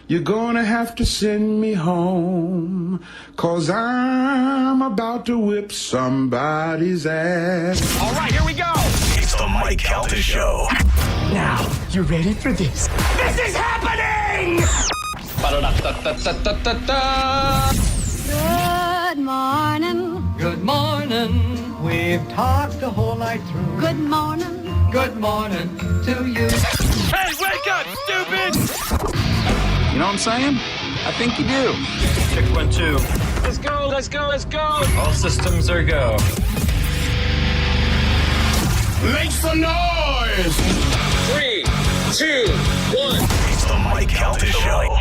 you're gonna have to send me home, 'cause I'm about to whip somebody's ass. All right, here we go. It's the Mike Calta Show. Now, you ready for this? This is happening! Good morning. Good morning. We've talked the whole night through. Good morning. Good morning to you. Hey, wake up, stupid! You know what I'm saying? I think you do. Check 1, 2. Let's go, let's go, let's go! All systems are go. Make some noise! 3, 2, 1. It's the Mike Calta Show.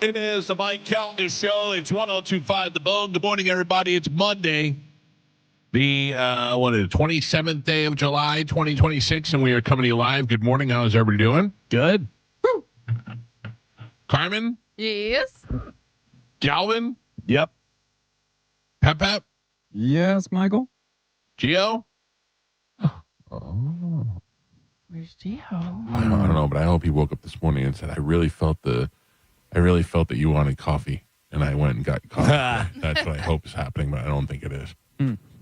It is the Mike Calta Show. It's 102.5 The Bone. Good morning, everybody. It's Monday, the 27th day of July, 2026, and we are coming to you live. Good morning. How's everybody doing? Good. Woo. Carmin? Yes. Galvin? Yep. Pap Pap? Yes, Michael. Gio? Oh. Where's Gio? I don't know, but I hope he woke up this morning and said, I really felt that you wanted coffee, and I went and got coffee. That's what I hope is happening, but I don't think it is.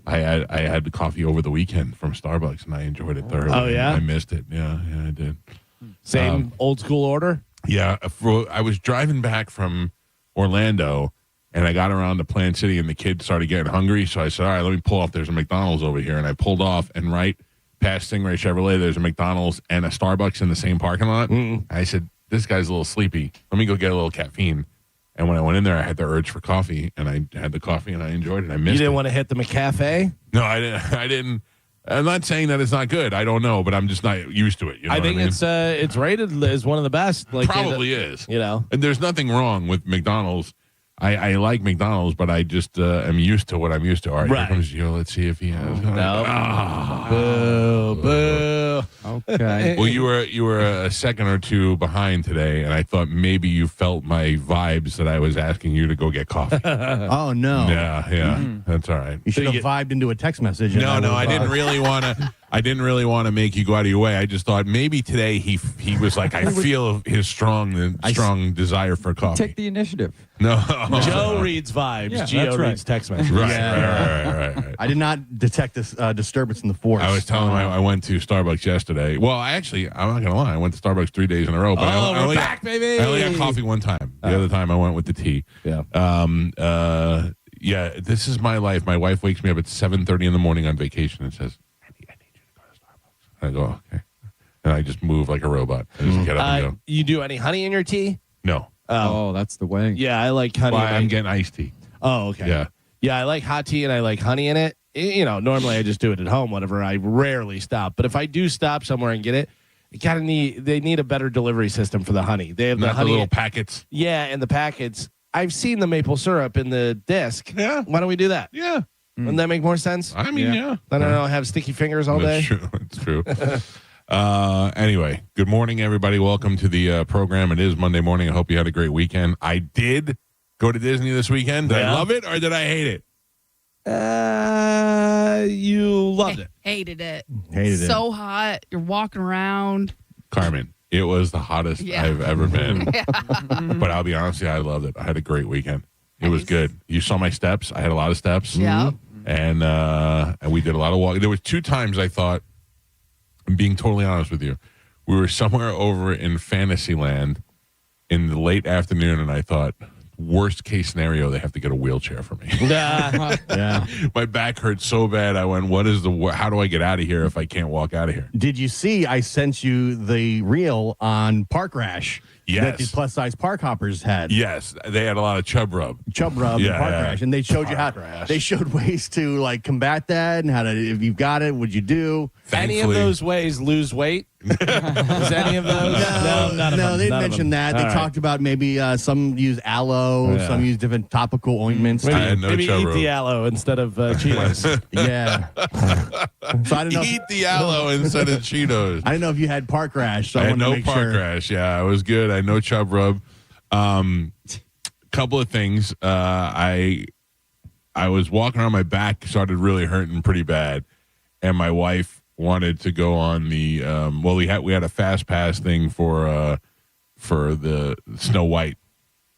I had the coffee over the weekend from Starbucks, and I enjoyed it thoroughly. Oh, yeah? I missed it. Yeah, I did. Same old school order? Yeah. I was driving back from Orlando, and I got around to Plant City, and the kids started getting hungry, so I said, all right, let me pull off. There's a McDonald's over here, and I pulled off, and right past Stingray Chevrolet, there's a McDonald's and a Starbucks in the same parking lot. I said, this guy's a little sleepy. Let me go get a little caffeine. And when I went in there, I had the urge for coffee, and I had the coffee, and I enjoyed it. I missed it. You didn't want to hit the McCafe? No, I didn't. I'm not saying that it's not good. I don't know, but I'm just not used to it. You know I think it's rated as one of the best. Like, probably is. You know, and there's nothing wrong with McDonald's. I like McDonald's, but I just am used to what I'm used to. All right, here comes Gio. Let's see if he has. Boo, boo. Okay. Well, you were a second or two behind today, and I thought maybe you felt my vibes that I was asking you to go get coffee. Oh, no. Yeah. That's all right. You should have vibed into a text message. No, I didn't really want to. I didn't really want to make you go out of your way. I just thought maybe today he was like, I feel his strong desire for coffee. Take the initiative. No. Joe reads vibes. Yeah, Gio reads text messages. Right. I did not detect this disturbance in the force. I was telling him I went to Starbucks yesterday. Well, I'm not going to lie. I went to Starbucks 3 days in a row. But we're back, baby. I only got coffee one time. The other time I went with the tea. Yeah. Yeah, this is my life. My wife wakes me up at 7:30 in the morning on vacation and says, I need you to go to Starbucks. I go, okay. And I just move like a robot. I just get up and go. You do any honey in your tea? No. Oh, that's the way. Yeah, I like honey. Well, I'm getting iced tea. Oh, okay. Yeah. Yeah, I like hot tea and I like honey in it. You know, normally I just do it at home, whatever. I rarely stop. But if I do stop somewhere and get it, they need a better delivery system for the honey. They have the honey. The little packets. Yeah, and the packets. I've seen the maple syrup in the disc. Yeah. Why don't we do that? Yeah. Wouldn't that make more sense? I mean, yeah. I don't know. Have sticky fingers all day. It's true. Anyway, good morning, everybody. Welcome to the program. It is Monday morning. I hope you had a great weekend. I did go to Disney this weekend. Did I love it or did I hate it? You loved it. Hated it. Hated it. So hot. You're walking around. Carmen, it was the hottest I've ever been. But I'll be honest with you, I loved it. I had a great weekend. It was good. You saw my steps. I had a lot of steps. Yeah. And we did a lot of walking. There was 2 times I thought, I'm being totally honest with you, We were somewhere over in Fantasyland in the late afternoon, and I thought, worst case scenario, they have to get a wheelchair for me. Yeah. My back hurt so bad. I went, how do I get out of here if I can't walk out of here? Did you see I sent you the reel on Park Rash that the plus size park hoppers had? Yes, they had a lot of chub rub. And Park Rash, and they showed you how they showed ways to like combat that and how to, if you've got it, what'd you do? Any of those ways lose weight? Is any of those? No, none of them. they didn't mention that. They talked about maybe some use aloe, some use different topical ointments. Maybe eat the aloe instead of Cheetos. Yeah. So I don't know. Eat the aloe instead of Cheetos. I don't know if you had Park Rash. So I had no make Park sure. Rash. Yeah, it was good. I had no chub rub. Couple of things. I was walking around, my back started really hurting pretty bad, and my wife wanted to go on the we had a fast pass thing for the Snow White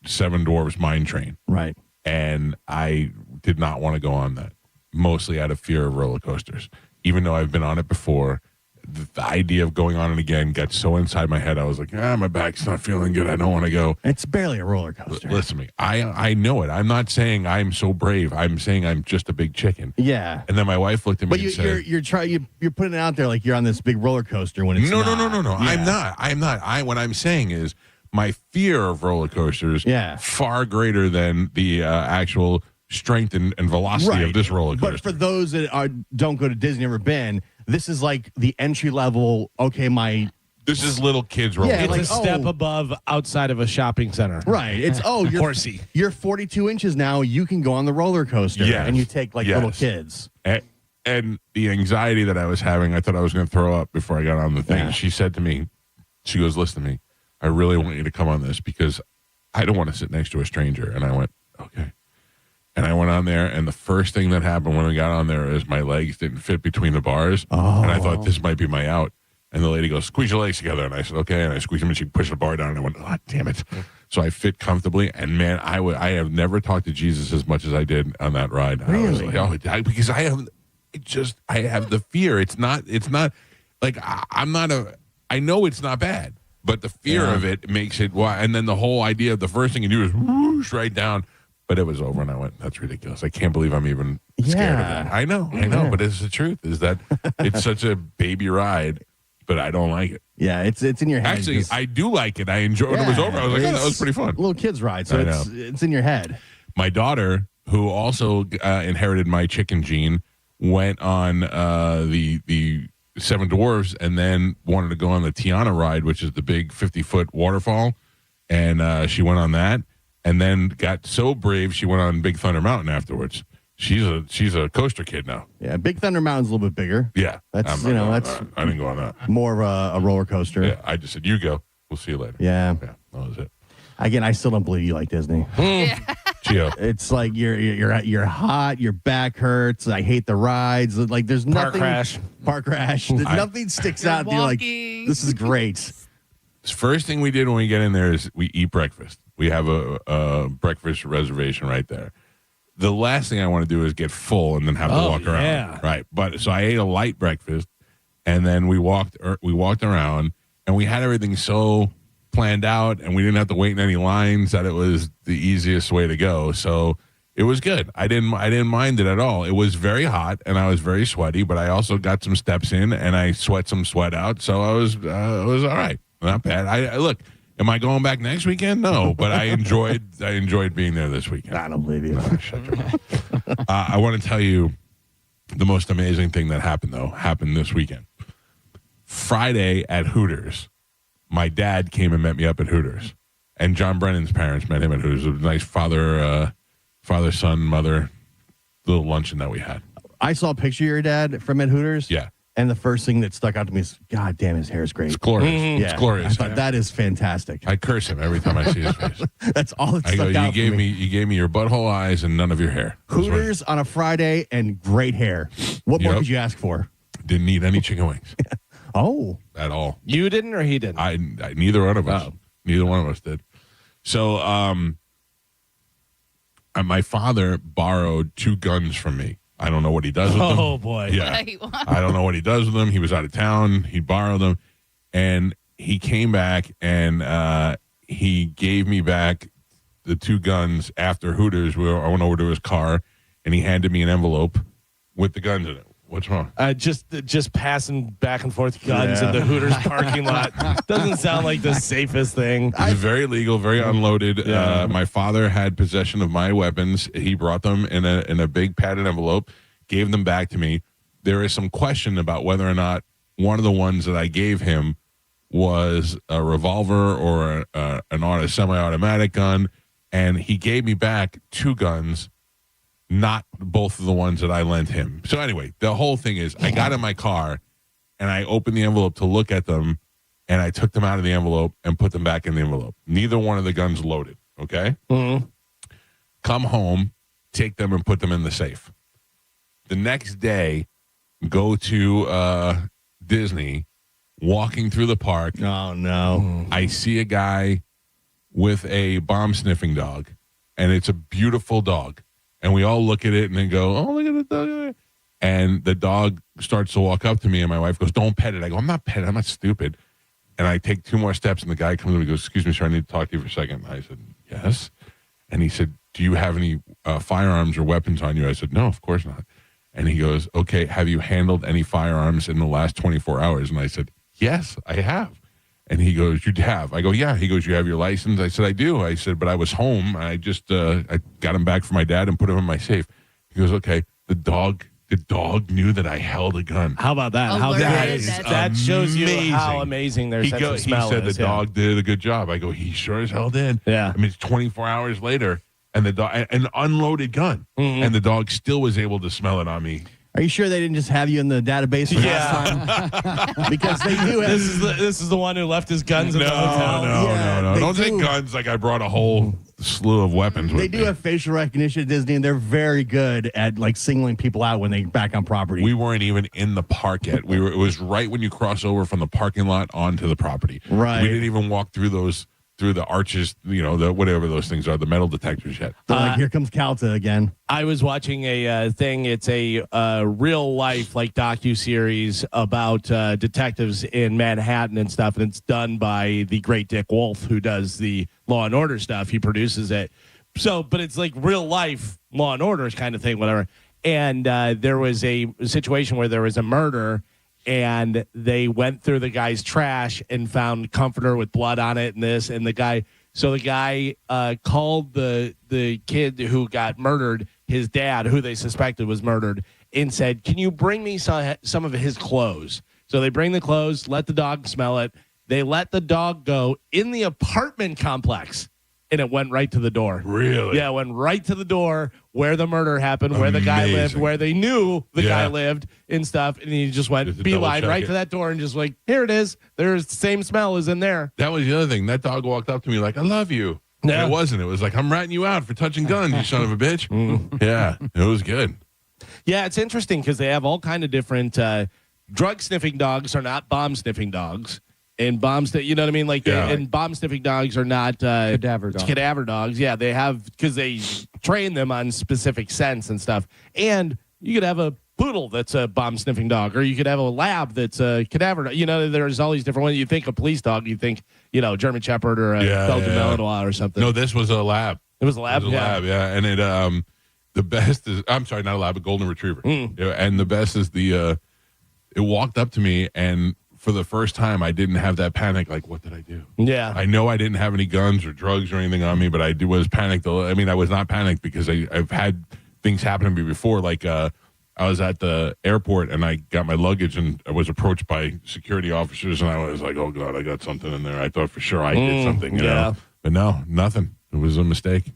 Seven Dwarfs Mine Train, right? And I did not want to go on that, mostly out of fear of roller coasters. Even though I've been on it before, the idea of going on it again got so inside my head. I was like, my back's not feeling good. I don't want to go. It's barely a roller coaster. Listen to me. I know it. I'm not saying I'm so brave. I'm saying I'm just a big chicken. Yeah. And then my wife looked at me and said, you're putting it out there like you're on this big roller coaster when it's no. Yeah. I'm not. What I'm saying is my fear of roller coasters far greater than the actual strength and velocity of this roller coaster. But for those that don't go to Disney, never been, this is like the entry level. Okay, this is little kids roller. It's a step above outside of a shopping center. Right. It's you're horsey. You're 42 inches now. You can go on the roller coaster, and you take little kids. And the anxiety that I was having, I thought I was going to throw up before I got on the thing. Yeah. She said to me, she goes, "Listen to me. I really want you to come on this because I don't want to sit next to a stranger." And I went, "Okay." And I went on there, and the first thing that happened when I got on there is my legs didn't fit between the bars. And I thought, this might be my out. And the lady goes, "Squeeze your legs together." And I said, "Okay." And I squeezed them, and she pushed the bar down, and I went, "Oh, damn it." So I fit comfortably. And, man, I have never talked to Jesus as much as I did on that ride. Really? I was like, because I have the fear. It's not like I know it's not bad, but the fear of it makes it, and then the whole idea of the first thing you do is whoosh right down. But it was over, and I went, "That's ridiculous. I can't believe I'm even scared of that." I know, but it's the truth, is that it's such a baby ride, but I don't like it. Yeah, it's in your head. Actually, I do like it. I enjoyed when it was over. I was like, that was pretty fun. Little kids ride, so it's in your head. My daughter, who also inherited my chicken gene, went on the Seven Dwarfs and then wanted to go on the Tiana ride, which is the big 50-foot waterfall, and she went on that. And then got so brave, she went on Big Thunder Mountain afterwards. She's a coaster kid now. Yeah, Big Thunder Mountain's a little bit bigger. Yeah, that's I didn't go on that. More of a roller coaster. Yeah, I just said, "You go. We'll see you later." Yeah, that was it. Again, I still don't believe you like Disney. Gio. It's like you're hot, your back hurts. I hate the rides. Like there's nothing. Park Rash. Nothing sticks out. You're like, this is great. First thing we did when we get in there is we eat breakfast. We have a breakfast reservation right there. The last thing I want to do is get full and then have to walk around. Right. But so I ate a light breakfast, and then we walked around, and we had everything so planned out, and we didn't have to wait in any lines, that it was the easiest way to go. So it was good. I didn't mind it at all. It was very hot, and I was very sweaty, but I also got some steps in, and I sweat some sweat out. So I was it was all right. Not bad. I look. Am I going back next weekend? No, but I enjoyed being there this weekend. I don't believe you. No, shut your mouth. I want to tell you the most amazing thing that happened this weekend. Friday at Hooters, my dad came and met me up at Hooters, and John Brennan's parents met him at Hooters. It was a nice father, son, mother little luncheon that we had. I saw a picture of your dad from at Hooters. Yeah. And the first thing that stuck out to me is, God damn, his hair is great. It's glorious. Yeah, It's glorious. I thought that is fantastic. I curse him every time I see his face. That's all that I stuck go, out you to me. You gave me your butthole eyes and none of your hair. Hooters on a Friday and great hair. What more could you ask for? Didn't need any chicken wings. Oh. At all. You didn't or he didn't? I neither one of us. Oh. Neither one of us did. So my father borrowed 2 guns from me. I don't know what he does with them. Oh, boy. Yeah. Wait, what? I don't know what he does with them. He was out of town. He borrowed them. and he came back and he gave me back the 2 guns after Hooters. I went over to his car, and he handed me an envelope with the guns in it. What's wrong? Just passing back and forth guns in the Hooters parking lot doesn't sound like the safest thing. It's very legal, very unloaded. Yeah. My father had possession of my weapons. He brought them in a big padded envelope, gave them back to me. There is some question about whether or not one of the ones that I gave him was a revolver or a semi-automatic gun, and he gave me back 2 guns, not both of the ones that I lent him. So anyway, the whole thing is I got in my car and I opened the envelope to look at them, and I took them out of the envelope and put them back in the envelope. Neither one of the guns loaded, okay? Mm-hmm. Come home, take them and put them in the safe. The next day, go to Disney, walking through the park. Oh, no. I see a guy with a bomb sniffing dog, and it's a beautiful dog. And we all look at it and then go, oh, look at the dog. And the dog starts to walk up to me, and my wife goes, don't pet it. I go, I'm not petting. I'm not stupid. And I take 2 more steps, and the guy comes up and goes, excuse me, sir, I need to talk to you for a second. And I said, yes. And he said, do you have any firearms or weapons on you? I said, no, of course not. And he goes, okay, have you handled any firearms in the last 24 hours? And I said, yes, I have. And he goes, you have? I go, yeah. He goes, you have your license? I said, I do. I said, but I was home. I just I got him back from my dad and put him in my safe. He goes, okay. The dog knew that I held a gun. How about that? That shows you how amazing their sense of smell is. He said the dog did a good job. I go, he sure as hell did. Yeah. I mean, it's 24 hours later, and the dog, an unloaded gun, and the dog still was able to smell it on me. Are you sure they didn't just have you in the database for last time? Because they do. This is the one who left his guns in the hotel. No. Don't take guns like I brought a whole slew of weapons with me. They do have facial recognition at Disney, and they're very good at like singling people out when they're back on property. We weren't even in the park yet. It was right when you cross over from the parking lot onto the property. Right. We didn't even walk through the arches, the whatever those things are, the metal detectors yet. Like, here comes Calta again. I was watching a thing. It's a real life like docuseries about detectives in Manhattan and stuff, and it's done by the great Dick Wolf, who does the Law and Order stuff. He produces it. So, but it's like real life Law and Order kind of thing, whatever. And there was a situation where there was a murder, and they went through the guy's trash and found comforter with blood on it and this. And the guy called the kid who got murdered, his dad, who they suspected was murdered, and said, can you bring me some of his clothes? So they bring the clothes, let the dog smell it. They let the dog go in the apartment complex, and it went right to the door. Really? Yeah, it went right to the door where the murder happened, where the guy lived, where they knew the guy lived and stuff. And he just went beeline right to that door and just like, here it is. There's the same smell as in there. That was the other thing. That dog walked up to me like, I love you. Yeah. And it wasn't. It was like, I'm ratting you out for touching guns, you son of a bitch. Yeah, it was good. Yeah, it's interesting because they have all kind of different drug sniffing dogs are not bomb sniffing dogs. And bombs that, you know what I mean? Like, and bomb sniffing dogs are not cadaver dogs. Yeah, they have, because they train them on specific scents and stuff. And you could have a poodle that's a bomb sniffing dog, or you could have a lab that's a cadaver dog. You know, there's all these different ones. You think a police dog, you think, German Shepherd or a Belgian Malinois or something. No, this was a lab. It was a lab? It was a lab, yeah. And it, the best is, I'm sorry, not a lab, a golden retriever. And the best is it walked up to me, and for the first time, I didn't have that panic. Like, what did I do? Yeah. I know I didn't have any guns or drugs or anything on me, but I was panicked. I mean, I was not panicked because I've had things happen to me before. Like, I was at the airport and I got my luggage and I was approached by security officers, and I was like, oh, God, I got something in there. I thought for sure I did something, you know? But no, nothing. It was a mistake.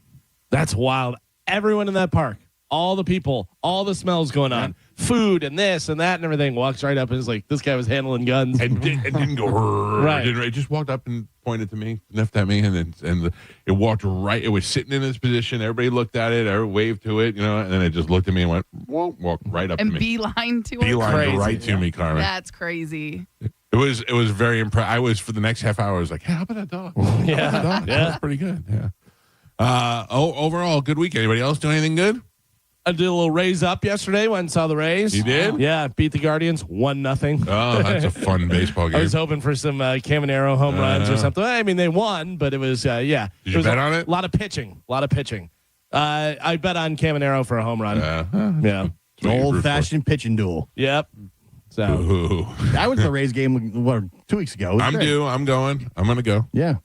That's wild. Everyone in that park, all the people, all the smells going on, food and this and that and everything, walks right up and is like, this guy was handling guns. And didn't go, right. It just walked up and pointed to me, sniffed at me, and it walked right. It was sitting in its position. Everybody looked at it, everybody waved to it, and then it just looked at me and went, whoa, walked right up to me. And beeline to it? Beeline right to me, Carmin. That's crazy. It was very impressive. I was, for the next half hour, I was like, hey, how about that dog? That was pretty good, yeah. Overall, good week. Anybody else do anything good? I did a little Rays up yesterday. Went and saw the Rays. You did? Yeah, beat the Guardians 1-0. Oh, that's a fun baseball game. I was hoping for some Caminero home runs or something. I mean, they won, but it was yeah. Did you bet on it? A lot of pitching. I bet on Caminero for a home run. Yeah. Old-fashioned pitching duel. Yep. So Ooh. I went to the Rays game 2 weeks ago. I'm due. I'm going. I'm going to go. Yeah.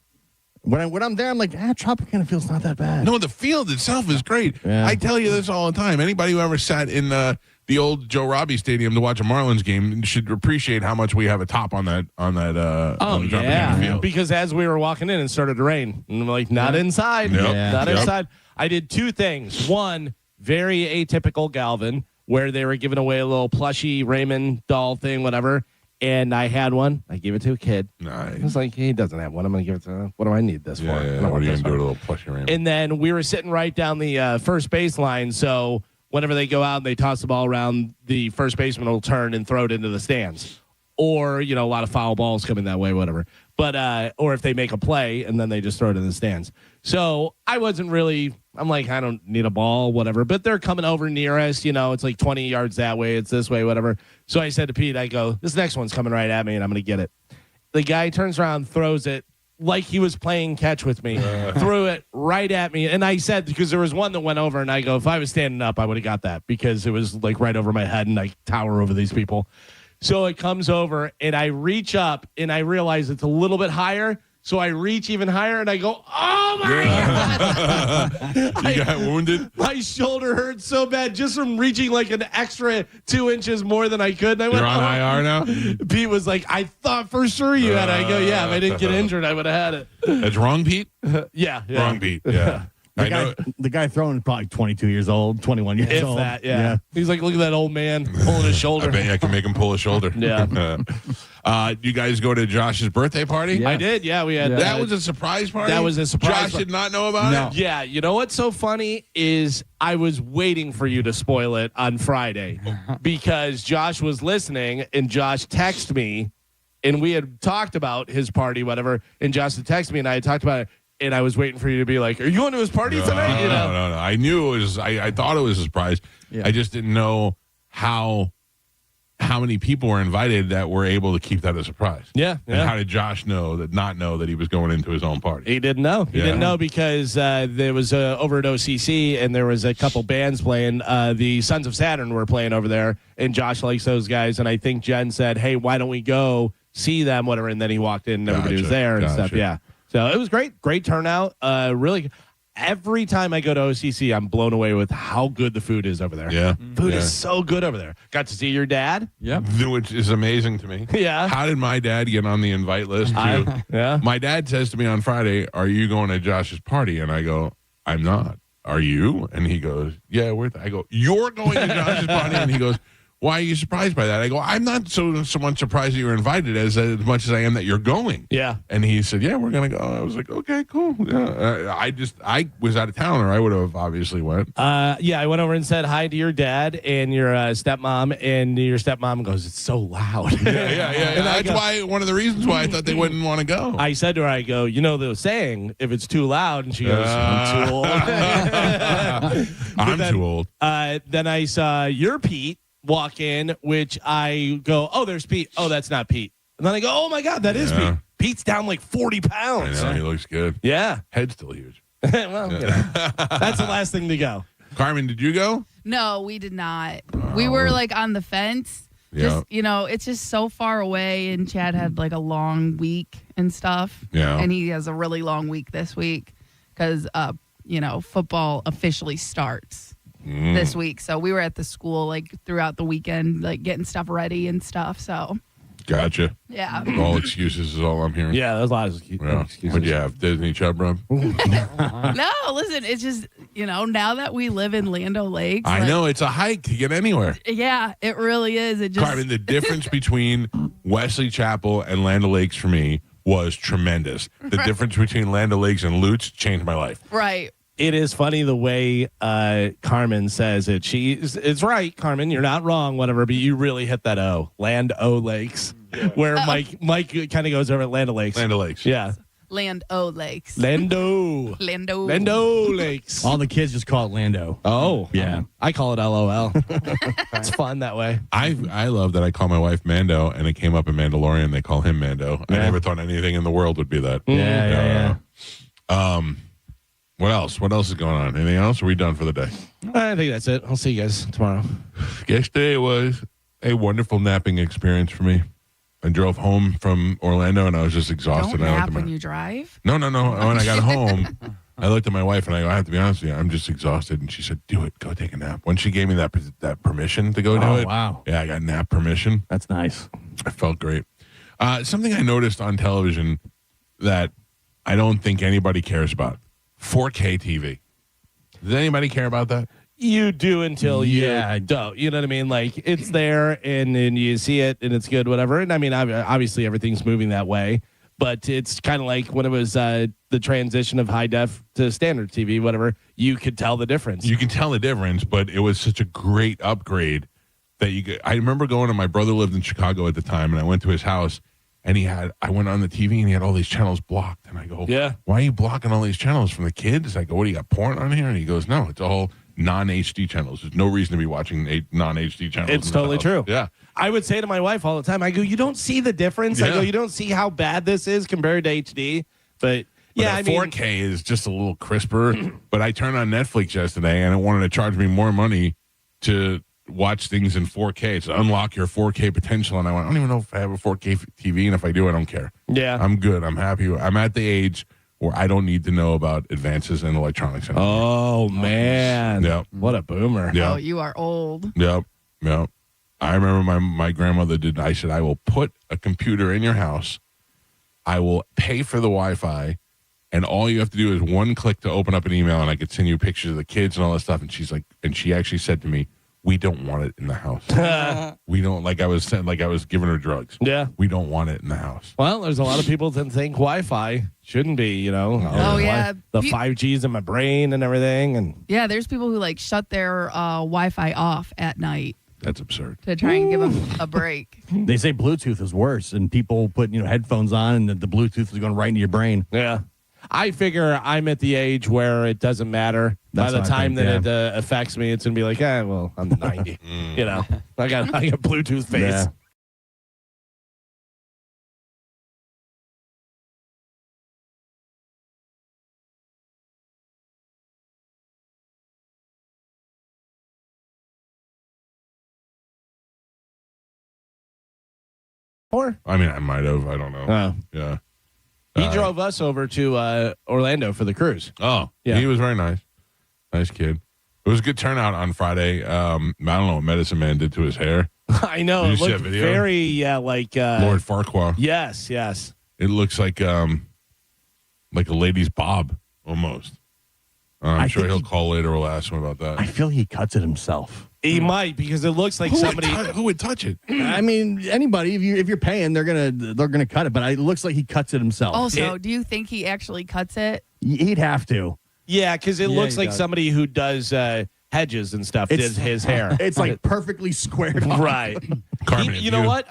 When I'm there, I'm like, Tropicana feels not that bad. No, the field itself is great. Yeah. I tell you this all the time. Anybody who ever sat in the old Joe Robbie Stadium to watch a Marlins game should appreciate how much we have a top on that. On the Tropicana field. Because as we were walking in, it started to rain. And I'm like, not inside. Yep. Not inside. I did two things. One, very atypical Galvin, where they were giving away a little plushy Raymond doll thing, whatever. And I had one. I gave it to a kid. Nice. I was like, he doesn't have one. I'm going to give it to him. What do I need this for? Yeah. What are you going to do with a little plushie Raymond? And then we were sitting right down the first base line. So whenever they go out and they toss the ball around, the first baseman will turn and throw it into the stands. Or, a lot of foul balls coming that way, whatever. But, or if they make a play and then they just throw it in the stands. So I wasn't really, I'm like, I don't need a ball, whatever. But they're coming over near us, it's like 20 yards that way, it's this way, whatever. So I said to Pete, I go, this next one's coming right at me and I'm going to get it. The guy turns around, throws it like he was playing catch with me, threw it right at me. And I said, because there was one that went over and I go, if I was standing up, I would have got that because it was like right over my head and I tower over these people. So it comes over and I reach up and I realize it's a little bit higher. So I reach even higher and I go, oh my God. You got wounded? My shoulder hurt so bad just from reaching like an extra 2 inches more than I could. And I You're on IR now? Pete was like, I thought for sure you had it. I go, yeah, if I didn't get injured, I would have had it. That's wrong, Pete? Yeah. Wrong, Pete. Yeah. The guy throwing is probably 22 years old, 21 years old. That, yeah. He's like, look at that old man pulling his shoulder. I bet I can make him pull his shoulder. Yeah. You guys go to Josh's birthday party? Yeah. I did, yeah. We had that was a surprise party? That was a surprise. Josh did not know about it? Yeah. You know what's so funny is I was waiting for you to spoil it on Friday because Josh was listening and Josh texted me and we had talked about his party, whatever, and Josh had texted me and I had talked about it. And I was waiting for you to be like, are you going to his party tonight? No. I knew it was, I thought it was a surprise. Yeah. I just didn't know how many people were invited that were able to keep that a surprise. Yeah. And how did Josh not know that he was going into his own party? He didn't know. He didn't know because there was over at OCC and there was a couple bands playing. The Sons of Saturn were playing over there and Josh likes those guys. And I think Jen said, hey, why don't we go see them, whatever. And then he walked in and everybody was there and stuff. Yeah. So it was great turnout. Really, every time I go to OCC, I'm blown away with how good the food is over there. Yeah, food is so good over there. Got to see your dad. Yeah, which is amazing to me. Yeah. How did my dad get on the invite list too? My dad says to me on Friday, "Are you going to Josh's party?" And I go, "I'm not." Are you? And he goes, "Yeah, I go, "You're going to Josh's party?" And he goes, why are you surprised by that? I go, I'm not so much surprised that you're invited as much as I am that you're going. Yeah. And he said, yeah, we're going to go. I was like, okay, cool. Yeah. I was out of town or I would have obviously went. Yeah, I went over and said hi to your dad and your stepmom, and your stepmom goes, it's so loud. Yeah. And that's why one of the reasons why I thought they wouldn't want to go. I said to her, I go, the saying, if it's too loud, and she goes, I'm too old. I'm too old. Then I saw your Pete walk in, which I go, oh, there's Pete. Oh, that's not Pete. And then I go, oh my God, that is Pete. Pete's down like 40 pounds. I know, he looks good. Yeah. Head's still huge. Well, that's the last thing to go. Carmen, did you go? No, we did not. We were like on the fence. Yeah. Just, it's just so far away, and Chad had like a long week and stuff. Yeah. And he has a really long week this week because, football officially starts this week. So we were at the school like throughout the weekend, like getting stuff ready and stuff. So gotcha. Yeah. All excuses is all I'm hearing. Yeah, there's a lot of excuses. What'd you have? Disney chub rub? No, listen, it's just, now that we live in Land O'Lakes. I know, it's a hike to get anywhere. Yeah, it really is. It just Carmen, the difference between Wesley Chapel and Land O'Lakes for me was tremendous. The difference between Land O'Lakes and Lutz changed my life. Right. It is funny the way Carmen says it. It's right, Carmen. You're not wrong, whatever. But you really hit that O, Land O'Lakes, where Mike kind of goes over at Land O'Lakes. Land O'Lakes. Yeah. Land O'Lakes. Lando Lakes. All the kids just call it Lando. Oh, yeah. I call it LOL. It's fun that way. I love that I call my wife Mando, and it came up in Mandalorian. They call him Mando. I never thought anything in the world would be that. Yeah. What else? What else is going on? Anything else? Are we done for the day? I think that's it. I'll see you guys tomorrow. Yesterday was a wonderful napping experience for me. I drove home from Orlando, and I was just exhausted. Don't nap when you drive? No. When I got home, I looked at my wife, and I go, I have to be honest with you, I'm just exhausted. And she said, do it. Go take a nap. When she gave me that permission to go do it. Wow. Yeah, I got nap permission. That's nice. I felt great. Something I noticed on television that I don't think anybody cares about. 4K TV. Does anybody care about that? You do until you don't. You know what I mean? Like, it's there, and you see it, and it's good, whatever. And I mean, obviously, everything's moving that way. But it's kind of like when it was the transition of high def to standard TV, whatever. You could tell the difference. You can tell the difference, but it was such a great upgrade that you could. I remember going to my brother lived in Chicago at the time, and I went to his house, and I went on the TV, and he had all these channels blocked. And I go, yeah, why are you blocking all these channels from the kids? I go, what, do you got porn on here? And he goes, no, it's all non-HD channels. There's no reason to be watching non-HD channels. It's totally true. Yeah. I would say to my wife all the time, I go, you don't see the difference? Yeah. I go, you don't see how bad this is compared to HD? But yeah, 4K is just a little crisper. But I turned on Netflix yesterday, and it wanted to charge me more money to watch things in 4K. To unlock your 4K potential. And I went, I don't even know if I have a 4K TV, and if I do, I don't care. Yeah. I'm good. I'm happy. I'm at the age where I don't need to know about advances in electronics anymore. Oh, man. Yep. What a boomer. Yep. Oh, you are old. Yep. I remember my grandmother did. I said, I will put a computer in your house. I will pay for the Wi-Fi, and all you have to do is one click to open up an email, and I could send you pictures of the kids and all that stuff. And she's like, and she actually said to me, we don't want it in the house. We don't, like I was giving her drugs. Yeah. We don't want it in the house. Well, there's a lot of people that think Wi-Fi shouldn't be, you know. Oh, yeah. The 5Gs in my brain and everything. And yeah, there's people who like shut their Wi-Fi off at night. That's absurd. To try and give them a break. They say Bluetooth is worse, and people put headphones on, and the Bluetooth is going right into your brain. Yeah. I figure I'm at the age where it doesn't matter. That's By the time it affects me, it's going to be like, well, I'm 90. You know, I got Bluetooth face. Yeah. I mean, I might have. I don't know. Oh. Yeah. He drove us over to Orlando for the cruise. Oh, yeah. He was very nice. Nice kid. It was a good turnout on Friday. I don't know what Medicine Man did to his hair. I know. Did It you see looked that video? very, like... Lord Farquaad. Yes. It looks like a lady's bob, almost. I'm sure he'll call later. We'll ask him about that. I feel he cuts it himself. He might, because it looks like somebody... Who would touch it? I mean, anybody. If you're paying, they're gonna cut it. But it looks like he cuts it himself. Also, do you think he actually cuts it? He'd have to. Yeah, because it looks like somebody who does hedges and stuff did his hair. It's like perfectly squared off. Right. Carmin, you know what?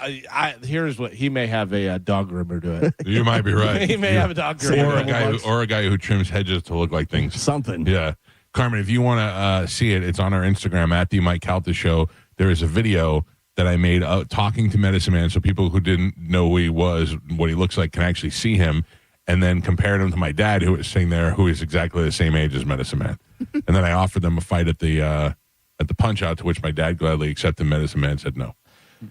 Here's what he may have a dog groomer do it. You might be right. He may have a dog groomer. Or a guy who trims hedges to look like things. Something. Yeah. Carmen, if you want to see it, it's on our Instagram at the Mike Calta Show. There is a video that I made talking to Medicine Man, so people who didn't know who he was, what he looks like, can actually see him, and then compared him to my dad, who was sitting there, who is exactly the same age as Medicine Man. And then I offered them a fight at the Punch Out, to which my dad gladly accepted. Medicine Man said no.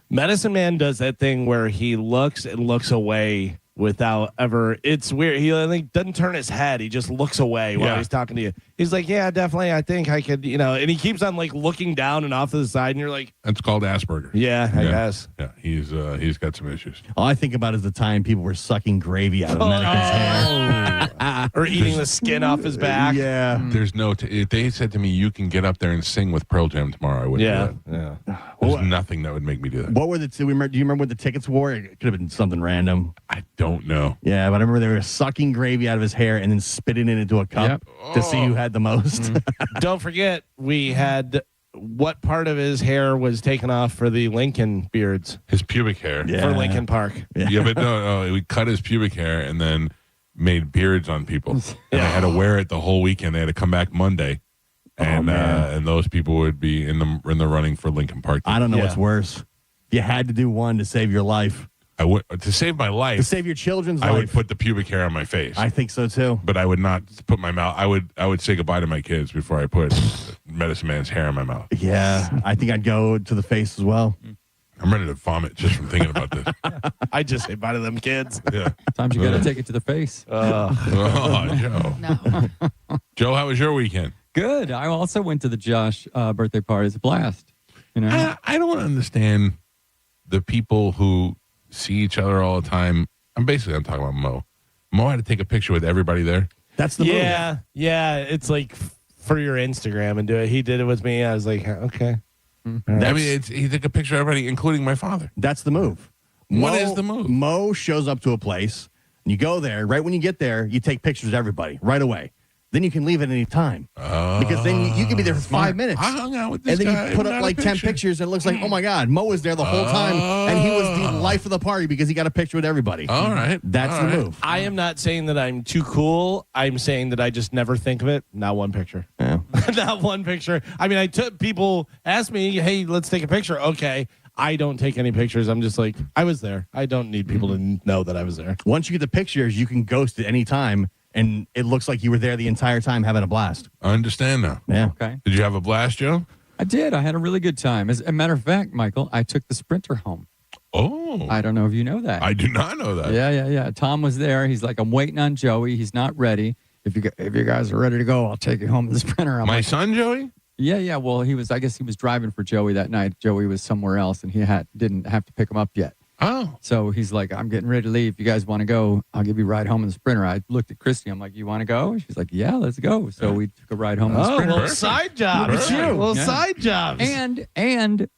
Medicine Man does that thing where he looks and looks away without ever. It's weird. He doesn't turn his head. He just looks away while he's talking to you. He's like, yeah, definitely. I think I could, and he keeps on like looking down and off to the side, and you're like, that's called Asperger's. Yeah, I guess. Yeah, he's got some issues. All I think about is the time people were sucking gravy out of Medicine's hair. Or eating the skin off his back. Yeah. There's no. If they said to me, you can get up there and sing with Pearl Jam tomorrow, I wouldn't do that. Yeah. There's nothing that would make me do that. What were do you remember what the tickets were? It could have been something random. I don't know. Yeah, but I remember they were sucking gravy out of his hair and then spitting it into a cup to see who had the most. Don't forget, we had what part of his hair was taken off for the Lincoln beards? His pubic hair. For Lincoln Park. Yeah, but no, we cut his pubic hair, and then made beards on people, and they had to wear it the whole weekend. They had to come back Monday, and those people would be in the running for Lincoln Park. I don't know what's worse. If you had to do one to save your life. I would to save my life. To save your children's life. I would put the pubic hair on my face. I think so too. But I would not put my mouth. I would say goodbye to my kids before I put Medicine Man's hair in my mouth. Yeah, I think I'd go to the face as well. I'm ready to vomit just from thinking about this. I just say bye to them kids. Yeah. Sometimes you got to take it to the face. Joe. No. Joe, how was your weekend? Good. I also went to the Josh birthday party. It's a blast. You know, I don't understand the people who see each other all the time. I'm talking about Mo. Mo had to take a picture with everybody there. That's the move. Yeah. It's like for your Instagram and do it. He did it with me. I was like, okay. I mean, he took a picture of everybody, including my father. That's the move. What is the move? Mo shows up to a place, and you go there. Right when you get there, you take pictures of everybody right away. Then you can leave at any time. Because then you can be there for 5 minutes. I hung out with this guy. And then guy you put up like 10 pictures, and it looks like, oh my God, Mo was there the whole time, and he was the life of the party because he got a picture with everybody. All right. That's the move. I am not saying that I'm too cool. I'm saying that I just never think of it. Not one picture. Yeah. Not one picture. I mean, people ask me, hey, let's take a picture. Okay. I don't take any pictures. I'm just like, I was there. I don't need people to know that I was there. Once you get the pictures, you can ghost at any time. And it looks like you were there the entire time having a blast. I understand now. Yeah. Okay. Did you have a blast, Joe? I did. I had a really good time. As a matter of fact, Michael, I took the Sprinter home. Oh. I don't know if you know that. I do not know that. Yeah. Tom was there. He's like, I'm waiting on Joey. He's not ready. If you guys are ready to go, I'll take you home in the Sprinter. My son, Joey? Yeah. Well, I guess he was driving for Joey that night. Joey was somewhere else, and he didn't have to pick him up yet. Oh. So he's like, I'm getting ready to leave. You guys want to go? I'll give you a ride home in the Sprinter. I looked at Christy. I'm like, you want to go? She's like, yeah, let's go. So we took a ride home in the Sprinter. Well, side jobs. Side jobs. And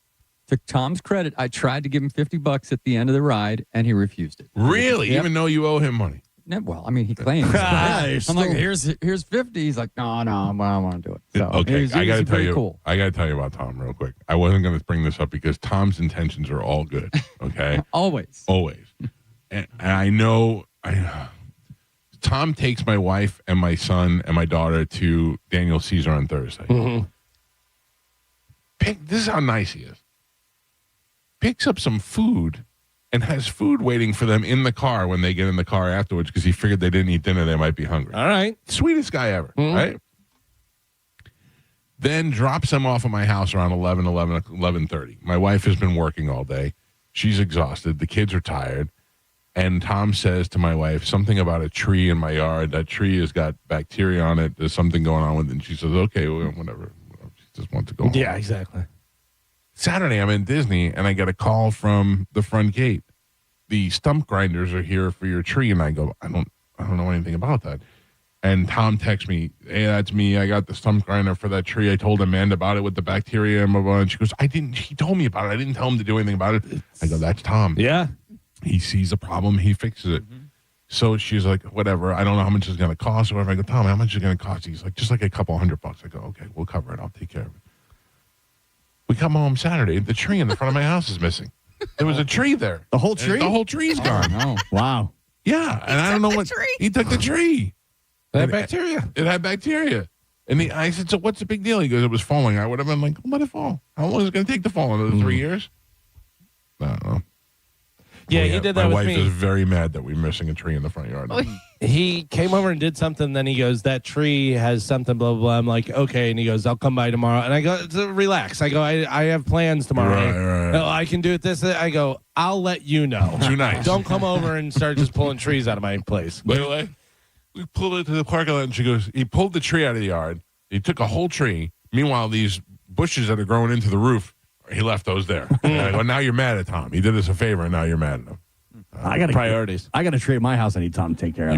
to Tom's credit, I tried to give him $50 at the end of the ride, and he refused it. Really? Yep. Even though you owe him money? Well, I mean, he claims. I'm like, here's 50. He's like, no, I don't want to do it. So okay, I got to tell you. Cool. I got to tell you about Tom real quick. I wasn't going to bring this up because Tom's intentions are all good. Okay, always. And I know. Tom takes my wife and my son and my daughter to Daniel Caesar on Thursday. Mm-hmm. This is how nice he is. Picks up some food. And has food waiting for them in the car when they get in the car afterwards because he figured they didn't eat dinner. They might be hungry. All right. Sweetest guy ever, right? Then drops them off at my house around 11:30. My wife has been working all day. She's exhausted. The kids are tired. And Tom says to my wife something about a tree in my yard. That tree has got bacteria on it. There's something going on with it. And she says, okay, well, whatever. She just wants to go home. Yeah, exactly. Saturday, I'm in Disney, and I get a call from the front gate. The stump grinders are here for your tree, and I go, I don't know anything about that. And Tom texts me, hey, that's me. I got the stump grinder for that tree. I told Amanda about it with the bacteria and blah, blah. And she goes, he told me about it. I didn't tell him to do anything about it. I go, that's Tom. Yeah. He sees a problem. He fixes it. Mm-hmm. So she's like, whatever. I don't know how much it's going to cost or whatever. I go, Tom, how much is it going to cost? He's like, just like a couple $100. I go, okay, we'll cover it. I'll take care of it. We come home Saturday. The tree in the front of my house is missing. There was a tree there. The whole tree? The whole tree's gone. Oh, wow. Yeah. And I don't know what. He took the tree. It had bacteria. It had bacteria. And I said, so what's the big deal? He goes, it was falling. I would have been like, let it fall. How long is it going to take to fall? Another 3 years? I don't know. Yeah, he did that with me. My wife is very mad that we're missing a tree in the front yard. He came over and did something. Then he goes, that tree has something, blah, blah, blah. I'm like, okay. And he goes, I'll come by tomorrow. And I go, relax. I go, I have plans tomorrow. Right. No, I can do it this. I go, I'll let you know. Too nice. Don't come over and start just pulling trees out of my place. By the way, we pulled it to the parking lot, and she goes, he pulled the tree out of the yard. He took a whole tree. Meanwhile, these bushes that are growing into the roof, he left those there. And I go, now you're mad at Tom. He did us a favor, and now you're mad at him. I got priorities. I got a tree at my house I need Tom to take care of.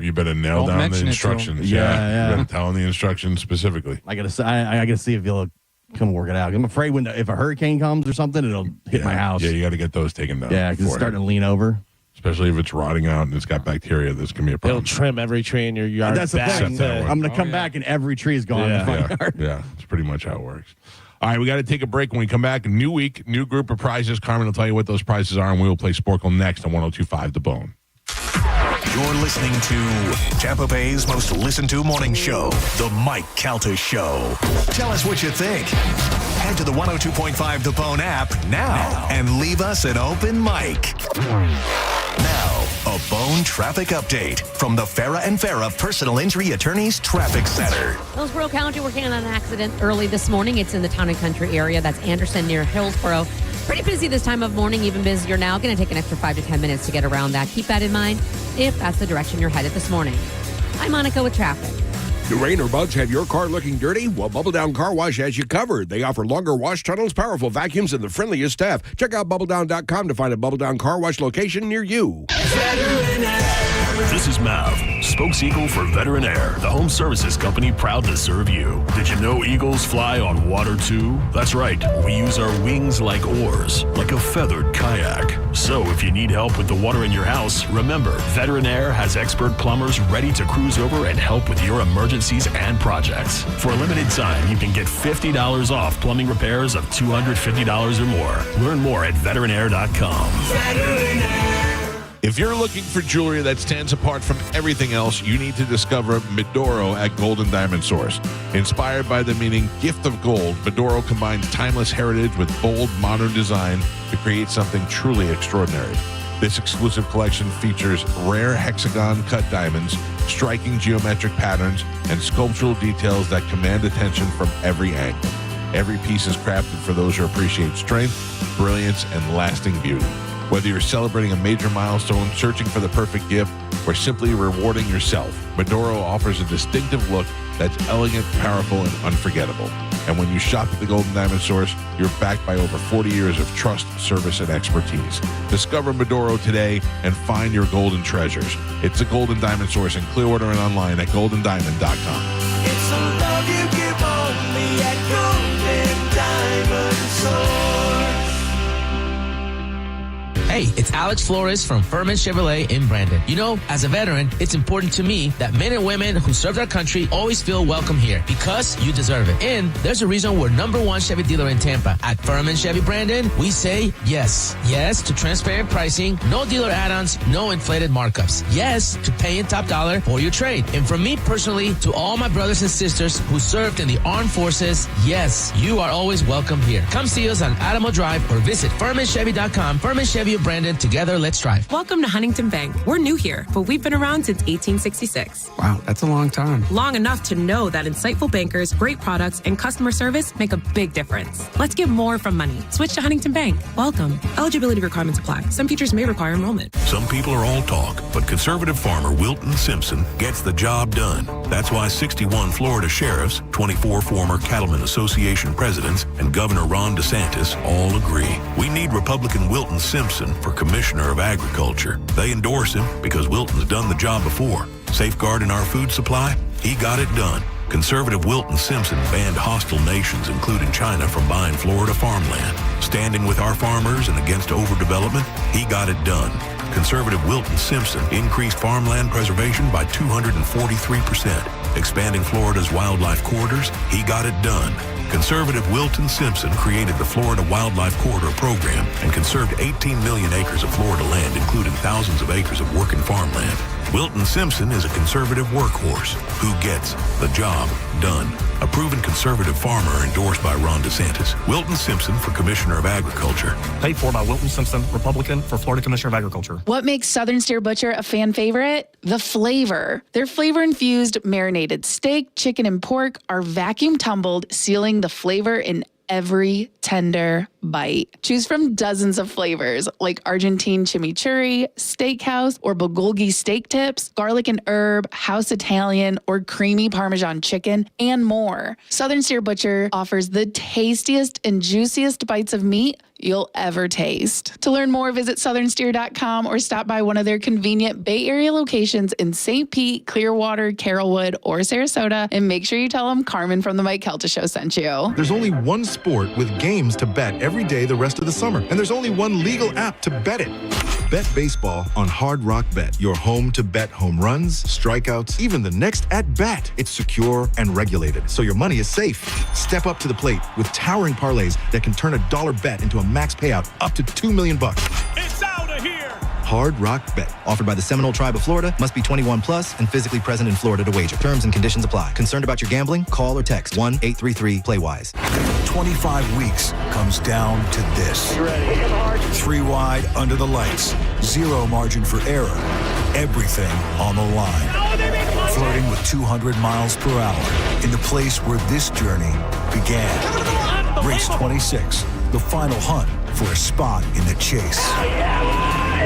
You better nail down the instructions. Yeah. You better tell him the instructions specifically. I gotta see if he'll come work it out. I'm afraid if a hurricane comes or something, it'll hit my house. Yeah, you got to get those taken down. Yeah, because it's starting to lean over. Especially if it's rotting out and it's got bacteria, this can be a problem. It'll trim every tree in your yard. That's the thing. I'm going to come back and every tree is gone in the front yard. Yeah, it's pretty much how it works. All right, we got to take a break. When we come back, new week, new group of prizes. Carmen will tell you what those prizes are, and we will play Sporkle next on 102.5 The Bone. You're listening to Tampa Bay's most listened to morning show, The Mike Calta Show. Tell us what you think. Head to the 102.5 The Bone app now and leave us an open mic. Now, a Bone traffic update from the Farah and Farah Personal Injury Attorneys Traffic Center. Hillsborough County working on an accident early this morning. It's in the Town and Country area. That's Anderson near Hillsborough. Pretty busy this time of morning, even busier now. Going to take an extra 5 to 10 minutes to get around that. Keep that in mind if that's the direction you're headed this morning. I'm Monica with traffic. Do rain or bugs have your car looking dirty? Well, Bubble Down Car Wash has you covered. They offer longer wash tunnels, powerful vacuums, and the friendliest staff. Check out BubbleDown.com to find a Bubble Down Car Wash location near you. This is Mav, spokeseagle for Veteran Air, the home services company proud to serve you. Did you know eagles fly on water too? That's right, we use our wings like oars, like a feathered kayak. So if you need help with the water in your house, remember, Veteran Air has expert plumbers ready to cruise over and help with your emergencies and projects. For a limited time, you can get $50 off plumbing repairs of $250 or more. Learn more at veteranair.com. Veteran Air. If you're looking for jewelry that stands apart from everything else, you need to discover Medoro at Golden Diamond Source. Inspired by the meaning gift of gold, Medoro combines timeless heritage with bold, modern design to create something truly extraordinary. This exclusive collection features rare hexagon-cut diamonds, striking geometric patterns, and sculptural details that command attention from every angle. Every piece is crafted for those who appreciate strength, brilliance, and lasting beauty. Whether you're celebrating a major milestone, searching for the perfect gift, or simply rewarding yourself, Medoro offers a distinctive look that's elegant, powerful, and unforgettable. And when you shop at the Golden Diamond Source, you're backed by over 40 years of trust, service, and expertise. Discover Medoro today and find your golden treasures. It's the Golden Diamond Source in Clearwater and online at goldendiamond.com. It's a love you give only at Golden Diamond Source. Hey, it's Alex Flores from Furman Chevrolet in Brandon. You know, as a veteran, it's important to me that men and women who served our country always feel welcome here because you deserve it. And there's a reason we're #1 Chevy dealer in Tampa. At Furman Chevy Brandon, we say yes. Yes to transparent pricing, no dealer add-ons, no inflated markups. Yes to paying top dollar for your trade. And from me personally to all my brothers and sisters who served in the armed forces, yes, you are always welcome here. Come see us on Adamo Drive or visit FurmanChevy.com. Furman Chevy of Brandon, together, let's drive. Welcome to Huntington Bank. We're new here, but we've been around since 1866. Wow, that's a long time. Long enough to know that insightful bankers, great products, and customer service make a big difference. Let's get more from money. Switch to Huntington Bank. Welcome. Eligibility requirements apply. Some features may require enrollment. Some people are all talk, but conservative farmer Wilton Simpson gets the job done. That's why 61 Florida sheriffs, 24 former Cattlemen Association presidents, and Governor Ron DeSantis all agree. We need Republican Wilton Simpson for Commissioner of Agriculture. They endorse him because Wilton's done the job before. Safeguarding our food supply, he got it done. Conservative Wilton Simpson banned hostile nations, including China, from buying Florida farmland. Standing with our farmers and against overdevelopment, he got it done. Conservative Wilton Simpson increased farmland preservation by 243%. Expanding Florida's wildlife corridors, he got it done. Conservative Wilton Simpson created the Florida Wildlife Corridor Program and conserved 18 million acres of Florida land, including thousands of acres of working farmland. Wilton Simpson is a conservative workhorse who gets the job done. A proven conservative farmer endorsed by Ron DeSantis. Wilton Simpson for Commissioner of Agriculture. Paid for by Wilton Simpson, Republican, for Florida Commissioner of Agriculture. What makes Southern Steer Butcher a fan favorite? The flavor. Their flavor-infused marinated steak, chicken, and pork are vacuum tumbled, sealing the flavor in every tender bite. Choose from dozens of flavors like Argentine chimichurri, steakhouse, or bulgogi steak tips, garlic and herb, house Italian, or creamy Parmesan chicken, and more. Southern Steer Butcher offers the tastiest and juiciest bites of meat you'll ever taste. To learn more, visit southernsteer.com or stop by one of their convenient Bay Area locations in St. Pete, Clearwater, Carrollwood, or Sarasota, and make sure you tell them Carmin from the Mike Calta Show sent you. There's only one sport with games to bet every day the rest of the summer, and there's only one legal app to bet it. Bet baseball on Hard Rock Bet, your home to bet home runs, strikeouts, even the next at-bat. It's secure and regulated, so your money is safe. Step up to the plate with towering parlays that can turn a dollar bet into a max payout up to $2 million. It's out of here. Hard Rock Bet. Offered by the Seminole Tribe of Florida. Must be 21 plus and physically present in Florida to wager. Terms and conditions apply. Concerned about your gambling? Call or text 1-833-PLAY-WISE. 25 weeks comes down to this. You ready? 3 wide under the lights. Zero margin for error. Everything on the line. Flirting with 200 miles per hour in the place where this journey began. Race 26, the final hunt for a spot in the chase.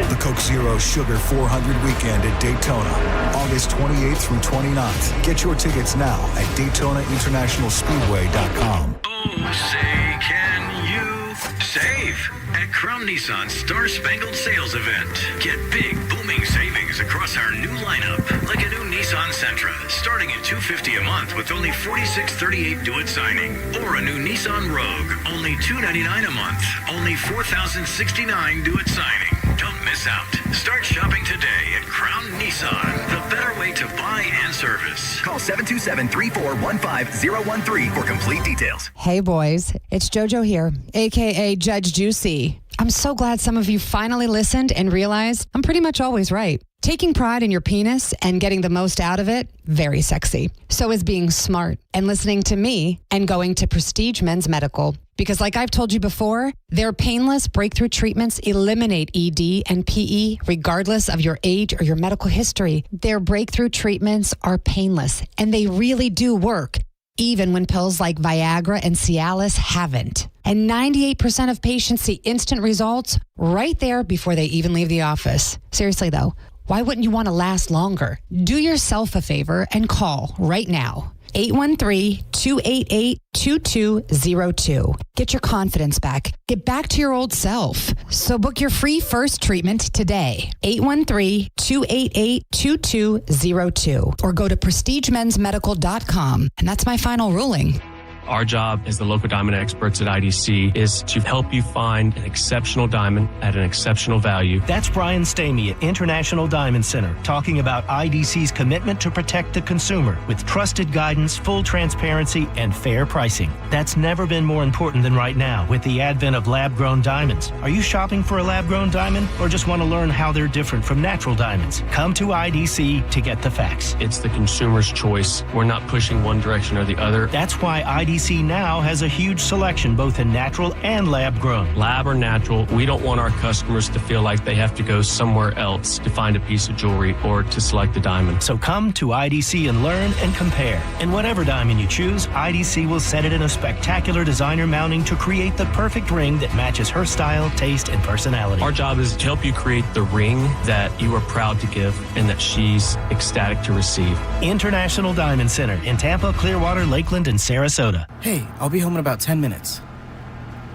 The Coke Zero Sugar 400 weekend at Daytona, August 28th through 29th. Get your tickets now at DaytonaInternationalSpeedway.com. Oh, say, can you save at Crown Nissan's Star Spangled Sales Event? Get big, booming savings across our new lineup, like a new Nissan Sentra, starting at $250 a month with only $46.38 due at signing, or a new Nissan Rogue, only $299 a month, only $4,069 due at signing. Don't miss out. Start shopping today at Crown Nissan, the better way to buy and service. Call 727-3415-013 for complete details. Hey boys, it's JoJo here, aka Judge Juicy. I'm so glad some of you finally listened and realized I'm pretty much always right. Taking pride in your penis and getting the most out of it, very sexy. So is being smart and listening to me and going to Prestige Men's Medical. Because like I've told you before, their painless breakthrough treatments eliminate ED and PE regardless of your age or your medical history. Their breakthrough treatments are painless and they really do work, even when pills like Viagra and Cialis haven't. And 98% of patients see instant results right there before they even leave the office. Seriously though, why wouldn't you want to last longer? Do yourself a favor and call right now. 813-288-2202. Get your confidence back. Get back to your old self. So book your free first treatment today. 813-288-2202. Or go to prestigemensmedical.com. And that's my final ruling. Our job as the local diamond experts at IDC is to help you find an exceptional diamond at an exceptional value. That's Brian Stamey at International Diamond Center talking about IDC's commitment to protect the consumer with trusted guidance, full transparency, and fair pricing. That's never been more important than right now with the advent of lab-grown diamonds. Are you shopping for a lab-grown diamond or just want to learn how they're different from natural diamonds? Come to IDC to get the facts. It's the consumer's choice. We're not pushing one direction or the other. That's why IDC now has a huge selection both in natural and lab grown. Lab or natural, we don't want our customers to feel like they have to go somewhere else to find a piece of jewelry or to select a diamond. So come to IDC and learn and compare. And whatever diamond you choose, IDC will set it in a spectacular designer mounting to create the perfect ring that matches her style, taste, and personality. Our job is to help you create the ring that you are proud to give and that she's ecstatic to receive. International Diamond Center in Tampa, Clearwater, Lakeland, and Sarasota. Hey, I'll be home in about 10 minutes.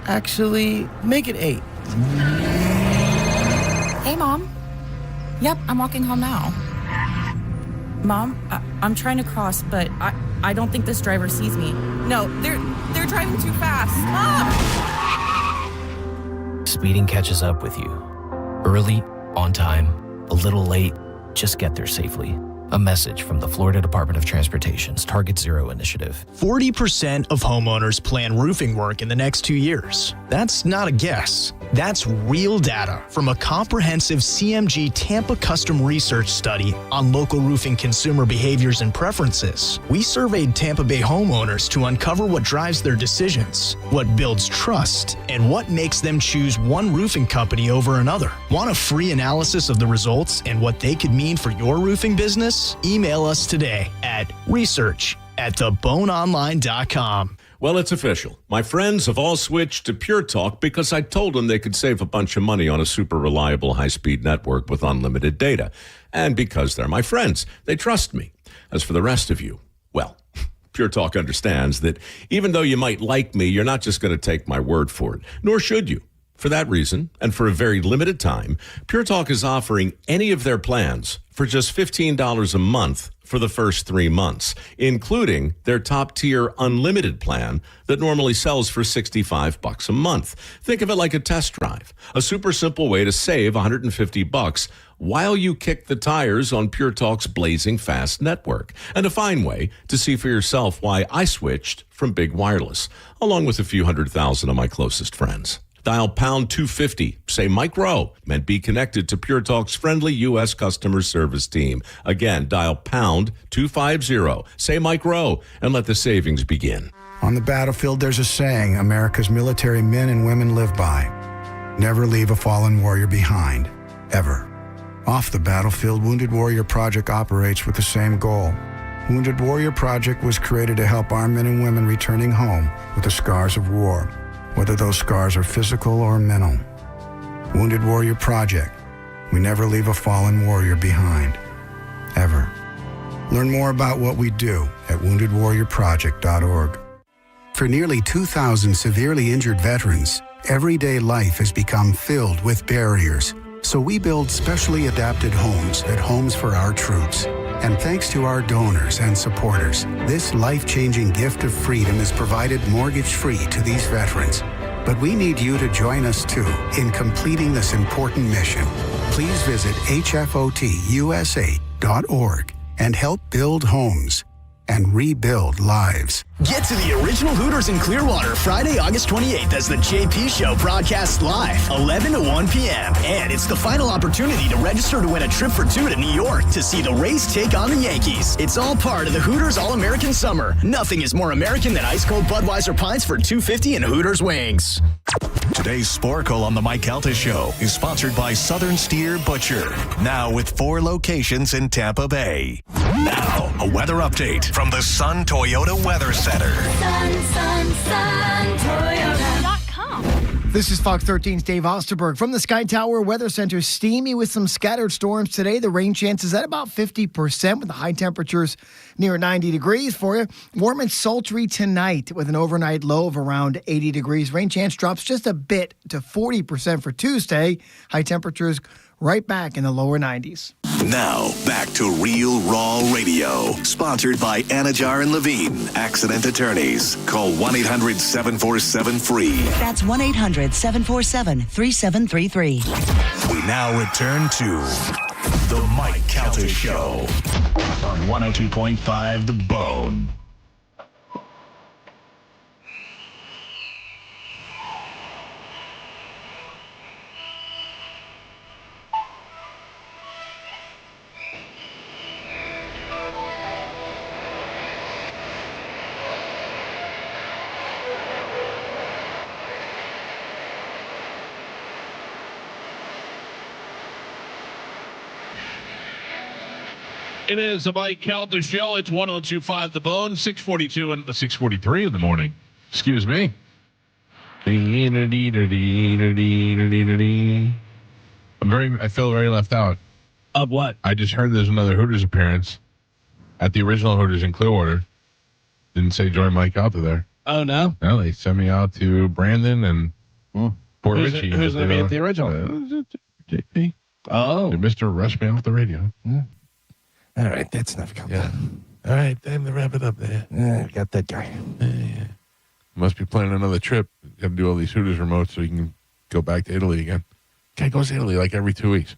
Actually, make it 8. Hey, Mom. Yep, I'm walking home now. Mom, I'm trying to cross, but I don't think this driver sees me. No, they're driving too fast. Mom! Speeding catches up with you. Early, on time, a little late, just get there safely. A message from the Florida Department of Transportation's Target Zero initiative. 40% of homeowners plan roofing work in the next 2 years. That's not a guess. That's real data from a comprehensive CMG Tampa custom research study on local roofing consumer behaviors and preferences. We surveyed Tampa Bay homeowners to uncover what drives their decisions, what builds trust, and what makes them choose one roofing company over another. Want a free analysis of the results and what they could mean for your roofing business? Email us today at research@theboneonline.com. Well, it's official. My friends have all switched to Pure Talk because I told them they could save a bunch of money on a super reliable high-speed network with unlimited data. And because they're my friends, they trust me. As for the rest of you, well, Pure Talk understands that even though you might like me, you're not just going to take my word for it, nor should you. For that reason, and for a very limited time, Pure Talk is offering any of their plans for just $15 a month for the first 3 months, including their top-tier unlimited plan that normally sells for $65 a month. Think of it like a test drive, a super simple way to save $150 while you kick the tires on Pure Talk's blazing fast network, and a fine way to see for yourself why I switched from big wireless, along with a few 100,000 of my closest friends. Dial pound 250. Say Mike Rowe and be connected to Pure Talk's friendly U.S. customer service team. Again, dial pound 250. Say Mike Rowe and let the savings begin. On the battlefield, there's a saying America's military men and women live by. Never leave a fallen warrior behind, ever. Off the battlefield, Wounded Warrior Project operates with the same goal. Wounded Warrior Project was created to help our men and women returning home with the scars of war, whether those scars are physical or mental. Wounded Warrior Project. We never leave a fallen warrior behind, ever. Learn more about what we do at woundedwarriorproject.org. For nearly 2,000 severely injured veterans, everyday life has become filled with barriers. So we build specially adapted homes at Homes for Our Troops. And thanks to our donors and supporters, this life-changing gift of freedom is provided mortgage-free to these veterans. But we need you to join us, too, in completing this important mission. Please visit hfotusa.org and help build homes and rebuild lives. Get to the original Hooters in Clearwater Friday, August 28th as the JP Show broadcasts live, 11 to 1 p.m. And it's the final opportunity to register to win a trip for two to New York to see the Rays take on the Yankees. It's all part of the Hooters All-American Summer. Nothing is more American than ice-cold Budweiser pints for $2.50 and Hooters wings. Today's Sporkle on the Mike Calta Show is sponsored by Southern Steer Butcher. Now with 4 locations in Tampa Bay. Now, a weather update from the Sun Toyota Weather Center. Toyota.com. This is Fox 13's Dave Osterberg from the Sky Tower Weather Center. Steamy with some scattered storms today. The rain chance is at about 50% with the high temperatures near 90 degrees for you. Warm and sultry tonight with an overnight low of around 80 degrees. Rain chance drops just a bit to 40% for Tuesday. High temperatures right back in the lower 90s. Now, back to Real Raw Radio. Sponsored by Anajar and Levine, accident attorneys. Call 1-800-747-FREE. That's 1-800-747-3733. We now return to The Mike Calta Show on 102.5 The Bone. It is the Mike Calta Show. It's 102.5 The Bone, 642 and 643 in the morning. Excuse me. I feel very left out. Of what? I just heard there's another Hooters appearance at the original Hooters in Clearwater. Didn't say join Mike Calta there. Oh, no? No, they sent me out to Brandon and Port Richie. Who's going to be at the original? JP. Oh. Did Mr. rush me off the radio? Yeah. All right, that's enough. Yeah. All right, time to wrap it up there. Yeah, got that guy. Yeah. Must be planning another trip. Got to do all these Hooters remotes so you can go back to Italy again. Guy goes to Italy like every 2 weeks.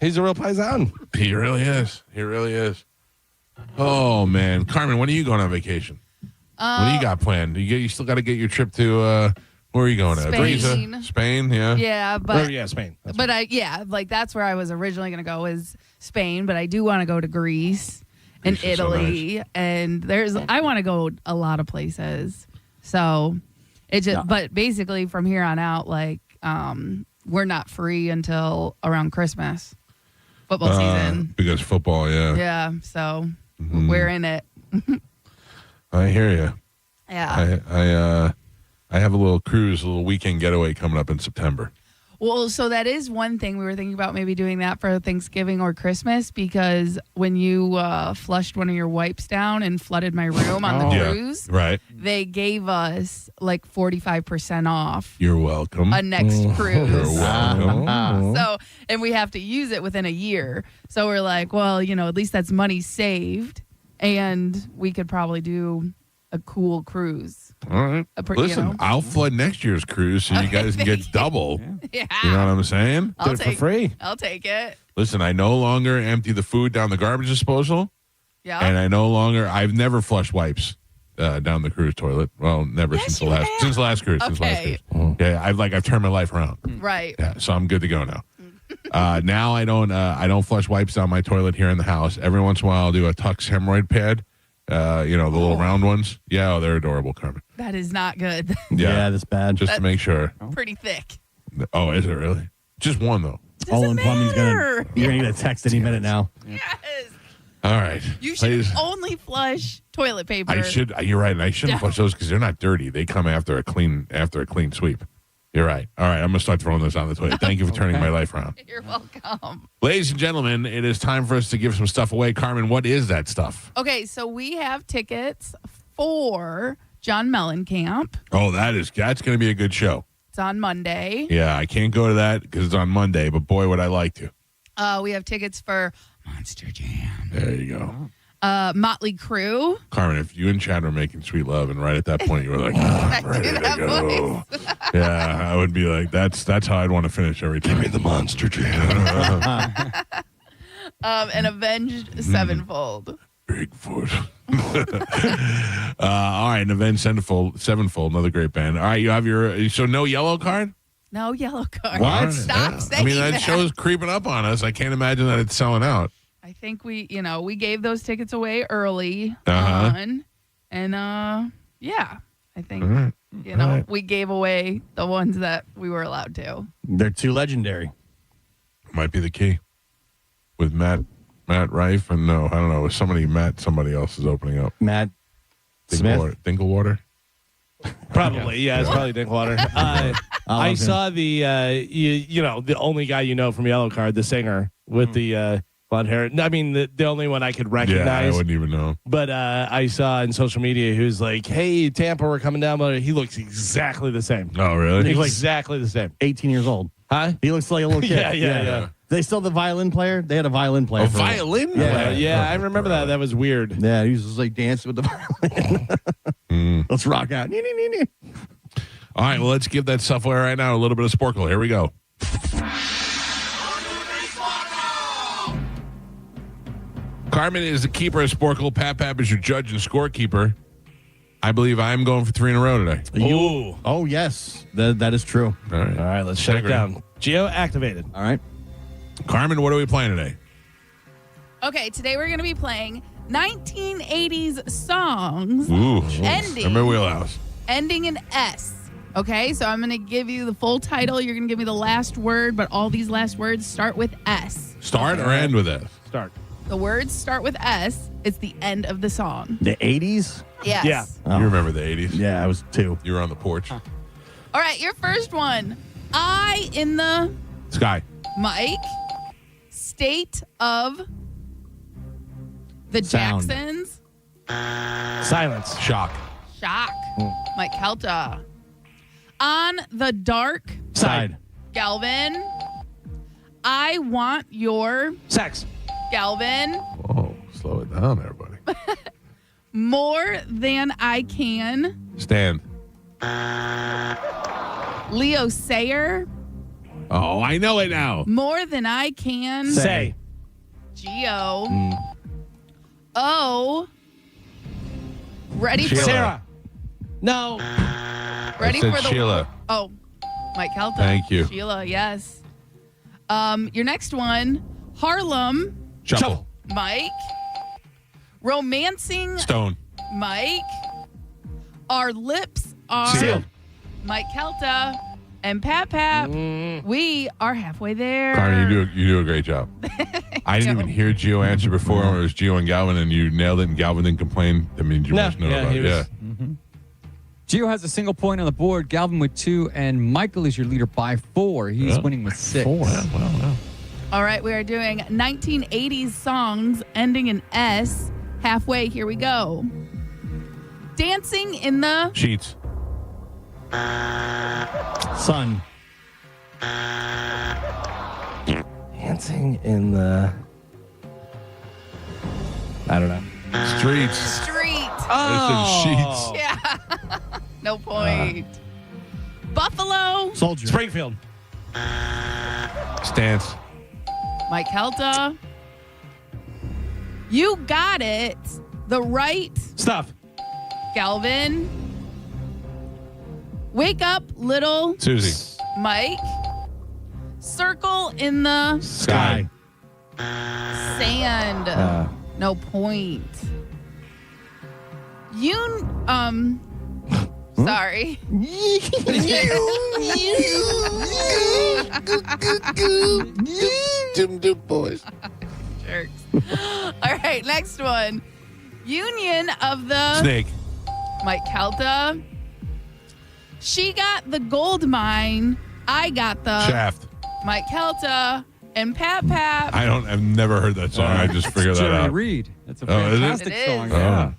He's a real paisan. He really is. He really is. Oh, man. Carmen, when are you going on vacation? What do you got planned? You still got to get your trip to, where are you going? Spain. Spain, yeah. Yeah, but Spain. That's where I was originally going to go is Spain, but I do want to go to Greece and Italy, so nice. And I want to go a lot of places. So but basically from here on out, we're not free until around Christmas, football season. Because football, yeah. Yeah, so we're in it. I hear you. Yeah. I have a little cruise, a little weekend getaway coming up in September. Well, so that is one thing we were thinking about maybe doing that for Thanksgiving or Christmas, because when you flushed one of your wipes down and flooded my room on the cruise, right? They gave us 45% off. You're welcome. A next cruise. You're welcome. And we have to use it within a year. So we're like, well, at least that's money saved, and we could probably do a cool cruise. All right. Listen, I'll flood next year's cruise so you guys can get double. Yeah. You know what I'm saying? I'll take for free. I'll take it. Listen, I no longer empty the food down the garbage disposal. Yeah. And I've never flushed wipes down the cruise toilet. Well, never since the last cruise. Okay. Yeah, I've turned my life around. Right. Yeah, so I'm good to go now. Now I don't flush wipes down my toilet here in the house. Every once in a while I'll do a Tux hemorrhoid pad. The little round ones. Yeah, they're adorable, Carmen. That is not good. Yeah, that's bad. Just to make sure. Pretty thick. Oh, is it really? Just one though. Olin Plumbing's you're gonna get a text any minute now. Yes. All right. You should only flush toilet paper. I should. You're right. And I shouldn't flush those because they're not dirty. They come after a clean sweep. You're right. All right. I'm gonna start throwing this on the toilet. Thank you for turning my life around. You're welcome. Ladies and gentlemen, it is time for us to give some stuff away. Carmen, what is that stuff? Okay, so we have tickets for John Mellencamp. Oh, that's going to be a good show. It's on Monday. Yeah, I can't go to that because it's on Monday, but boy, would I like to. We have tickets for Monster Jam. There you go. Motley Crue. Carmen, if you and Chad were making sweet love, and right at that point you were like, I'm ready to go. Yeah, I would be like, that's how I'd want to finish every time. Give me the Monster Jam. And Avenged Sevenfold. Bigfoot. All right, and Avenged Sevenfold, another great band. All right, you have so no yellow card? No yellow card. What? Stop saying that show's creeping up on us. I can't imagine that it's selling out. I think we gave those tickets away early Uh-huh. on. Yeah, I think, we gave away the ones that we were allowed to. They're too legendary. Might be the key. With Matt Rife, and no, I don't know. Somebody else is opening up. Matt Smith? Dinkelwater? Probably, yeah, it's probably Dinkwater. I saw the, the only guy from Yellow Card, the singer with the blonde hair. I mean, the only one I could recognize. Yeah, I wouldn't even know. But I saw on social media who's like, hey, Tampa, we're coming down. But he looks exactly the same. Oh, really? He looks exactly the same. 18 years old. Huh? He looks like a little kid. Yeah. They still the violin player? They had a violin player. A violin? Yeah, I remember that. That was weird. Yeah, he was just like dancing with the violin. Let's rock out. All right, well, let's give that stuff away right now. A little bit of Sporkle. Here we go. Carmen is the keeper of Sporkle. Pap Pap is your judge and scorekeeper. I believe I'm going for 3 in a row today. Ooh. Oh, yes. That is true. All right, let's shut it down. Geo activated. All right. Carmen, what are we playing today? Okay, today we're going to be playing 1980s songs. Ooh, I'm in my wheelhouse. Ending in S. Okay, so I'm going to give you the full title. You're going to give me the last word, but all these last words start with S. Start or end with S? Start. The words start with S. It's the end of the song. The 80s? Yes. Yeah. Oh. You remember the 80s? Yeah, I was 2. You were on the porch. All right, your first one. I in the... Sky. Mike. State of... The Sound. Jacksons. Silence. Shock. Shock. Mike Calta. On the dark Side. Galvin. I want your Sex. Galvin. Whoa, slow it down, everybody. More than I can. Stand. Leo Sayer. Oh, I know it now. More than I can. Say. Geo. Oh. Ready Sheila. for Sarah. No. Ready I said for the Sheila. Oh, Mike Calta. Thank you. Sheila, yes. Your next one, Harlem. Shuffle. Mike. Romancing. Stone. Mike. Our lips are. Sealed. Mike Calta and Pap Pap. We are halfway there. Carmen, you do a great job. I didn't even hear Gio answer before when it was Gio and Galvin, and you nailed it, and Galvin didn't complain. That means you must know about it. Yeah. Gio has a single point on the board, Galvin with 2, and Michael is your leader by 4. He's winning with 6. 4. Wow. All right, we are doing 1980s songs ending in S. Halfway, here we go. Dancing in the... Sheets. Sun. Dancing in the... I don't know. Streets. Street. Oh. Sheets. Yeah. No point. Buffalo. Soldier. Springfield. Stance. Mike Calta. You got it. The right Stuff. Galvin. Wake up, little Susie. Mike. Circle in the Sky. sand. No point. Sorry. Doom boys. Jerks. All right, next one. Union of the Snake. Mike Calta. She got the gold mine. I got the Shaft. Mike Calta and Pap Pap. I've never heard that song. I just figured that Jerry out. Reed. That's a Oh, is it? fantastic It song. is. Yeah.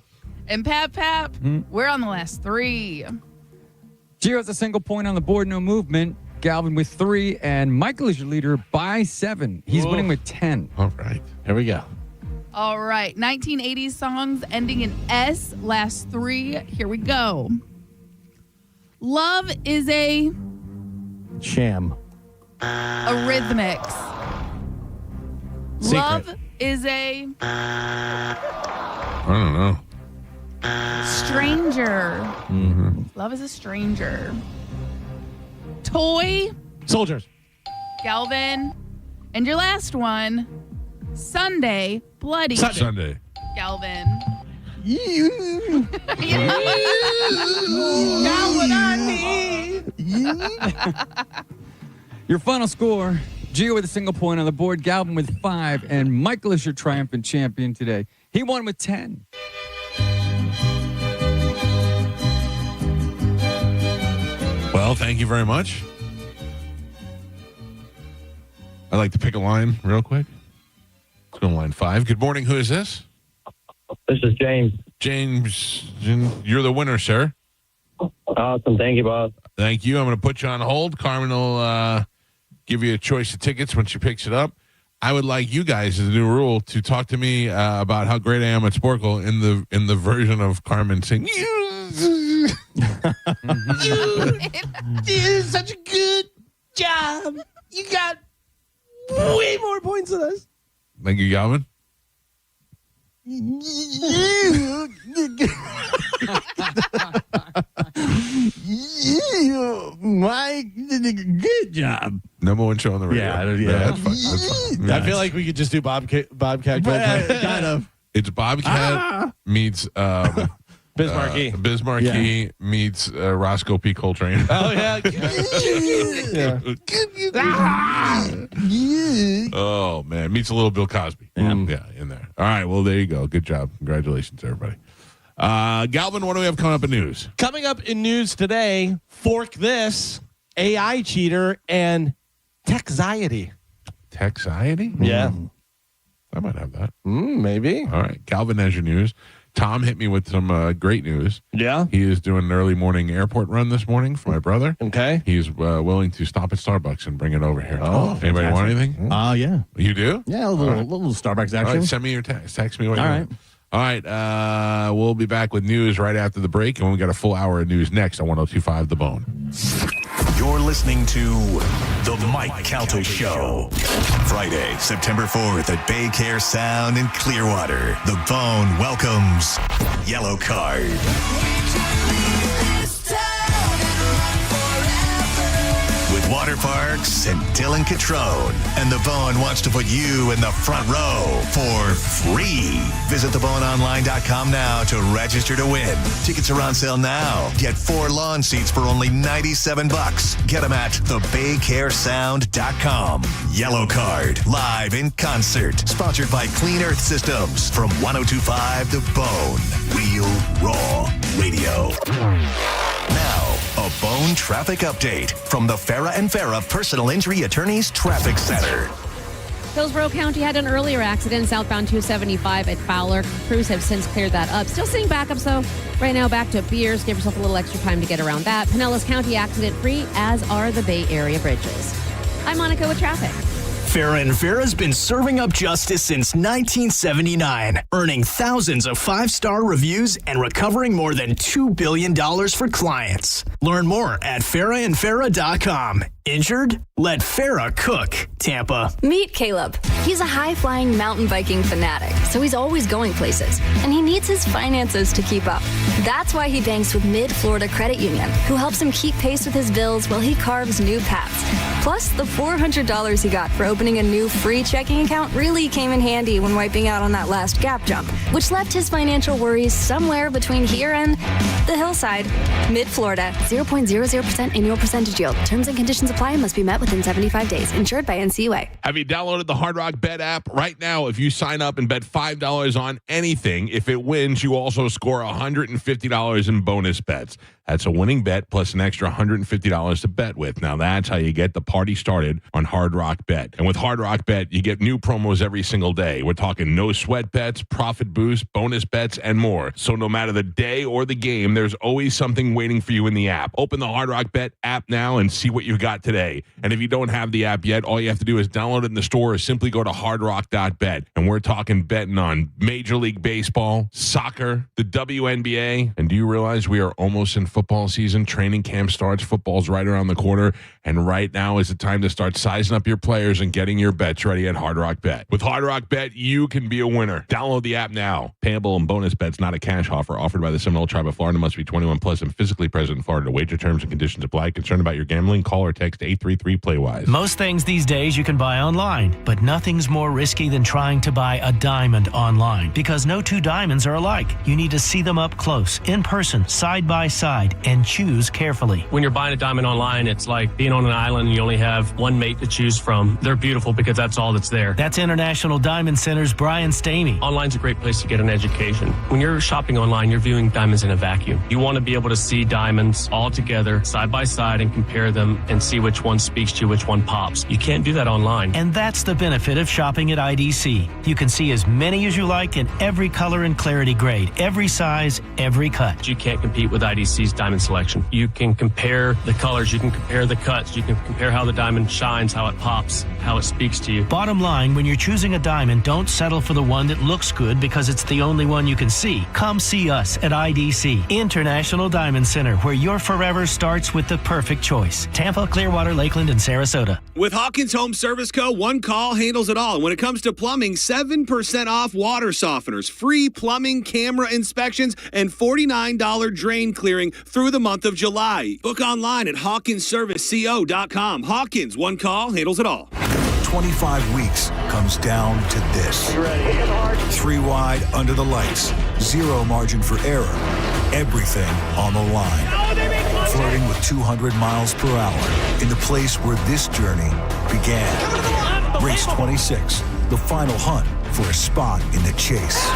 And Pap Pap. We're on the last three. Gio has a single point on the board, no movement. Galvin with 3, and Michael is your leader by 7. He's winning with 10. All right. Here we go. All right, 1980s songs ending in S. Last 3. Here we go. Love is a Sham. Eurythmics. Secret. Love is a I don't know. stranger. Love is a stranger. Toy, Soldiers. Galvin. And your last one, Sunday, Bloody. Sunday. Galvin. Your final score, Gio with a single point on the board, Galvin with 5, and Michael is your triumphant champion today. He won with 10. Well, thank you very much. I'd like to pick a line real quick. Let's go to line 5. Good morning. Who is this? This is James. James, you're the winner, sir. Awesome. Thank you, boss. Thank you. I'm going to put you on hold. Carmin will give you a choice of tickets when she picks it up. I would like you guys, as a new rule, to talk to me about how great I am at Sporkle in the version of Carmin saying, You did such a good job. You got way more points than us. Thank you, Galvin. Mike did a good job. Number one show on the radio. Yeah. That's fine. That's fine. I feel like we could just do Bobcat Goldthwait. Kind of. It's Bobcat meets Bismarcky. Bismarcky meets Roscoe P. Coltrane. Oh, yeah. Oh, man. Meets a little Bill Cosby. Yeah, in there. All right. Well, there you go. Good job. Congratulations, everybody. Galvin, what do we have coming up in news? Coming up in news today, Fork This, AI Cheater, and Texiety. Texiety? Yeah. I might have that. Maybe. All right. Galvin has your news. Tom hit me with some great news. Yeah. He is doing an early morning airport run this morning for my brother. Okay. He's willing to stop at Starbucks and bring it over here. Oh, anybody want anything? Yeah. You do? Yeah, a little Starbucks All action. right, send me your text. Text me what you All want. All right. We'll be back with news right after the break, and we got a full hour of news next on 102.5 The Bone. You're listening to The Mike Calta Show. Friday, September 4th at Bay Care Sound in Clearwater. The Bone welcomes Yellow Card. With Water Parks and Dylan Catrone. And The Bone wants to put you in the front row for free. Visit theboneonline.com now to register to win. Tickets are on sale now. Get 4 lawn seats for only $97. Get them at thebaycaresound.com. Yellow Card, live in concert. Sponsored by Clean Earth Systems from 102.5 The Bone. Real Raw Radio. Now, a Bone traffic update from the Farah and Farah Personal Injury Attorneys Traffic Center. Hillsborough County had an earlier accident southbound 275 at Fowler. Crews have since cleared that up. Still seeing backups, though. Right now, back to Beers. Give yourself a little extra time to get around that. Pinellas County accident-free, as are the Bay Area bridges. I'm Monica with traffic. Farrah and Farrah's been serving up justice since 1979, earning thousands of 5-star reviews and recovering more than $2 billion for clients. Learn more at farrahandfarrah.com. Injured? Let Farrah cook. Tampa. Meet Caleb. He's a high-flying mountain biking fanatic, so he's always going places, and he needs his finances to keep up. That's why he banks with Mid-Florida Credit Union, who helps him keep pace with his bills while he carves new paths. Plus, the $400 he got for opening a new free checking account really came in handy when wiping out on that last gap jump, which left his financial worries somewhere between here and the hillside. Mid-Florida, 0.00% annual percentage yield. Terms and conditions apply and must be met within 75 days. Insured by NCUA. Have you downloaded the Hard Rock Bet app? Right now, if you sign up and bet $5 on anything, if it wins, you also score $150 in bonus bets. That's a winning bet plus an extra $150 to bet with. Now, that's how you get the party started on Hard Rock Bet. And with Hard Rock Bet, you get new promos every single day. We're talking no sweat bets, profit boost, bonus bets, and more. So no matter the day or the game, there's always something waiting for you in the app. Open the Hard Rock Bet app now and see what you've got today. And if you don't have the app yet, all you have to do is download it in the store or simply go to hardrock.bet. And we're talking betting on Major League Baseball, soccer, the WNBA. And do you realize we are almost in football season? Training camp starts. Football's right around the corner. And right now is the time to start sizing up your players and getting your bets ready at Hard Rock Bet. With Hard Rock Bet, you can be a winner. Download the app now. Payable and bonus bets, not a cash offer, offered by the Seminole Tribe of Florida. Must be 21 plus and physically present in Florida. Wager terms and conditions apply. Concerned about your gambling? Call or text 833-PLAY-WISE. Most things these days you can buy online, but nothing's more risky than trying to buy a diamond online, because no two diamonds are alike. You need to see them up close, in person, side by side, and choose carefully. When you're buying a diamond online, it's like being on an island and you only have one mate to choose from. They're beautiful because that's all that's there. That's International Diamond Center's Brian Stamey. Online's a great place to get an education. When you're shopping online, you're viewing diamonds in a vacuum. You want to be able to see diamonds all together, side by side, and compare them and see which one speaks to you, which one pops. You can't do that online. And that's the benefit of shopping at IDC. You can see as many as you like in every color and clarity grade, every size, every cut. You can't compete with IDC's diamond selection. You can compare the colors, you can compare the cuts, you can compare how the diamond shines, how it pops, how it speaks to you. Bottom line, when you're choosing a diamond, don't settle for the one that looks good because it's the only one you can see. Come see us at IDC, International Diamond Center, where your forever starts with the perfect choice. Tampa, Clearwater, Lakeland, and Sarasota. With Hawkins Home Service Co., one call handles it all. And when it comes to plumbing, 7% off water softeners, free plumbing camera inspections, and $49 drain clearing through the month of July. Book online at hawkinsserviceco.com. Hawkins, one call handles it all. 25 weeks comes down to this. 3 wide under the lights. Zero margin for error. Everything on the line. Flirting with 200 miles per hour in the place where this journey began. Race 26, the final hunt for a spot in the chase.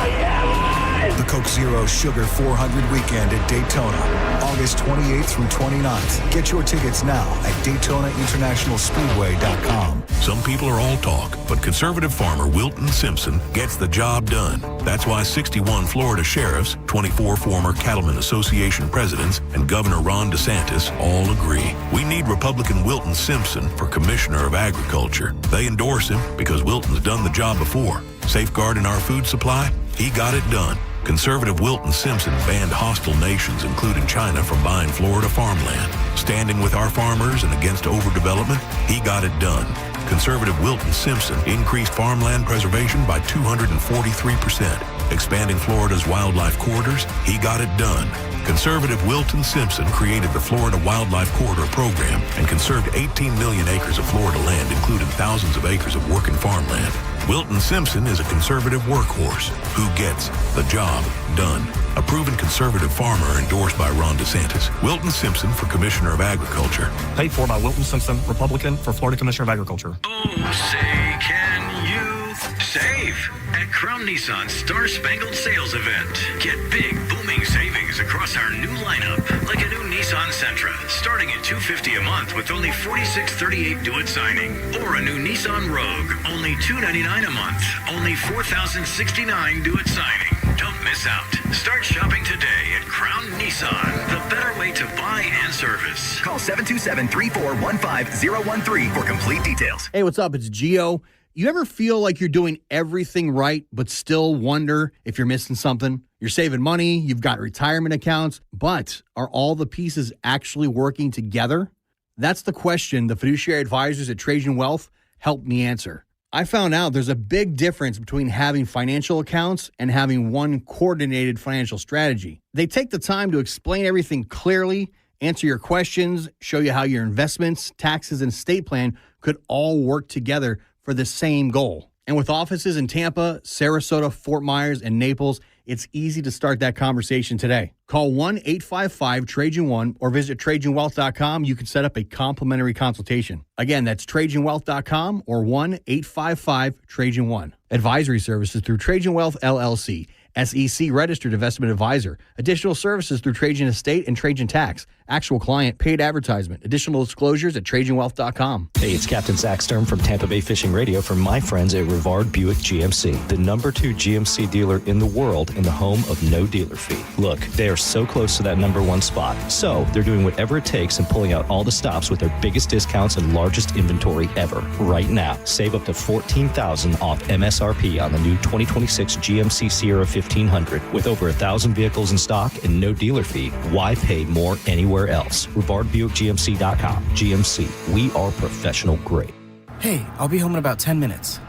The Coke Zero Sugar 400 weekend at Daytona, August 28th through 29th. Get your tickets now at DaytonaInternationalSpeedway.com. Some people are all talk, but conservative farmer Wilton Simpson gets the job done. That's why 61 Florida sheriffs, 24 former Cattlemen Association presidents, and Governor Ron DeSantis all agree. We need Republican Wilton Simpson for Commissioner of Agriculture. They endorse him because Wilton's done the job before. Safeguarding our food supply, he got it done. Conservative Wilton Simpson banned hostile nations, including China, from buying Florida farmland. Standing with our farmers and against overdevelopment, he got it done. Conservative Wilton Simpson increased farmland preservation by 243%. Expanding Florida's wildlife corridors, he got it done. Conservative Wilton Simpson created the Florida Wildlife Corridor Program and conserved 18 million acres of Florida land, including thousands of acres of working farmland. Wilton Simpson is a conservative workhorse who gets the job done. A proven conservative farmer endorsed by Ron DeSantis. Wilton Simpson for Commissioner of Agriculture. Paid for by Wilton Simpson, Republican, for Florida Commissioner of Agriculture. Oh, say can you save at Crum Nissan's Star Spangled Sales Event. Get big, booming savings across our new lineup, like a new Nissan Sentra, starting at $250 a month with only $46.38 due at signing. Or a new Nissan Rogue, only $299 a month, only $4,069 due at signing. Don't miss out. Start shopping today at Crown Nissan, the better way to buy and service. Call 727-341-5013 for complete details. Hey, what's up? It's Gio. You ever feel like you're doing everything right, but still wonder if you're missing something? You're saving money, you've got retirement accounts, but are all the pieces actually working together? That's the question the fiduciary advisors at Trajan Wealth helped me answer. I found out there's a big difference between having financial accounts and having one coordinated financial strategy. They take the time to explain everything clearly, answer your questions, show you how your investments, taxes, and estate plan could all work together for the same goal. And with offices in Tampa, Sarasota, Fort Myers, and Naples, it's easy to start that conversation today. Call 1-855-TRAJAN1 or visit TrajanWealth.com. You can set up a complimentary consultation. Again, that's TrajanWealth.com or 1-855-TRAJAN1. Advisory services through Trajan Wealth, LLC. SEC registered investment advisor. Additional services through Trajan Estate and Trajan Tax. Actual client paid advertisement. Additional disclosures at TrajanWealth.com. Hey, it's Captain Zach Sturm from Tampa Bay Fishing Radio for my friends at Rivard Buick GMC, the #2 GMC dealer in the world and the home of no dealer fee. Look, they are so close to that #1 spot. So they're doing whatever it takes and pulling out all the stops with their biggest discounts and largest inventory ever. Right now, save up to $14,000 off MSRP on the new 2026 GMC Sierra 1500. With over 1,000 vehicles in stock and no dealer fee, why pay more anywhere else? RivardBuickGMC.com. GMC, we are professional grade. Hey, I'll be home in about 10 minutes.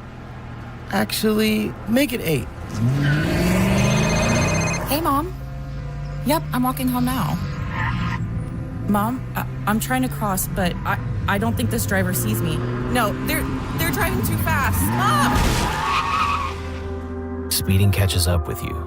Actually, make it 8. Hey, Mom. Yep, I'm walking home now. Mom, I'm trying to cross, but I don't think this driver sees me. No, they're driving too fast. Mom! Speeding catches up with you.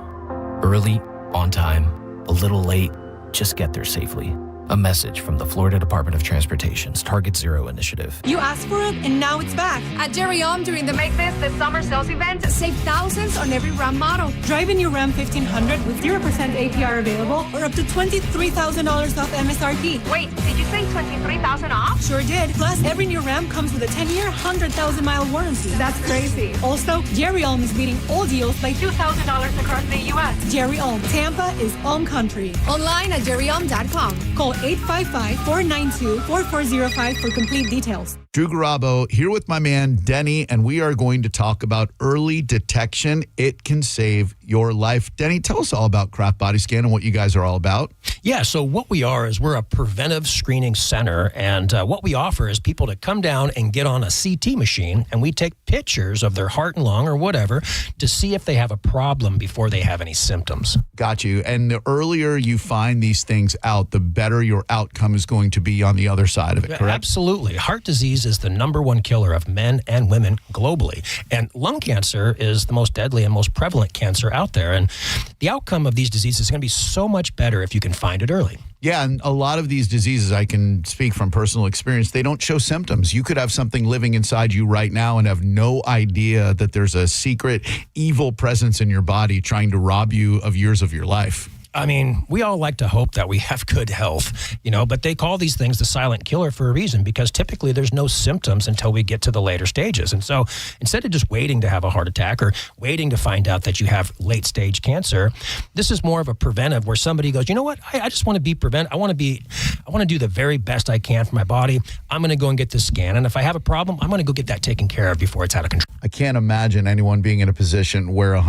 Early, on time, a little late, just get there safely. A message from the Florida Department of Transportation's Target Zero initiative. You asked for it, and now it's back. At Jerry Om during the Make This the Summer Sales event, save thousands on every Ram model. Drive in your Ram 1500 with 0% APR available or up to $23,000 off MSRP. Wait, did you say $23,000 off? Sure did. Plus, every new Ram comes with a 10-year, 100,000-mile warranty. That's crazy. Also, Jerry Om is beating all deals by $2,000 across the U.S. Jerry Om. Tampa is Om Country. Online at jerryom.com. Call 855-492-4405 for complete details. Drew Garabo here with my man Denny, and we are going to talk about early detection. It can save your life. Denny, tell us all about Craft Body Scan and what you guys are all about. Yeah, so what we are is we're a preventive screening center, and what we offer is people to come down and get on a CT machine, and we take pictures of their heart and lung or whatever to see if they have a problem before they have any symptoms. Got you. And the earlier you find these things out, the better your outcome is going to be on the other side of it, correct? Absolutely. Heart disease is the #1 killer of men and women globally. And lung cancer is the most deadly and most prevalent cancer out there. And the outcome of these diseases is going to be so much better if you can find it early. Yeah, and a lot of these diseases, I can speak from personal experience, they don't show symptoms. You could have something living inside you right now and have no idea that there's a secret evil presence in your body trying to rob you of years of your life. I mean, we all like to hope that we have good health, but they call these things the silent killer for a reason, because typically there's no symptoms until we get to the later stages. And so instead of just waiting to have a heart attack or waiting to find out that you have late stage cancer, this is more of a preventive where somebody goes, you know what, I just want to be I want to do the very best I can for my body. I'm going to go and get this scan. And if I have a problem, I'm going to go get that taken care of before it's out of control. I can't imagine anyone being in a position where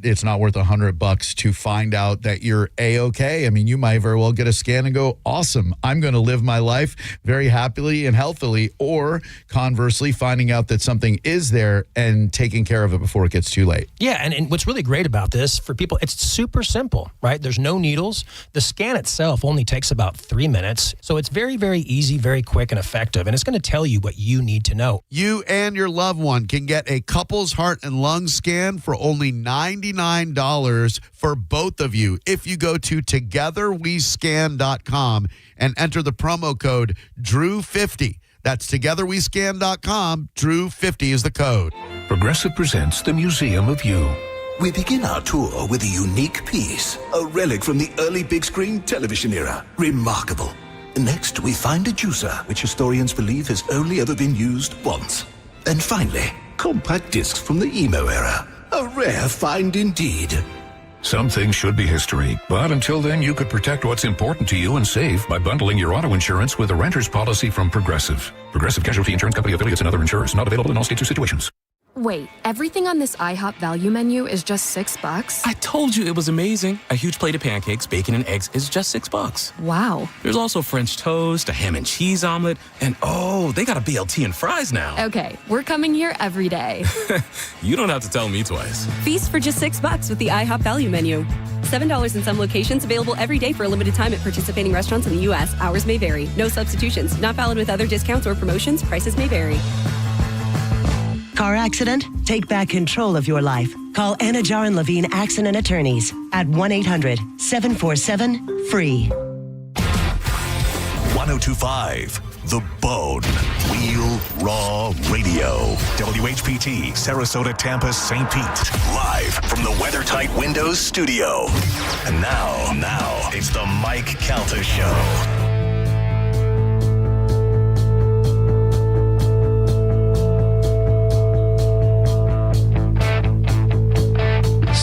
it's not worth $100 to find out that you're A-okay. I mean, you might very well get a scan and go, awesome, I'm going to live my life very happily and healthily, or conversely, finding out that something is there and taking care of it before it gets too late. Yeah, and what's really great about this for people, it's super simple, right? There's no needles. The scan itself only takes about 3 minutes. So it's very, very easy, very quick and effective, and it's going to tell you what you need to know. You and your loved one can get a couple's heart and lung scan for only $99 for both of you if you go to togetherwescan.com and enter the promo code DREW50. That's togetherwescan.com. DREW50 is the code. Progressive presents the Museum of You. We begin our tour with a unique piece, a relic from the early big screen television era. Remarkable. Next, we find a juicer, which historians believe has only ever been used once. And finally, compact discs from the emo era. A rare find indeed. Some things should be history, but until then, you could protect what's important to you and save by bundling your auto insurance with a renter's policy from Progressive. Progressive Casualty Insurance Company affiliates and other insurers. Not available in all states or situations. Wait, everything on this IHOP value menu is just $6? I told you it was amazing. A huge plate of pancakes, bacon, and eggs is just $6. Wow. There's also French toast, a ham and cheese omelet, and they got a BLT and fries now. Okay, we're coming here every day. You don't have to tell me twice. Feast for just $6 with the IHOP value menu. $7 in some locations, available every day for a limited time at participating restaurants in the U.S. Hours may vary. No substitutions. Not valid with other discounts or promotions. Prices may vary. Car accident? Take back control of your life. Call Anna Jar and Levine Accident Attorneys at 1-800-747-FREE. 1025 The Bone. Real Raw Radio. WHPT, Sarasota, Tampa, St. Pete. Live from the WeatherTight Windows studio. And now, it's the Mike Calta Show.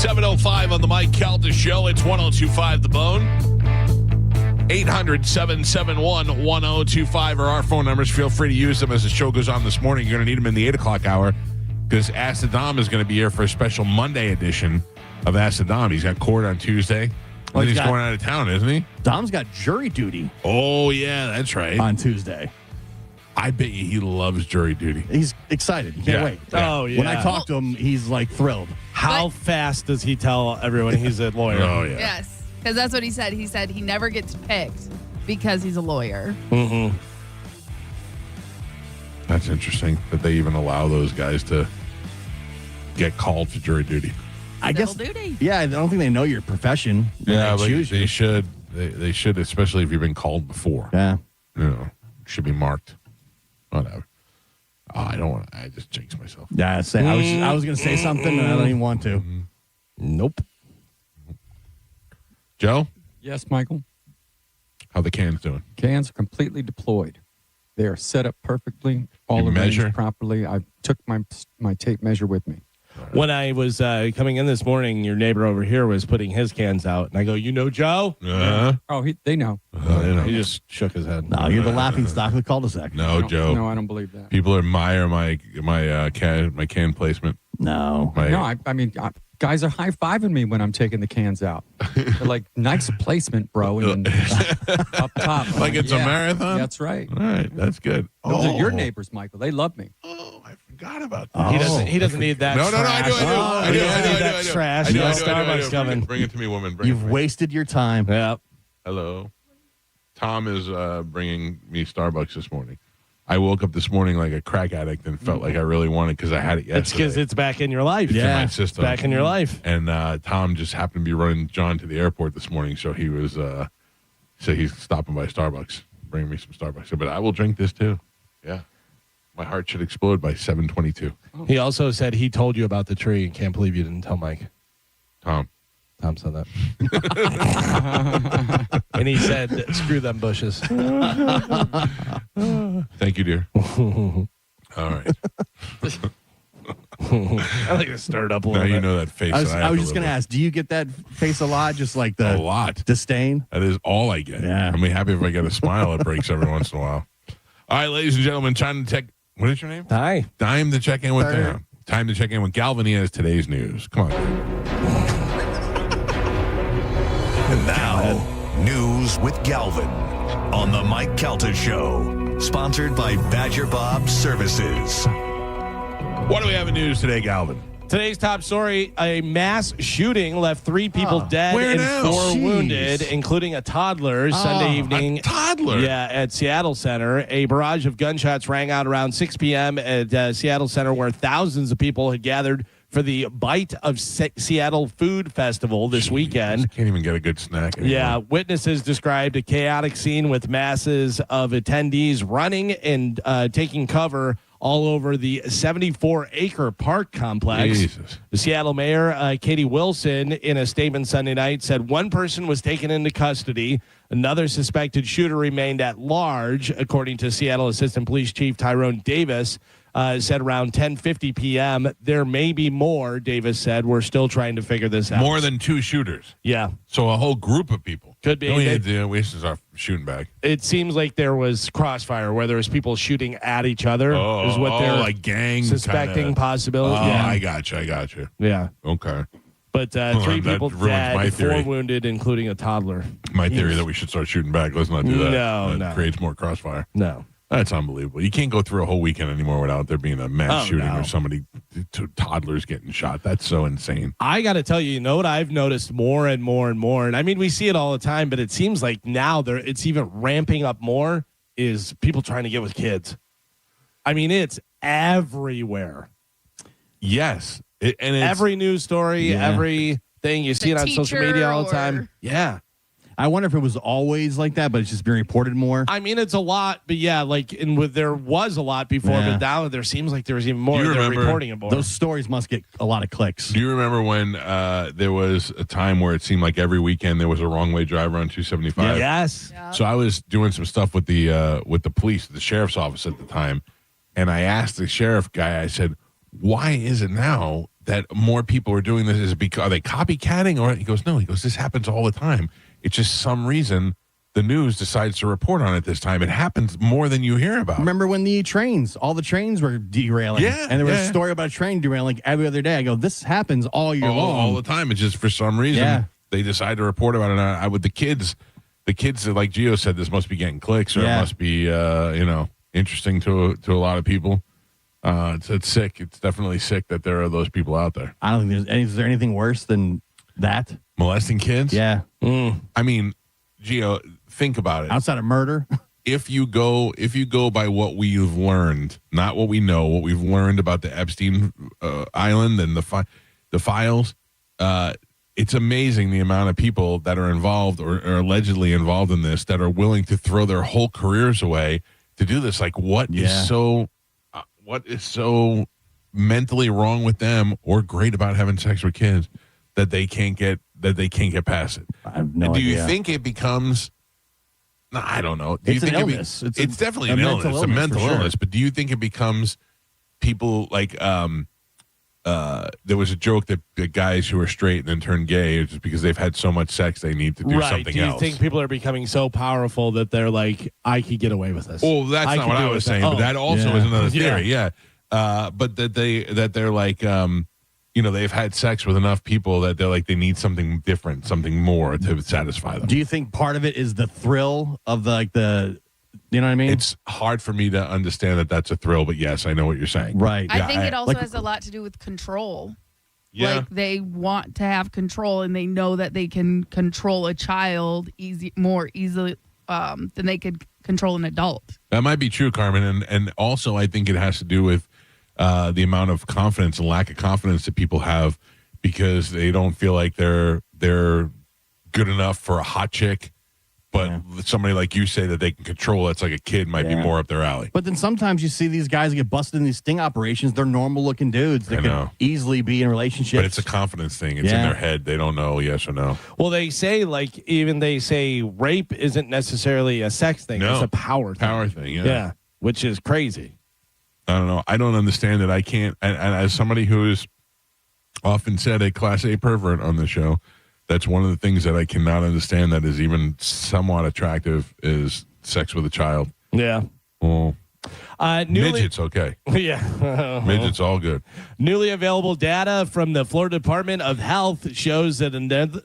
7:05 on the Mike Calta Show. It's 1025 The Bone. 800-771-1025 are our phone numbers. Feel free to use them as the show goes on this morning. You're going to need them in the 8 o'clock hour because Ask the Dom is going to be here for a special Monday edition of Ask the Dom. He's got court on Tuesday. Well, he's going out of town, isn't he? Dom's got jury duty. Oh, yeah, that's right. On Tuesday. I bet you he loves jury duty. He's excited. He can't wait. Yeah. Oh, yeah. When I talk to him, he's like thrilled. How fast does he tell everyone he's a lawyer? Oh, yeah. Yes, because that's what he said. He said he never gets picked because he's a lawyer. Mm-hmm. That's interesting that they even allow those guys to get called to jury duty. I guess. Duty. Yeah, I don't think they know your profession. Yeah, but choose they you. should. They should, especially if you've been called before. Yeah. Should be marked. Whatever. Oh, I don't want to. I just jinxed myself. Yeah, I was going to say something, and I don't even want to. Nope. Joe? Yes, Michael. How the cans doing? Cans are completely deployed. They are set up perfectly, all arranged properly. I took my tape measure with me. When I was coming in this morning, your neighbor over here was putting his cans out, and I go, "You know Joe?" Oh, they know. They know. He just shook his head. No, you're the laughing stock of the cul-de-sac. No, Joe. No, I don't believe that. People admire my can placement. No. I mean, guys are high-fiving me when I'm taking the cans out. They're like, nice placement, bro. And up top. Like it's a marathon? That's right. All right, that's good. Those are your neighbors, Michael. They love me. Oh, I forgot about that. He doesn't need that. No, I do. I do. That trash. I do. Starbucks coming. Bring it to me, woman. You've wasted your time. Yep. Hello. Tom is bringing me Starbucks this morning. I woke up this morning like a crack addict and felt like I really wanted because I had it yesterday. It's because it's back in your life. It's in my It's system. back in your life. And Tom just happened to be running John to the airport this morning, so he was he's stopping by Starbucks, bringing me some Starbucks. But I will drink this too. Yeah. My heart should explode by 7:22. He also said he told you about the tree and can't believe you didn't tell Mike. Tom said that. And he said, screw them bushes. Thank you, dear. All right. I like to stir it up a little Now bit. you know that face. I was just going to ask, do you get that face a lot? Just like the a lot disdain? That is all I get. Yeah. I'm happy if I get a smile that breaks every once in a while. All right, ladies and gentlemen, time to check. What is your name? Hi. Time to check in with Time to check in with Galvin. He has today's news. Come on. And now, News with Galvin on the Mike Calta Show. Sponsored by Badger Bob Services. What do we have in news today, Galvin? Today's top story, a mass shooting left 3 people dead where and now? 4 Jeez. wounded, including a toddler Sunday evening. A toddler? Yeah, at Seattle Center. A barrage of gunshots rang out around 6 p.m. at Seattle Center, where thousands of people had gathered for the Bite of Seattle Food Festival this weekend. Can't even get a good snack anymore. Yeah, witnesses described a chaotic scene with masses of attendees running and taking cover all over the 74-acre park complex. Jesus. The Seattle mayor, Katie Wilson, in a statement Sunday night, said one person was taken into custody. Another suspected shooter remained at large, according to Seattle Assistant Police Chief Tyrone Davis. said around 10:50 p.m. There may be more, Davis said. We're still trying to figure this out. More than 2 shooters. Yeah. So a whole group of people. Could be. We should start shooting back. It seems like there was crossfire where there was people shooting at each other. Is what they're like gang suspecting possibility. Yeah. I got you. Yeah. Okay. But 3 people dead, 4 wounded, including a toddler. My theory that we should start shooting back. Let's not do that. No, That creates more crossfire. No. That's unbelievable. You can't go through a whole weekend anymore without there being a mass shooting or somebody, toddlers getting shot. That's so insane. I got to tell you, you know what I've noticed more and more and more, and I mean, we see it all the time, but it seems like now it's even ramping up more, is people trying to get with kids. I mean, it's everywhere. Yes. And it's, every news story, everything, you see it on social media all the time. Yeah. I wonder if it was always like that, but it's just being reported more. I mean, it's a lot, but yeah, there was a lot before, but now there seems like there was even more. They're reporting it more. Those stories must get a lot of clicks. Do you remember when there was a time where it seemed like every weekend there was a wrong way driver on 275? Yes. Yeah. So I was doing some stuff with the police, the sheriff's office at the time, and I asked the sheriff guy, I said, why is it now that more people are doing this? Is it because, are they copycatting? Or he goes, no. He goes, this happens all the time. It's just some reason the news decides to report on it this time. It happens more than you hear about. Remember when all the trains were derailing? Yeah. And there was a story about a train derailing every other day. I go, this happens all year long. All the time. It's just for some reason they decide to report about it. With the kids, like Gio said, this must be getting clicks or it must be, interesting to a lot of people. It's sick. It's definitely sick that there are those people out there. I don't think is there anything worse than that? Molesting kids? Yeah. I mean, Gio, think about it. Outside of murder? If you go by what we've learned, not what we know, what we've learned about the Epstein Island and the files, it's amazing the amount of people that are involved or allegedly involved in this that are willing to throw their whole careers away to do this. Like, what is so mentally wrong with them or great about having sex with kids that they can't get past it? I have no idea. idea. Do you think it becomes? No, I don't know. Do It's you think an illness. It's definitely an illness. It's a mental illness. But do you think it becomes people like? There was a joke that the guys who are straight and then turn gay just because they've had so much sex they need to do something else. Do you think people are becoming so powerful that they're like, I could get away with this? Well, that's not what I was saying. But that also is another theory. Yeah. But that they're like, they've had sex with enough people that they're like they need something different, something more to satisfy them. Do you think part of it is the thrill of the you know what I mean? It's hard for me to understand that that's a thrill, but yes, I know what you're saying. Right. I think it also has a lot to do with control. Yeah. Like they want to have control and they know that they can control a child more easily than they could control an adult. That might be true, Carmen. And also I think it has to do with the amount of confidence and lack of confidence that people have because they don't feel like they're good enough for a hot chick. But somebody like you say that they can control, that's like a kid might be more up their alley. But then sometimes you see these guys get busted in these sting operations. They're normal looking dudes that could easily be in relationships. But it's a confidence thing. It's in their head. They don't know yes or no. Well, they say rape isn't necessarily a sex thing. No. It's a power thing. Power thing, Yeah, which is crazy. I don't know. I don't understand it. I can't. And as somebody who's often said a Class A pervert on the show, that's one of the things that I cannot understand that is even somewhat attractive is sex with a child. Yeah. Well, midgets, okay. Yeah. Midgets, all good. Newly available data from the Florida Department of Health shows that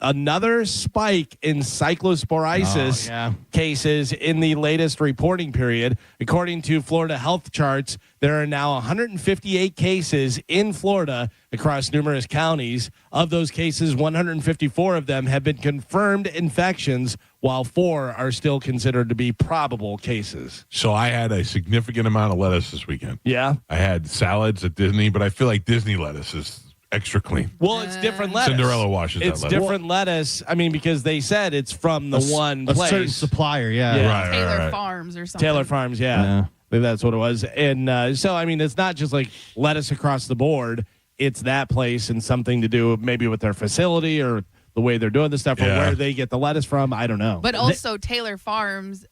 another spike in cyclosporiasis cases in the latest reporting period. According to Florida Health Charts, there are now 158 cases in Florida across numerous counties. Of those cases, 154 of them have been confirmed infections, while 4 are still considered to be probable cases. So I had a significant amount of lettuce this weekend. Yeah. I had salads at Disney, but I feel like Disney lettuce is extra clean. Well, it's different lettuce. Cinderella washes that lettuce. It's different lettuce. I mean, because they said it's from the one place. A certain supplier, Right, Taylor Farms or something. Taylor Farms, yeah. I think that's what it was. And so, I mean, it's not just like lettuce across the board. It's that place and something to do maybe with their facility or the way they're doing the stuff or where they get the lettuce from. I don't know. But also Taylor Farms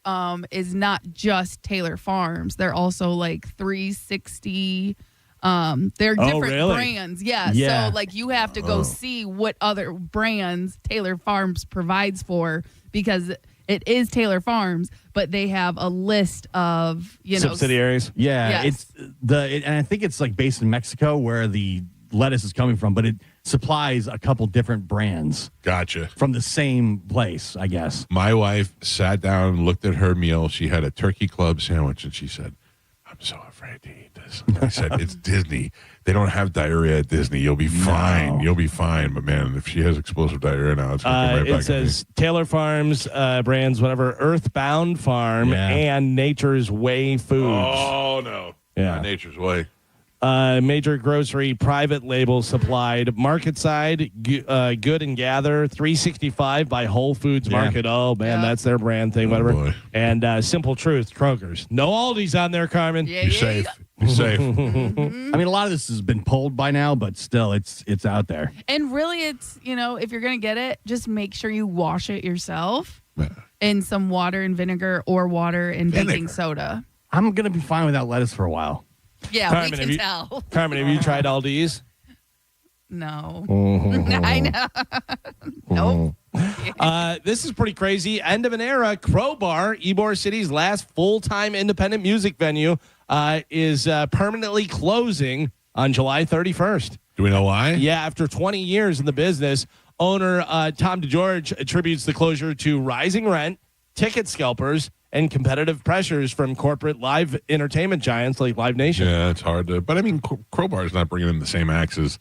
is not just Taylor Farms. They're also like 360. They're different brands. Yeah. So like you have to go see what other brands Taylor Farms provides for, because it is Taylor Farms, but they have a list of, subsidiaries. Yeah. Yes. And I think it's like based in Mexico where the lettuce is coming from, but it supplies a couple different brands. Gotcha. From the same place, I guess. My wife sat down, looked at her meal. She had a turkey club sandwich, and she said, "I'm so afraid to eat this." I said, "It's Disney. They don't have diarrhea at Disney. You'll be fine. You'll be fine." But man, if she has explosive diarrhea now, it's going to come right back. It says Taylor Farms brands, whatever, Earthbound Farm and Nature's Way Foods. Oh no, yeah, Nature's Way. Major grocery private label supplied. Market Side, Good and Gather, 365 by Whole Foods Market. Oh man, that's their brand thing, whatever. Boy. And Simple Truth, Kroger's. No Aldi's on there, Carmen. You're safe. You're safe. I mean, a lot of this has been pulled by now, but still, it's out there. And really, it's, if you're going to get it, just make sure you wash it yourself in some water and vinegar or water and baking soda. I'm going to be fine without lettuce for a while. Yeah, Carmen, we can tell. Carmen, have you tried Aldi's? No. I know. Nope. This is pretty crazy. End of an era. Crowbar, Ybor City's last full-time independent music venue, is permanently closing on July 31st. Do we know why? Yeah, after 20 years in the business, owner Tom DeGeorge attributes the closure to rising rent, ticket scalpers, and competitive pressures from corporate live entertainment giants like Live Nation. Yeah, it's hard to. But I mean, Crowbar is not bringing in the same acts as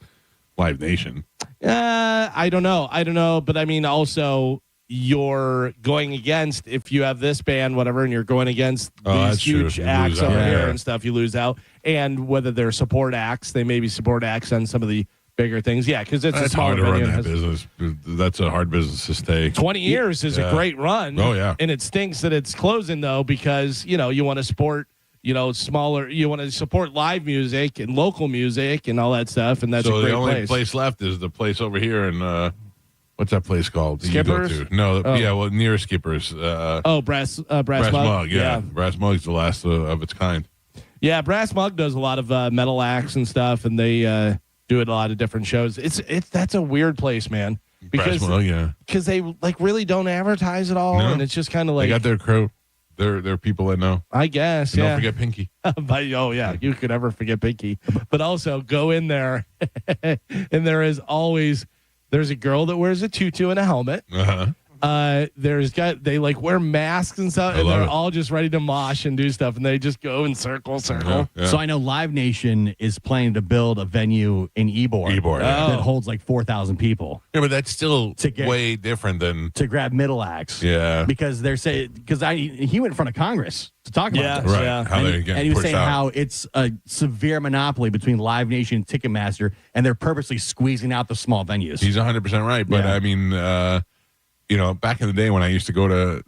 Live Nation. I don't know. But I mean, also, you're going against, if you have this band, whatever, and you're going against these huge acts over here and stuff, you lose out. And whether they're support acts, they may be support acts on some of the bigger things. Yeah, because it's a smaller hard to run venue. that business. That's a hard business to stay. 20 years is a great run. Oh, yeah. And it stinks that it's closing, though, because, you want to support, smaller, you want to support live music and local music and all that stuff. And that's a great place. So the only place left is the place over here in, what's that place called? Skippers? You go to? No, near Skippers. Brass Mug. Yeah. Brass Mug's the last of its kind. Yeah, Brass Mug does a lot of metal acts and stuff, and they do it a lot of different shows. That's a weird place, man. Because they really don't advertise at all, and it's just kind of like they got their crew. They're people that know. I guess. And don't forget Pinky. But you could never forget Pinky. But also go in there, and there's a girl that wears a tutu and a helmet. They wear masks and stuff, and they're all just ready to mosh and do stuff, and they just go in circle. Yeah. So I know Live Nation is planning to build a venue in Ybor that holds like 4,000 people. Yeah, but that's still way different than to grab middle acts. Yeah, because they're saying he went in front of Congress to talk about this. Right. Yeah. And he was saying how it's a severe monopoly between Live Nation and Ticketmaster, and they're purposely squeezing out the small venues. He's 100% right, but I mean. Back in the day when I used to go to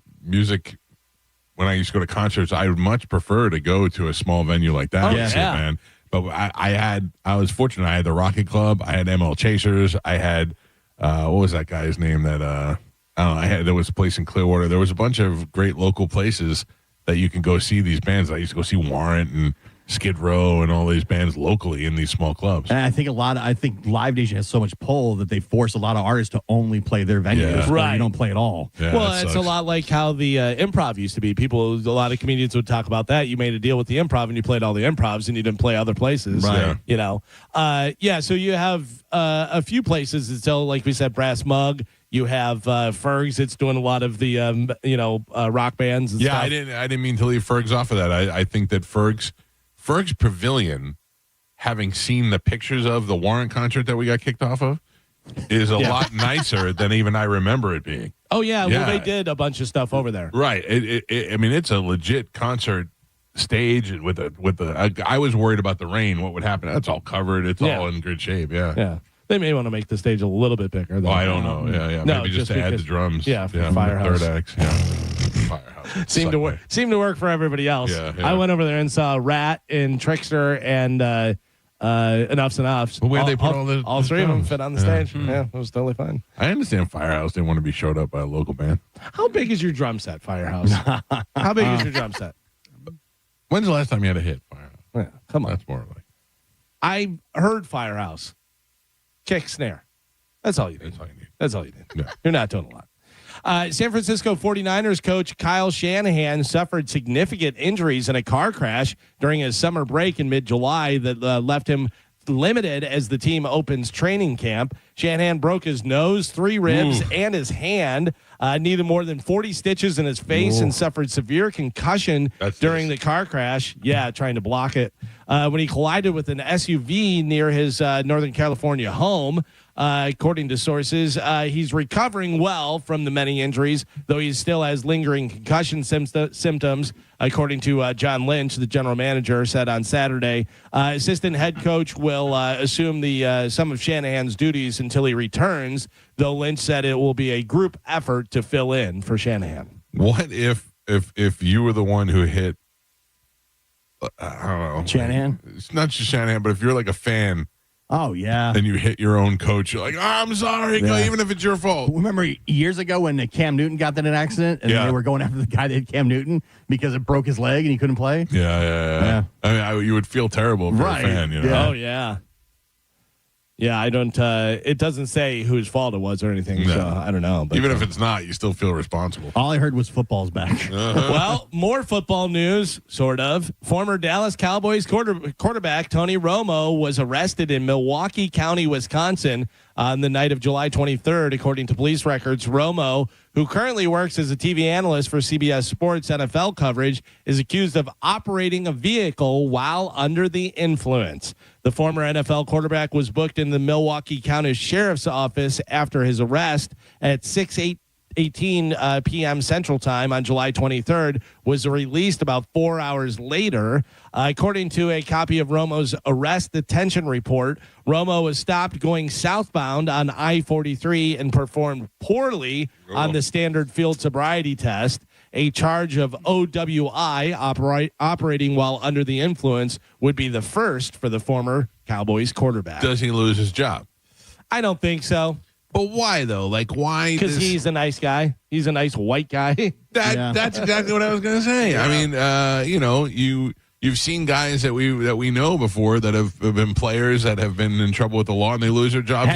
concerts, I would much prefer to go to a small venue like that. Man. But I was fortunate. I had the Rocket Club. I had ML Chasers. I had, what was that guy's name that, there was a place in Clearwater. There was a bunch of great local places that you can go see these bands. I used to go see Warrant and Skid Row and all these bands locally in these small clubs. And I think Live Nation has so much pull that they force a lot of artists to only play their venues. Right. You don't play at all. Yeah, well, it's a lot like how the improv used to be. A lot of comedians would talk about that. You made a deal with the improv and you played all the improvs and you didn't play other places. Right. So you have a few places that still, like we said, Brass Mug. You have Fergs. It's doing a lot of the rock bands and stuff. I didn't mean to leave Fergs off of that. I think that Ferg's Pavilion, having seen the pictures of the Warrant concert that we got kicked off of, is a lot nicer than even I remember it being. Oh, yeah. Well, they did a bunch of stuff over there. Right. I mean, it's a legit concert stage with I was worried about the rain. What would happen? That's all covered. It's all in good shape. Yeah. Yeah. They may want to make the stage a little bit bigger. Though. I don't know. Yeah. No, maybe just to add the drums. Yeah, for Firehouse. Third acts. Yeah. Firehouse. Seemed to work for everybody else. Yeah. I went over there and saw Rat and Trickster and enough's enough. But where they put all three of them fit on the stage. Yeah, it was totally fine. I understand Firehouse didn't want to be showed up by a local band. How big is your drum set, Firehouse? How big is your drum set? When's the last time you had a hit, Firehouse? Yeah, come on. That's more like. I heard Firehouse. Kick, snare. That's all you need. That's all you need. Yeah. You're not doing a lot. San Francisco 49ers coach Kyle Shanahan suffered significant injuries in a car crash during his summer break in mid-July that left him limited as the team opens training camp. Shanahan broke his nose, 3 ribs, and his hand. Needed more than 40 stitches in his face and suffered severe concussion during the car crash. Yeah, trying to block it. When he collided with an SUV near his Northern California home. According to sources, he's recovering well from the many injuries, though he still has lingering concussion symptoms, according to John Lynch, the general manager, said on Saturday. Assistant head coach will assume some of Shanahan's duties until he returns, though Lynch said it will be a group effort to fill in for Shanahan. What if you were the one who hit, I don't know. Shanahan? It's not just Shanahan, but if you're like a fan. Oh, yeah. And you hit your own coach. You're like, I'm sorry, even if it's your fault. Remember years ago when Cam Newton got in an accident and they were going after the guy that hit Cam Newton because it broke his leg and he couldn't play? Yeah. I mean, you would feel terrible if you're a fan. You know? Yeah. Oh, yeah. Yeah, I don't. It doesn't say whose fault it was or anything, so I don't know. But, even if it's not, you still feel responsible. All I heard was football's back. Well, more football news, sort of. Former Dallas Cowboys quarterback Tony Romo was arrested in Milwaukee County, Wisconsin, on the night of July 23rd, according to police records. Romo, who currently works as a TV analyst for CBS Sports NFL coverage, is accused of operating a vehicle while under the influence. The former NFL quarterback was booked in the Milwaukee County Sheriff's Office after his arrest at 6:18 p.m. Central Time on July 23rd, was released about 4 hours later. According to a copy of Romo's arrest detention report, Romo was stopped going southbound on I-43 and performed poorly on the standard field sobriety test. A charge of OWI, operating while under the influence, would be the first for the former Cowboys quarterback. Does he lose his job? I don't think so. But why, though? Like, why? Because he's a nice guy. He's a nice white guy. That's exactly what I was going to say. Yeah. I mean, you've seen guys that we know before that have been players that have been in trouble with the law and they lose their jobs.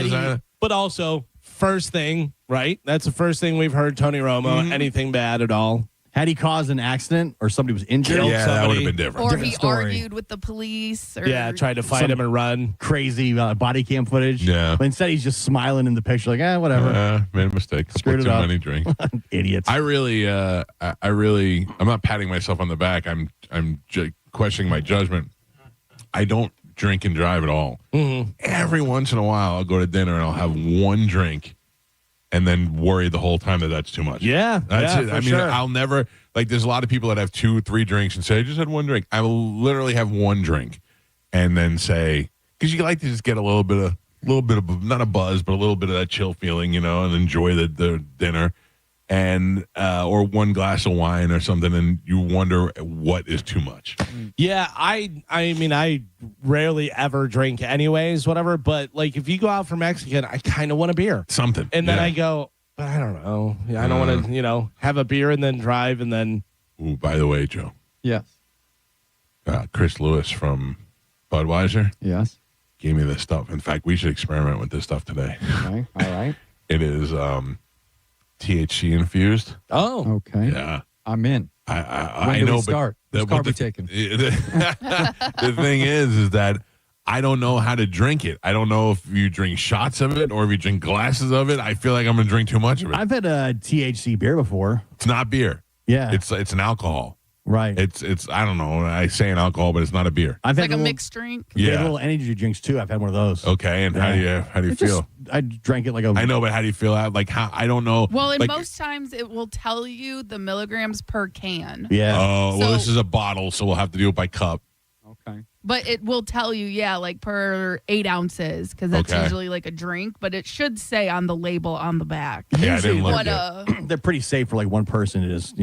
But also, first thing, right? That's the first thing we've heard Tony Romo, anything bad at all. Had he caused an accident or somebody was injured? Yeah, that would have been different. Or he argued with the police. Or tried to fight him and run. Crazy body cam footage. Yeah. But instead, he's just smiling in the picture like, whatever. Made a mistake. Screwed it up. Too many drinks. Idiots. I really, I'm not patting myself on the back. I'm questioning my judgment. I don't drink and drive at all. Mm-hmm. Every once in a while, I'll go to dinner and I'll have one drink and then worry the whole time that that's too much. Yeah. That's it. I mean, sure. I'll never, like, there's a lot of people that have 2-3 drinks and say, I just had one drink. I will literally have one drink and then say, because you like to just get a little bit of, not a buzz, but a little bit of that chill feeling, and enjoy the dinner. And or one glass of wine or something, and you wonder what is too much. Yeah, I mean, I rarely ever drink anyways, whatever. But like, if you go out for Mexican, I kind of want a beer, something, and then I go, but I don't know. I don't want to, have a beer and then drive and then. Ooh, by the way, Joe. Yes. Chris Lewis from Budweiser. Yes. Gave me this stuff. In fact, we should experiment with this stuff today. Okay. All right. It is THC infused. Oh, okay. Yeah, I'm in. I know. Start? But Whose car we taking? The thing is that I don't know how to drink it. I don't know if you drink shots of it or if you drink glasses of it. I feel like I'm gonna drink too much of it. I've had a THC beer before. It's not beer. Yeah, it's an alcohol. Right. It's I don't know. I say an alcohol, but it's not a beer. I've had like a mixed drink. Yeah, little energy drinks too. I've had one of those. Okay, and how do you feel? I drank it like a. I know, but how do you feel? Like how? I don't know. Well, like, most times it will tell you the milligrams per can. Yeah. Oh, well, this is a bottle, so we'll have to do it by cup. Okay. But it will tell you, like per 8 ounces, because that's usually like a drink. But it should say on the label on the back. Yeah, I didn't look what yet. They're pretty safe for like one person to just,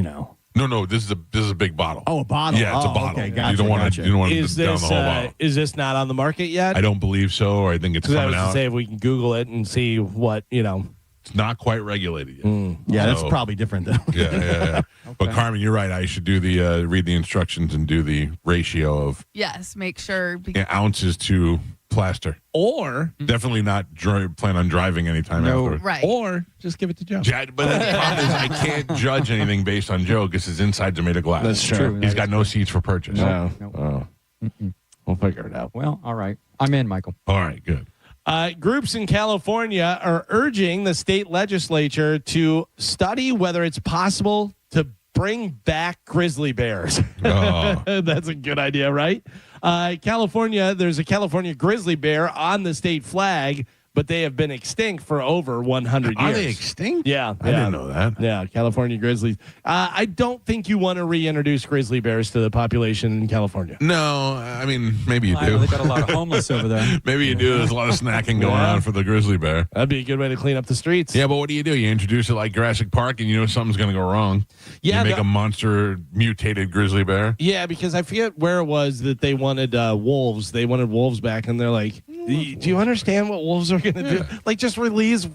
No. This is a big bottle. Oh, a bottle. Yeah, it's a bottle. Okay, gotcha, you don't want to. You don't want to Is down this the whole bottle. is this not on the market yet? I don't believe so, or I think it's I coming was to out. say if we can Google it and see what It's not quite regulated yet. Yeah, that's probably different though. Yeah. But Carmen, you're right. I should do the read the instructions and do the ratio of Yes, make sure. ounces to plaster. Or definitely not plan on driving anytime after. Right. Or just give it to Joe. But the problem is I can't judge anything based on Joe because his insides are made of glass. That's true. He's got no seats for purchase. No. Oh. We'll figure it out. Well, all right. I'm in, Michael. All right, good. Groups in California are urging the state legislature to study whether it's possible to bring back grizzly bears. Oh. That's a good idea, right? California, there's a California grizzly bear on the state flag, but they have been extinct for over 100 years. Are they extinct? Yeah. I didn't know that. Yeah, California grizzlies. I don't think you want to reintroduce grizzly bears to the population in California. No, I mean, maybe you I do. know they got a lot of homeless over there. Maybe you do. There's a lot of snacking going on for the grizzly bear. That'd be a good way to clean up the streets. Yeah, but what do? You introduce it like Jurassic Park and you know something's going to go wrong. Yeah, you make a monster mutated grizzly bear. Yeah, because I forget where it was that they wanted wolves. They wanted wolves back, and they're like, do you understand what wolves are going to do? Like, just release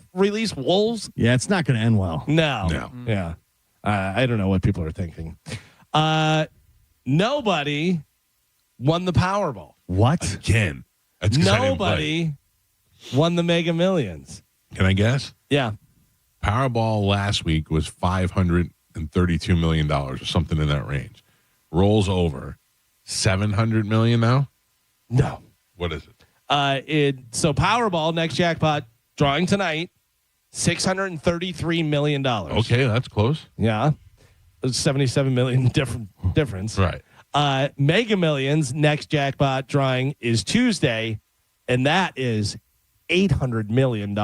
wolves? Yeah, it's not going to end well. No. Yeah. I don't know what people are thinking. Nobody won the Powerball. What? Again. That's 'cause I didn't play. Nobody won the Mega Millions. Can I guess? Yeah. Powerball last week was $532 million or something in that range. Rolls over $700 million now? No. What is it? So Powerball, next jackpot, drawing tonight, $633 million. Okay, that's close. Yeah. 77 million difference. Right. Mega Millions, next jackpot drawing is Tuesday, and that is $800 million.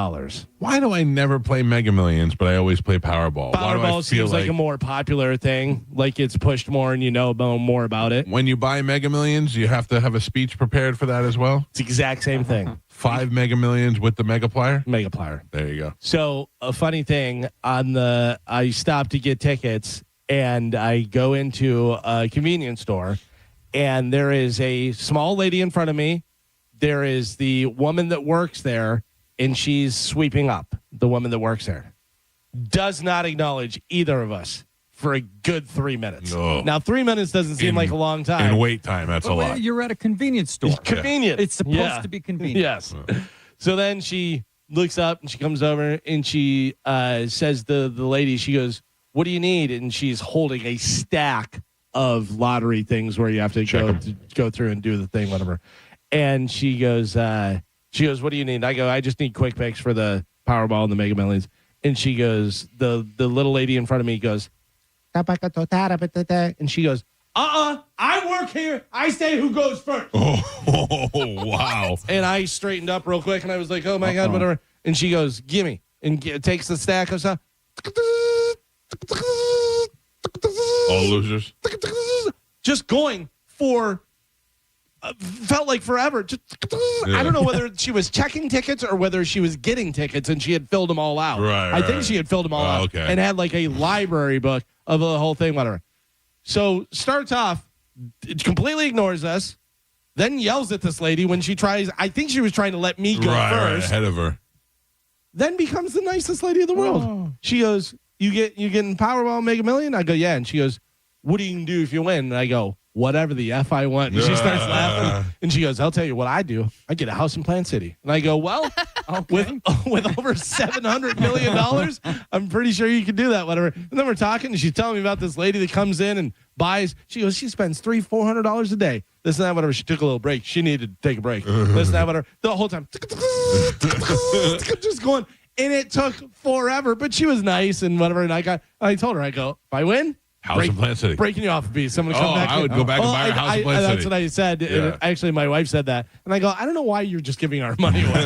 Why do I never play Mega Millions, but I always play Powerball? Why do I Powerball feel seems like a more popular thing, like it's pushed more and you know more about it. When you buy Mega Millions, you have to have a speech prepared for that as well? It's the exact same thing. 5 Mega Millions with the Megaplier? Megaplier. There you go. So a funny thing, I stopped to get tickets and I go into a convenience store and there is a small lady in front of me. There is the woman that works there, and she's sweeping up, the woman that works there. Does not acknowledge either of us for a good 3 minutes. No. Now, 3 minutes doesn't seem like a long time. In wait time, that's a lot. You're at a convenience store. It's convenient. It's supposed to be convenient. Yes. So then she looks up, and she comes over, and she says to the lady, she goes, "What do you need?" And she's holding a stack of lottery things where you have to go through and do the thing, whatever. And she goes, "What do you need?" I go, "I just need quick picks for the Powerball and the Mega Millions." And she goes, the little lady in front of me goes, and she goes, I work here. I say who goes first. Oh, wow. And I straightened up real quick, and I was like, oh, my God, whatever. And she goes, gimme. And takes the stack of stuff. All losers. Just going for... felt like forever. Just, I don't know whether she was checking tickets or whether she was getting tickets and she had filled them all out. I think she had filled them all out okay. and had like a library book of the whole thing, whatever. So starts off, it completely ignores us, then yells at this lady when she tries. I think she was trying to let me go first. Ahead of her. Then becomes the nicest lady in the world. Oh. She goes, you getting Powerball Mega Million? I go, yeah. And she goes, what do you do if you win? And I go, whatever the F I want. And she starts laughing. And she goes, I'll tell you what I do. I get a house in Plant City. And I go, well, with over $700 million, I'm pretty sure you can do that, whatever. And then we're talking, and she's telling me about this lady that comes in and buys. She goes, she spends $300-400 a day. This and that, whatever. She took a little break. She needed to take a break. This and that, whatever. The whole time. Just going. And it took forever, but she was nice and whatever. And I told her, I go, if I win, House in Plant City. Breaking you off a piece. Someone come back. I would go back and buy a house in Plant City. That's what I said. Yeah. Actually, my wife said that. And I go, I don't know why you're just giving our money away.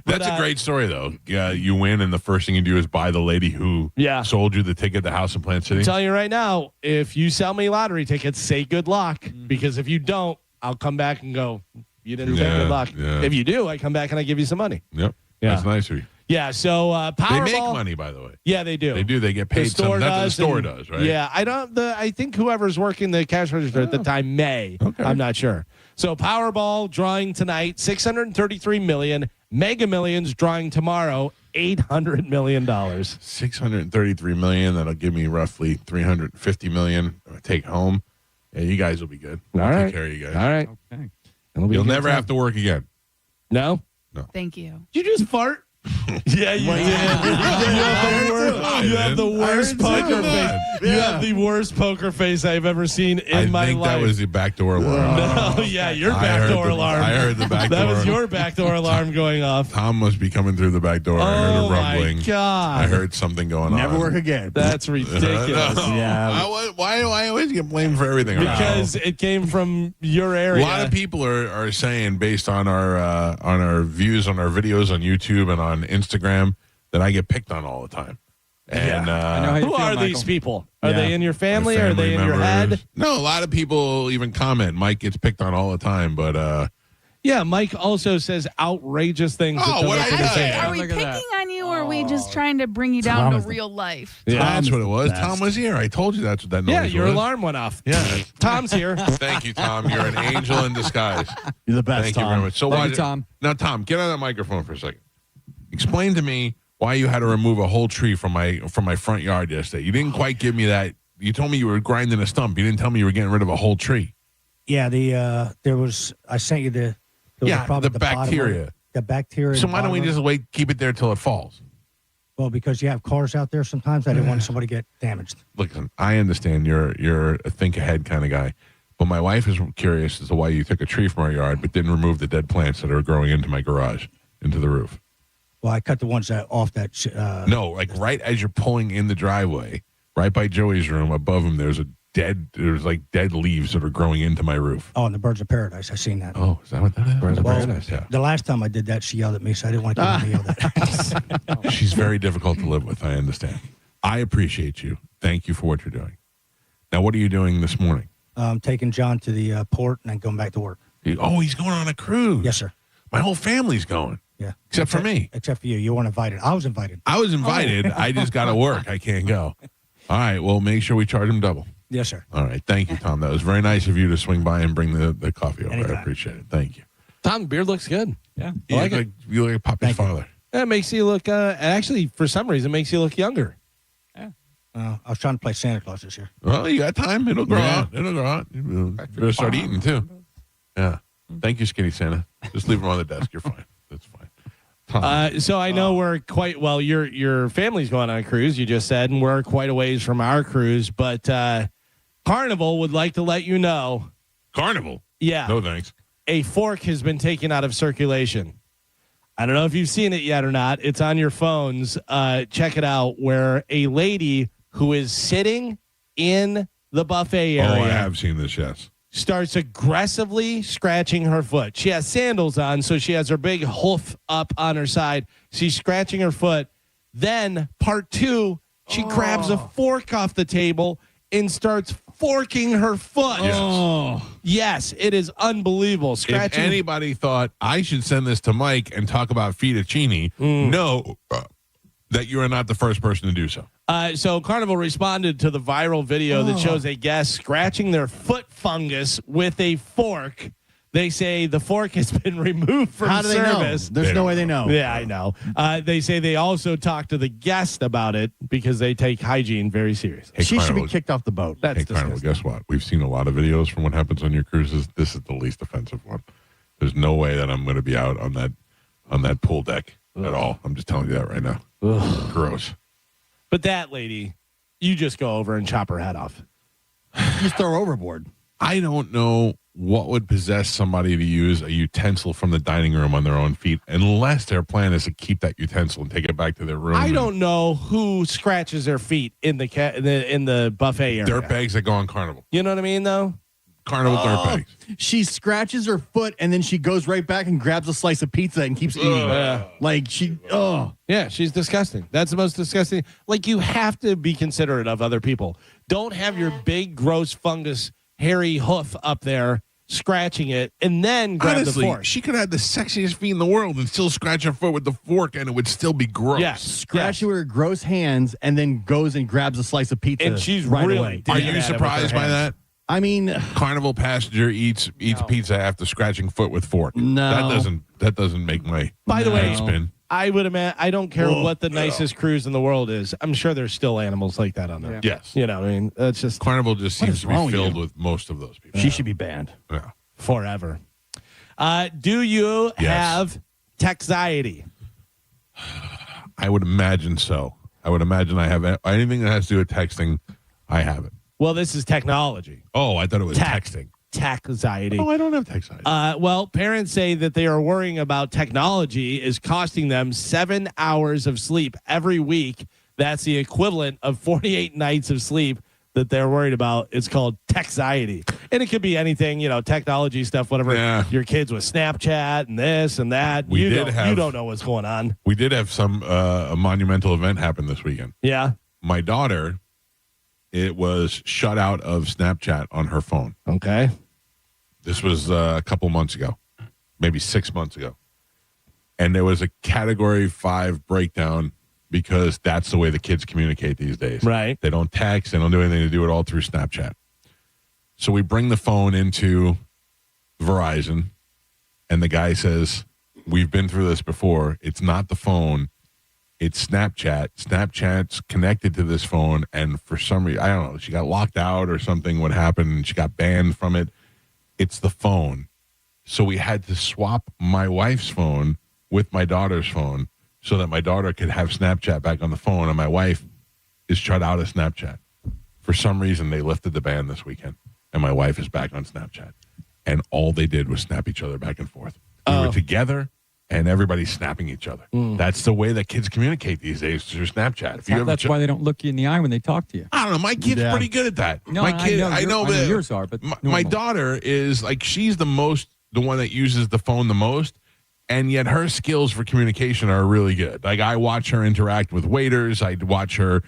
That's a great story, though. You win, and the first thing you do is buy the lady who sold you the ticket, the house in Plant City. I'm telling you right now, if you sell me lottery tickets, say good luck. Because if you don't, I'll come back and go, you didn't say good luck. Yeah. If you do, I come back and I give you some money. Yep. Yeah. That's nice of you. Yeah, so Powerball. They make money, by the way. Yeah, they do. They do. They get paid. The store does, right? Yeah, I think whoever's working the cash register at the time may. Okay. I'm not sure. So Powerball drawing tonight, $633 million. Mega Millions drawing tomorrow, $800 million. $633 million. That'll give me roughly $350 million to take home. Yeah, you guys will be good. All right. Take care of you guys. All right. Okay. You'll never have to work again. No? No. Thank you. Did you just fart? Yeah, you did. You have the worst poker face. You have the worst poker face I've ever seen in my life. I think that was the backdoor alarm. No, yeah, your backdoor alarm. I heard the backdoor. That was your backdoor alarm going off. Tom must be coming through the back door. I heard a rumbling. My God. I heard something going on. Never work again. That's ridiculous. No. Yeah. Why do I always get blamed for everything? Because it came from your area. A lot of people are saying, based on our views on our videos on YouTube and on Instagram, that I get picked on all the time. And who are these people? Are they in your family? Are they in your head? No, a lot of people even comment. Mike gets picked on all the time, but yeah, Mike also says outrageous things. Oh, what I say? Are we picking on you, or are we just trying to bring you down to real life? Yeah, that's what it was. Tom was here. I told you that's what that noise was. Yeah, your alarm went off. Yeah, Tom's here. Thank you, Tom. You're an angel in disguise. You're the best, Thank Tom. you very much. So Love you, Tom. Now, Tom, get on that microphone for a second. Explain to me why you had to remove a whole tree from my front yard yesterday. You didn't quite give me that. You told me you were grinding a stump. You didn't tell me you were getting rid of a whole tree. Yeah, I sent you the bacteria. The bacteria. So why don't we just keep it there till it falls? Well, because you have cars out there sometimes. I didn't want somebody to get damaged. Listen, I understand you're a think ahead kind of guy, but my wife is curious as to why you took a tree from our yard but didn't remove the dead plants that are growing into my garage, into the roof. Well, I cut the ones off that. No, like right as you're pulling in the driveway, right by Joey's room, above him, there's dead leaves that are growing into my roof. Oh, and the birds of paradise. I seen that. Oh, is that what that is? Birds of paradise, yeah. The last time I did that, she yelled at me, so I didn't want to yell at her. She's very difficult to live with, I understand. I appreciate you. Thank you for what you're doing. Now, what are you doing this morning? Taking John to the port and then going back to work. Oh, he's going on a cruise. Yes, sir. My whole family's going. Yeah. Except for me. Except for you. You weren't invited. I was invited. I just got to work. I can't go. All right. Well, make sure we charge him double. Yes, sir. All right. Thank you, Tom. That was very nice of you to swing by and bring the coffee over. Anytime. I appreciate it. Thank you. Tom, beard looks good. Yeah. You look like Poppy's father. That makes you look, actually, for some reason, makes you look younger. Yeah. I was trying to play Santa Claus this year. Well, you got time. It'll grow out. It'll grow out. You better start eating, too. Yeah. Thank you, Skinny Santa. Just leave them on the desk. You're fine. That's fine. So I know we're quite well. Your family's going on a cruise, you just said, and we're quite a ways from our cruise. But Carnival would like to let you know. Carnival? Yeah. No thanks. A fork has been taken out of circulation. I don't know if you've seen it yet or not. It's on your phones. Check it out. Where a lady who is sitting in the buffet area. Oh, I have seen this. Yes. Starts aggressively scratching her foot. She has sandals on, so she has her big hoof up on her side. She's scratching her foot. Then, part two, she grabs a fork off the table and starts forking her foot. Yes. Oh. Yes, it is unbelievable. If anybody thought I should send this to Mike and talk about fettuccine, know that you are not the first person to do so. So Carnival responded to the viral video that shows a guest scratching their foot fungus with a fork. They say the fork has been removed from service. How do they know? There's no way they know. Yeah, I know. They say they also talked to the guest about it because they take hygiene very seriously. Hey, she should Carnival, be kicked off the boat. That's hey, Carnival, guess what? We've seen a lot of videos from what happens on your cruises. This is the least offensive one. There's no way that I'm going to be out on that pool deck at all. I'm just telling you that right now. Gross. But that lady, you just go over and chop her head off. Just throw her overboard. I don't know what would possess somebody to use a utensil from the dining room on their own feet, unless their plan is to keep that utensil and take it back to their room. I don't know who scratches their feet in the buffet area. Dirtbags that go on Carnival. You know what I mean, though? Carnival dirtbags. She scratches her foot and then she goes right back and grabs a slice of pizza and keeps eating. Like yeah, she's disgusting. That's the most disgusting. Like, you have to be considerate of other people. Don't have your big, gross fungus, hairy hoof up there scratching it, and then grab Honestly, the fork. she could have the sexiest feet in the world and still scratch her foot with the fork, and it would still be gross. Yes. Scratch it with her gross hands, and then goes and grabs a slice of pizza. And she's right really away. Are digging you at it with her surprised by hands. that? I mean, Carnival passenger eats pizza after scratching foot with fork. No. That doesn't make my By the way, head spin. I would imagine. I don't care what the nicest cruise in the world is. I'm sure there's still animals like that on there. Yes. You know what I mean? That's just Carnival just What seems is to wrong be with filled you? with most of those people. she should be banned. Yeah. forever. Do you have texiety? I would imagine so. I would imagine I have anything that has to do with texting. I have it. Well, this is technology. Oh, I thought it was texting. Texiety. Oh, I don't have texiety. Well, parents say that they are worrying about technology is costing them 7 hours of sleep every week. That's the equivalent of 48 nights of sleep that they're worried about. It's called texiety. And it could be anything, technology stuff, whatever. Yeah. Your kids with Snapchat and this and that. We you did have- you don't know what's going on. We did have some a monumental event happen this weekend. Yeah. My daughter, it was shut out of Snapchat on her phone. Okay. This was a couple months ago, maybe 6 months ago. And there was a category 5 breakdown because that's the way the kids communicate these days. Right. They don't text. They don't do anything. They do it all through Snapchat. So we bring the phone into Verizon, and the guy says, we've been through this before. It's not the phone. It's Snapchat. Snapchat's connected to this phone, and for some reason, I don't know, she got locked out or something. What happened? And she got banned from it. It's the phone. So we had to swap my wife's phone with my daughter's phone so that my daughter could have Snapchat back on the phone, and my wife is shut out of Snapchat. For some reason, they lifted the ban this weekend, and my wife is back on Snapchat. And all they did was snap each other back and forth. We were together, and everybody's snapping each other. That's the way that kids communicate these days through Snapchat. If you ever That's why they don't look you in the eye when they talk to you. I don't know. My kid's pretty good at that. No, my kid, I know that yours are, but my normal. daughter is like, she's the one that uses the phone the most, and yet her skills for communication are really good. Like, I watch her interact with waiters. I watch her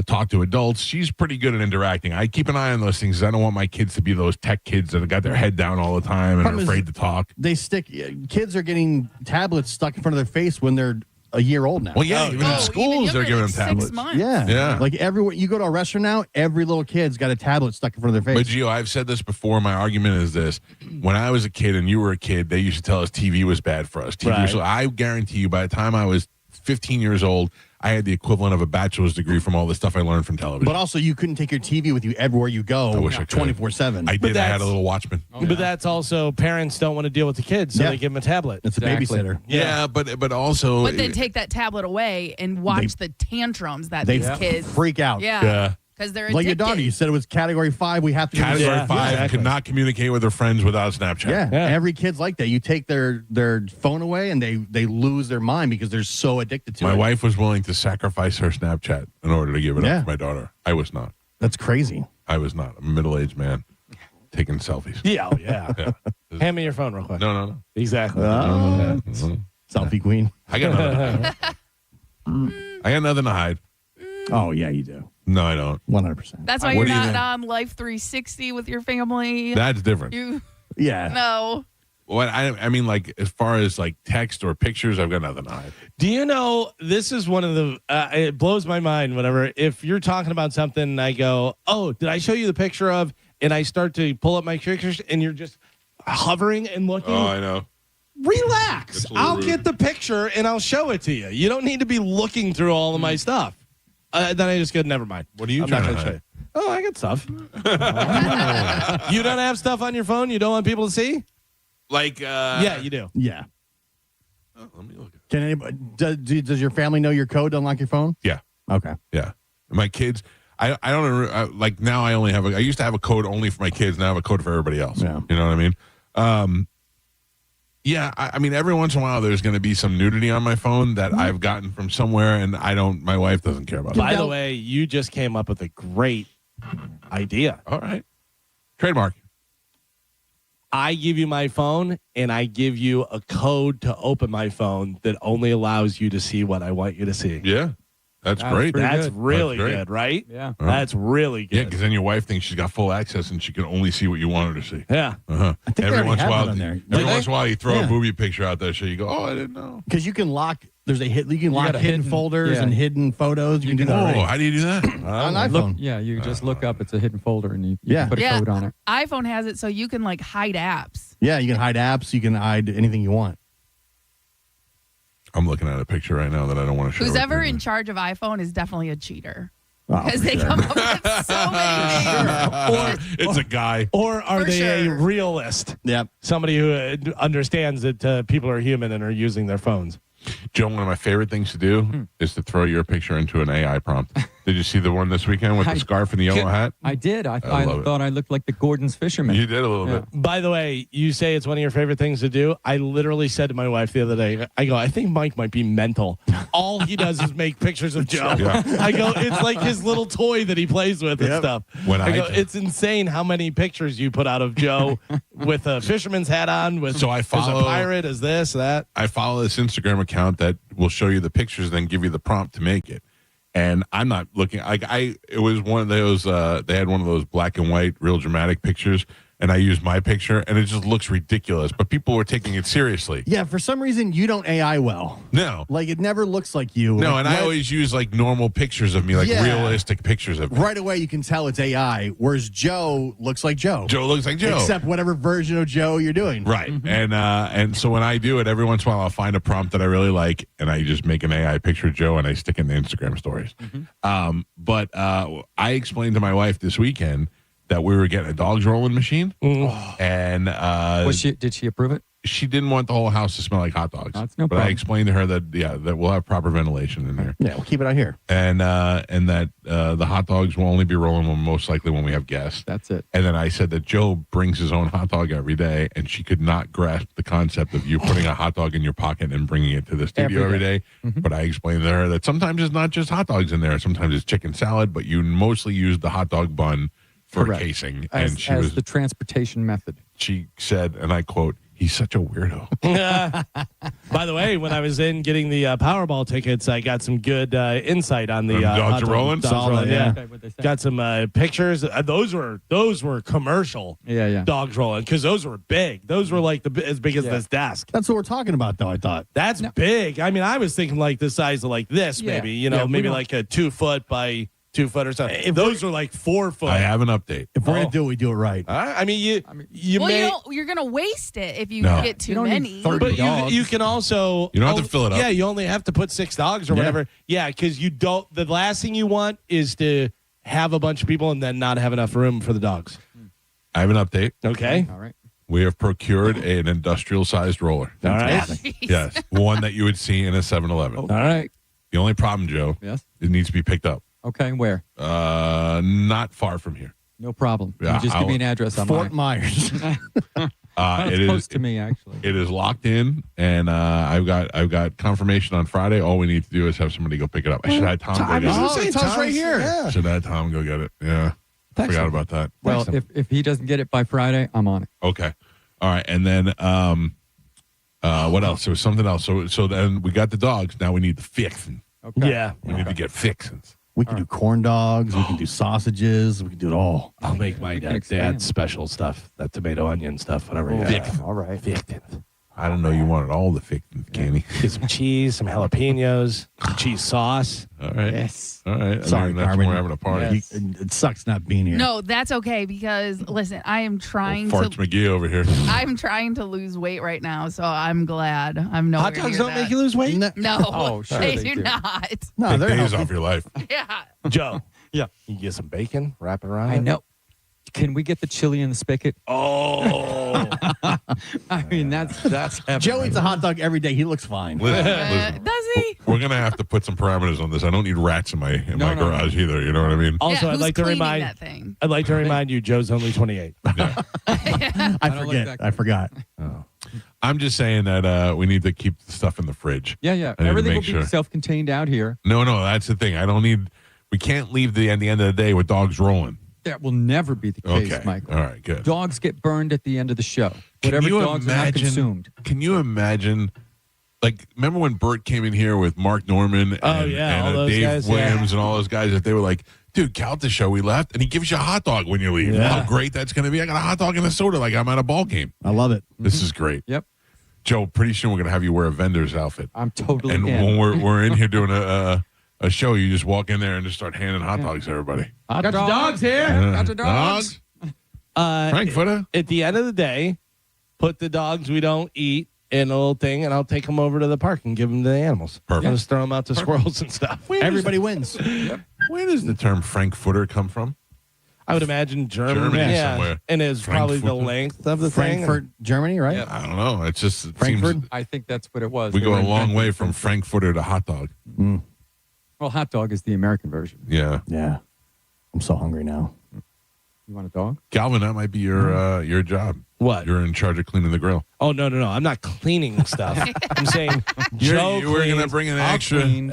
talk to adults. She's pretty good at interacting. I keep an eye on those things. I don't want my kids to be those tech kids that have got their head down all the time and are afraid to talk. Kids are getting tablets stuck in front of their face when they're a year old now. Well, yeah, even in schools they're giving them tablets. Yeah. Like everywhere you go to a restaurant now, every little kid's got a tablet stuck in front of their face. But Gio, I've said this before. My argument is this: when I was a kid and you were a kid, they used to tell us TV was bad for us. So I guarantee you, by the time I was 15 years old, I had the equivalent of a bachelor's degree from all the stuff I learned from television. But also, you couldn't take your TV with you everywhere you go. I wish I could. 24/7. I did. I had a little Watchman. But that's also parents don't want to deal with the kids, so they give them a tablet. It's a babysitter. Yeah, but also, But then take that tablet away and watch the tantrums that these kids freak out. Yeah. Because they're Like your addicted. daughter, you said it was category 5. We have to Category 5 could not communicate with their friends without Snapchat. Yeah, every kid's like that. You take their phone away and they lose their mind because they're so addicted to it. My wife was willing to sacrifice her Snapchat in order to give it up to my daughter. I was not. That's crazy. I was not. I'm a middle-aged man taking selfies. Yeah, Hand me your phone real quick. No. Exactly. Selfie queen. I got nothing to hide. Oh, yeah, you do. No, I don't. 100%. That's why What you're do you not think? on Life 360 with your family. That's different. Yeah. No. What I mean, like, as far as like text or pictures, I've got nothing to hide. Do you know, this is one of the, it blows my mind whenever, if you're talking about something and I go, oh, did I show you the picture of, and I start to pull up my pictures and you're just hovering and looking. Oh, I know. Relax. I'll get the picture and I'll show it to you. You don't need to be looking through all of my stuff. Then I just go, never mind. What are you I'm trying not to gonna hide? show you. Oh, I got stuff. You don't have stuff on your phone you don't want people to see? Like, yeah, you do. Yeah. Oh, let me look. Can anybody? Does your family know your code to unlock your phone? Yeah. Okay. Yeah. My kids, I don't like now. I only have. I used to have a code only for my kids. Now I have a code for everybody else. Yeah. You know what I mean? Yeah. I mean, every once in a while, there's going to be some nudity on my phone that I've gotten from somewhere, and I don't. My wife doesn't care about. By it. the way, you just came up with a great idea. All right. Trademark. I give you my phone, and I give you a code to open my phone that only allows you to see what I want you to see. Yeah. That's great. That's really That's great. good, right? Yeah. That's really good. Yeah, because then your wife thinks she's got full access and she can only see what you want her to see. Yeah. I think they every already once in a have while, it on there. every once in a while, you throw Yeah. a booby picture out there, so you go, "Oh, I didn't know." Because you can lock. There's a hit. You can lock got a hidden hidden- folders yeah. and hidden photos. You can do that. Oh, already. how do you do that? On Look, iPhone. yeah, you just look up. It's a hidden folder, and you Yeah. can put a Yeah. code on it. iPhone has it so you can like hide apps. Yeah, you can hide apps. You can hide anything you want. I'm looking at a picture right now that I don't want to show. Who's it ever to you. in charge of iPhone is definitely a cheater. Oh, Because for they sure. come up with so many things. It's a guy. Or are For they sure. a realist? Yep. Somebody who understands that people are human and are using their phones. Joe, one of my favorite things to do is to throw your picture into an AI prompt. Did you see the one this weekend with the scarf and the yellow hat? I did. I love it. thought I looked like the Gordon's fisherman. You did a little bit. By the way, you say it's one of your favorite things to do. I literally said to my wife the other day, I go, I think Mike might be mental. All he does is make pictures of Joe. Yeah. I go, it's like his little toy that he plays with and stuff. When I I go, do- it's insane how many pictures you put out of Joe with a fisherman's hat on, with So I as follow- a pirate, as this, that. I follow this Instagram account that will show you the pictures, then give you the prompt to make it. And I'm not looking. It was one of those. They had one of those black and white, real dramatic pictures, and I used my picture, and it just looks ridiculous. But people were taking it seriously. Yeah, for some reason you don't AI well. No, Like it never looks like you. no, Like, and I right- always use like normal pictures of me, like Yeah. realistic pictures of me. right away you can tell it's AI. Whereas Joe looks like Joe. Joe looks like Joe. Except whatever version of Joe you're doing. Right. And so when I do it, every once in a while I'll find a prompt that I really like, and I just make an AI picture of Joe and I stick it in the Instagram stories. But I explained to my wife this weekend that we were getting a dogs rolling machine, and Did she approve it? she didn't want the whole house to smell like hot dogs. That's no but I problem. explained to her that we'll have proper ventilation in there, Yeah, we'll keep it out here. and that the hot dogs will only be rolling most likely when we have guests. That's it. And then I said that Joe brings his own hot dog every day, and she could not grasp the concept of you putting a hot dog in your pocket and bringing it to the studio every day. But I explained to her that sometimes it's not just hot dogs in there. Sometimes it's chicken salad, but you mostly use the hot dog bun for Correct. casing. As, And she as the transportation method. she said, and I quote, "He's such a weirdo." By the way, when I was in getting the Powerball tickets, I got some good insight on the Dogs hot are dog- rolling? dogs Saw that, rolling, yeah. Okay, what'd they say? Got some pictures. Those were commercial. Yeah. Dogs rolling, because those were big. Those were like as big as this desk. That's what we're talking about, though, I thought. That's big. I mean, I was thinking like the size of like this, Yeah. maybe. Yeah, we Maybe don't- like a 2 foot by 2 foot or something. Those are like 4 foot. I have an update. If we're going to do it, we do it right. I mean, you Well, may. you're gonna waste it if you No. get too You don't need many. 30 But dogs. you can also You don't have to fill it up. Yeah, you only have to put 6 dogs or Yeah. whatever. Yeah, because you don't. The last thing you want is to have a bunch of people and then not have enough room for the dogs. I have an update. Okay. All right. We have procured an industrial-sized roller. All right. Yes, one that you would see in a 7-Eleven. All right. The only problem, Joe, Yes. it needs to be picked up. Okay, where? Not far from here. No problem. Yeah, You just give me an address on Fort mine. Myers. It Close is to me, actually. It is locked in, and I've got confirmation on Friday. All we need to do is have somebody go pick it up. I should have Tom go get it. Tom's right here. Should have Tom go get it. Yeah, forgot about that. Well, if he doesn't get it by Friday, I'm on it. Okay, all right, and then what else? There was something else. So then we got the dogs. Now we need the fixing. Okay. Yeah. We need to get fixings. We can do corn dogs. We can do sausages. We can do it all. I'll make my dad's special stuff, that tomato onion stuff, whatever. Fixin'. All right. I don't know. You wanted all the fixings, Kenny. Get some cheese, some jalapenos, some cheese sauce. All right. Yes. All right. Sorry, that's Carmin. when we're having a party. Yes. It sucks not being here. No, that's okay because listen, I am trying Farts to. McGee over here. I'm trying to lose weight right now, so I'm glad I'm nowhere Hot dogs near don't that. make you lose weight? No, Oh, sure they they do do. not. No, Take they're days healthy. off your life. Yeah. Joe. Yeah. You get some bacon, wrap it around. I know. Can we get the chili in the spigot? Oh. I mean, that's heaven. Joe eats a hot dog every day. He looks fine. Listen, Does he? we're gonna have to put some parameters on this. I don't need rats in my No. garage either. You know what I mean? Also, Yeah, I'd like to who's cleaning remind that thing? I'd like to remind you, Joe's only 28. I don't look forget. that I forgot. I'm just saying that we need to keep the stuff in the fridge. Yeah. I need to Everything will make be sure. self-contained out here. No, that's the thing. I don't need. We can't leave at the end of the day with dogs rolling. That will never be the case, Okay. Michael. All right. Good. Dogs get burned at the end of the show. Can Whatever you dogs are not imagine- consumed. Can you imagine like, remember when Bert came in here with Mark Norman and, all those Dave guys, Williams and all those guys, that they were like, dude, Calta show, we left, and he gives you a hot dog when you leave. Yeah. How great that's going to be. I got a hot dog and a soda like I'm at a ball game. I love it. This is great. Yep. Joe, pretty soon we're going to have you wear a vendor's outfit. I'm totally And in. when we're in here doing a show, you just walk in there and just start handing hot dogs to everybody. Hot Got your dogs here. Got your dogs. Frankfurter. At the end of the day, put the dogs we don't eat in a little thing, and I'll take them over to the park and give them to the animals. Perfect. I'll just throw them out to squirrels and stuff. Everybody wins. Where does the term Frankfurter come from? I would imagine Germany somewhere. And it's probably the Frankfurt. length of the thing. Frankfurt, Germany, right? I don't know. It's just it Frankfurt? seems I think that's what it was. we They go were a long invented way in from Frankfurt. Frankfurter to hot dog. Well, hot dog is the American version. Yeah. Yeah. I'm so hungry now. You want a dog? Galvin, that might be your job. What? You're in charge of cleaning the grill. Oh, no. I'm not cleaning stuff. I'm saying Joe you were going to cleans. bring an I'll extra. clean.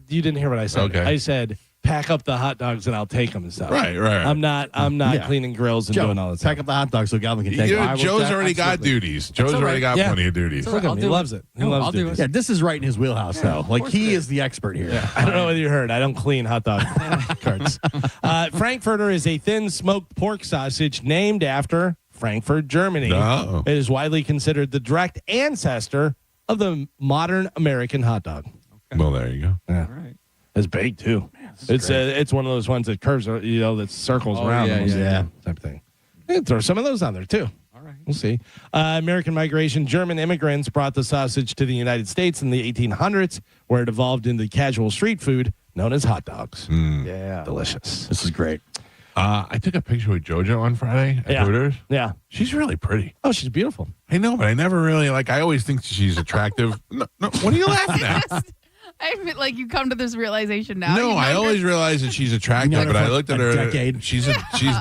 You didn't hear what I said. Okay. I said pack up the hot dogs and I'll take them and stuff. Right. I'm not Yeah. cleaning grills and Joe, doing all this pack stuff. up the hot dog so Galvin can take You it. know, Joe's already got absolutely. duties. Joe's all already right. got Yeah. plenty of duties. Look at I'll him. He do loves it. it. He No, loves I'll do duties. it. Yeah, this is right in his wheelhouse, though. Like, he is the expert here. I don't know whether you heard. I don't clean hot dog carts. Frankfurter is a thin smoked pork sausage named after Frankfurt, Germany. Oh. It is widely considered the direct ancestor of the modern American hot dog. Well, there you go. Yeah. All right. It's big too. It's one of those ones that curves, that circles around. yeah, almost, yeah. type thing. Throw some of those on there too. All right. We'll see. American migration. German immigrants brought the sausage to the United States in the 1800s, where it evolved into casual street food known as hot dogs. Yeah. Delicious. This is great. I took a picture with JoJo on Friday at Yeah. Hooters. Yeah. She's really pretty. Oh, she's beautiful. I know, but I never really I always think she's attractive. No, what are you laughing at? I admit, like, you come to this realization now. No, You know I her- always realize that she's attractive, known her but I for looked at a her. decade. She's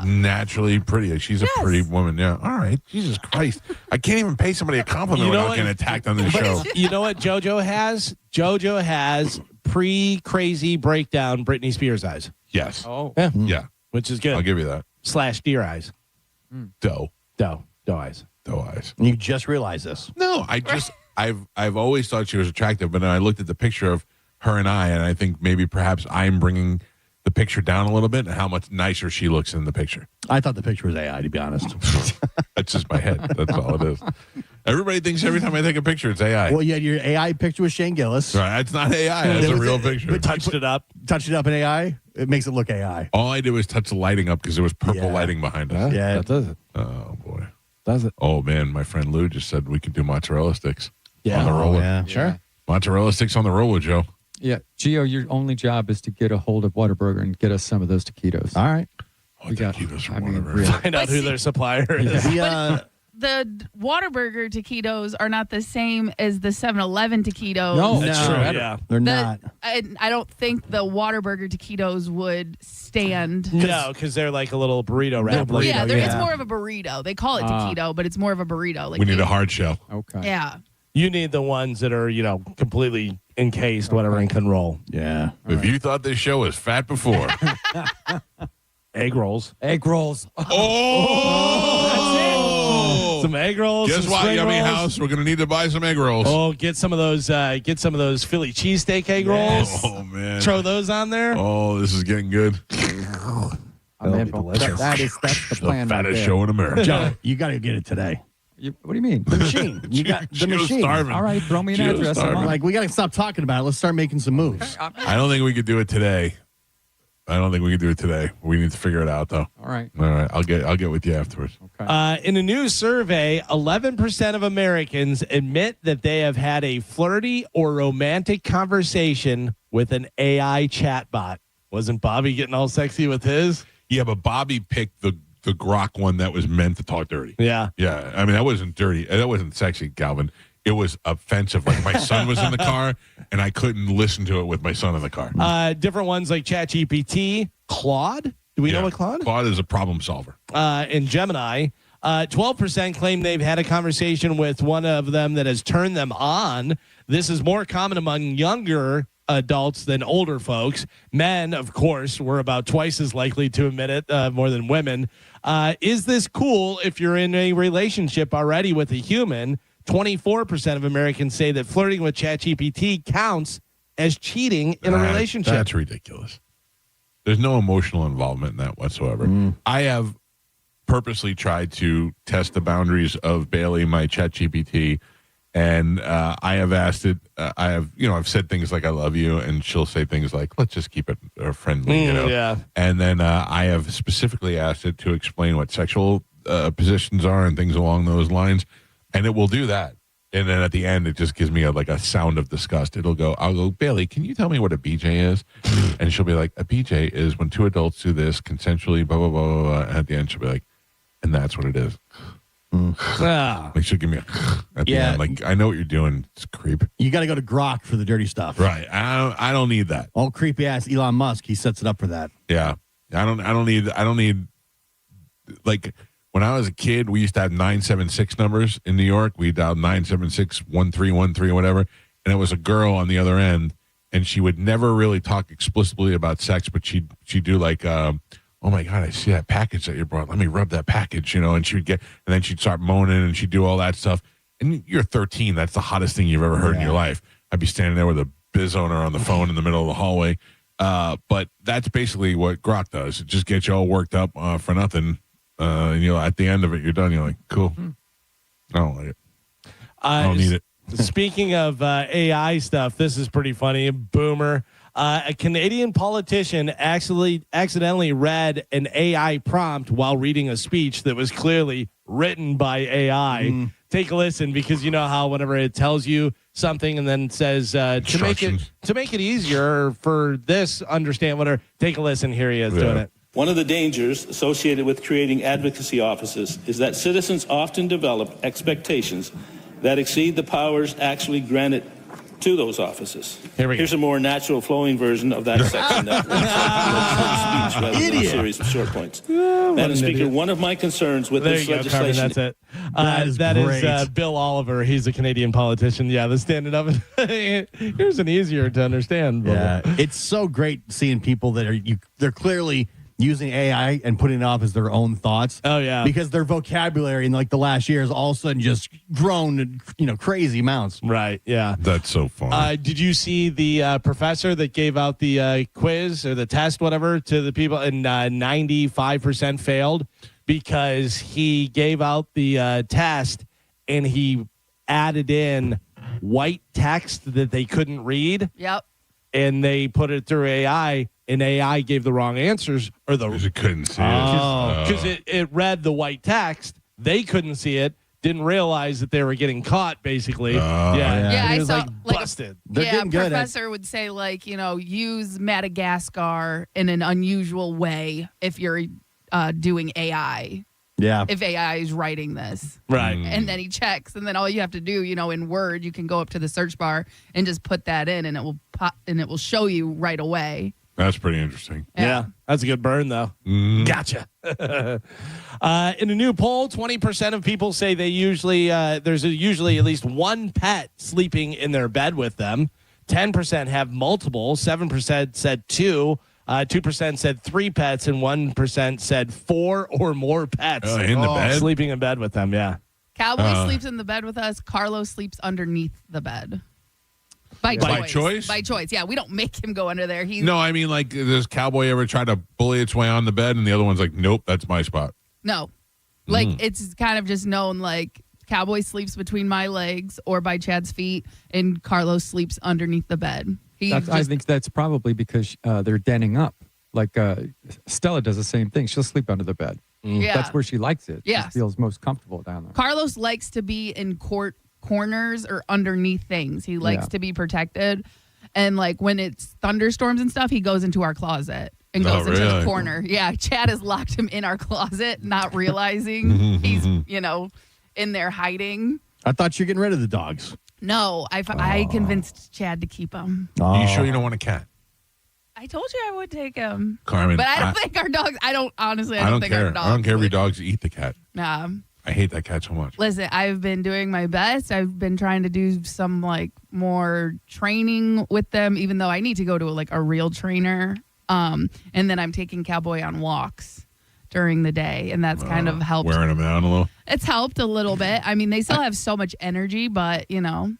naturally pretty. She's a pretty woman. Yeah. All right. Jesus Christ. I can't even pay somebody a compliment You know without what? getting attacked on the show. You know what JoJo has? JoJo has pre-crazy breakdown Britney Spears eyes. Yes. Oh. Yeah. Yeah. Which is good. I'll give you that. / deer eyes. Doe. Doe eyes. Doe eyes. You just realized this. No, I've always thought she was attractive, but then I looked at the picture of her and I think maybe perhaps I'm bringing the picture down a little bit and how much nicer she looks in the picture. I thought the picture was AI, to be honest. That's just my head. That's all it is. Everybody thinks every time I take a picture, it's AI. Well, you had your AI picture with Shane Gillis. Right, that's not AI. That's a real picture. But Touched it up. Touched it up in AI. It makes it look AI. All I did was touch the lighting up because there was purple Yeah. lighting behind us. Yeah. That does it. Oh, boy. Does it? Oh, man. My friend Lou just said we could do mozzarella sticks Yeah. on the roller. yeah. Sure. Mozzarella sticks on the roller, Joe. Yeah. Gio, your only job is to get a hold of Whataburger and get us some of those taquitos. All right. Oh, We got- taquitos from I mean, Whataburger. really. Find out who their supplier is. The, The Whataburger taquitos are not the same as the 7-Eleven taquitos. No, That's No. true. Yeah. they're The- not. I don't think the Whataburger taquitos would stand. No, because they're like a little burrito wrap. burrito, Yeah, it's yeah. more of a burrito. They call it taquito, but it's more of a burrito. Like We need a hard shell. Okay. Yeah. You need the ones that are, completely encased, whatever, and can roll. Yeah. If you thought this show was fat before. Egg rolls. Egg rolls. Oh! Some egg rolls. Guess some what, spring Yummy rolls. House? We're going to need to buy some egg rolls. Oh, get some of those Philly cheesesteak egg rolls. Oh, man. Throw those on there. Oh, this is getting good. I'm in. be delicious. That's the plan. The right fattest there. show in America. Joe, you got to get it today. What do you mean? The machine. You got the Gio's machine. starving. All right, throw me an Gio's address. I'm starving. on. Like, we got to stop talking about it. Let's start making some moves. I don't think we could do it today. I don't think we can do it today. We need to figure it out, though. All right. All right. I'll get with you afterwards. In a new survey, 11% of Americans admit that they have had a flirty or romantic conversation with an AI chatbot. Wasn't Bobby getting all sexy with his? Yeah, but Bobby picked the Grok one that was meant to talk dirty. Yeah. Yeah. I mean, that wasn't dirty. That wasn't sexy, Galvin. It was offensive. Like, my son was in the car, and I couldn't listen to it with my son in the car. Different ones like ChatGPT, Claude. Do we know what Claude? Claude is a problem solver. And Gemini. 12% claim they've had a conversation with one of them that has turned them on. This is more common among younger adults than older folks. Men, of course, were about twice as likely to admit it, more than women. Is this cool if you're in a relationship already with a human? 24% of Americans say that flirting with ChatGPT counts as cheating in a relationship. That's ridiculous. There's no emotional involvement in that whatsoever. I have purposely tried to test the boundaries of Bailey, my ChatGPT, and I have asked it. I've said things like "I love you," and she'll say things like "Let's just keep it friendly," Yeah. And then I have specifically asked it to explain what sexual positions are and things along those lines, and it will do that. And then at the end, it just gives me a sound of disgust. I'll go, Bailey, can you tell me what a BJ is? And she'll be like, a BJ is when two adults do this consensually, blah, blah, blah, blah, blah. And at the end, she'll be like, and that's what it is. Like she'll give me at the end. Like, I know what you're doing. It's creep. You got to go to Grok for the dirty stuff. Right. I don't need that. Old creepy ass Elon Musk, he sets it up for that. Yeah. I don't need like when I was a kid, we used to have 976 numbers in New York. We dialed 976-1313 or whatever. And it was a girl on the other end. And she would never really talk explicitly about sex, but she'd do like, oh my God, I see that package that you brought. Let me rub that package, and she would and then she'd start moaning and she'd do all that stuff. And you're 13. That's the hottest thing you've ever heard in your life. I'd be standing there with a biz owner on the phone in the middle of the hallway. But that's basically what Grok does. It just gets you all worked up for nothing. And at the end of it, you're done. You're like, cool. I don't like it. I don't need it. Speaking of AI stuff, this is pretty funny. Boomer. A Canadian politician accidentally read an AI prompt while reading a speech that was clearly written by AI. Take a listen, because you know how whenever it tells you something and then says to make it easier for this, understand whatever. Take a listen. Here he is doing it. One of the dangers associated with creating advocacy offices is that citizens often develop expectations that exceed the powers actually granted to those offices. Here's a more natural flowing version of that section that speech rather than a series of short points. Madam Speaker, one of my concerns with this legislation... Carmin, that's it. That is Bill Oliver. He's a Canadian politician. Yeah, the standing up. Here's an easier to understand. Yeah, it's so great seeing people that they're clearly using AI and putting it off as their own thoughts. Oh yeah, because their vocabulary in the last year has all of a sudden just grown, crazy amounts. Right. Yeah, that's so fun. Did you see the professor that gave out the quiz or the test, whatever, to the people, and 95% failed because he gave out the test and he added in white text that they couldn't read. Yep. And they put it through AI. And AI gave the wrong answers, or because it couldn't see it. Because it read the white text, they couldn't see it. Didn't realize that they were getting caught. Basically, Yeah, it I was saw busted. Professor would say use Madagascar in an unusual way if you're doing AI. Yeah. If AI is writing this. Right. And then he checks, and then all you have to do, in Word, you can go up to the search bar and just put that in, and it will pop, and it will show you right away. That's pretty interesting. Yeah, that's a good burn, though. Gotcha. In a new poll, 20% of people say they there's usually at least one pet sleeping in their bed with them. 10% have multiple. 7% said 2. 2% said 3 pets, and 1% said 4 or more pets in the bed, sleeping in bed with them. Yeah. Cowboy sleeps in the bed with us. Carlos sleeps underneath the bed. By choice? By choice. Yeah, we don't make him go under there. No, I mean, does Cowboy ever try to bully its way on the bed and the other one's like, nope, that's my spot? No. It's kind of just known, Cowboy sleeps between my legs or by Chad's feet, and Carlos sleeps underneath the bed. I think that's probably because they're denning up. Stella does the same thing. She'll sleep under the bed. Yeah. That's where she likes it. Yeah. She feels most comfortable down there. Carlos likes to be in corners or underneath things. He likes to be protected. And when it's thunderstorms and stuff, he goes into our closet and goes into the corner. Yeah, Chad has locked him in our closet, not realizing he's, in there hiding. I thought you were getting rid of the dogs. No, I convinced Chad to keep him. Are you sure you don't want a cat? I told you I would take him. Carmin. But I don't think our dogs, I don't think care. our dogs I don't care if your would. dogs eat the cat. Nah. I hate that cat so much. Listen, I've been doing my best. I've been trying to do some more training with them, even though I need to go to a real trainer. And then I'm taking Cowboy on walks during the day, and that's kind of helped. Wearing them down a little. It's helped a little bit. I mean, they still have so much energy, but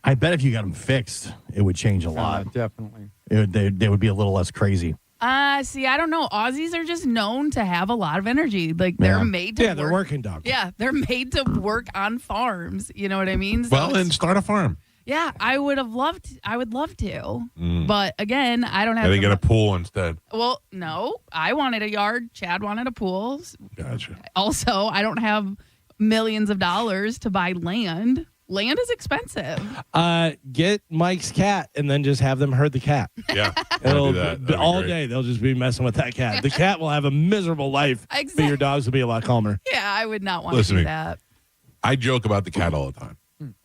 I bet if you got them fixed, it would change a lot. Definitely. They would be a little less crazy. See, I don't know. Aussies are just known to have a lot of energy. Like they're made to. Yeah, they're working dogs. Yeah, they're made to work on farms. You know what I mean? So Well, then start a farm. yeah, I would love to. But again, I don't have. They get a pool instead. Well, no, I wanted a yard. Chad wanted a pool. Gotcha. Also, I don't have millions of dollars to buy land. Land is expensive. Get Mike's cat and then just have them herd the cat. Yeah, I'll do that. All day they'll just be messing with that cat. The cat will have a miserable life, but your dogs will be a lot calmer. Yeah, I would not want Listen to to do me. that. I joke about the cat all the time.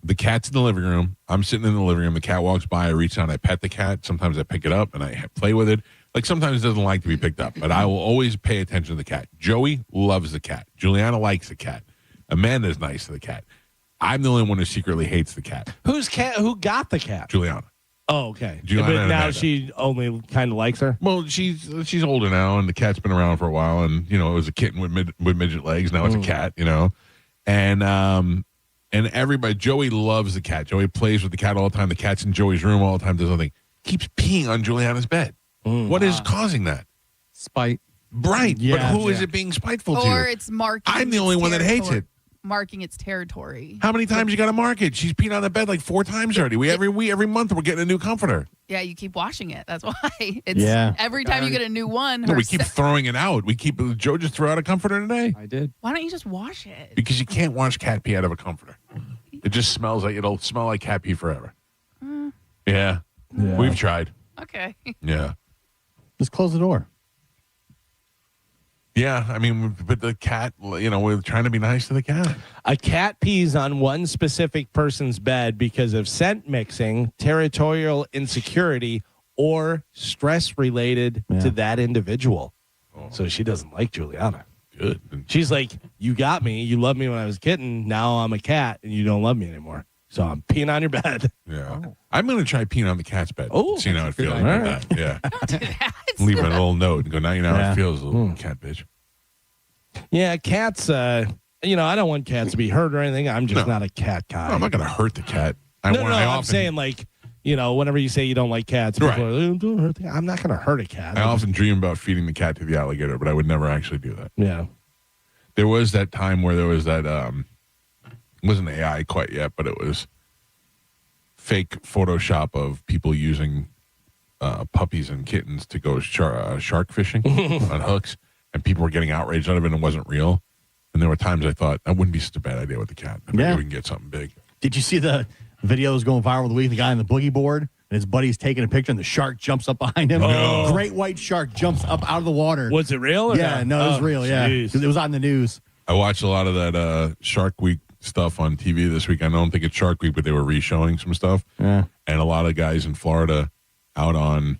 The cat's in the living room. I'm sitting in the living room. The cat walks by. I reach out. I pet the cat. Sometimes I pick it up and I play with it. Like sometimes it doesn't like to be picked up, but I will always pay attention to the cat. Joey loves the cat. Juliana likes the cat. Amanda's nice to the cat. I'm the only one who secretly hates the cat. Who got the cat? Juliana. Oh, okay. Juliana but and now Amanda. she only kind of likes her. Well, she's older now, and the cat's been around for a while. And it was a kitten with midget legs. Now it's a cat. And everybody. Joey loves the cat. Joey plays with the cat all the time. The cat's in Joey's room all the time. Does nothing. Keeps peeing on Juliana's bed. What is causing that? Spite. Right. Yeah, but who is it being spiteful to? Or it's marking. I'm the only one that hates it. Marking its territory. How many times you got to mark it? She's peed on the bed like 4 times already. Every month we're getting a new comforter. Yeah, you keep washing it. That's why. It's every time you get a new one. No, we keep throwing it out. Joe just threw out a comforter today. I did. Why don't you just wash it? Because you can't wash cat pee out of a comforter. It just smells like it'll smell like cat pee forever. Yeah. We've tried. Okay. Yeah. Just close the door. Yeah, I mean, but the cat, we're trying to be nice to the cat. A cat pees on one specific person's bed because of scent mixing, territorial insecurity, or stress related to that individual. So she doesn't like Juliana. Good. She's like, you got me. You loved me when I was a kitten. Now I'm a cat and you don't love me anymore. So I'm peeing on your bed. Yeah. I'm going to try peeing on the cat's bed. Oh, see how it feels. idea. Like that. Yeah. Leave a little note and go, now you know how it feels, little cat bitch. Yeah, cats, I don't want cats to be hurt or anything. I'm just not a cat guy. No, I'm not going to hurt the cat. I'm saying like, whenever you say you don't like cats, people are like, don't hurt the cat. I'm not going to hurt a cat. I often dream about feeding the cat to the alligator, but I would never actually do that. Yeah. There was that time where there was that, it wasn't AI quite yet, but it was fake Photoshop of people using puppies and kittens to go shark fishing on hooks, and people were getting outraged out of it and it wasn't real. And there were times I thought, that wouldn't be such a bad idea with the cat. Maybe we can get something big. Did you see the videos going viral the week? The guy on the boogie board and his buddy's taking a picture and the shark jumps up behind him. Oh. Great white shark jumps up out of the water. Was it real? Or Yeah, no, it was real. Yeah, geez. it was on the news. I watched a lot of that Shark Week stuff on TV this week. I don't think it's Shark Week, but they were re-showing some stuff. Yeah. And a lot of guys in Florida out on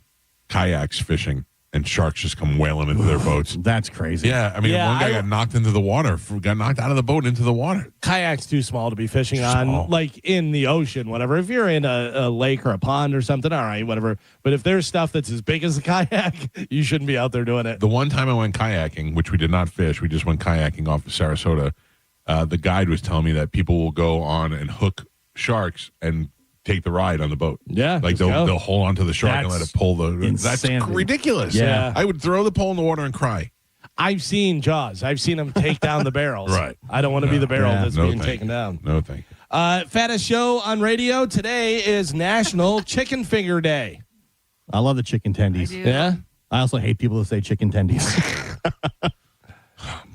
kayaks fishing, and sharks just come wailing into their boats. That's crazy. Yeah, I mean, one guy got knocked into the water, got knocked out of the boat into the water. Kayak's too small to be fishing on, like in the ocean, whatever. If you're in a lake or a pond or something, all right, whatever. But if there's stuff that's as big as a kayak, you shouldn't be out there doing it. The one time I went kayaking, which we did not fish, we just went kayaking off of Sarasota, the guide was telling me that people will go on and hook sharks and take the ride on the boat. Yeah. Like they'll hold onto the shark and let it pull the... insanity. That's ridiculous. Yeah. I would throw the pole in the water and cry. I've seen Jaws. I've seen them take down the barrels. Right. I don't want to be the barrel that's being thank taken you. down. No, thank you. Fattest show on radio today is National Chicken Finger Day. I love the chicken tendies. Yeah? I also hate people that say chicken tendies.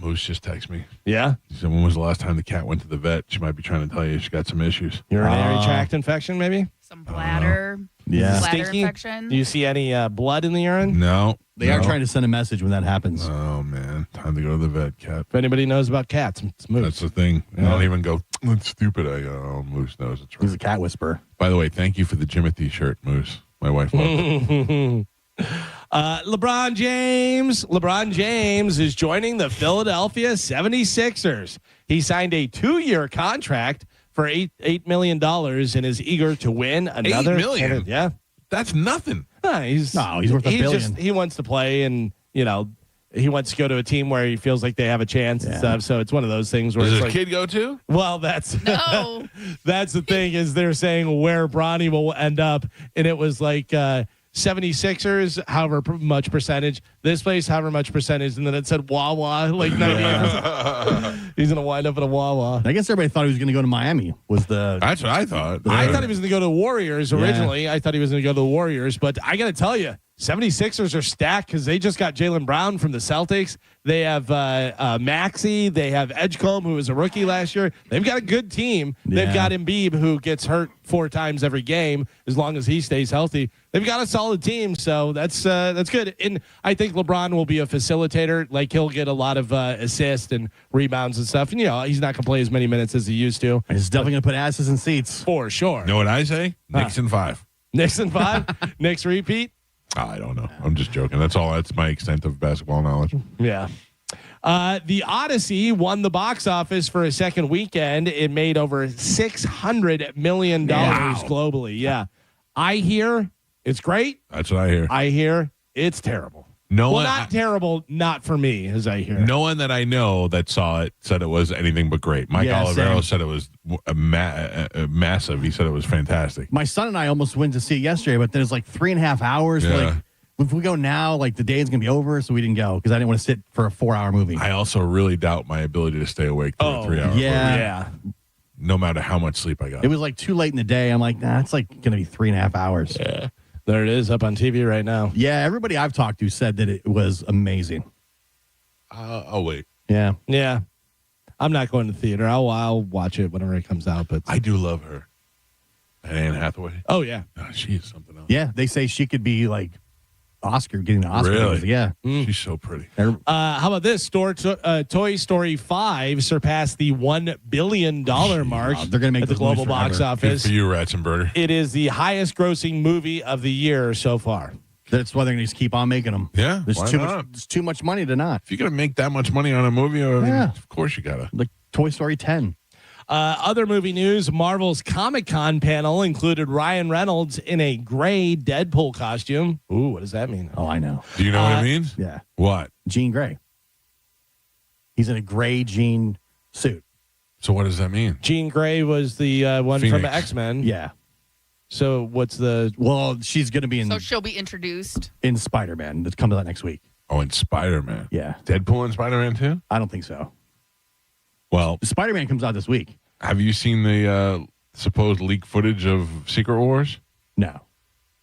Moose just texted me. Yeah? She said, when was the last time the cat went to the vet? She might be trying to tell you she got some issues. Urinary tract infection, maybe? Some bladder. Yeah. Bladder Stinky? infection. Do you see any blood in the urine? No. They are trying to send a message when that happens. Oh, man. Time to go to the vet, cat. If anybody knows about cats, it's Moose. That's the thing. I don't even go, that's stupid. I go, Moose knows it's right. He's a cat whisperer. By the way, thank you for the Jimothy shirt, Moose. My wife loved it. LeBron James is joining the Philadelphia 76ers. He signed a 2-year contract for $8 million and is eager to win another. $8 million? Yeah. That's nothing. He's worth $1 billion. He wants to play, and he wants to go to a team where he feels like they have a chance and stuff. So it's one of those things where Does it's his kid go too? Well, that's No. that's the thing is they're saying where Bronny will end up, and it was like 76ers, however much percentage. This place, however much percentage, and then it said Wawa, like 90. He's gonna wind up at a Wawa. I guess everybody thought he was going to go to Miami. That's what I thought. I thought he was going to go to the Warriors originally. I thought he was going to go to the Warriors, but I got to tell you, 76ers are stacked because they just got Jaylen Brown from the Celtics. They have Maxey. They have Edgecombe, who was a rookie last year. They've got a good team. They've got Embiid, who gets hurt 4 times every game as long as he stays healthy. They've got a solid team, so that's good. And I think LeBron will be a facilitator. Like, he'll get a lot of assists and rebounds and stuff. And, he's not going to play as many minutes as he used to. He's definitely going to put asses in seats. For sure. Know what I say? Knicks in 5. Knicks in 5? Knicks repeat? I don't know. I'm just joking. That's all. That's my extent of basketball knowledge. Yeah. The Odyssey won the box office for a second weekend. It made over $600 million globally. Yeah. I hear it's great. That's what I hear. I hear it's terrible. Terrible, not for me, as I hear. No one that I know that saw it said it was anything but great. Mike Olivero said it was massive. He said it was fantastic. My son and I almost went to see it yesterday, but then it's like 3.5 hours. Yeah. Like, if we go now, like the day is going to be over, so we didn't go because I didn't want to sit for a 4-hour movie. I also really doubt my ability to stay awake for a 3 hour movie. Yeah. No matter how much sleep I got. It was like too late in the day. I'm like, nah, it's like going to be 3.5 hours. Yeah. There it is up on TV right now. Yeah, everybody I've talked to said that it was amazing. I'll wait. Yeah. Yeah. I'm not going to the theater. I'll watch it whenever it comes out. But I do love her. And Anne Hathaway. Oh, yeah. She is something else. Yeah, they say she could be like getting an Oscar. Really? Yeah. She's so pretty. How about this? Toy Story 5 surpassed the $1 billion mark. They're going to make at the global box office. Good for you, Ratzenberger. It is the highest grossing movie of the year so far. That's why they're going to just keep on making them. Yeah. There's too much money to not. If you're going to make that much money on a movie, of course you got to. Like Toy Story 10. Other movie news, Marvel's Comic-Con panel included Ryan Reynolds in a gray Deadpool costume. Ooh, what does that mean? Oh, I know. Do you know what it means? Yeah. What? Jean Grey. He's in a gray jean suit. So what does that mean? Jean Grey was the one Phoenix. from X-Men. Yeah. So what's the... Well, she's going to be So she'll be introduced. in Spider-Man. That's coming out next week. Oh, in Spider-Man. Yeah. Deadpool and Spider-Man too? I don't think so. Well, Spider-Man comes out this week. Have you seen the supposed leak footage of Secret Wars? No.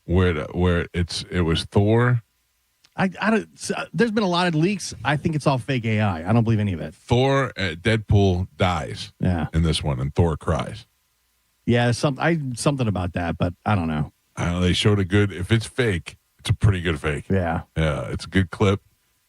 Where it was Thor. I don't. There's been a lot of leaks. I think it's all fake AI. I don't believe any of it. Thor, Deadpool dies. Yeah. In this one, and Thor cries. Yeah, something about that, but I don't know. I don't know. They showed a good. If it's fake, it's a pretty good fake. Yeah. Yeah, it's a good clip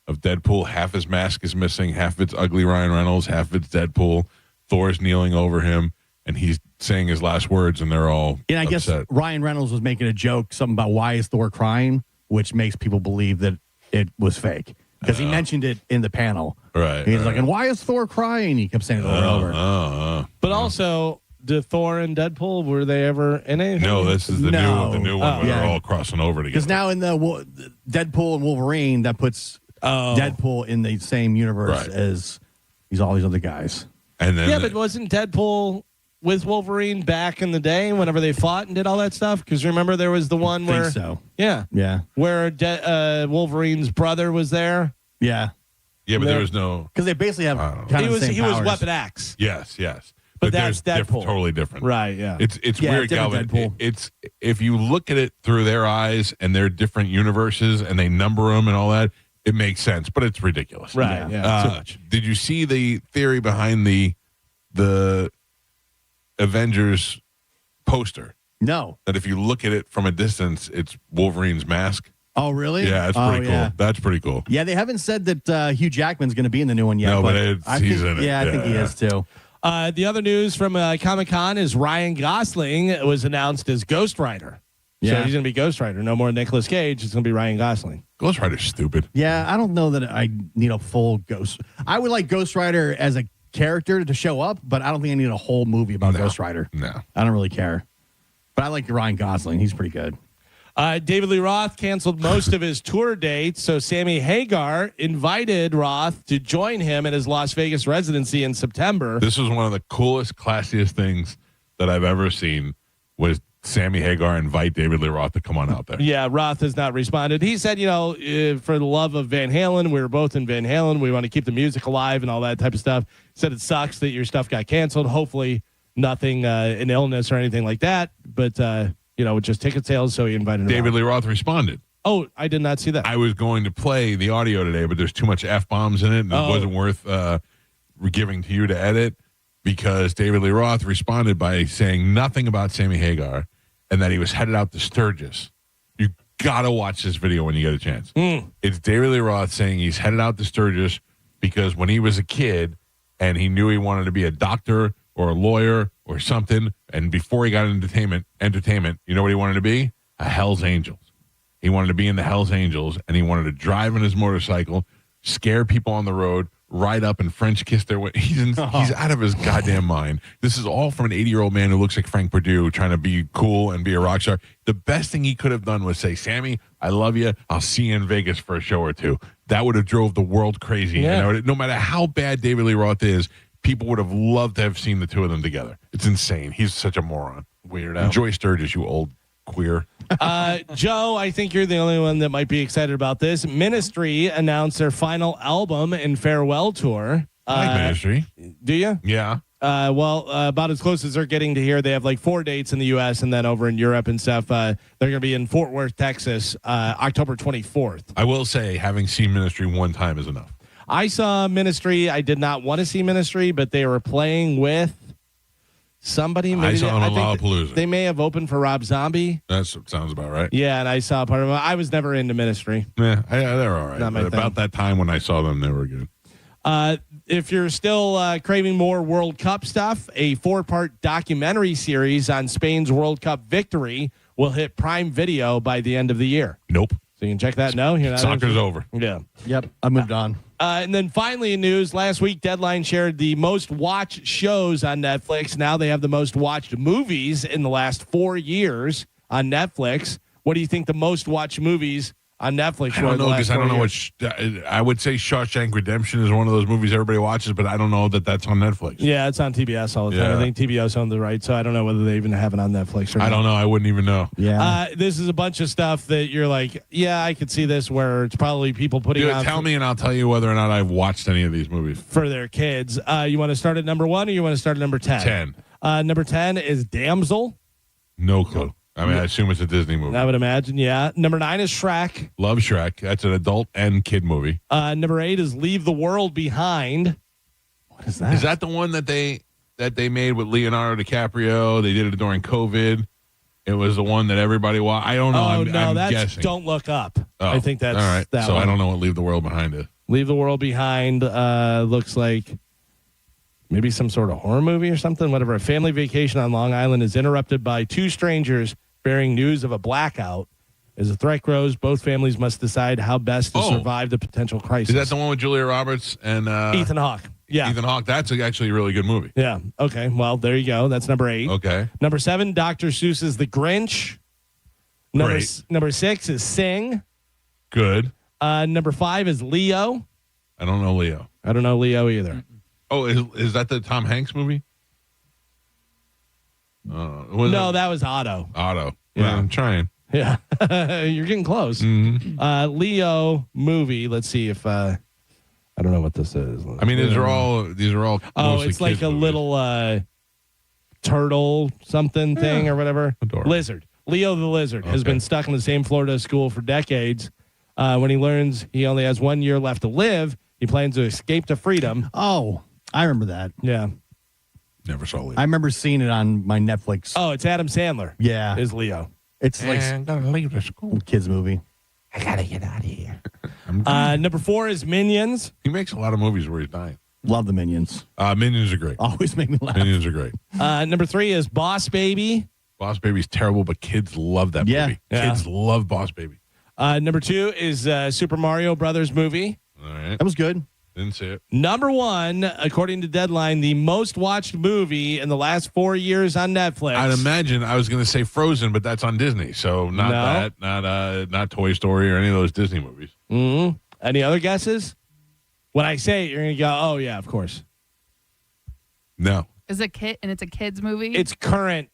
of Deadpool. Half his mask is missing. Half of it's ugly Ryan Reynolds. Half of it's Deadpool. Thor's kneeling over him, and he's saying his last words, and they're all And I upset. guess Ryan Reynolds was making a joke, something about why is Thor crying, which makes people believe that it was fake because he mentioned it in the panel. Right. He's like, and why is Thor crying? He kept saying it over and over. But also, the Thor and Deadpool, were they ever in anything? No, this is the new one where yeah. they're all crossing over together. Because now in the Deadpool and Wolverine, that puts Deadpool in the same universe as all these other guys. And then but wasn't Deadpool with Wolverine back in the day whenever they fought and did all that stuff? Because remember there was the one I where think so. yeah, where Wolverine's brother was there. Yeah. Yeah, but there was no. Because they basically have kind of the same he was powers. Weapon X. Yes. But that's there's Deadpool. totally different. Right, yeah. It's Yeah, weird, different Galvin. Deadpool. It's if you look at it through their eyes and their different universes and they number them and all that, it makes sense. But it's ridiculous. Right. Yeah. Too much. Did you see the theory behind the Avengers poster? No. That if you look at it from a distance, it's Wolverine's mask. Oh, really? Yeah, that's pretty cool. Yeah. That's pretty cool. Yeah, they haven't said that Hugh Jackman's going to be in the new one yet. No, but think, he's in it. Yeah, I think he is too. The other news from Comic-Con is Ryan Gosling was announced as Ghost Rider. Yeah. So he's going to be Ghost Rider. No more Nicolas Cage. It's going to be Ryan Gosling. Ghost Rider's stupid. Yeah, I don't know that I need a full Ghost. I would like Ghost Rider as a character to show up, but I don't think I need a whole movie about Ghost Rider. No. I don't really care. But I like Ryan Gosling. He's pretty good. David Lee Roth canceled most of his tour dates, so Sammy Hagar invited Roth to join him at his Las Vegas residency in September. This was one of the coolest, classiest things that I've ever seen, was Sammy Hagar invite David Lee Roth to come on out there. Yeah, Roth has not responded. He said, for the love of Van Halen, we were both in Van Halen. We want to keep the music alive and all that type of stuff. He said it sucks that your stuff got canceled. Hopefully nothing, an illness or anything like that. But, just ticket sales, so he invited him David out. Lee Roth responded. Oh, I did not see that. I was going to play the audio today, but there's too much F-bombs in it, and it wasn't worth giving to you to edit, because David Lee Roth responded by saying nothing about Sammy Hagar and that he was headed out to Sturgis. You got to watch this video when you get a chance. It's David Lee Roth saying he's headed out to Sturgis because when he was a kid and he knew he wanted to be a doctor or a lawyer or something, and before he got into entertainment, you know what he wanted to be? A Hell's Angels. He wanted to be in the Hell's Angels, and he wanted to drive on his motorcycle, scare people on the road, ride up and French kiss their way. He's out of his goddamn mind. This is all from an 80-year-old man who looks like Frank Perdue trying to be cool and be a rock star. The best thing he could have done was say, Sammy, I love you. I'll see you in Vegas for a show or two. That would have drove the world crazy. Yeah. No matter how bad David Lee Roth is, people would have loved to have seen the two of them together. It's insane. He's such a moron. Weirdo. Enjoy Sturgis, you old queer. Joe, I think you're the only one that might be excited about this. Ministry announced their final album and farewell tour. I like Ministry. Do you? Yeah. About as close as they're getting to here. They have like 4 dates in the U.S. and then over in Europe and stuff. They're going to be in Fort Worth, Texas, October 24th. I will say, having seen Ministry one time is enough. I saw Ministry. I did not want to see Ministry, but they were playing with somebody. Maybe I saw them on Lollapalooza. They may have opened for Rob Zombie. That sounds about right. Yeah, and I saw part of it. I was never into Ministry. Yeah, they're all right. Not my About thing. that time when I saw them, they were good. If you're still craving more World Cup stuff, a 4-part documentary series on Spain's World Cup victory will hit Prime Video by the end of the year. Nope. So you can check that now. Soccer's over. Yeah. Yep. I moved on. And then finally in news, last week Deadline shared the most watched shows on Netflix. Now they have the most watched movies in the last 4 years on Netflix. What do you think the most watched movies on Netflix I don't know, because I don't know what I would say. Shawshank Redemption is one of those movies everybody watches, but I don't know that that's on Netflix. Yeah, it's on TBS all the time. Yeah. I think TBS owns the rights, so I don't know whether they even have it on Netflix or not. I don't know. I wouldn't even know. Yeah. This is a bunch of stuff that you're like, yeah, I could see this, where it's probably people putting on Tell me and I'll tell you whether or not I've watched any of these movies. for their kids. You want to start at number 1 or you want to start at number 10? 10. Number 10 is Damsel. No clue. I mean, I assume it's a Disney movie. I would imagine, yeah. Number 9 is Shrek. Love Shrek. That's an adult and kid movie. Number 8 is Leave the World Behind. What is that? Is that the one that they made with Leonardo DiCaprio? They did it during COVID. It was the one that everybody watched. I don't know. I'm that's guessing. Don't Look Up. Oh, I think that's all right. that So one. I don't know what Leave the World Behind is. Leave the World Behind looks like maybe some sort of horror movie or something. Whatever. A family vacation on Long Island is interrupted by 2 strangers bearing news of a blackout. As the threat grows, both families must decide how best to survive the potential crisis. Is that the one with Julia Roberts and Ethan Hawke? Yeah. Ethan Hawke. That's actually a really good movie. Yeah. Okay. Well, there you go. That's number 8. Okay. Number 7, Dr. Seuss's The Grinch. Great. Number 6 is Sing. Good. Number 5 is Leo. I don't know Leo. I don't know Leo either. Oh, is that the Tom Hanks movie? No, that was Otto. Otto. Yeah. Well, I'm trying. Yeah. You're getting close. Mm-hmm. Leo movie. Let's see if I don't know what this is. I mean, these are all Oh, mostly it's like kids a movies. little turtle something thing or whatever. Adorable. Lizard. Leo the lizard has been stuck in the same Florida school for decades. When he learns he only has 1 year left to live, he plans to escape to freedom. Oh, I remember that. Yeah. Never saw Leo. I remember seeing it on my Netflix. Oh, it's Adam Sandler. Yeah. Is Leo. It's like I'm gonna leave the school. kids movie. I gotta get out of here. Number 4 is Minions. He makes a lot of movies where he's dying. Love the Minions. Minions are great. Always make me laugh. Minions are great. Number 3 is Boss Baby. Boss Baby's terrible, but kids love that movie. Yeah. Kids love Boss Baby. Number 2 is Super Mario Brothers movie. All right. That was good. Didn't see it. Number one, according to Deadline, the most watched movie in the last 4 years on Netflix. I'd imagine I was going to say Frozen, but that's on Disney, so not not Toy Story or any of those Disney movies. Mm-hmm. Any other guesses? When I say it, you're going to go, oh, yeah, of course. No. Is it it's a kids movie? It's current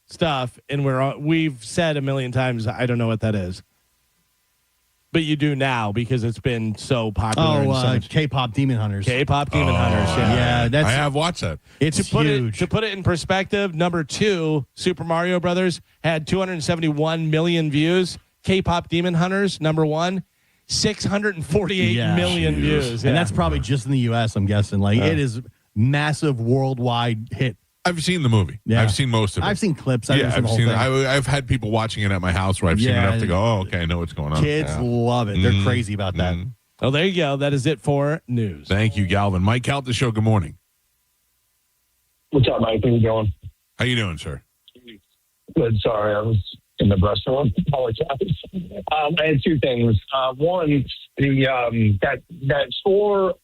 stuff, and we've said a million times, I don't know what that is. But you do now because it's been so popular. K-pop Demon Hunters. K-pop Demon Hunters. Yeah, I have watched that. It's huge. To put it in perspective, number 2, Super Mario Brothers, had 271 million views. K-pop Demon Hunters, number 1, 648 million views. Yeah. And that's probably just in the U.S., I'm guessing. It is massive worldwide hit. I've seen the movie. Yeah. I've seen most of it. I've seen clips. I've seen it. I've had people watching it at my house where I've seen enough to go, oh, okay, I know what's going on. Kids love it. They're crazy about that. Oh, there you go. That is it for news. Thank you, Galvin. Mike Calta Show, good morning. What's up, Mike? How you going? How you doing, sir? Good. Sorry, I was in the restaurant. Apologize. I had two things. One, that store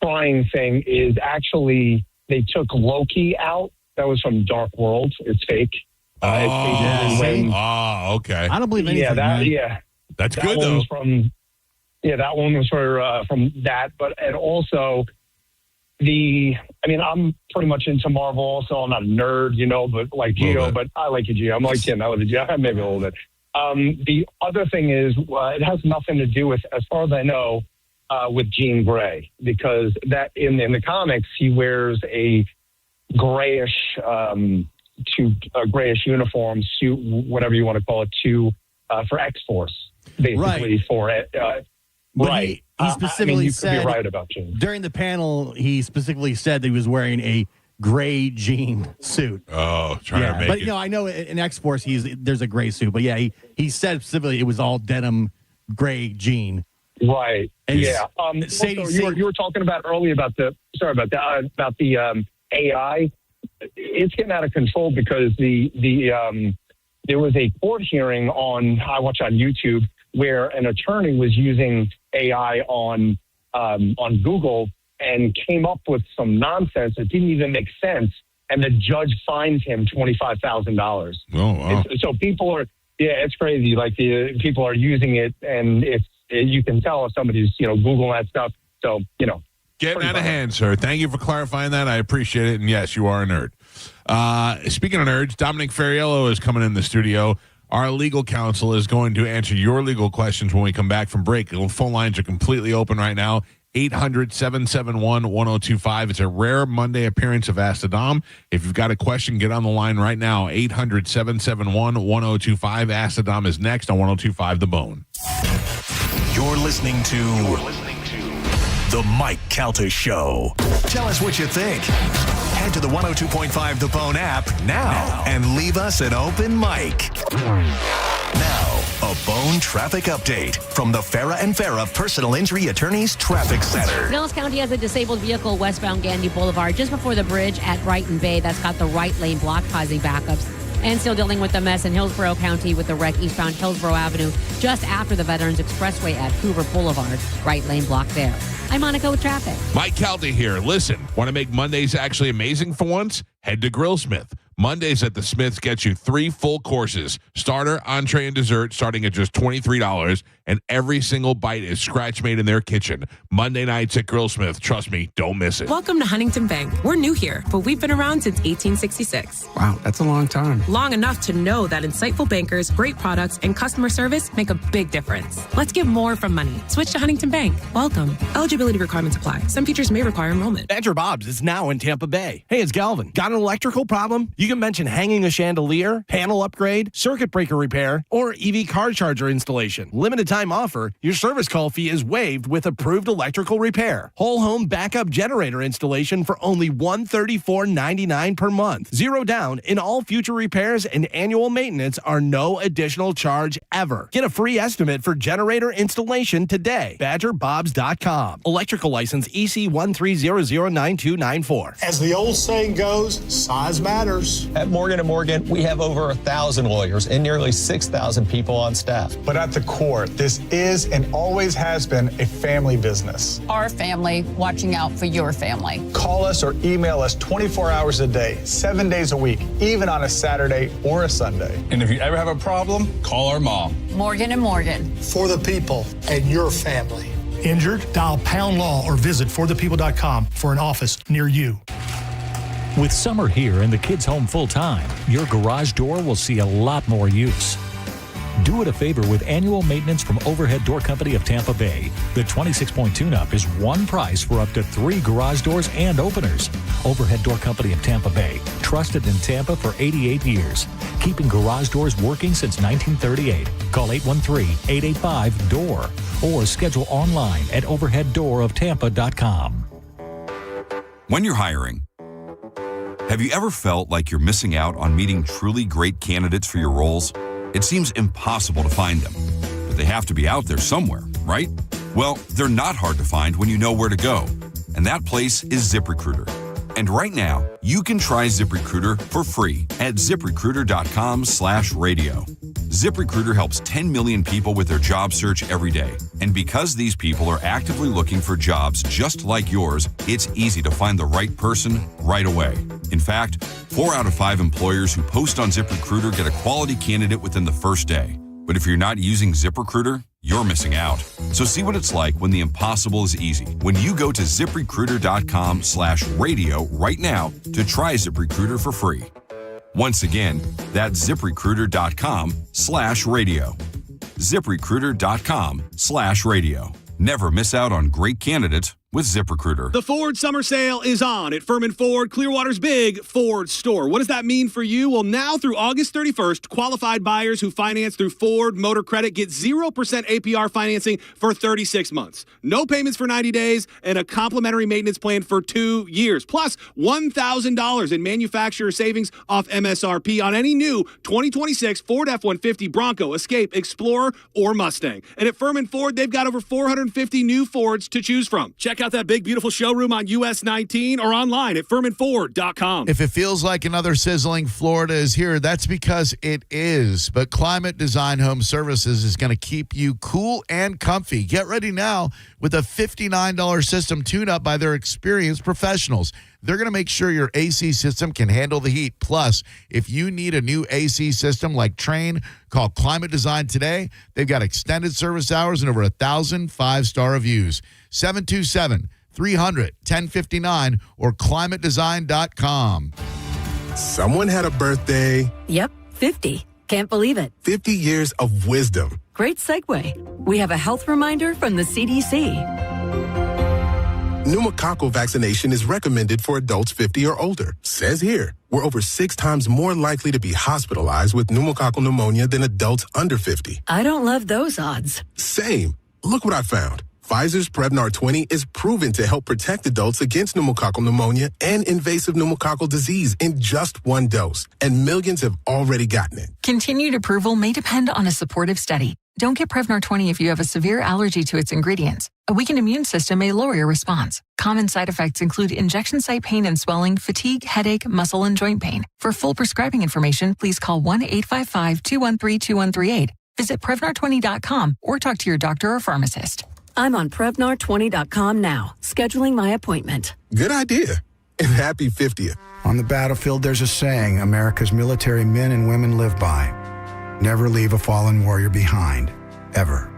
frying thing is actually, they took Loki out. That was from Dark World. It's fake. Okay. I don't believe anything. That's that good one though. Was that one was from that, and also I'm pretty much into Marvel. Also, I'm not a nerd, but like Gio, but I like you, Gio. I'm like Tim. I like Gio, maybe a little bit. The other thing is, it has nothing to do with, as far as I know, with Jean Grey, because that in the comics he wears a grayish uniform suit, whatever you want to call it, for X-Force, basically for it. Right. He specifically said, could be right about Jean. During the panel, he specifically said that he was wearing a gray jean suit. Oh, trying to make it. But I know in X-Force there's a gray suit, but he said specifically it was all denim gray jean. Right. And also, you were talking about earlier about the AI. It's getting out of control because there was a court hearing I watched on YouTube where an attorney was using AI on Google and came up with some nonsense that didn't even make sense, and the judge fined him $25,000. Oh, wow. So people are, it's crazy. Like people are using it, and you can tell if somebody's Googling that stuff. So getting out of hand, sir. Thank you for clarifying that. I appreciate it. And yes, you are a nerd. Speaking of nerds, Dominic Ferriello is coming in the studio. Our legal counsel is going to answer your legal questions when we come back from break. The phone lines are completely open right now. 800-771-1025. It's a rare Monday appearance of Ask the Dom. If you've got a question, get on the line right now. 800-771-1025. Ask the Dom is next on 1025 The Bone. You're listening to The Mike Calta Show. Tell us what you think. Head to the 102.5 The Bone app now and leave us an open mic. Now, a Bone traffic update from the Farah and Farah Personal Injury Attorneys Traffic Center. Pinellas County has a disabled vehicle westbound Gandy Boulevard just before the bridge at Brighton Bay. That's got the right lane blocked, causing backups. And still dealing with the mess in Hillsborough County with the wreck eastbound Hillsborough Avenue just after the Veterans Expressway at Hoover Boulevard. Right lane blocked there. I'm Monica with traffic. Mike Calta here. Listen, want to make Mondays actually amazing for once? Head to Grillsmith. Mondays at the Smiths gets you 3 full courses, starter, entree, and dessert, starting at just $23, and every single bite is scratch-made in their kitchen. Monday nights at Grillsmith. Trust me, don't miss it. Welcome to Huntington Bank. We're new here, but we've been around since 1866. Wow, that's a long time. Long enough to know that insightful bankers, great products, and customer service make a big difference. Let's get more from money. Switch to Huntington Bank. Welcome. Eligibility requirements apply. Some features may require enrollment. Badger Bob's is now in Tampa Bay. Hey, it's Galvin. Got an electrical problem? You can mention hanging a chandelier, panel upgrade, circuit breaker repair, or EV car charger installation. Limited time offer. Your service call fee is waived with approved electrical repair. Whole home backup generator installation for only $134.99 per month. 0 down in all future repairs, and annual maintenance are no additional charge ever. Get a free estimate for generator installation today. BadgerBobs.com. Electrical license EC 13009294. As the old saying goes, size matters. lawyers. At Morgan & Morgan, we have over 1,000 lawyers and nearly 6,000 people on staff. But at the core, this is and always has been a family business. Our family watching out for your family. Call us or email us 24 hours a day, 7 days a week, even on a Saturday or a Sunday. And if you ever have a problem, call our mom. Morgan & Morgan. For the people and your family. Injured? Dial Pound Law or visit forthepeople.com for an office near you. With summer here and the kids home full-time, your garage door will see a lot more use. Do it a favor with annual maintenance from Overhead Door Company of Tampa Bay. The 26-point tune-up is one price for up to 3 garage doors and openers. Overhead Door Company of Tampa Bay, trusted in Tampa for 88 years. Keeping garage doors working since 1938. Call 813-885-DOOR or schedule online at overheaddooroftampa.com. When you're hiring, have you ever felt like you're missing out on meeting truly great candidates for your roles? It seems impossible to find them, but they have to be out there somewhere, right? Well, they're not hard to find when you know where to go, and that place is ZipRecruiter. And right now, you can try ZipRecruiter for free at ZipRecruiter.com/radio. ZipRecruiter helps 10 million people with their job search every day. And because these people are actively looking for jobs just like yours, it's easy to find the right person right away. In fact, 4 out of 5 employers who post on ZipRecruiter get a quality candidate within the first day. But if you're not using ZipRecruiter, you're missing out. So see what it's like when the impossible is easy. When you go to ZipRecruiter.com/radio right now to try ZipRecruiter for free. Once again, that's ZipRecruiter.com/radio. ZipRecruiter.com/radio. Never miss out on great candidates with ZipRecruiter. The Ford Summer Sale is on at Furman Ford, Clearwater's big Ford store. What does that mean for you? Well, now through August 31st, qualified buyers who finance through Ford Motor Credit get 0% APR financing for 36 months. No payments for 90 days and a complimentary maintenance plan for 2 years. Plus, $1,000 in manufacturer savings off MSRP on any new 2026 Ford F-150, Bronco, Escape, Explorer, or Mustang. And at Furman Ford, they've got over 450 new Fords to choose from. Check out that big, beautiful showroom on US 19 or online at FurmanFord.com. If it feels like another sizzling Florida is here, that's because it is. But Climate Design Home Services is going to keep you cool and comfy. Get ready now with a $59 system tune-up by their experienced professionals. They're going to make sure your AC system can handle the heat. Plus, if you need a new AC system like Train, call Climate Design today. They've got extended service hours and over 1,000 5-star reviews. 727-300-1059 or climatedesign.com. Someone had a birthday. Yep, 50. Can't believe it. 50 years of wisdom. Great segue. We have a health reminder from the CDC. Pneumococcal vaccination is recommended for adults 50 or older. Says here, we're over 6 times more likely to be hospitalized with pneumococcal pneumonia than adults under 50. I don't love those odds. Same. Look what I found. Pfizer's Prevnar 20 is proven to help protect adults against pneumococcal pneumonia and invasive pneumococcal disease in just 1 dose. And millions have already gotten it. Continued approval may depend on a supportive study. Don't get Prevnar 20 if you have a severe allergy to its ingredients. A weakened immune system may lower your response. Common side effects include injection site pain and swelling, fatigue, headache, muscle, and joint pain. For full prescribing information, please call 1-855-213-2138. Visit Prevnar20.com or talk to your doctor or pharmacist. I'm on Prevnar20.com now, scheduling my appointment. Good idea. And happy 50th. On the battlefield, there's a saying America's military men and women live by. Never leave a fallen warrior behind, ever.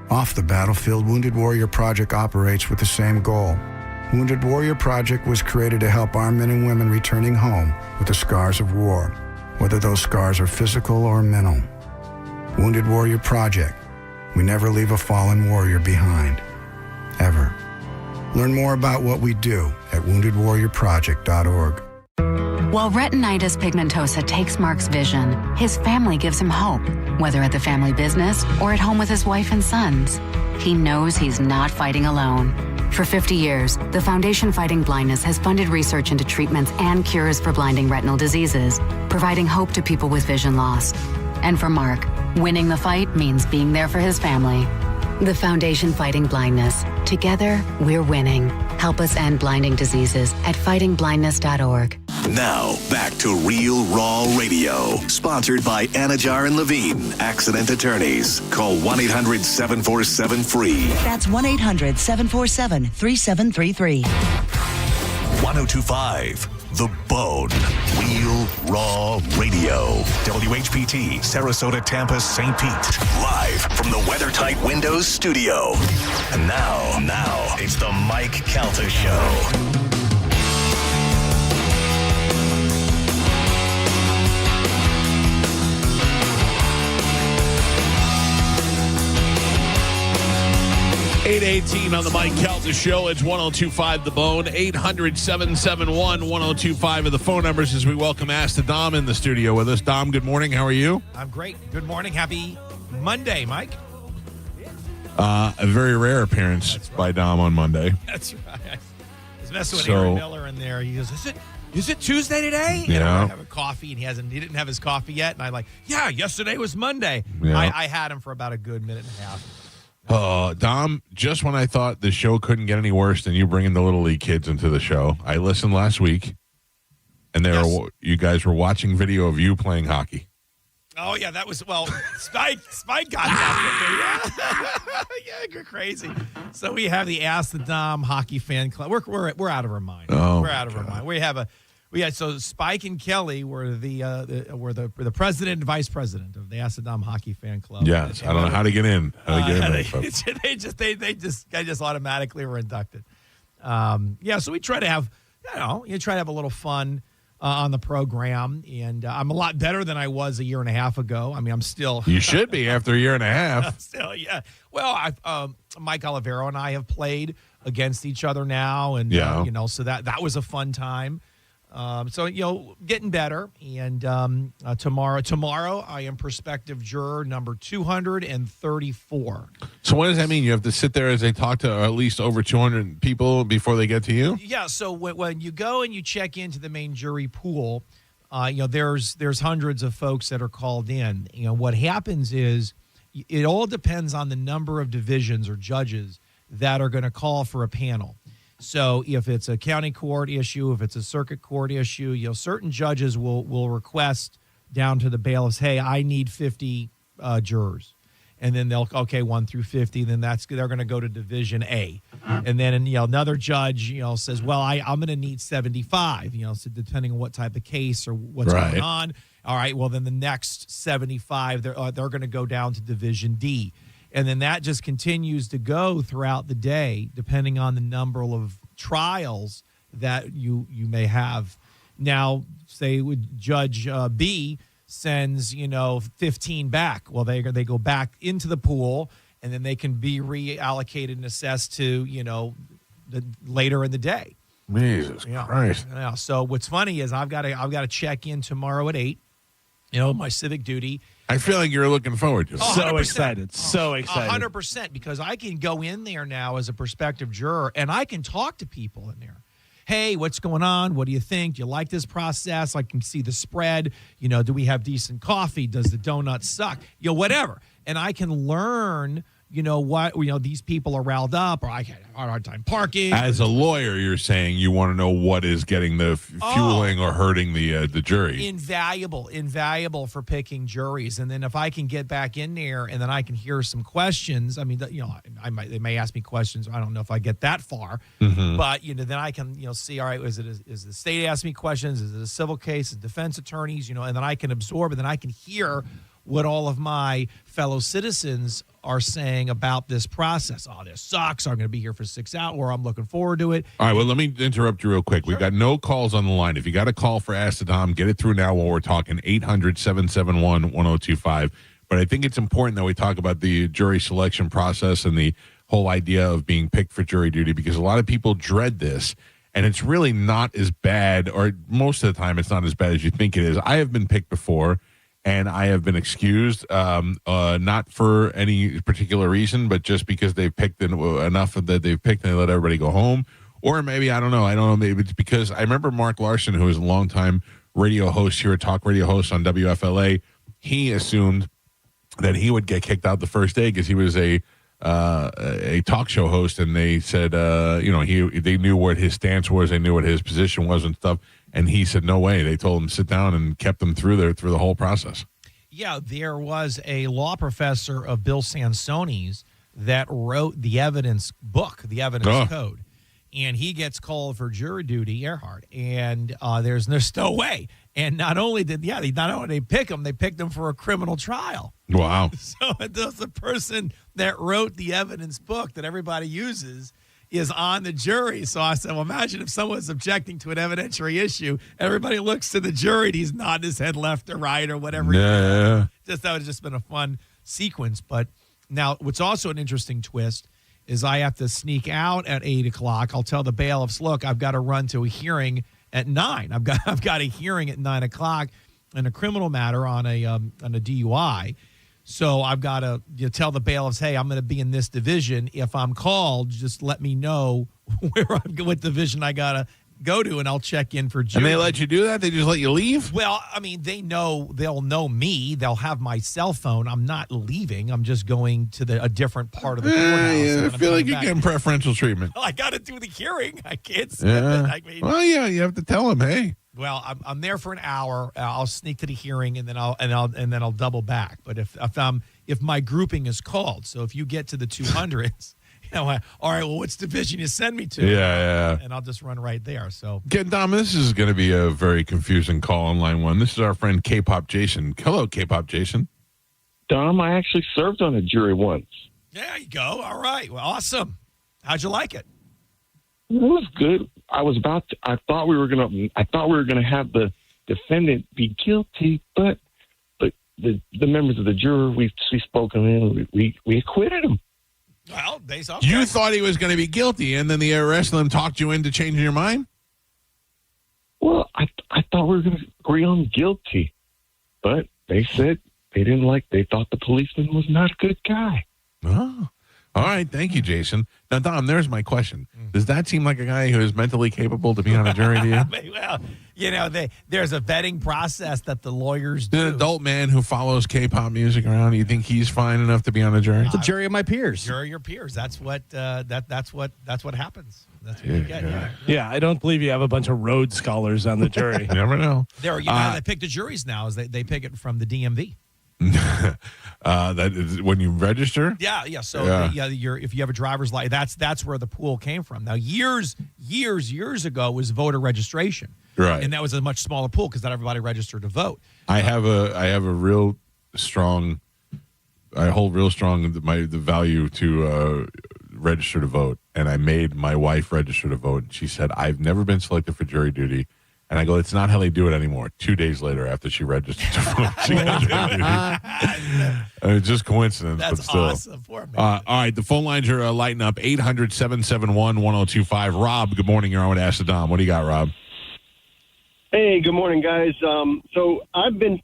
Off the battlefield, Wounded Warrior Project operates with the same goal. Wounded Warrior Project was created to help our men and women returning home with the scars of war, whether those scars are physical or mental. Wounded Warrior Project. We never leave a fallen warrior behind, ever. Learn more about what we do at woundedwarriorproject.org. While retinitis pigmentosa takes Mark's vision, his family gives him hope, whether at the family business or at home with his wife and sons. He knows he's not fighting alone. For 50 years, the Foundation Fighting Blindness has funded research into treatments and cures for blinding retinal diseases, providing hope to people with vision loss. And for Mark, winning the fight means being there for his family. The Foundation Fighting Blindness. Together, we're winning. Help us end blinding diseases at fightingblindness.org. Now, back to Real Raw Radio. Sponsored by Anajar and Levine, accident attorneys. Call 1-800-747-FREE. That's 1-800-747-3733. 1025 The Bone. Real Raw Radio. WHPT, Sarasota, Tampa, St. Pete. Live from the WeatherTight Windows studio. And now, it's the Mike Calta Show. 8:18 on the Mike Calta Show. It's 1025 The Bone. 800-771-1025 are the phone numbers as we welcome Ask the Dom in the studio with us. Dom, good morning. How are you? I'm great. Good morning. Happy Monday, Mike. A very rare appearance by Dom on Monday. That's right. I was messing with Aaron Miller in there. He goes, Is it Tuesday today? Yeah. I have a coffee, and he didn't have his coffee yet. And I'm like, yeah, yesterday was Monday. Yeah. I had him for about a good minute and a half. Dom, just when I thought the show couldn't get any worse than you bringing the Little League kids into the show, I listened last week, and you guys were watching video of you playing hockey. Oh, yeah, that was, Spike got that for me. Yeah, you're crazy. So we have the Ask the Dom Hockey Fan Club. We're out of our mind. Oh, we're out of our mind. So Spike and Kelly were the president and vice president of the Ask the Dom Hockey Fan Club. Yes, I don't know how to get in. They just automatically were inducted. So we try to have a little fun on the program, and I'm a lot better than I was a year and a half ago. I mean, I'm still. You should be after a year and a half. Still, yeah. Well, Mike Olivero and I have played against each other now, and so that was a fun time. Getting better. And tomorrow I am prospective juror number 234. So what does that mean? You have to sit there as they talk to at least over 200 people before they get to you? Yeah. So when you go and you check into the main jury pool, there's hundreds of folks that are called in. What happens is it all depends on the number of divisions or judges that are going to call for a panel. So if it's a county court issue, if it's a circuit court issue, certain judges will request down to the bailiffs, hey, I need 50 jurors. And then they'll, 1 through 50, then they're going to go to Division A. And then another judge, says, well, I'm going to need 75, so depending on what type of case or what's going on. All right, well, then the next 75, they're going to go down to Division D. And then that just continues to go throughout the day, depending on the number of trials that you may have. Now, say Judge B sends 15 back. Well, they go back into the pool, and then they can be reallocated and assessed to later in the day. Jesus Christ! Yeah. So what's funny is I've got to check in tomorrow at 8. My civic duty. I feel like you're looking forward to it. So excited. 100%, because I can go in there now as a prospective juror, and I can talk to people in there. Hey, what's going on? What do you think? Do you like this process? I can see the spread. Do we have decent coffee? Does the donut suck? Whatever. And I can learn, what, these people are riled up, or I had a hard time parking. As a lawyer, you're saying you want to know what is getting the fueling or hurting the jury. Invaluable for picking juries. And then if I can get back in there and then I can hear some questions, I mean, they may ask me questions. I don't know if I get that far, but then I can see, all right, is the state asking me questions? Is it a civil case? Is it defense attorneys? And then I can absorb, and then I can hear what all of my fellow citizens are saying about this process. Oh, this sucks. I'm going to be here for 6 hours, or I'm looking forward to it. All right, well, let me interrupt you real quick. We've got no calls on the line. If you got a call for Ask the Dom, get it through now while we're talking. 800-771-1025. But I think it's important that we talk about the jury selection process and the whole idea of being picked for jury duty, because a lot of people dread this, and it's really not as bad, or most of the time it's not as bad as you think it is. I have been picked before, and I have been excused, not for any particular reason, but just because they've picked enough that they've picked and they let everybody go home. Or maybe, I don't know, maybe it's because I remember Mark Larson, who was a longtime radio host here, a talk radio host on WFLA. He assumed that he would get kicked out the first day because he was a a talk show host, and they said, they knew what his stance was, they knew what his position was and stuff, and he said, no way. They told him to sit down and kept them through the whole process. Yeah, there was a law professor of Bill Sansoni's that wrote the evidence book, the evidence code, and he gets called for jury duty, Earhart, and there's no way. And not only did they pick him, they picked him for a criminal trial. Wow. So the person that wrote the evidence book that everybody uses is on the jury. So I said, well, imagine if someone's objecting to an evidentiary issue, everybody looks to the jury and he's nodding his head left or right or whatever. Yeah. That would have just been a fun sequence. But now what's also an interesting twist is I have to sneak out at 8 o'clock. I'll tell the bailiffs, look, I've got to run to a hearing at 9. I've got a hearing at 9 o'clock in a criminal matter on a DUI. So I've got to tell the bailiffs, hey, I'm going to be in this division. If I'm called, just let me know what division I got to go to, and I'll check in for jury. And they let you do that? They just let you leave? Well, I mean, they'll know me. They'll have my cell phone. I'm not leaving. I'm just going to a different part of the courthouse. Yeah, I feel like you're getting preferential treatment. Well, I got to do the hearing. I can't skip it. I mean, well, yeah, you have to tell them, hey. Well, I'm there for an hour. I'll sneak to the hearing, and then I'll double back. But if my grouping is called, so if you get to the 200s, all right, well, which division you send me to? Yeah. And I'll just run right there. So, Dom, this is going to be a very confusing call on line one. This is our friend K-Pop Jason. Hello, K-Pop Jason. Dom, I actually served on a jury once. There you go. All right. Well, awesome. How'd you like it? It was good. I thought we were gonna have the defendant be guilty, but the members of the jury we spoke him in. We acquitted him. Well, you thought he was going to be guilty, and then the rest of them talked you into changing your mind? Well, I thought we were going to agree on guilty, but they said they thought the policeman was not a good guy. Oh. All right, thank you, Jason. Now, Dom, there's my question. Does that seem like a guy who is mentally capable to be on a jury to you? Well, there's a vetting process that the lawyers do. An adult man who follows K-pop music around, you think he's fine enough to be on a jury? It's a jury of my peers. Jury of your peers. That's what that's what happens. That's what you get. Yeah, I don't believe you have a bunch of Rhodes scholars on the jury. You never know. They pick the juries now. They pick it from the DMV. That is when you register. Yeah. So if you have a driver's license, that's where the pool came from. Now, years ago was voter registration, right? And that was a much smaller pool because not everybody registered to vote. I have a real strong. I hold real strong the value to register to vote, and I made my wife register to vote. And she said, "I've never been selected for jury duty." And I go, it's not how they do it anymore. 2 days later, after she registered to vote, she got it. It's just coincidence, That's but still. awesome. Poor man. All right, the phone lines are lighting up. 800-771-1025. Rob, good morning. You're on with Ask the Dom. What do you got, Rob? Hey, good morning, guys. So I've been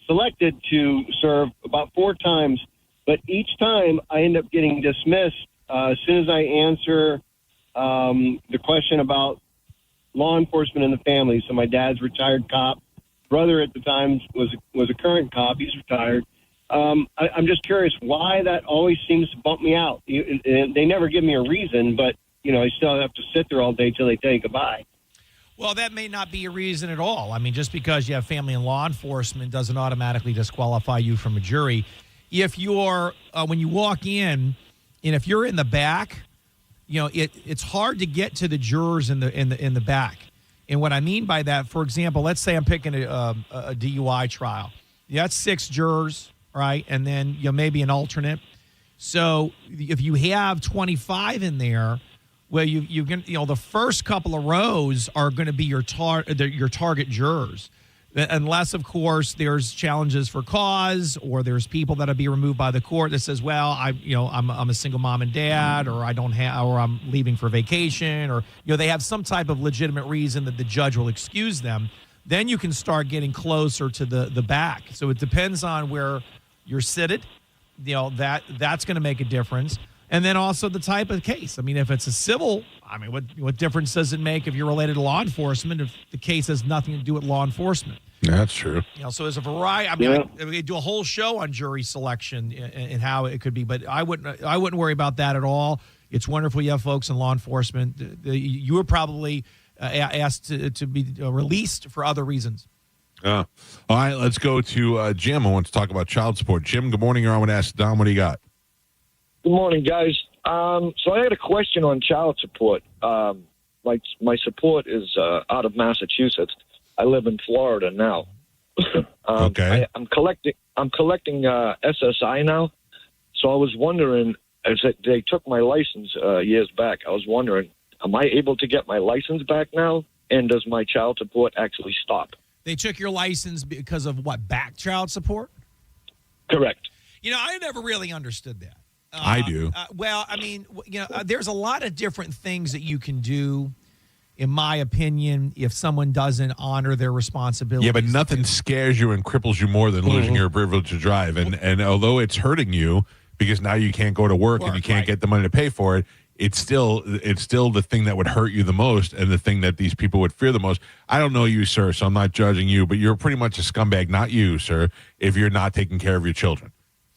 selected to serve about 4 times, but each time I end up getting dismissed as soon as I answer the question about law enforcement and the family. So my dad's retired cop. Brother at the time was a current cop. He's retired. I'm just curious why that always seems to bump me out. They never give me a reason, but I still have to sit there all day till they tell you goodbye. Well, that may not be a reason at all. I mean, just because you have family in law enforcement doesn't automatically disqualify you from a jury. If you're when you walk in, and if you're in the back, it's hard to get to the jurors in the back. And what I mean by that, for example, let's say I'm picking a DUI trial. That's 6 jurors, right? And then maybe an alternate. So if you have 25 in there, well, you can the first couple of rows are going to be your target jurors. Unless, of course, there's challenges for cause, or there's people that'll be removed by the court that says, "Well, I'm a single mom and dad, or I'm leaving for vacation, or they have some type of legitimate reason that the judge will excuse them." Then you can start getting closer to the back. So it depends on where you're seated. That's going to make a difference. And then also the type of case. I mean, if it's a civil, what difference does it make if you're related to law enforcement if the case has nothing to do with law enforcement? That's true. So there's a variety. I mean, we could do a whole show on jury selection and how it could be, but I wouldn't worry about that at all. It's wonderful you have folks in law enforcement. You were probably asked to be released for other reasons. All right, let's go to Jim. I want to talk about child support. Jim, good morning. You're on with Ask Don. What do you got? Good morning, guys. So I had a question on child support. My support is out of Massachusetts. I live in Florida now. Okay. I'm collecting SSI now. So I was wondering, as they took my license years back, I was wondering, am I able to get my license back now? And does my child support actually stop? They took your license because of what, back child support? Correct. I never really understood that. I do. Well, I mean, there's a lot of different things that you can do, in my opinion, if someone doesn't honor their responsibilities. Yeah, but nothing scares you and cripples you more than losing your privilege to drive. And although it's hurting you because now you can't go to work and you can't get the money to pay for it, it's still the thing that would hurt you the most and the thing that these people would fear the most. I don't know you, sir, so I'm not judging you, but you're pretty much a scumbag, not you, sir, if you're not taking care of your children.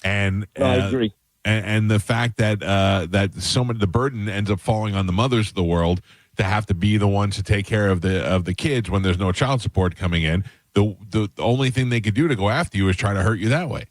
And I agree. And the fact that so much the burden ends up falling on the mothers of the world to have to be the ones to take care of the kids when there's no child support coming in. The only thing they could do to go after you is try to hurt you that way.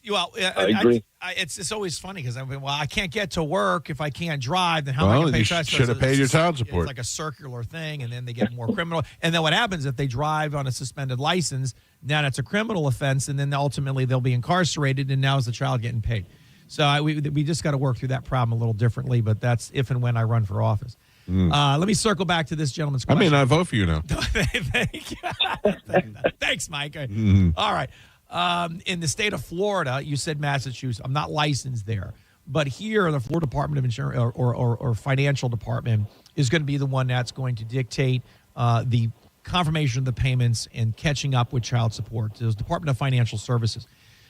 Well, I agree. It's always funny because I can't get to work if I can't drive. Then how am I Well, going to pay you child support? should have paid your child support. It's like a circular thing, and then they get more criminal. And then what happens if they drive on a suspended license? Now that's a criminal offense, and then ultimately they'll be incarcerated, and now is the child getting paid? So we just got to work through that problem a little differently, but that's if and when I run for office. Let me circle back to this gentleman's question. I mean, I vote for you now. Thanks, Mike. All right. In the state of Florida, you said Massachusetts. I'm not licensed there. But here, the Florida Department of Insurance or Financial Department is going to be the one that's going to dictate the confirmation of the payments and catching up with child support. So it's Department of Financial Services.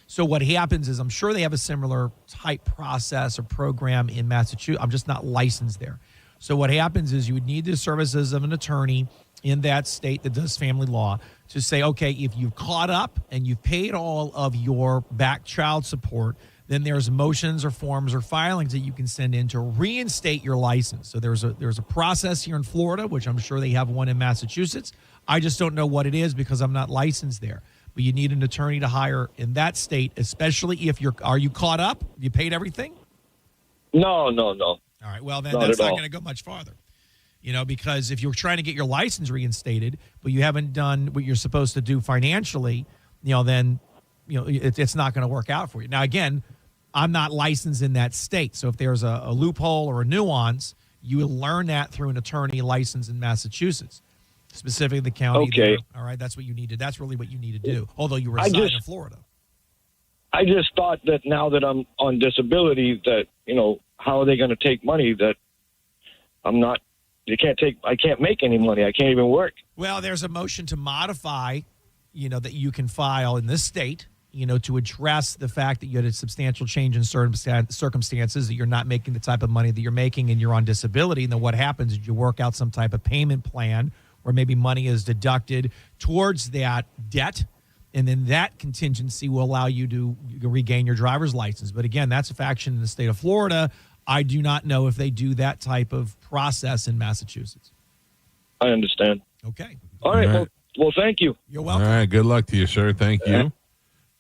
So what happens is I'm sure they have a similar type process or program in Massachusetts. I'm just not licensed there. So what happens is you would need the services of an attorney in that state that does family law to say, okay, if you've caught up and you've paid all of your back child support, then there's motions or forms or filings that you can send in to reinstate your license. So there's a process here in Florida, which I'm sure they have one in Massachusetts. I just don't know what it is because I'm not licensed there. But you need an attorney to hire in that state, especially if are you caught up? You paid everything? No. All right. Well, then that's not going to go much farther. Because if you're trying to get your license reinstated, but you haven't done what you're supposed to do financially, then it's not going to work out for you. Now, again, I'm not licensed in that state. So if there's a loophole or a nuance, you will learn that through an attorney licensed in Massachusetts. Specifically the county. Okay. There. All right. That's what you need to. That's really what you need to do. Although you reside in Florida. I just thought that now that I'm on disability, that how are they going to take money that I'm not? I can't make any money. I can't even work. Well, there's a motion to modify, that you can file in this state, to address the fact that you had a substantial change in certain circumstances, that you're not making the type of money that you're making and you're on disability. And then what happens is you work out some type of payment plan where maybe money is deducted towards that debt. And then that contingency will allow you to regain your driver's license. But again, that's a faction in the state of Florida. I do not know if they do that type of process in Massachusetts. I understand. Okay. All right. Well, thank you. You're welcome. All right. Good luck to you, sir. Thank you.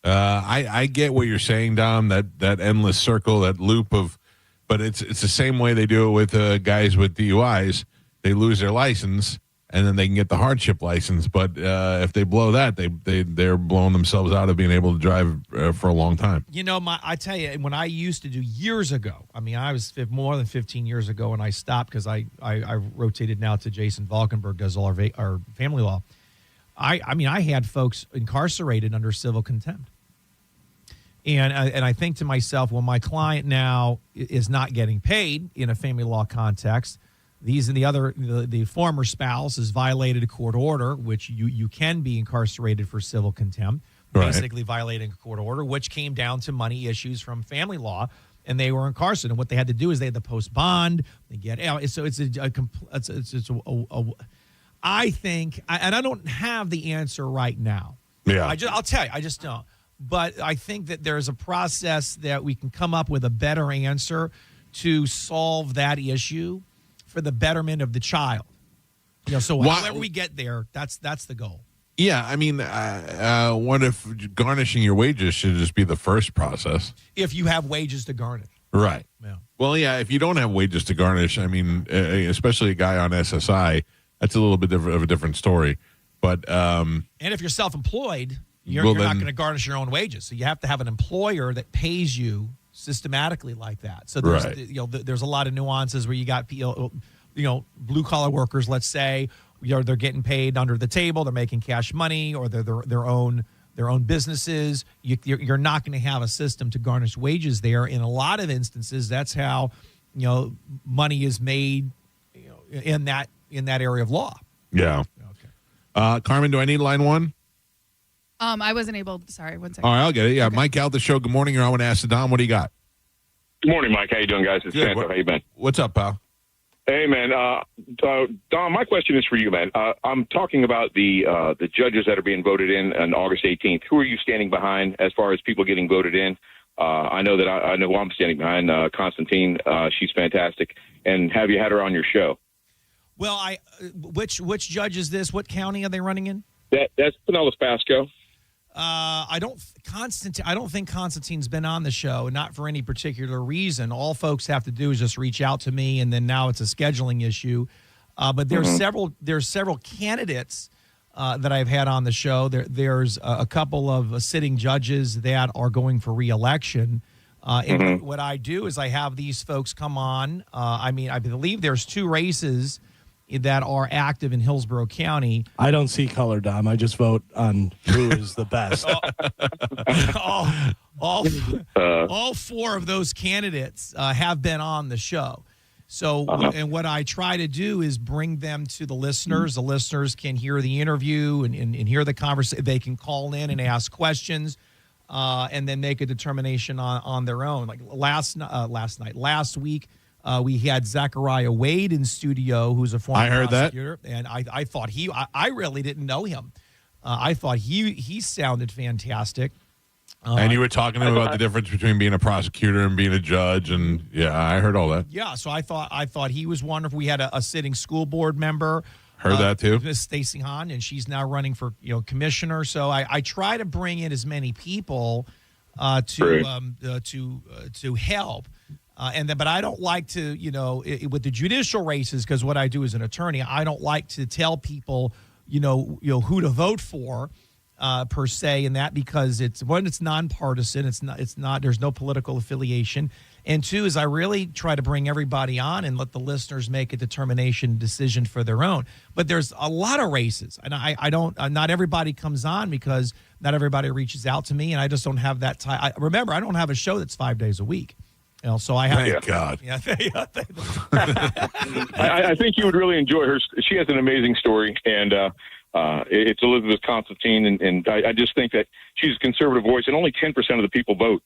I get what you're saying, Dom, that endless circle, that loop of, but it's the same way they do it with guys with DUIs. They lose their license and then they can get the hardship license. But if they blow that, they're blowing themselves out of being able to drive for a long time. I tell you, when I used to do years ago, I mean, I was more than 15 years ago, and I stopped because I rotated now to Jason Valkenburg, does all our family law. I had folks incarcerated under civil contempt. And I think to myself, well, my client now is not getting paid in a family law context. These and the former spouse has violated a court order, which you can be incarcerated for civil contempt, basically violating a court order, which came down to money issues from family law, and they were incarcerated. And what they had to do is they had to post bond. They get so I think, and I don't have the answer right now. Yeah. I'll tell you, I just don't. But I think that there's a process that we can come up with a better answer to solve that issue for the betterment of the child. So however we get there, that's the goal. Yeah, I mean, what if garnishing your wages should just be the first process? If you have wages to garnish. Right. Yeah. Well, yeah, if you don't have wages to garnish, I mean, especially a guy on SSI, that's a little bit of a different story. But and if you're self-employed, you're not going to garnish your own wages. So you have to have an employer that pays you systematically like that. So there's there's a lot of nuances where you got blue collar workers, let's say, they're getting paid under the table, they're making cash money, or they're their own businesses. You're not going to have a system to garnish wages there. In a lot of instances, that's how money is made in that area of law. Yeah. Okay. Carmen, do I need line one? I wasn't able. Sorry, one second. All right, I'll get it. Yeah, okay. Mike Calta show. Good morning. You're on with Ask the Dom. What do you got? Good morning, Mike. How you doing, guys? It's Good. Santo. How you been? What's up, pal? Hey, man. Dom, my question is for you, man. I'm talking about the judges that are being voted in on August 18th. Who are you standing behind as far as people getting voted in? I know that I know I'm standing behind Constantine. She's fantastic. And have you had her on your show? Well, which judge is this? What county are they running in? That's Pinellas Pasco. I don't think Constantine's been on the show, not for any particular reason. All folks have to do is just reach out to me, and then now it's a scheduling issue. But there's several candidates that I've had on the show. There's a couple of sitting judges that are going for re-election. And what I do is I have these folks come on. I believe there's 2 races that are active in Hillsborough County. I don't see color, Dom. I just vote on who is the best. all 4 of those candidates have been on the show. So, and what I try to do is bring them to the listeners. The listeners can hear the interview and hear the conversation. They can call in and ask questions, and then make a determination on their own. Like last week, we had Zachariah Wade in studio, who's a former prosecutor. And I thought I really didn't know him. I thought he sounded fantastic. And you were talking to him about the difference between being a prosecutor and being a judge, and yeah, I heard all that. Yeah, so I thought he was wonderful. We had a sitting school board member. Heard that too. Miss Stacy Hahn, and she's now running for commissioner. So I try to bring in as many people to help. But I don't like to, with the judicial races, because what I do as an attorney, I don't like to tell people, who to vote for, per se, in that, because it's nonpartisan. It's not. There's no political affiliation, and 2 is I really try to bring everybody on and let the listeners make a decision for their own. But there's a lot of races, and I don't. Not everybody comes on because not everybody reaches out to me, and I just don't have that time. Remember, I don't have a show that's 5 days a week. So I have. Thank God. Yeah. I think you would really enjoy her. She has an amazing story, and it's Elizabeth Constantine, and I just think that she's a conservative voice, and only 10% of the people vote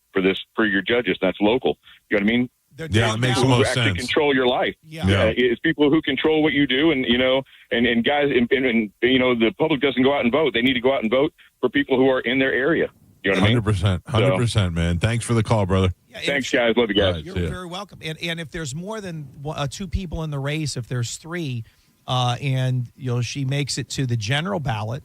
for your judges. That's local. You know what I mean? Yeah, it makes the most sense. Actually control your life. Yeah. It's people who control what you do, and and guys, and the public doesn't go out and vote. They need to go out and vote for people who are in their area. You know what I mean? 100%, man. Thanks for the call, brother. Yeah, thanks, guys. Love you guys. You're very welcome. And if there's more than 2 people in the race, if there's 3, and she makes it to the general ballot,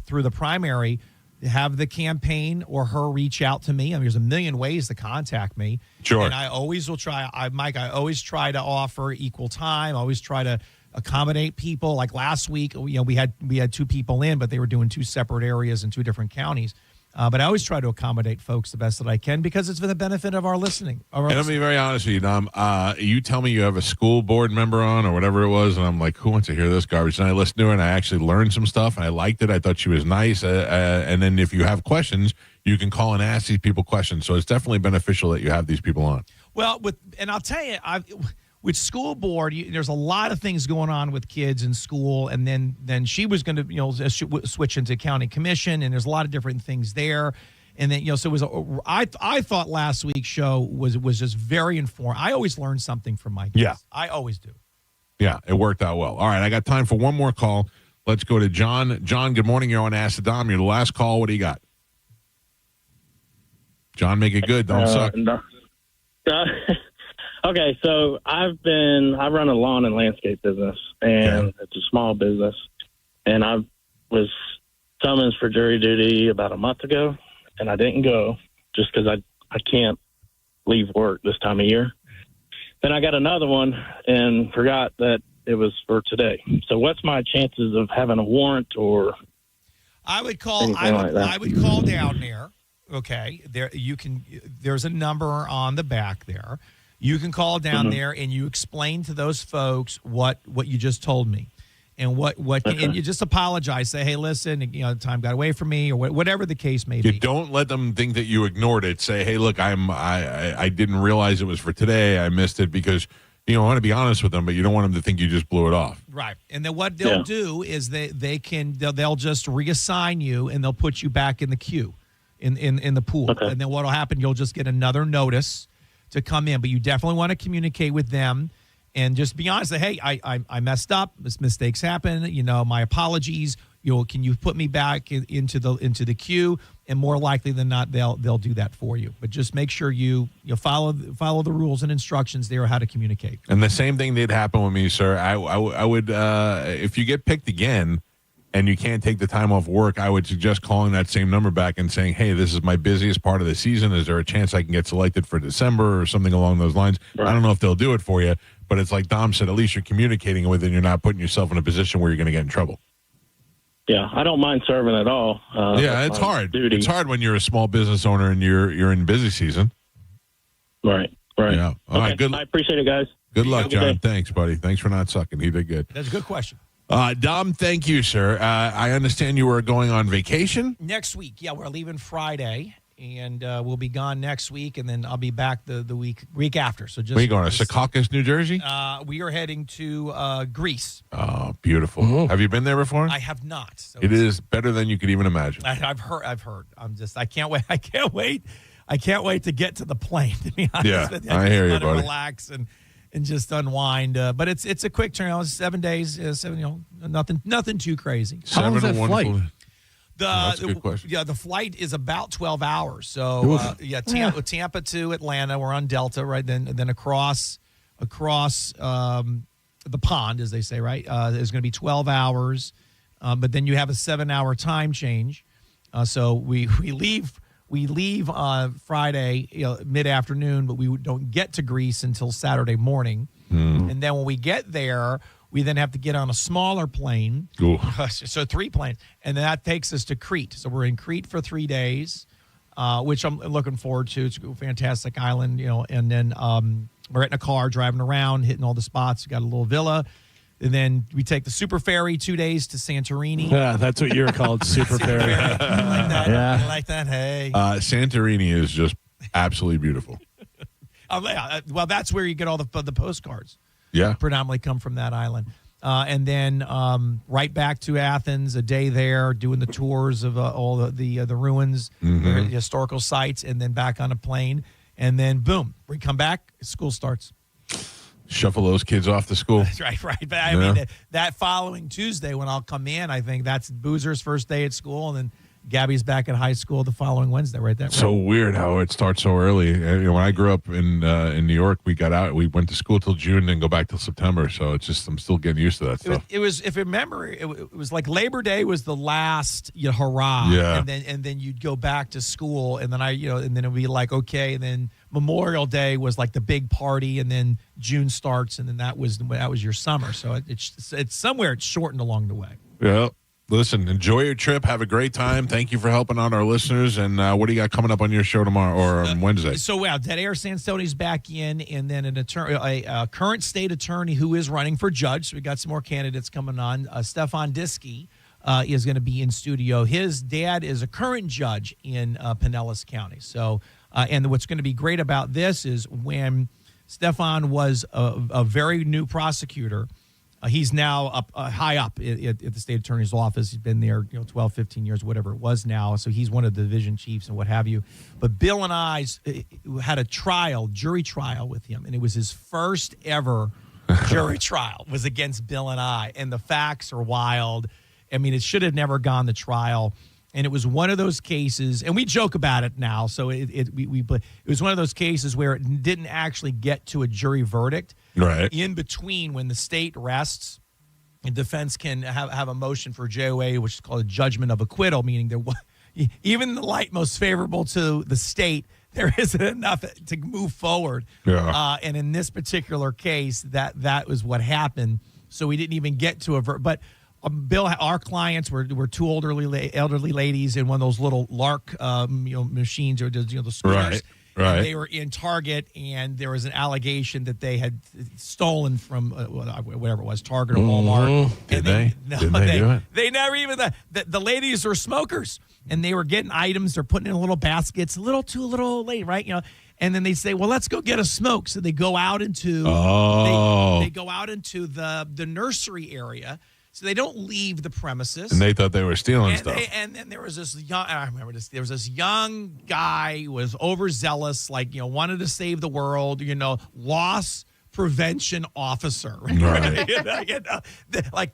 through the primary, have the campaign or her reach out to me. I mean, there's a million ways to contact me. Sure. And I always will try. Mike, I always try to offer equal time. I always try to accommodate people. Like last week, we had 2 people in, but they were doing 2 separate areas in 2 different counties. But I always try to accommodate folks the best that I can because it's for the benefit of our listening. And I'll be very honest with you, Dom. You tell me you have a school board member on or whatever it was, and I'm like, who wants to hear this garbage? And I listened to her, and I actually learned some stuff, and I liked it. I thought she was nice. And then if you have questions, you can call and ask these people questions. So it's definitely beneficial that you have these people on. Well, I'll tell you, with school board, there's a lot of things going on with kids in school, and then she was going to switch into county commission, and there's a lot of different things there, and then so it was. I thought last week's show was just very informative. I always learn something from my guests. Yeah, I always do. Yeah, it worked out well. All right, I got time for one more call. Let's go to John. John, good morning. You're on Ask the Dom. You're the last call. What do you got? John, make it good. Don't suck. Okay, so I run a lawn and landscape business, and it's a small business, and I was summoned for jury duty about a month ago, and I didn't go just because I can't leave work this time of year. Then I got another one and forgot that it was for today. So what's my chances of having a warrant or I would call down there. Okay, there's a number on the back there. You can call down there and you explain to those folks what you just told me, and and you just apologize. Say, hey, listen, time got away from me, or whatever the case may be. You don't let them think that you ignored it. Say, hey, look, I didn't realize it was for today. I missed it because I want to be honest with them, but you don't want them to think you just blew it off. Right, and then what they'll do is they'll just reassign you and they'll put you back in the queue, in the pool, and then what'll happen? You'll just get another notice to come in, but you definitely want to communicate with them and just be honest. Say, hey, I messed up. This mistakes happen. My apologies. Can you put me back into the queue? And more likely than not, they'll do that for you. But just make sure you follow the rules and instructions there how to communicate. And the same thing did happen with me, sir. I would if you get picked again and you can't take the time off work, I would suggest calling that same number back and saying, hey, this is my busiest part of the season. Is there a chance I can get selected for December or something along those lines? Right. I don't know if they'll do it for you, but it's like Dom said, at least you're communicating with it and you're not putting yourself in a position where you're going to get in trouble. Yeah, I don't mind serving at all. It's hard. Duty. It's hard when you're a small business owner and you're in busy season. Right. Yeah. All right, good. I appreciate it, guys. Good luck, John. Thanks, buddy. Thanks for not sucking. He did good. That's a good question. Dom, thank you, sir. I understand you were going on vacation? Next week. Yeah, we're leaving Friday, and we'll be gone next week, and then I'll be back the week after. So just. Where are you going, to Secaucus, New Jersey? We are heading to Greece. Oh, beautiful. Mm-hmm. Have you been there before? I have not. So it is better than you could even imagine. I've heard. I can't wait. I can't wait to get to the plane, to be honest with you. I hear you, buddy. Relax and just unwind. But it's a quick turnaround. 7 days. Nothing too crazy. How long is that flight? That's a good question. The flight is about 12 hours. So Tampa to Atlanta. We're on Delta, right? Then across the pond, as they say, right? There's going to be 12 hours, but then you have a 7-hour time change. So we leave Friday mid-afternoon, but we don't get to Greece until Saturday morning. And then when we get there, we then have to get on a smaller plane. So 3 planes. And that takes us to Crete. So we're in Crete for 3 days, which I'm looking forward to. It's a fantastic island, and then we're in a car driving around, hitting all the spots. We got a little villa. And then we take the super ferry 2 days to Santorini. Yeah, that's what you're called, super ferry. You like that? Yeah. You like that? Hey. Santorini is just absolutely beautiful. Well, that's where you get all the postcards. Yeah. Predominantly come from that island. And then right back to Athens, a day there, doing the tours of all the ruins, the historical sites, and then back on a plane. And then, boom, we come back, school starts. Shuffle those kids off to school. That's right. But I mean, that following Tuesday when I'll come in, I think that's Boozer's first day at school, and then Gabby's back at high school the following Wednesday, right? So weird how it starts so early. When I grew up in New York, we went to school till June and go back till September. So it's just I'm still getting used to that stuff. It was if you remember, it was like Labor Day was the last hurrah, yeah, and then you'd go back to school, and then and then it'd be like okay, and then Memorial Day was like the big party, and then June starts, and then that was your summer. So it's somewhere it's shortened along the way. Yeah. Listen, enjoy your trip. Have a great time. Thank you for helping out our listeners. And what do you got coming up on your show tomorrow or on Wednesday? So, Dead Air Sandstoni's back in, and then a current state attorney who is running for judge. So we got some more candidates coming on. Stefan Diskey is going to be in studio. His dad is a current judge in Pinellas County. So, and what's going to be great about this is when Stefan was a very new prosecutor. He's now up high up at the state attorney's office. He's been there 12, 15 years, whatever it was now. So he's one of the division chiefs and what have you. But Bill and I had a jury trial with him, and it was his first ever jury trial was against Bill and I, and the facts are wild. I mean, it should have never gone to trial. And it was one of those cases, and we joke about it now. So it was one of those cases where it didn't actually get to a jury verdict. Right. In between, when the state rests, the defense can have a motion for JOA, which is called a judgment of acquittal, meaning that even the light most favorable to the state, there isn't enough to move forward. Yeah. And in this particular case, that was what happened. So we didn't even get to a verdict. But Bill, our clients were two elderly ladies in one of those little Lark machines, or the scooters. Right. And they were in Target, and there was an allegation that they had stolen from whatever it was, Target or Walmart. Did they? Did they do it? They never even the ladies are smokers, and they were getting items. They're putting in little baskets, a little too little late, right? And then they say, well, let's go get a smoke. So they go out into they go out into the nursery area. So they don't leave the premises. And they thought they were stealing stuff. And then there was this I remember this. There was this young guy who was overzealous, wanted to save the world, loss prevention officer. Right.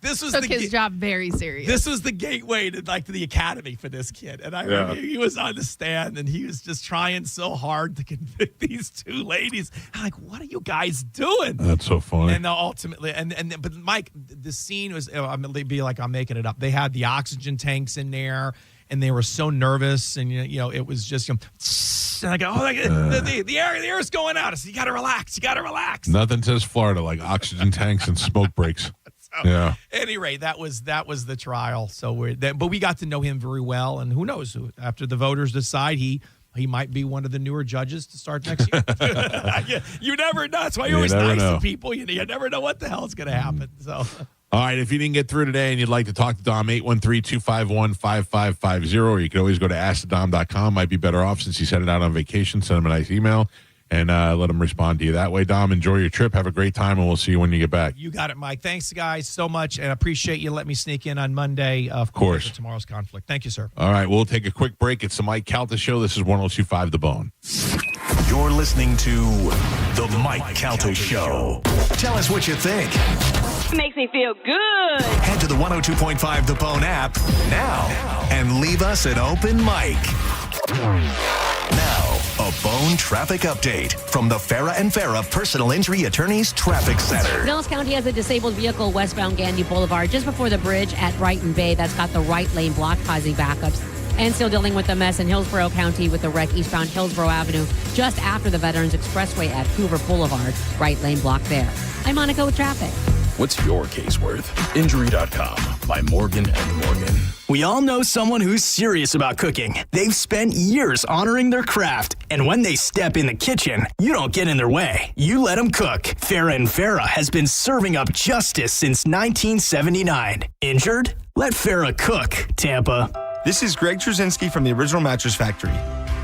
This was took his job very serious. This was the gateway to the academy for this kid. And I remember he was on the stand, and he was just trying so hard to convict these two ladies. I'm like, what are you guys doing? That's so funny. And ultimately, but Mike, the scene was, I'm making it up. They had the oxygen tanks in there, and they were so nervous, and it was just, and I go, the air's going out. I said, you got to relax. Nothing says Florida like oxygen tanks and smoke breaks. Yeah. Anyway, that was the trial. So but we got to know him very well, and who knows? After the voters decide, he might be one of the newer judges to start next year. You never know. That's why you're always nice to people. You never know what the hell is going to happen. So. All right, if you didn't get through today and you'd like to talk to Dom, 813-251-5550, or you can always go to AskTheDom.com. Might be better off since he's headed out on vacation. Send him a nice email and let him respond to you that way. Dom, enjoy your trip. Have a great time, and we'll see you when you get back. You got it, Mike. Thanks, guys, so much, and I appreciate you letting me sneak in on Monday. Of course. For tomorrow's conflict. Thank you, sir. All right, we'll take a quick break. It's the Mike Calta Show. This is 102.5 The Bone. You're listening to The Mike Calta Show. Tell us what you think. Makes me feel good. Head to the 102.5 The Bone app now and leave us an open mic. Now, a Bone traffic update from the Farah and Farah Personal Injury Attorneys Traffic Center. Pinellas County has a disabled vehicle westbound Gandy Boulevard just before the bridge at Brighton Bay. That's got the right lane blocked, causing backups. And still dealing with the mess in Hillsborough County with the wreck eastbound Hillsborough Avenue just after the Veterans Expressway at Hoover Boulevard. Right lane blocked there. I'm Monica with traffic. What's your case worth? Injury.com by Morgan & Morgan. We all know someone who's serious about cooking. They've spent years honoring their craft, and when they step in the kitchen, you don't get in their way. You let them cook. Farah & Farah has been serving up justice since 1979. Injured? Let Farah cook, Tampa. This is Greg Trzynski from the Original Mattress Factory.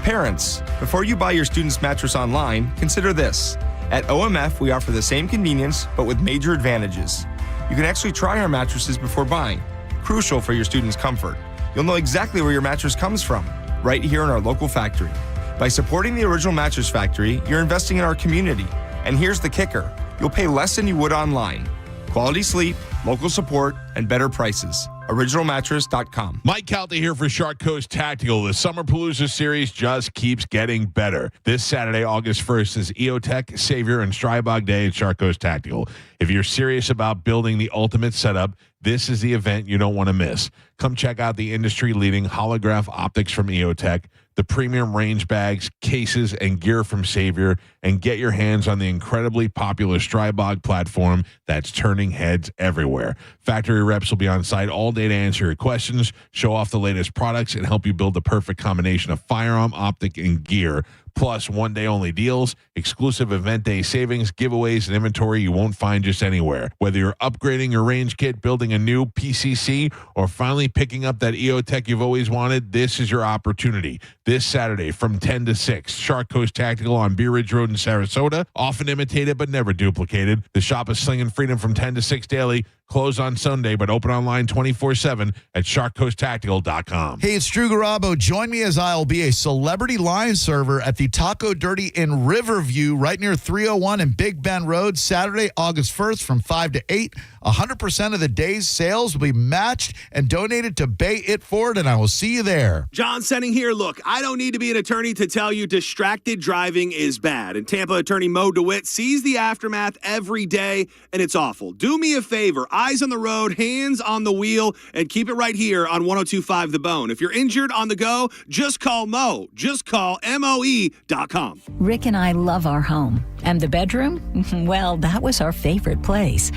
Parents, before you buy your student's mattress online, consider this. At OMF, we offer the same convenience, but with major advantages. You can actually try our mattresses before buying, crucial for your student's comfort. You'll know exactly where your mattress comes from, right here in our local factory. By supporting the Original Mattress Factory, you're investing in our community. And here's the kicker. You'll pay less than you would online. Quality sleep, local support, and better prices. OriginalMattress.com. Mike Calta here for Shark Coast Tactical. The Summer Palooza series just keeps getting better. This Saturday, August 1st, is EOTech, Savior, and Strybog Day at Shark Coast Tactical. If you're serious about building the ultimate setup, this is the event you don't want to miss. Come check out the industry-leading holograph optics from EOTech, the premium range bags, cases, and gear from Savior, and get your hands on the incredibly popular Strybog platform that's turning heads everywhere. Factory reps will be on site all day to answer your questions, show off the latest products, and help you build the perfect combination of firearm, optic, and gear. Plus, one-day-only deals, exclusive event day savings, giveaways, and inventory you won't find just anywhere. Whether you're upgrading your range kit, building a new PCC, or finally picking up that EOTech you've always wanted, this is your opportunity. This Saturday from 10 to 6, Shark Coast Tactical on Bee Ridge Road in Sarasota. Often imitated but never duplicated. The shop is slinging freedom from 10 to 6 daily. Closed on Sunday, but open online 24/7 at sharkcoasttactical.com. Hey, it's Drew Garabo. Join me as I'll be a celebrity line server at the Taco Dirty in Riverview, right near 301 and Big Bend Road, Saturday, August 1st from 5 to 8. 100% of the day's sales will be matched and donated to Bay It Forward, and I will see you there. John Senning here. Look, I don't need to be an attorney to tell you distracted driving is bad. And Tampa attorney Mo DeWitt sees the aftermath every day, and it's awful. Do me a favor. Eyes on the road, hands on the wheel, and keep it right here on 102.5 The Bone. If you're injured on the go, just call Mo. Just call MOE.com. Rick and I love our home. And the bedroom? Well, that was our favorite place.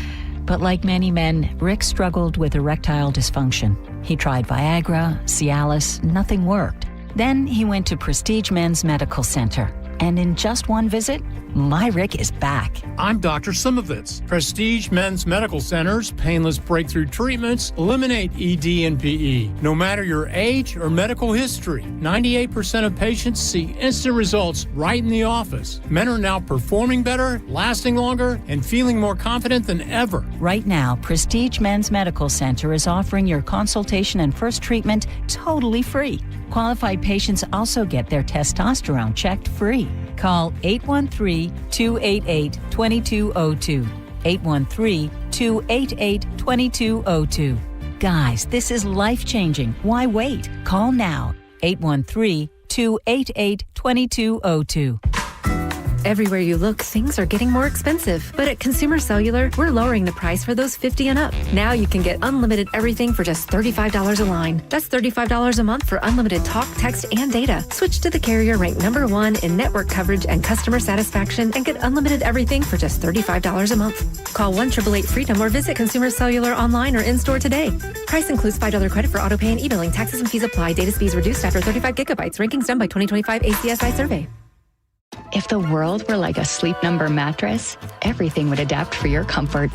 But like many men, Rick struggled with erectile dysfunction. He tried Viagra, Cialis, nothing worked. Then he went to Prestige Men's Medical Center. And in just one visit, my Rick is back. I'm Dr. Simovitz. Prestige Men's Medical Center's painless breakthrough treatments eliminate ED and PE. No matter your age or medical history, 98% of patients see instant results right in the office. Men are now performing better, lasting longer, and feeling more confident than ever. Right now, Prestige Men's Medical Center is offering your consultation and first treatment totally free. Qualified patients also get their testosterone checked free. Call 813-288-2202. 813-288-2202. Guys, this is life-changing. Why wait? Call now. 813-288-2202. Everywhere you look, things are getting more expensive. But at Consumer Cellular, we're lowering the price for those 50 and up. Now you can get unlimited everything for just $35 a line. That's $35 a month for unlimited talk, text, and data. Switch to the carrier ranked #1 in network coverage and customer satisfaction and get unlimited everything for just $35 a month. Call 1-888-FREEDOM or visit Consumer Cellular online or in-store today. Price includes $5 credit for auto pay and e-billing. Taxes and fees apply. Data speeds reduced after 35 gigabytes. Rankings done by 2025 ACSI survey. If the world were like a Sleep Number mattress, everything would adapt for your comfort.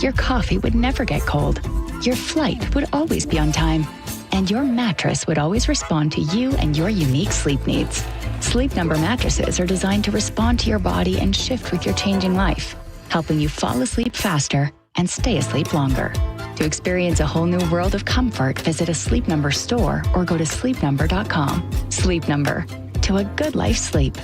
Your coffee would never get cold. Your flight would always be on time. And your mattress would always respond to you and your unique sleep needs. Sleep Number mattresses are designed to respond to your body and shift with your changing life, helping you fall asleep faster and stay asleep longer. To experience a whole new world of comfort, visit a Sleep Number store or go to sleepnumber.com. Sleep Number. To a good life sleep.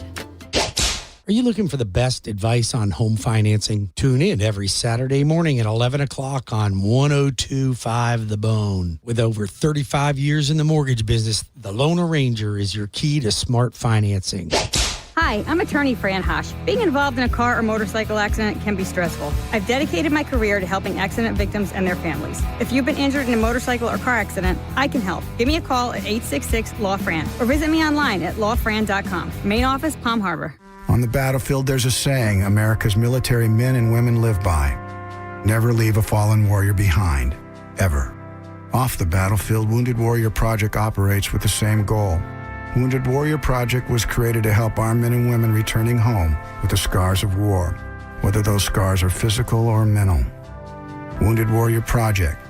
Are you looking for the best advice on home financing? Tune in every Saturday morning at 11 o'clock on 102.5 The Bone. With over 35 years in the mortgage business, the Loan Arranger is your key to smart financing. Hi, I'm attorney Fran Hosh. Being involved in a car or motorcycle accident can be stressful. I've dedicated my career to helping accident victims and their families. If you've been injured in a motorcycle or car accident, I can help. Give me a call at 866-LAW-FRAN or visit me online at lawfran.com. Main office, Palm Harbor. On the battlefield, there's a saying America's military men and women live by. Never leave a fallen warrior behind, ever. Off the battlefield, Wounded Warrior Project operates with the same goal. Wounded Warrior Project was created to help our men and women returning home with the scars of war, whether those scars are physical or mental. Wounded Warrior Project.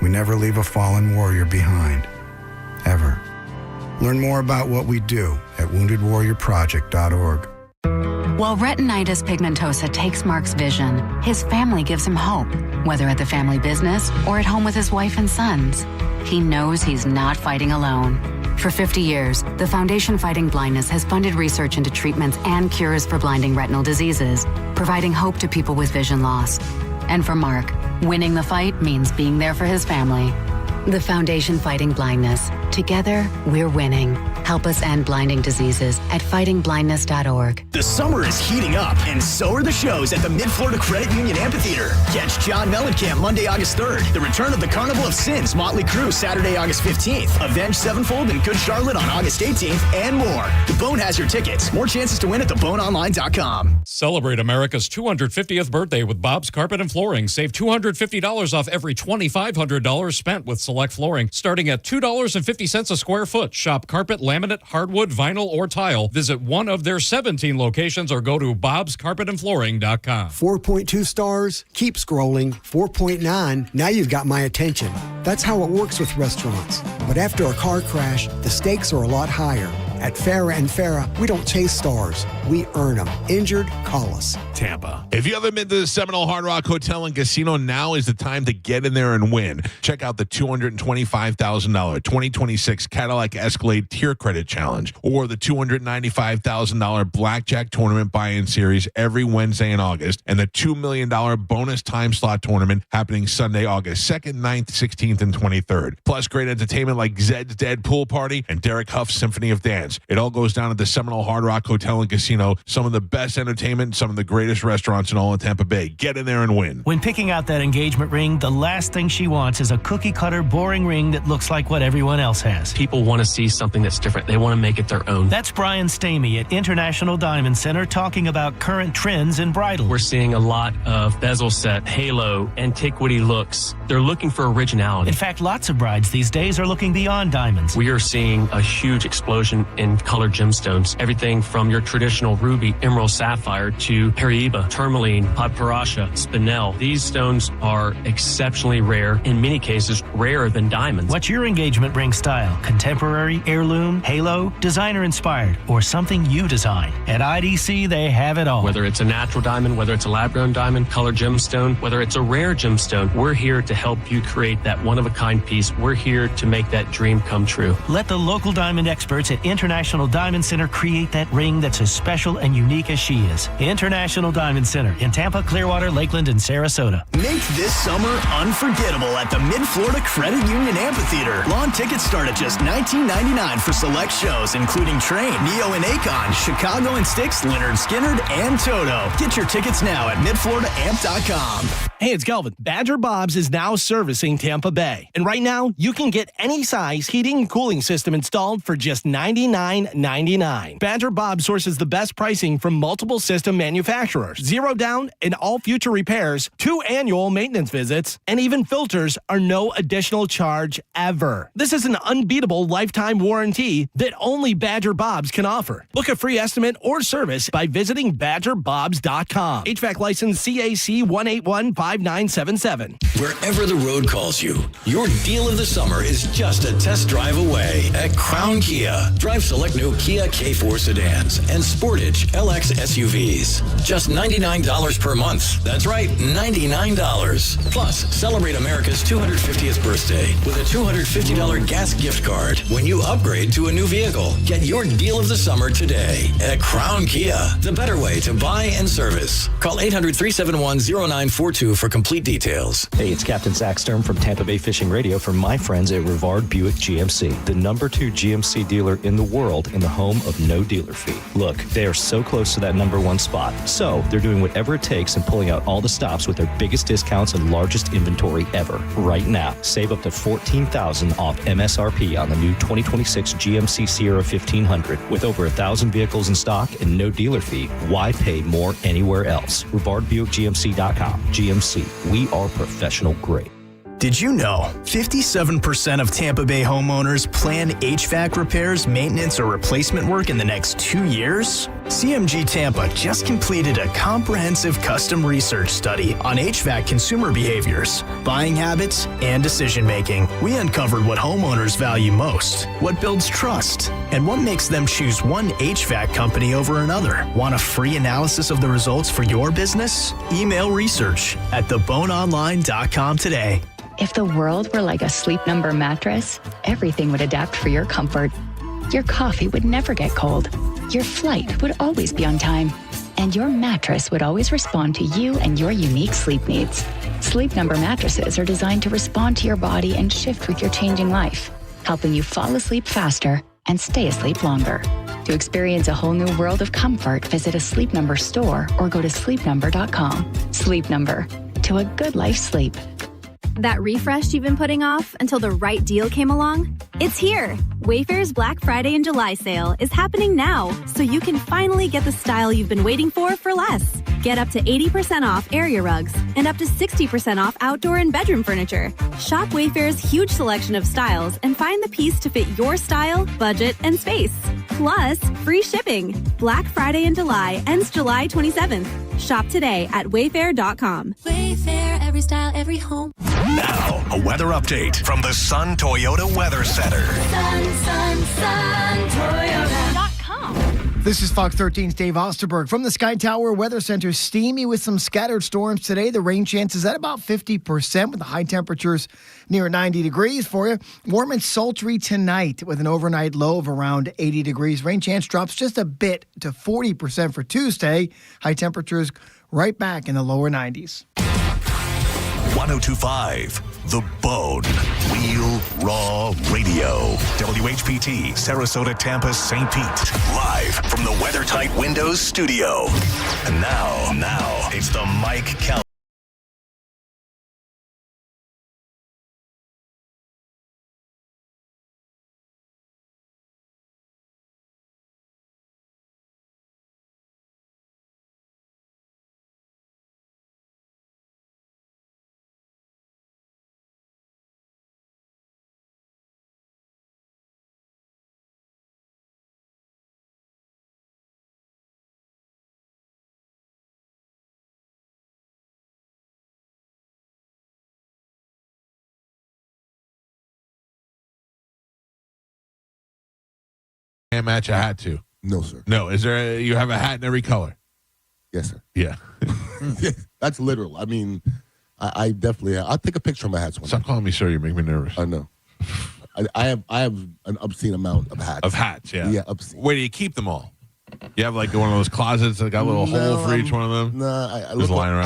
We never leave a fallen warrior behind, ever. Learn more about what we do at woundedwarriorproject.org. While retinitis pigmentosa takes Mark's vision, his family gives him hope, whether at the family business or at home with his wife and sons. He knows he's not fighting alone. For 50 years, the Foundation Fighting Blindness has funded research into treatments and cures for blinding retinal diseases, providing hope to people with vision loss. And for Mark, winning the fight means being there for his family. The Foundation Fighting Blindness. Together, we're winning. Help us end blinding diseases at fightingblindness.org. The summer is heating up, and so are the shows at the Mid-Florida Credit Union Amphitheater. Catch John Mellencamp Monday, August 3rd. The return of the Carnival of Sins, Motley Crue, Saturday, August 15th. Avenged Sevenfold and Good Charlotte on August 18th, and more. The Bone has your tickets. More chances to win at theboneonline.com. Celebrate America's 250th birthday with Bob's Carpet and Flooring. Save $250 off every $2,500 spent with select flooring, starting at $2.50 a square foot. Shop carpet, laminate, hardwood, vinyl, or tile. Visit one of their 17 locations or go to bobscarpetandflooring.com. 4.2 stars. Keep scrolling. 4.9. Now you've got my attention. That's how it works with restaurants. But after a car crash, the stakes are a lot higher. At Farrah & Farrah, we don't chase stars. We earn them. Injured? Call us. Tampa. If you haven't been to the Seminole Hard Rock Hotel and Casino, now is the time to get in there and win. Check out the $225,000 2026 Cadillac Escalade Tier Credit Challenge or the $295,000 Blackjack Tournament Buy-In Series every Wednesday in August, and the $2 million bonus time slot tournament happening Sunday, August 2nd, 9th, 16th, and 23rd. Plus great entertainment like Zed's Dead Pool Party and Derek Huff's Symphony of Dance. It all goes down at the Seminole Hard Rock Hotel and Casino. Some of the best entertainment, some of the greatest restaurants in all of Tampa Bay. Get in there and win. When picking out that engagement ring, the last thing she wants is a cookie-cutter, boring ring that looks like what everyone else has. People want to see something that's different. They want to make it their own. That's Brian Stamey at International Diamond Center talking about current trends in bridal. We're seeing a lot of bezel set, halo, antiquity looks. They're looking for originality. In fact, lots of brides these days are looking beyond diamonds. We are seeing a huge explosion in colored gemstones. Everything from your traditional ruby, emerald, sapphire to Paraiba, tourmaline, Padparacha, spinel. These stones are exceptionally rare, in many cases rarer than diamonds. What's your engagement ring style? Contemporary, heirloom, halo, designer inspired, or something you design? At IDC, they have it all. Whether it's a natural diamond, whether it's a lab-grown diamond, colored gemstone, whether it's a rare gemstone, we're here to help you create that one-of-a-kind piece. We're here to make that dream come true. Let the local diamond experts at International Diamond Center create that ring that's as special and unique as she is. International Diamond Center in Tampa, Clearwater, Lakeland, and Sarasota. Make this summer unforgettable at the Mid-Florida Credit Union Amphitheater. Lawn tickets start at just $19.99 for select shows, including Train, Neo and Akon, Chicago and Styx, Leonard Skinner, and Toto. Get your tickets now at midfloridaamp.com. Hey, it's Galvin. Badger Bob's is now servicing Tampa Bay. And right now, you can get any size heating and cooling system installed for just $99.99. Badger Bob sources the best pricing from multiple system manufacturers. 0 down and all future repairs, 2 annual maintenance visits, and even filters are no additional charge ever. This is an unbeatable lifetime warranty that only Badger Bob's can offer. Book a free estimate or service by visiting badgerbobs.com. HVAC license CAC 1815977. Wherever the road calls you, your deal of the summer is just a test drive away at Crown Kia. Drive select new Kia K4 sedans and Sportage LX SUVs. Just $99 per month. That's right, $99. Plus, celebrate America's 250th birthday with a $250 gas gift card when you upgrade to a new vehicle. Get your deal of the summer today at Crown Kia, the better way to buy and service. Call 800-371-0942 for complete details. Hey, it's Captain Zach Stern from Tampa Bay Fishing Radio for my friends at Rivard Buick GMC, the #2 GMC dealer in the world and the home of no dealer fee. Look, they are so close to that #1 spot, so they're doing whatever it takes and pulling out all the stops with their biggest discounts and largest inventory ever. Right now, save up to $14,000 off MSRP on the new 2026 GMC Sierra 1500. With over 1,000 vehicles in stock and no dealer fee, why pay more anywhere else? RivardBuickGMC.com. GMC, we are professional grade. Did you know 57% of Tampa Bay homeowners plan HVAC repairs, maintenance, or replacement work in the next 2 years? CMG Tampa just completed a comprehensive custom research study on HVAC consumer behaviors, buying habits, and decision making. We uncovered what homeowners value most, what builds trust, and what makes them choose one HVAC company over another. Want a free analysis of the results for your business? Email research at theboneonline.com today. If the world were like a Sleep Number mattress, everything would adapt for your comfort. Your coffee would never get cold. Your flight would always be on time. And your mattress would always respond to you and your unique sleep needs. Sleep Number mattresses are designed to respond to your body and shift with your changing life, helping you fall asleep faster and stay asleep longer. To experience a whole new world of comfort, visit a Sleep Number store or go to sleepnumber.com. Sleep Number. To a good life sleep. That refresh you've been putting off until the right deal came along? It's here! Wayfair's Black Friday and July sale is happening now, so you can finally get the style you've been waiting for less. Get up to 80% off area rugs and up to 60% off outdoor and bedroom furniture. Shop Wayfair's huge selection of styles and find the piece to fit your style, budget, and space. Plus, free shipping. Black Friday in July ends July 27th. Shop today at wayfair.com. Wayfair, every style, every home. Now, a weather update from the Sun Toyota Weather Center. Sun, Toyota.com. This is Fox 13's Dave Osterberg from the Sky Tower Weather Center. Steamy with some scattered storms today. The rain chance is at about 50% with the high temperatures near 90 degrees for you. Warm and sultry tonight with an overnight low of around 80 degrees. Rain chance drops just a bit to 40% for Tuesday. High temperatures right back in the lower 90s. 1025 The Bone. Real Raw Radio. WHPT, Sarasota, Tampa, St. Pete. Live from the WeatherTight Windows studio. And now, it's the Mike Calta. Can't match a hat to. No, sir. No, is there? You have a hat in every color. Yes, sir. Yeah. That's literal. I mean, I definitely have. I'll take a picture of my hats one Stop calling me sir. You make me nervous. I know. I have an obscene amount of hats. Of hats, yeah. Yeah, obscene. Where do you keep them all? You have like one of those closets that got a little hole for each one of them? No, I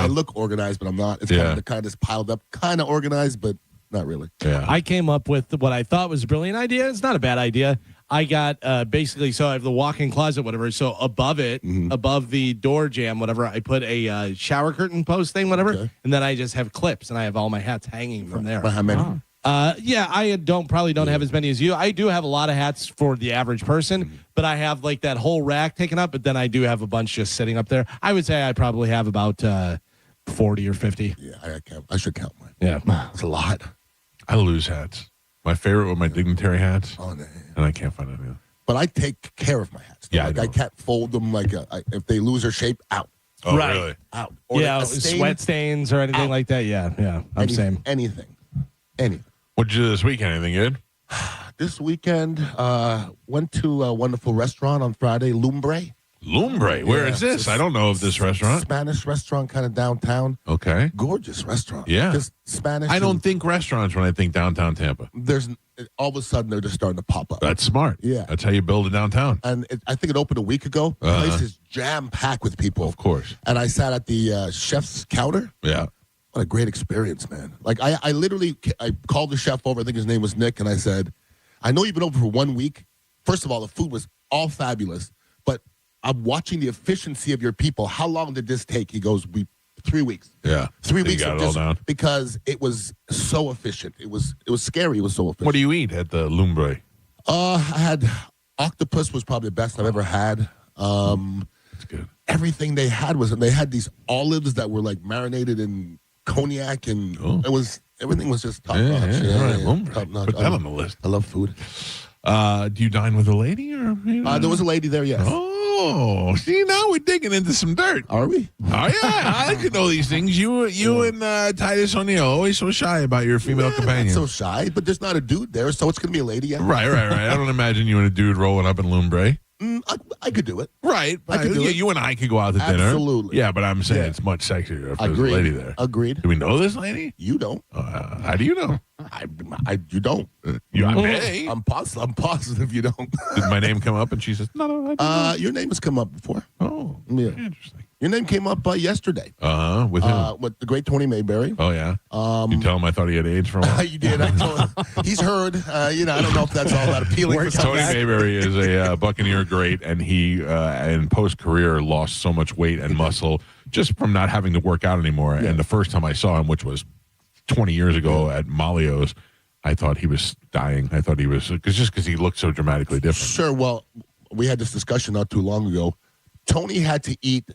look organized, but I'm not. It's kind of just piled up, kind of organized, but not really. Yeah. I came up with what I thought was a brilliant idea. It's not a bad idea. I got basically, so I have the walk-in closet, whatever. So above it, above the door jamb, whatever, I put a shower curtain post thing, whatever. And then I just have clips, and I have all my hats hanging from there. How many? Yeah, I probably don't have as many as you. I do have a lot of hats for the average person, but I have like that whole rack taken up, but then I do have a bunch just sitting up there. I would say I probably have about 40 or 50. Yeah, I should count mine. Yeah. It's a lot. I lose hats. My favorite were my dignitary hats, and I can't find any. But I take care of my hats. Yeah, I can't fold them if they lose their shape, out. Oh, really? Out. Or Yeah, a stain, sweat stains or anything like that. Yeah. I'm same. Anything. What'd you do this weekend? Anything good? This weekend, went to a wonderful restaurant on Friday, Lumbre. Lumbre? Where is this? I don't know of this restaurant. Spanish restaurant, kind of downtown. Okay. Gorgeous restaurant. Yeah. Just Spanish. I don't think restaurants when I think downtown Tampa. There's all of a sudden they're just starting to pop up. That's smart. Yeah. That's how you build a downtown. And I think it opened a week ago. The place is jam-packed with people. Of course. And I sat at the chef's counter. Yeah. What a great experience, man. Like, I literally called the chef over. I think his name was Nick. And I said, I know you've been open for 1 week. First of all, the food was all fabulous. But I'm watching the efficiency of your people. How long did this take? He goes, 3 weeks. Yeah. 3 weeks got of it all just, down. because it was so efficient. It was scary. It was so efficient. What do you eat at the Lumbre? I had octopus was probably the best I've ever had. That's good. Everything they had they had these olives that were like marinated in cognac, and everything was just top notch. All right, Lumbre. Top notch. Put that on the list. I love food. Do you dine with a lady or? There was a lady there. Yes. Oh, see, now we're digging into some dirt. Are we? Oh yeah, I like to know these things. You and Titus O'Neill always so shy about your female companion. Not so shy, but there's not a dude there, so it's gonna be a lady. Yeah. Right. I don't imagine you and a dude rolling up in Lumbre. I could do it. Right. I could do it. You and I could go out to dinner. Absolutely. Yeah, but I'm saying it's much sexier if there's a lady there. Agreed. Do we know this lady? You don't. How do you know? You don't. I may. I'm positive you don't. Did my name come up? And she says, no, I didn't. Your name has come up before. Oh, yeah. Interesting. Your name came up yesterday. With who? With the great Tony Mayberry. Oh, yeah? You tell him I thought he had AIDS for a while? You did. I told him. He's heard. I don't know if that's all that appealing. Tony Mayberry is a Buccaneer great, and he, in post-career, lost so much weight and muscle just from not having to work out anymore. Yeah. And the first time I saw him, which was 20 years ago at Malio's, I thought he was dying. I thought he was, because he looked so dramatically different. Sure. Well, we had this discussion not too long ago. Tony had to eat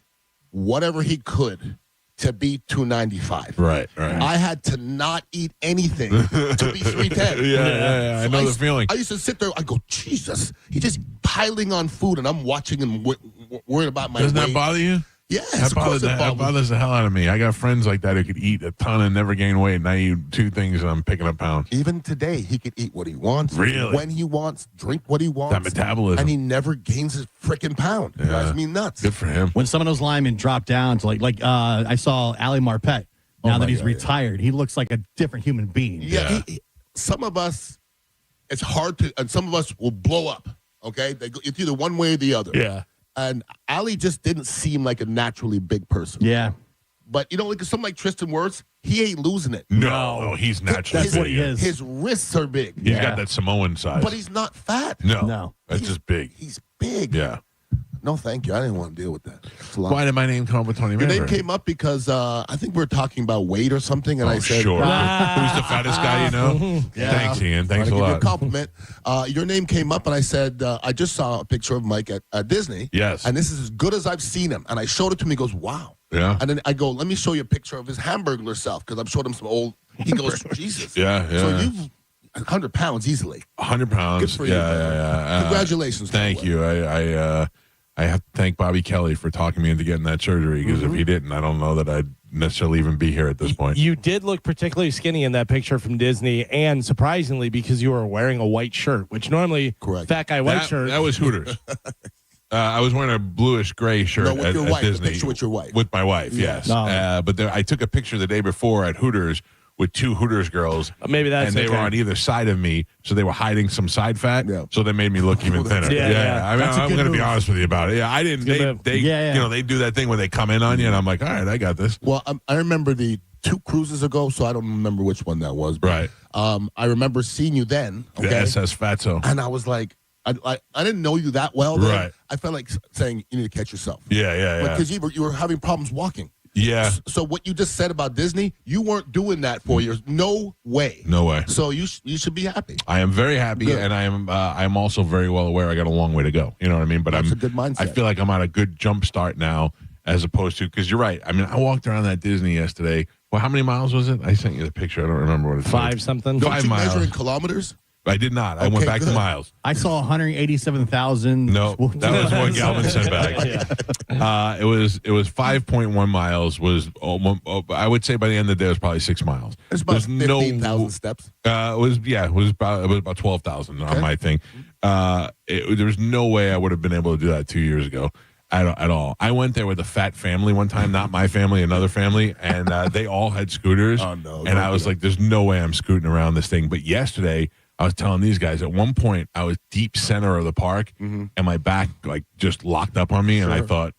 whatever he could to be 295. Right. I had to not eat anything to be 310. Yeah. I know the feeling. I used to sit there. I go, Jesus, he's just piling on food, and I'm watching him worried about my weight. Doesn't that bother you? Yes, That bothers the hell out of me. I got friends like that who could eat a ton and never gain weight, and I eat 2 things and I'm picking up pounds. Even today, he could eat what he wants, really, when he wants, drink what he wants. That metabolism, and he never gains his freaking pound. It drives me nuts. Good for him. When some of those linemen drop down to like I saw Ali Marpet. Now that he's retired, he looks like a different human being. Yeah, some of us, it's hard to, and some of us will blow up. Okay, it's either one way or the other. Yeah. And Ali just didn't seem like a naturally big person. Yeah. But, like something like Tristan Wirfs, he ain't losing it. No, he's naturally That's big. what he is. His wrists are big. He's got that Samoan size. But he's not fat. No. That's just big. He's big. Yeah. No, thank you. I didn't want to deal with that. Why did my name come up with Tony Your Manfred? name came up because I think we were talking about weight or something, and I said, sure. Who's the fattest guy you know? Yeah. Thanks, Ian. Thanks a Give you lot. a compliment. Your name came up, and I said, I just saw a picture of Mike at Disney. Yes. And this is as good as I've seen him. And I showed it to him. He goes, wow. Yeah. And then I go, let me show you a picture of his Hamburglar self, because I've showed him some old. He goes, Jesus. Yeah. So you've 100 pounds easily. 100 pounds. Good for you. Yeah. Congratulations. Thank you. I have to thank Bobby Kelly for talking me into getting that surgery, because if he didn't, I don't know that I'd necessarily even be here at this point. You did look particularly skinny in that picture from Disney, and surprisingly, because you were wearing a white shirt, which normally fat guy white shirt. That was Hooters. I was wearing a bluish gray shirt with at your wife. Disney. The picture with your wife. With my wife, yes. But I took a picture the day before at Hooters with 2 Hooters girls. Maybe that's and they were on either side of me, so they were hiding some side fat. Yeah. So they made me look even thinner. I mean, I'm going to be honest with you about it. Yeah, I didn't. They do that thing where they come in on you, and I'm like, all right, I got this. Well, I remember the 2 cruises ago, so I don't remember which one that was. But, right. I remember seeing you then. Okay? The SS Fatso. And I was like, I didn't know you that well. Then. Right. I felt like saying you need to catch yourself. Yeah. Because you were having problems walking. Yeah. So what you just said about Disney, you weren't doing that for years. No way. No way. So you should be happy. I am very happy, Good. and I am also very well aware I got a long way to go. You know what I mean? But That's a good mindset. I feel like I'm on a good jump start now, as opposed to, because you're right. I mean, I walked around that Disney yesterday. Well, how many miles was it? I sent you the picture. I don't remember what it was. 5 something. Don't 5 you miles. measure in kilometers? I did not. I went back to miles. I saw 187,000. No, that was what Galvin sent back. It was 5.1 miles. I would say by the end of the day it was probably 6 miles. It's about 15,000 steps. It was about 12,000 on my thing. There was no way I would have been able to do that 2 years ago. At all. I went there with a fat family one time, not my family, another family, and they all had scooters. Oh, no. And I was like, there's no way I'm scooting around this thing. But yesterday, I was telling these guys, at one point, I was deep center of the park, and my back just locked up on me, and I thought,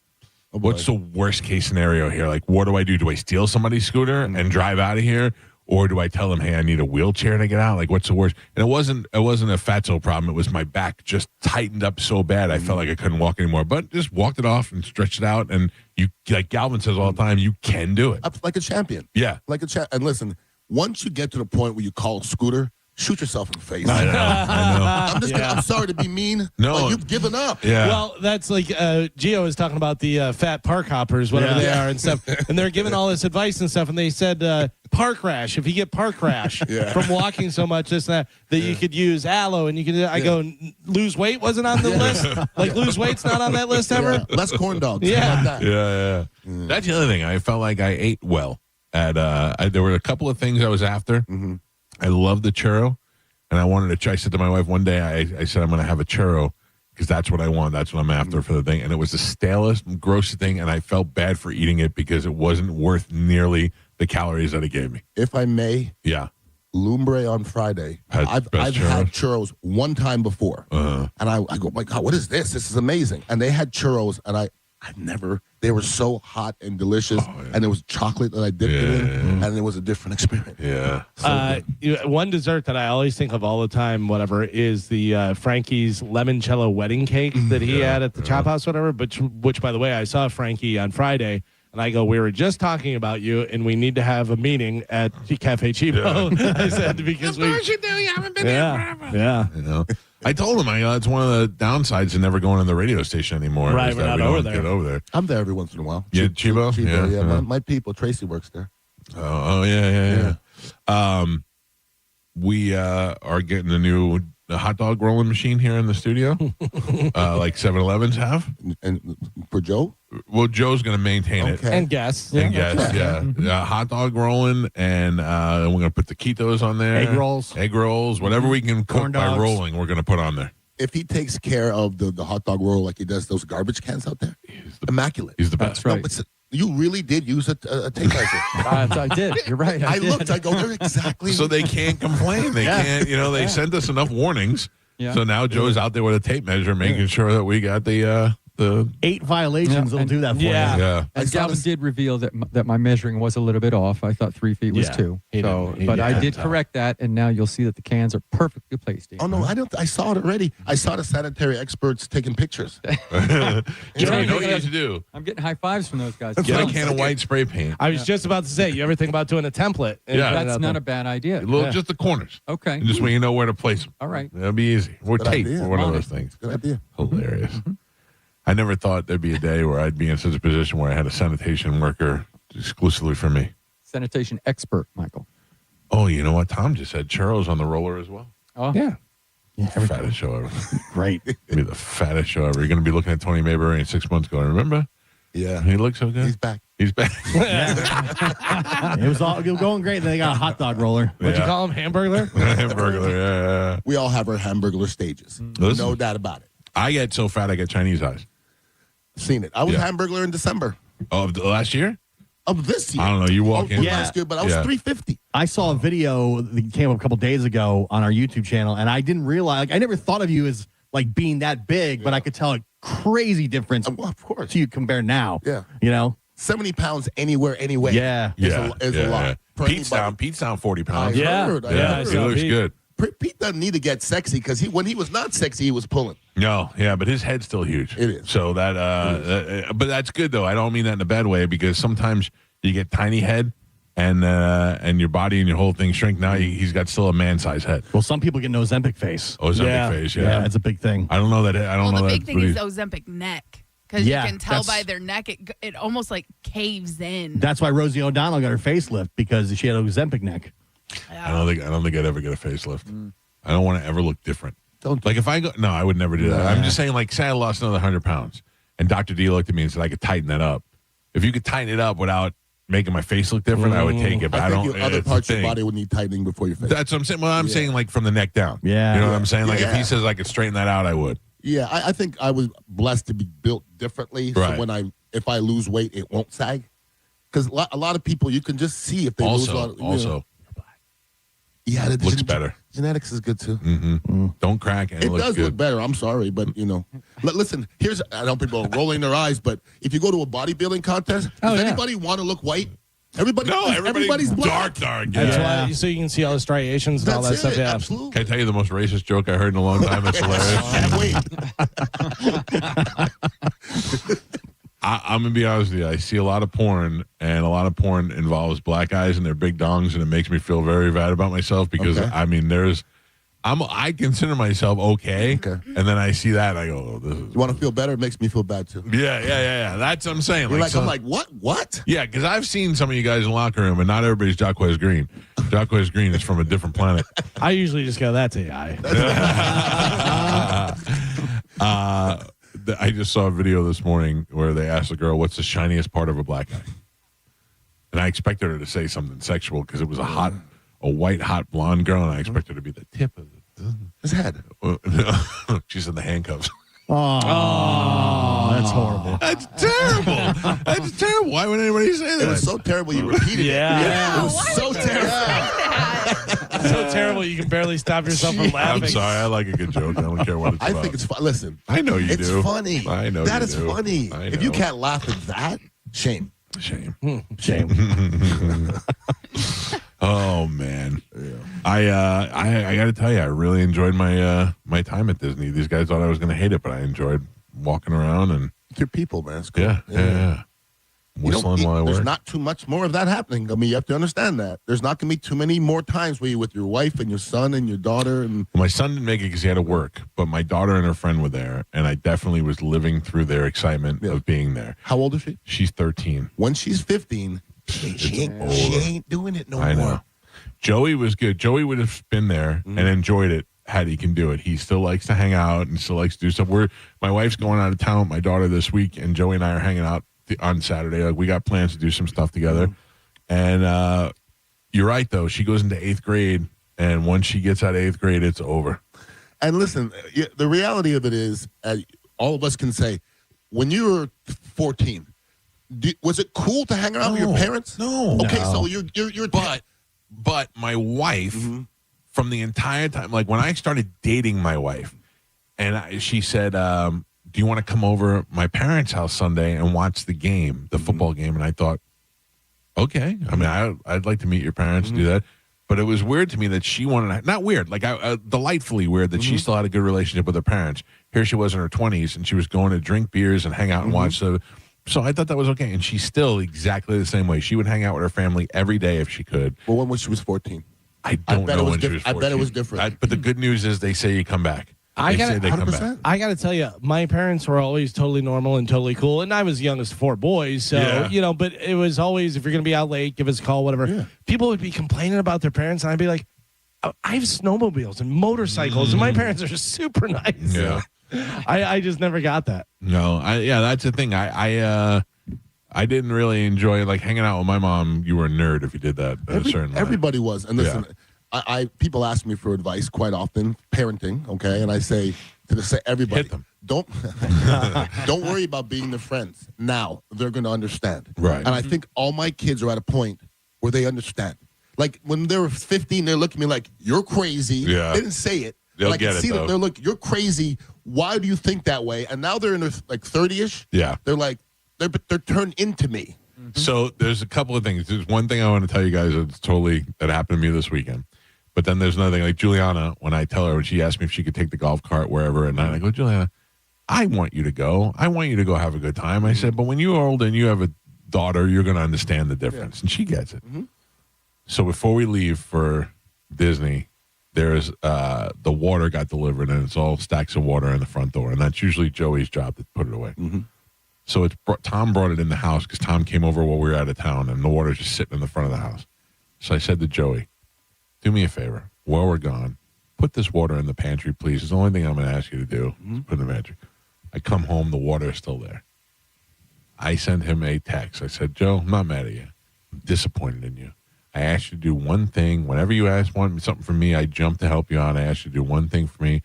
what's the worst case scenario here? Like, what do I do? Do I steal somebody's scooter and drive out of here? Or do I tell them, hey, I need a wheelchair to get out? Like, what's the worst? And it wasn't a fatso problem. It was my back just tightened up so bad I felt like I couldn't walk anymore. But just walked it off and stretched it out. And you, like Galvin says all the time, you can do it. Like a champion. Yeah. Like a champ. And listen, once you get to the point where you call a scooter, shoot yourself in the face. I know. I'm sorry to be mean. No. But you've given up. Yeah. Well, that's like Gio was talking about the fat park hoppers, whatever they are and stuff. And they're giving all this advice and stuff. And they said park rash. If you get park rash from walking so much, this and that you could use aloe. And you could, I go, lose weight wasn't on the list? Like lose weight's not on that list ever? Yeah. Less corn dogs. Yeah. Like that. Yeah. That's the other thing. I felt like I ate well. There were a couple of things I was after. I love the churro, and I wanted to try. I said to my wife one day, I said, I'm going to have a churro because that's what I want. That's what I'm after for the thing. And it was the stalest, grossest thing, and I felt bad for eating it because it wasn't worth nearly the calories that it gave me. If I may, Lumbre on Friday. I've had churros one time before, and I go, my God, what is this? This is amazing. And they had churros, and they were so hot and delicious, and there was chocolate that I dipped it in, and it was a different experience. Yeah. One dessert that I always think of all the time, is the Frankie's limoncello wedding cake that he had at the Chop House, whatever. Which, by the way, I saw Frankie on Friday, and I go, we were just talking about you, and we need to have a meeting at Cafe Chibo. Yeah. I said because we. You haven't been here forever. Yeah. You know. I told him, it's one of the downsides of never going on the radio station anymore. Right, we're not over there. Get over there. I'm there every once in a while. Yeah, Chibo? Yeah. My people, Tracy works there. Oh, yeah. We are getting a new hot dog rolling machine here in the studio, like 7-Elevens have. And for Joe? Well, Joe's going to maintain it. And guests. And guests, yeah. Hot dog rolling, and we're going to put taquitos on there. Egg rolls. Whatever we can cook by rolling, we're going to put on there. If he takes care of the hot dog roll like he does those garbage cans out there, immaculate. He's the best. That's right. No, but you really did use a tape measure. I did. You're right. I looked. I go, they're exactly. So they can't complain. They can't. They sent us enough warnings. Yeah. So now Joe's out there with a tape measure, making sure that we got the 8 violations will do that for you. Yeah. And Galvin did reveal that my measuring was a little bit off. I thought 3 feet was 2. But I did correct that, and now you'll see that the cans are perfectly placed. Oh no, I don't. I saw it already. I saw the sanitary experts taking pictures. You know what you need to do? I'm getting high fives from those guys. Get a can of white spray paint. I was just about to say, you ever think about doing a template? That's not a bad idea. Just the corners. Okay. And just when you know where to place them. All right. That'll be easy. Or Good tape idea. or one of those things. Good idea. Hilarious. I never thought there'd be a day where I'd be in such a position where I had a sanitation worker exclusively for me. Sanitation expert, Michael. Oh, you know what? Tom just said churros on the roller as well. Oh. Yeah. Fattest show ever. Great. Be the fattest show ever. You're going to be looking at Tony Mayberry in 6 months going, remember? Yeah. He looks so good. He's back. He's back. It was going great. Then they got a hot dog roller. What'd you call him? Hamburglar? Hamburglar, yeah. We all have our hamburglar stages. Listen. No doubt about it. I get so fat I get Chinese eyes. Seen it. I was hamburglar in December. Of the last year? Of this year. I don't know. You walk in. That's good, but I was 350. I saw a video that came up a couple days ago on our YouTube channel, and I didn't realize, I never thought of you as like being that big, but I could tell a crazy difference of course. to you compared now. Yeah. 70 pounds anywhere, anyway. Is a lot. For Pete's down 40 pounds. I heard. He looks good. Pete doesn't need to get sexy because when he was not sexy, he was pulling. No, but his head's still huge. It is. So but that's good though. I don't mean that in a bad way because sometimes you get tiny head and your body and your whole thing shrink. Now he's got still a man-sized head. Well, some people get an Ozempic face. Ozempic face, yeah. Yeah, it's a big thing. I don't know that. The big thing is Ozempic neck. Because you can tell by their neck, it almost like caves in. That's why Rosie O'Donnell got her facelift because she had an Ozempic neck. I don't think I'd ever get a facelift. I don't want to ever look different. If I go, no, I would never do that. I'm just saying, like, say I lost another 100 pounds, and Dr. D looked at me and said I could tighten that up. If you could tighten it up without making my face look different, I would take it. But I don't. Other parts of your body would need tightening before your face. That's what I'm saying. Well, I'm saying like from the neck down. Yeah, you know what I'm saying. Like if he says I could straighten that out, I would. Yeah, I think I was blessed to be built differently. Right. So if I lose weight, it won't sag. Because a lot of people, you can just see if they lose a lot. Yeah, it looks better. Genetics is good too. Mm-hmm. Don't crack, and it looks does good. look better. I'm sorry, but listen. I know people are rolling their eyes, but if you go to a bodybuilding contest, does anybody want to look white? Everybody's black. Dark. That's why, so you can see all the striations and all that stuff. Yeah, absolutely. Can I tell you the most racist joke I heard in a long time? It's hilarious. I'm going to be honest with you. I see a lot of porn, and a lot of porn involves black guys and their big dongs, and it makes me feel very bad about myself because, I mean, I consider myself okay, and then I see that, and I go, oh, this is... You want to feel better? It makes me feel bad, too. Yeah. That's what I'm saying. I'm like, what? Yeah, because I've seen some of you guys in the locker room, and not everybody's Jacquez Green. Jacquez Green is from a different planet. I usually just go, that's AI. I just saw a video this morning where they asked a girl, what's the shiniest part of a black guy? And I expected her to say something sexual because it was a white, hot blonde girl, and I expected her to be the tip of his head. She's in the handcuffs. Oh, that's horrible. That's terrible. That's terrible. Why would anybody say that? It was so terrible you repeated it. Yeah. It was so terrible. So terrible you can barely stop yourself from laughing. I'm sorry. I like a good joke. I don't care what it's about. I think it's fun. Listen. I know you do. It's funny. I know that you is do. funny. I know. If you can't laugh at that, shame. Shame. Oh man, I got to tell you, I really enjoyed my time at Disney. These guys thought I was going to hate it, but I enjoyed walking around and your people, man. It's cool. Yeah. Whistling while I There's work. not too much more of that happening. I mean, you have to understand that there's not going to be too many more times where you're with your wife and your son and your daughter. And my son didn't make it because he had to work, but my daughter and her friend were there, and I definitely was living through their excitement of being there. How old is she? She's 13. When she's 15, she ain't doing it no more. I know. Joey was good. Joey would have been there and enjoyed it Hattie can do it. He still likes to hang out and still likes to do stuff. My wife's going out of town with my daughter this week, and Joey and I are hanging out on Saturday. Like, we got plans to do some stuff together. And you're right, though. She goes into 8th grade, and once she gets out of 8th grade, it's over. And listen, the reality of it is, all of us can say, when you were 14, was it cool to hang around with your parents? No. Okay, so you're but my wife, from the entire time, like when I started dating my wife, and she said, do you want to come over at my parents' house Sunday and watch the game, the football game? And I thought, okay. I mean, I'd like to meet your parents and do that. But it was weird to me that she wanted, not weird, like delightfully weird that she still had a good relationship with her parents. Here she was in her 20s, and she was going to drink beers and hang out and watch the. So I thought that was okay. And she's still exactly the same way. She would hang out with her family every day if she could. Well, when she was 14? I don't know when she was 14. I bet it was different. But the good news is they say you come back. I say they come back. got to tell you, my parents were always totally normal and totally cool. And I was the youngest of 4 boys. So, but it was always, if you're going to be out late, give us a call, whatever. Yeah. People would be complaining about their parents. And I'd be like, I have snowmobiles and motorcycles. And my parents are just super nice. Yeah. I just never got that. No, that's the thing. I didn't really enjoy like hanging out with my mom. You were a nerd if you did that. Everybody was. And listen, people ask me for advice quite often, parenting. Okay, and I say to everybody, hit them. Don't worry about being their friends. Now they're going to understand. Right. And I think all my kids are at a point where they understand. Like when they were 15, they're looking at me like, "You're crazy." Yeah. They didn't say it. They'll but I can get it, see though. that they're like, "You're crazy. Why do you think that way?" And now they're in their like 30ish. Yeah. They're like, they're turned into me. So there's a couple of things. There's one thing I want to tell you guys that happened to me this weekend. But then there's another thing. Like Juliana, when I tell her, when she asked me if she could take the golf cart wherever at night, I go, Juliana, I want you to go. I want you to go have a good time. I said, but when you're old and you have a daughter, you're going to understand the difference. And she gets it. So before we leave for Disney, there's the water got delivered, and it's all stacks of water in the front door. And that's usually Joey's job to put it away. So Tom brought it in the house because Tom came over while we were out of town, and the water's just sitting in the front of the house. So I said to Joey, do me a favor. While we're gone, put this water in the pantry, please. It's the only thing I'm going to ask you to do. Is put it in the pantry. I come home, the water is still there. I send him a text. I said, Joe, I'm not mad at you. I'm disappointed in you. I asked you to do one thing. Whenever you want something from me, I jump to help you out. I asked you to do one thing for me,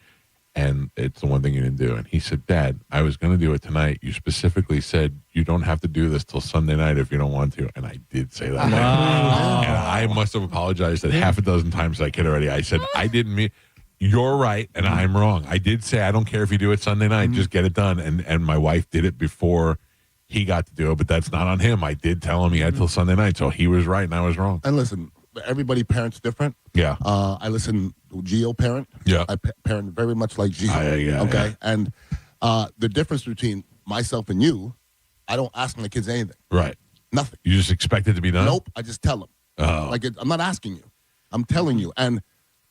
and it's the one thing you didn't do. And he said, Dad, I was going to do it tonight. You specifically said you don't have to do this till Sunday night if you don't want to. And I did say that. And I must have apologized half a dozen times to that kid already. I said, I didn't mean, you're right, and I'm wrong. I did say, I don't care if you do it Sunday night. Just get it done. And my wife did it before he got to do it, but that's not on him. I did tell him he had till Sunday night, so he was right and I was wrong. And listen, everybody parents different. Yeah. I listen to Gio parent. Yeah. I parent very much like Gio. Yeah, okay. Yeah. And the difference between myself and you, I don't ask my kids anything. Right. Nothing. You just expect it to be done? Nope. I just tell them. I'm not asking you. I'm telling you. And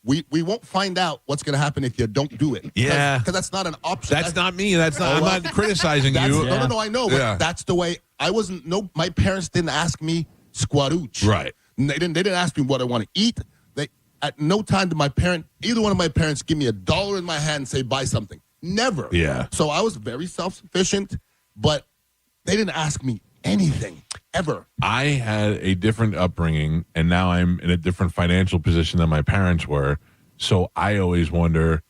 we won't find out what's going to happen if you don't do it. Yeah. Because that's not an option. That's not me. I'm not criticizing you. No, I know. But that's the way. My parents didn't ask me squaruch. Right. They didn't ask me what I want to eat. At no time did either one of my parents give me $1 in my hand and say, buy something. Never. Yeah. So I was very self-sufficient, but they didn't ask me anything, ever. I had a different upbringing, and now I'm in a different financial position than my parents were. So I always wonder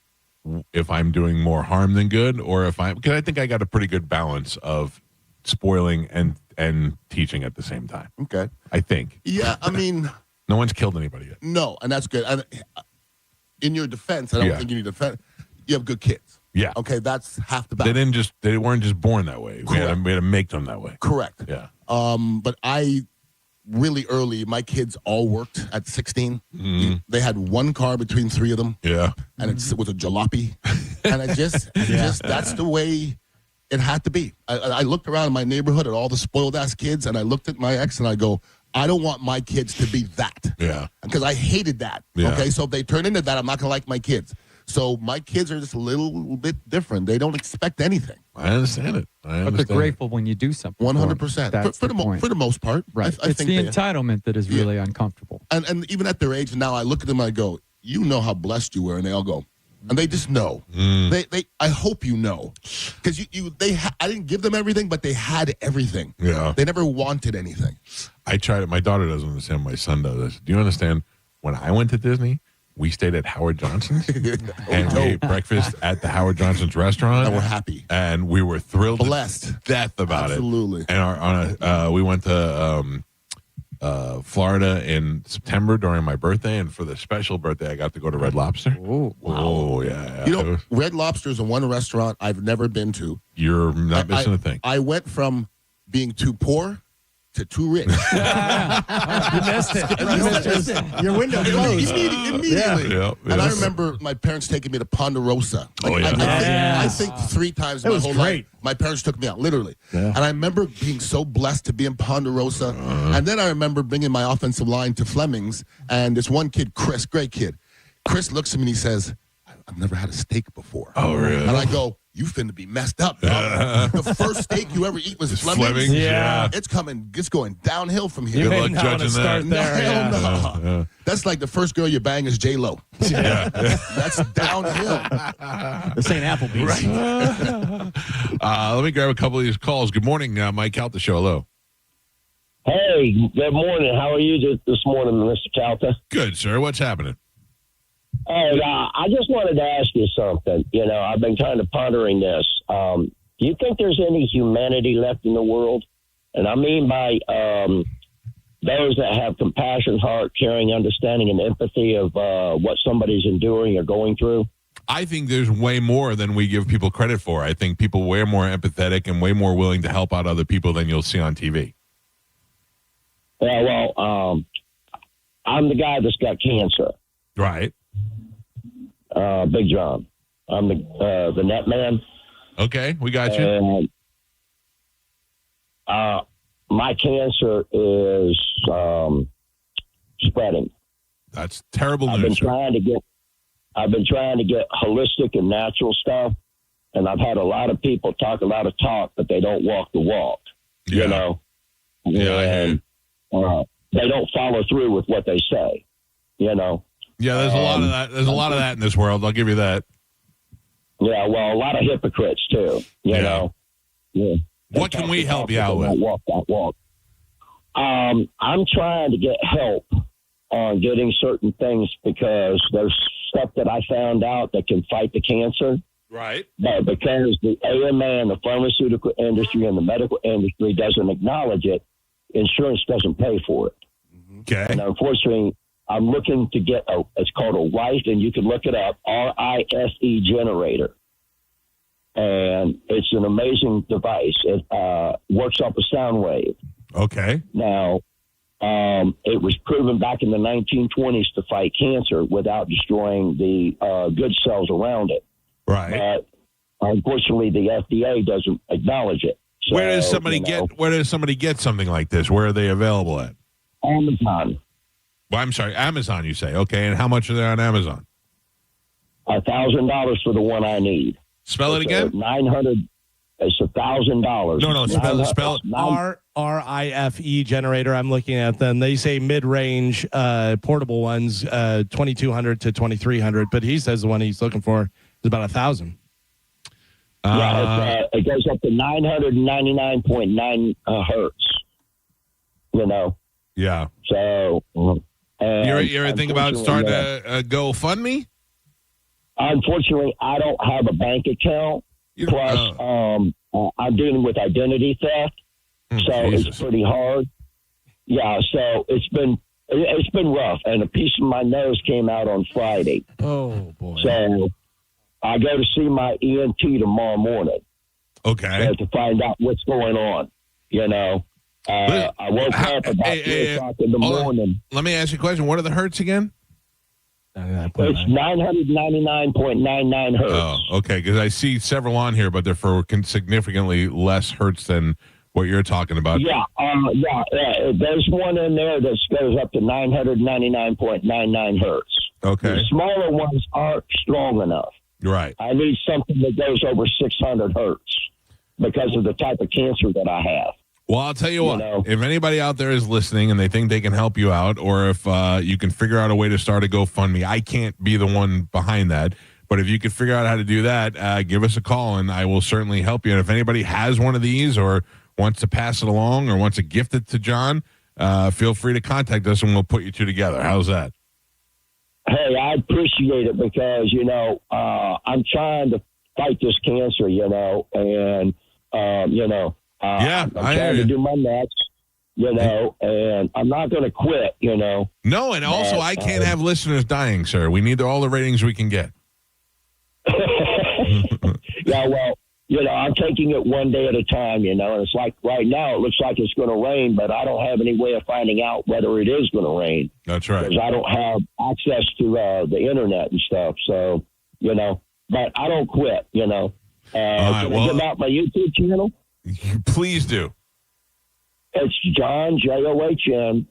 if I'm doing more harm than good, because I think I got a pretty good balance of spoiling and teaching at the same time. Okay. I think. Yeah, I mean... No one's killed anybody yet. No, and that's good. And in your defense, I don't think you need to defend. You have good kids. Yeah. Okay, that's half the battle. They weren't just born that way. We had to make them that way. Correct. Yeah. But I really early, my kids all worked at 16. They had one car between 3 of them. Yeah. And it was a jalopy. And that's the way it had to be. I looked around in my neighborhood at all the spoiled ass kids, and I looked at my ex and I go, I don't want my kids to be that. Yeah. Because I hated that. Yeah. Okay. So if they turn into that, I'm not going to like my kids. So my kids are just a little bit different. They don't expect anything. I understand it. But they're grateful when you do something. 100%. For the most part. Right. I it's think the entitlement that is really uncomfortable. And even at their age now, I look at them and I go, you know how blessed you were. And they all go, and they just know. I hope you know, because I didn't give them everything, but they had everything. Yeah, they never wanted anything. I tried it. My daughter doesn't understand. My son does. Do you understand? When I went to Disney, we stayed at Howard Johnson's and we ate breakfast at the Howard Johnson's restaurant. And we're happy. And we were thrilled, blessed to death about Absolutely. it. And we went to Florida in September during my birthday, and for the special birthday, I got to go to Red Lobster. Oh, wow. Oh, yeah. You know, Red Lobster is the one restaurant I've never been to. You're not missing a thing. I went from being too poor to too rich. You missed it. Your window closed. Immediately. Yeah. And I remember my parents taking me to Ponderosa. I think 3 times in my whole life, my parents took me out, literally. Yeah. And I remember being so blessed to be in Ponderosa. And then I remember bringing my offensive line to Fleming's, and this one kid, Chris, great kid. Chris looks at me and he says, I've never had a steak before. Oh, really? And I go, you finna be messed up, dog. The first steak you ever eat was Fleming's. Yeah. It's going downhill from here. Good luck judging that. No. That's like the first girl you bang is J-Lo. Yeah. That's downhill. This ain't Applebee's. Right. Let me grab a couple of these calls. Good morning, Mike Calta Show. Hello. Hey, good morning. How are you this morning, Mr. Calta? Good, sir. What's happening? Hey, I just wanted to ask you something. You know, I've been kind of pondering this. Do you think there's any humanity left in the world? And I mean by those that have compassion, heart, caring, understanding, and empathy of what somebody's enduring or going through? I think there's way more than we give people credit for. I think people are way more empathetic and way more willing to help out other people than you'll see on TV. Yeah, well, I'm the guy that's got cancer. Right. Big John. I'm the net man. Okay, we got you. And, my cancer is spreading. That's terrible news. I've been trying to get holistic and natural stuff, and I've had a lot of people talk a lot of talk, but they don't walk the walk. Yeah. You know. Yeah. And, they don't follow through with what they say. You know. Yeah, there's a lot of that. There's a lot of that in this world. I'll give you that. Yeah, well, a lot of hypocrites too. You know. Yeah. What can we help you out with? Walk that walk. I'm trying to get help on getting certain things because there's stuff that I found out that can fight the cancer. Right. But because the AMA and the pharmaceutical industry and the medical industry doesn't acknowledge it, insurance doesn't pay for it. Okay. And unfortunately, I'm looking to get it's called a RISE, and you can look it up, RISE generator. And it's an amazing device. It works off a sound wave. Okay. Now, it was proven back in the 1920s to fight cancer without destroying the good cells around it. Right. But unfortunately, the FDA doesn't acknowledge it. So, where does somebody get something like this? Where are they available at? Amazon. Well, I'm sorry, Amazon, you say. Okay, and how much are they on Amazon? $1,000 for the one I need. Spell it again? 900. It's $1,000. No, spell RIFE generator. I'm looking at them. They say mid-range portable ones, 2,200 to 2,300. But he says the one he's looking for is about 1,000. Yeah, it goes up to 999.9 hertz. You know. Yeah. So. You ever think about starting a GoFundMe? Unfortunately, I don't have a bank account. Plus, I'm dealing with identity theft, so Jesus. it's pretty hard. Yeah, so it's been rough, and a piece of my nose came out on Friday. Oh boy! So I go to see my ENT tomorrow morning. Okay. To find out what's going on. You know, I woke up about 3 o'clock in the morning. Let me ask you a question. What are the hertz again? It's 999.99 hertz. Oh, okay. Because I see several on here, but they're for significantly less hertz than what you're talking about. Yeah. There's one in there that goes up to 999.99 hertz. Okay. The smaller ones aren't strong enough. Right. I need something that goes over 600 hertz because of the type of cancer that I have. Well, I'll tell you what, if anybody out there is listening and they think they can help you out, or if you can figure out a way to start a GoFundMe, I can't be the one behind that, But if you could figure out how to do that, give us a call, and I will certainly help you. And if anybody has one of these or wants to pass it along or wants to gift it to John, feel free to contact us, and we'll put you two together. How's that? Hey, I appreciate it because, I'm trying to fight this cancer, and, I'm trying to do my next, and I'm not going to quit, No, and also I can't have listeners dying, sir. We need all the ratings we can get. Yeah, well, I'm taking it one day at a time, and it's like right now it looks like it's going to rain, but I don't have any way of finding out whether it is going to rain. That's right. Because I don't have access to the internet and stuff, so, but I don't quit, Can I give out my YouTube channel? Please do. It's John, John,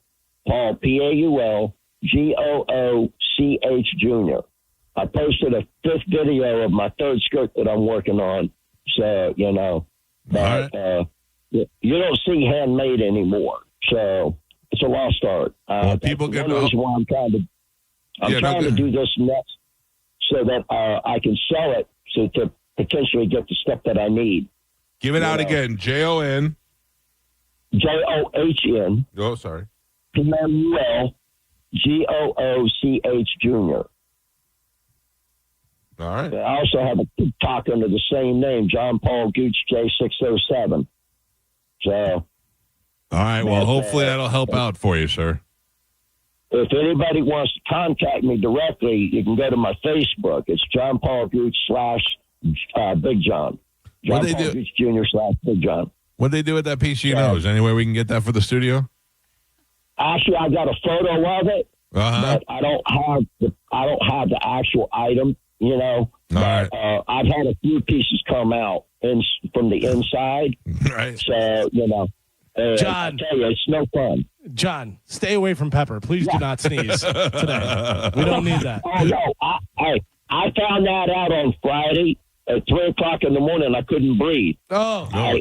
Paul, Paul, Gooch, Jr. I posted a 5th video of my 3rd skirt that I'm working on. So, but you don't see handmade anymore. So it's a lost art. People get why I'm trying to do this next so that I can sell it to potentially get the stuff that I need. Give it out again. John. John. Oh, sorry. Paul, Gooch, Jr. All right. I also have a TikTok under the same name, John Paul Gooch J607. So. All right. Well, hopefully that'll help out for you, sir. If anybody wants to contact me directly, you can go to my Facebook. It's John Paul Gooch / Big John. John Paul Gooch Jr. / Big John. What'd they do with that piece of your nose? Any way we can get that for the studio? Actually, I got a photo of it, but I don't have the actual item. But I've had a few pieces come out from the inside. Right. So, John, I tell you, it's no fun. John, stay away from pepper. Please do not sneeze today. We don't need that. Oh, no. I found that out on Friday at 3 o'clock in the morning. I couldn't breathe. I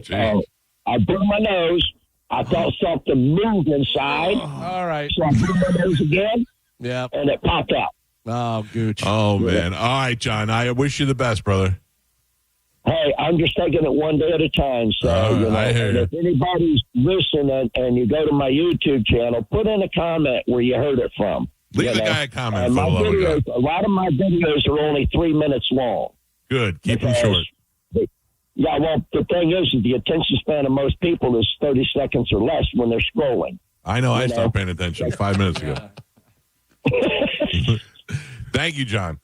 blew my nose. I felt something move inside. All right. So I blew my nose again. Yeah. And it popped out. Oh, Gooch. Oh, man. All right, John. I wish you the best, brother. Hey, I'm just taking it one day at a time. So, I hear you. If anybody's listening and you go to my YouTube channel, put in a comment where you heard it from. Leave the guy a comment. My videos, a lot of my videos are only 3 minutes long. Good. Keep them short. Yeah, well, the thing is the attention span of most people is 30 seconds or less when they're scrolling. I know. I stopped paying attention 5 minutes ago. Thank you, John.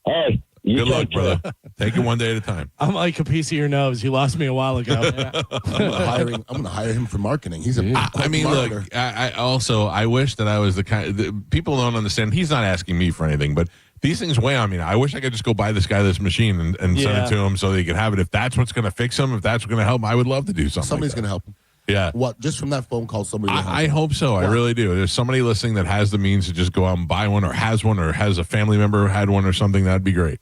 Hey, good luck, brother. Take it one day at a time. I'm like a piece of your nose. You lost me a while ago. I'm gonna hire him for marketing. He's a marketer. Look, I wish that I was the kind. People don't understand. He's not asking me for anything, but these things weigh on me. I wish I could just go buy this guy this machine and send it to him so that he can have it. If that's what's going to fix him, if that's going to help him, I would love to do something. Somebody's going to help him. Yeah. What? Just from that phone call, somebody will help I hope so. I really do. There's somebody listening that has the means to just go out and buy one or has a family member who had one or something. That'd be great.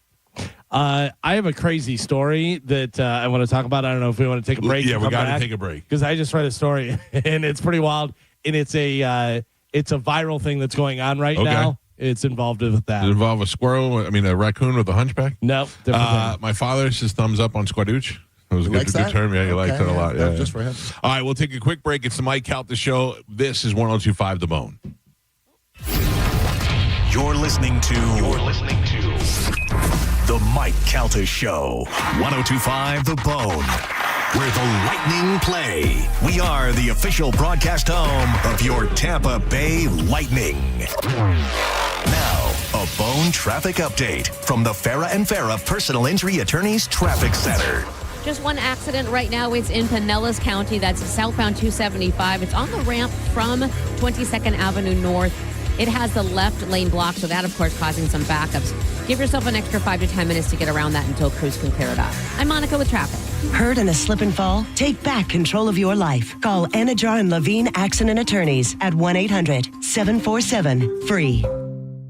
I have a crazy story that I want to talk about. I don't know if we want to take a break. Yeah, we got to take a break. Because I just read a story, and it's pretty wild. And it's a viral thing that's going on right now. It's involved with that. Does it involve a squirrel? A raccoon with a hunchback? No. My father says thumbs up on Squadooch. It was a good term. Yeah, he likes it a lot. Yeah, just for him. All right, we'll take a quick break. It's the Mike Calta Show. This is 102.5 The Bone. You're listening to the Mike Calta Show. 102.5 The Bone, where the Lightning play. We are the official broadcast home of your Tampa Bay Lightning. Now, a Bone traffic update from the Farah and Farah Personal Injury Attorneys Traffic Center. Just one accident right now. It's in Pinellas County. That's southbound 275. It's on the ramp from 22nd Avenue North. It has the left lane blocked, so that, of course, causing some backups. Give yourself an extra 5 to 10 minutes to get around that until crews can clear it up. I'm Monica with traffic. Hurt in a slip and fall? Take back control of your life. Call Anajar and Levine Accident Attorneys at 1-800-747-FREE.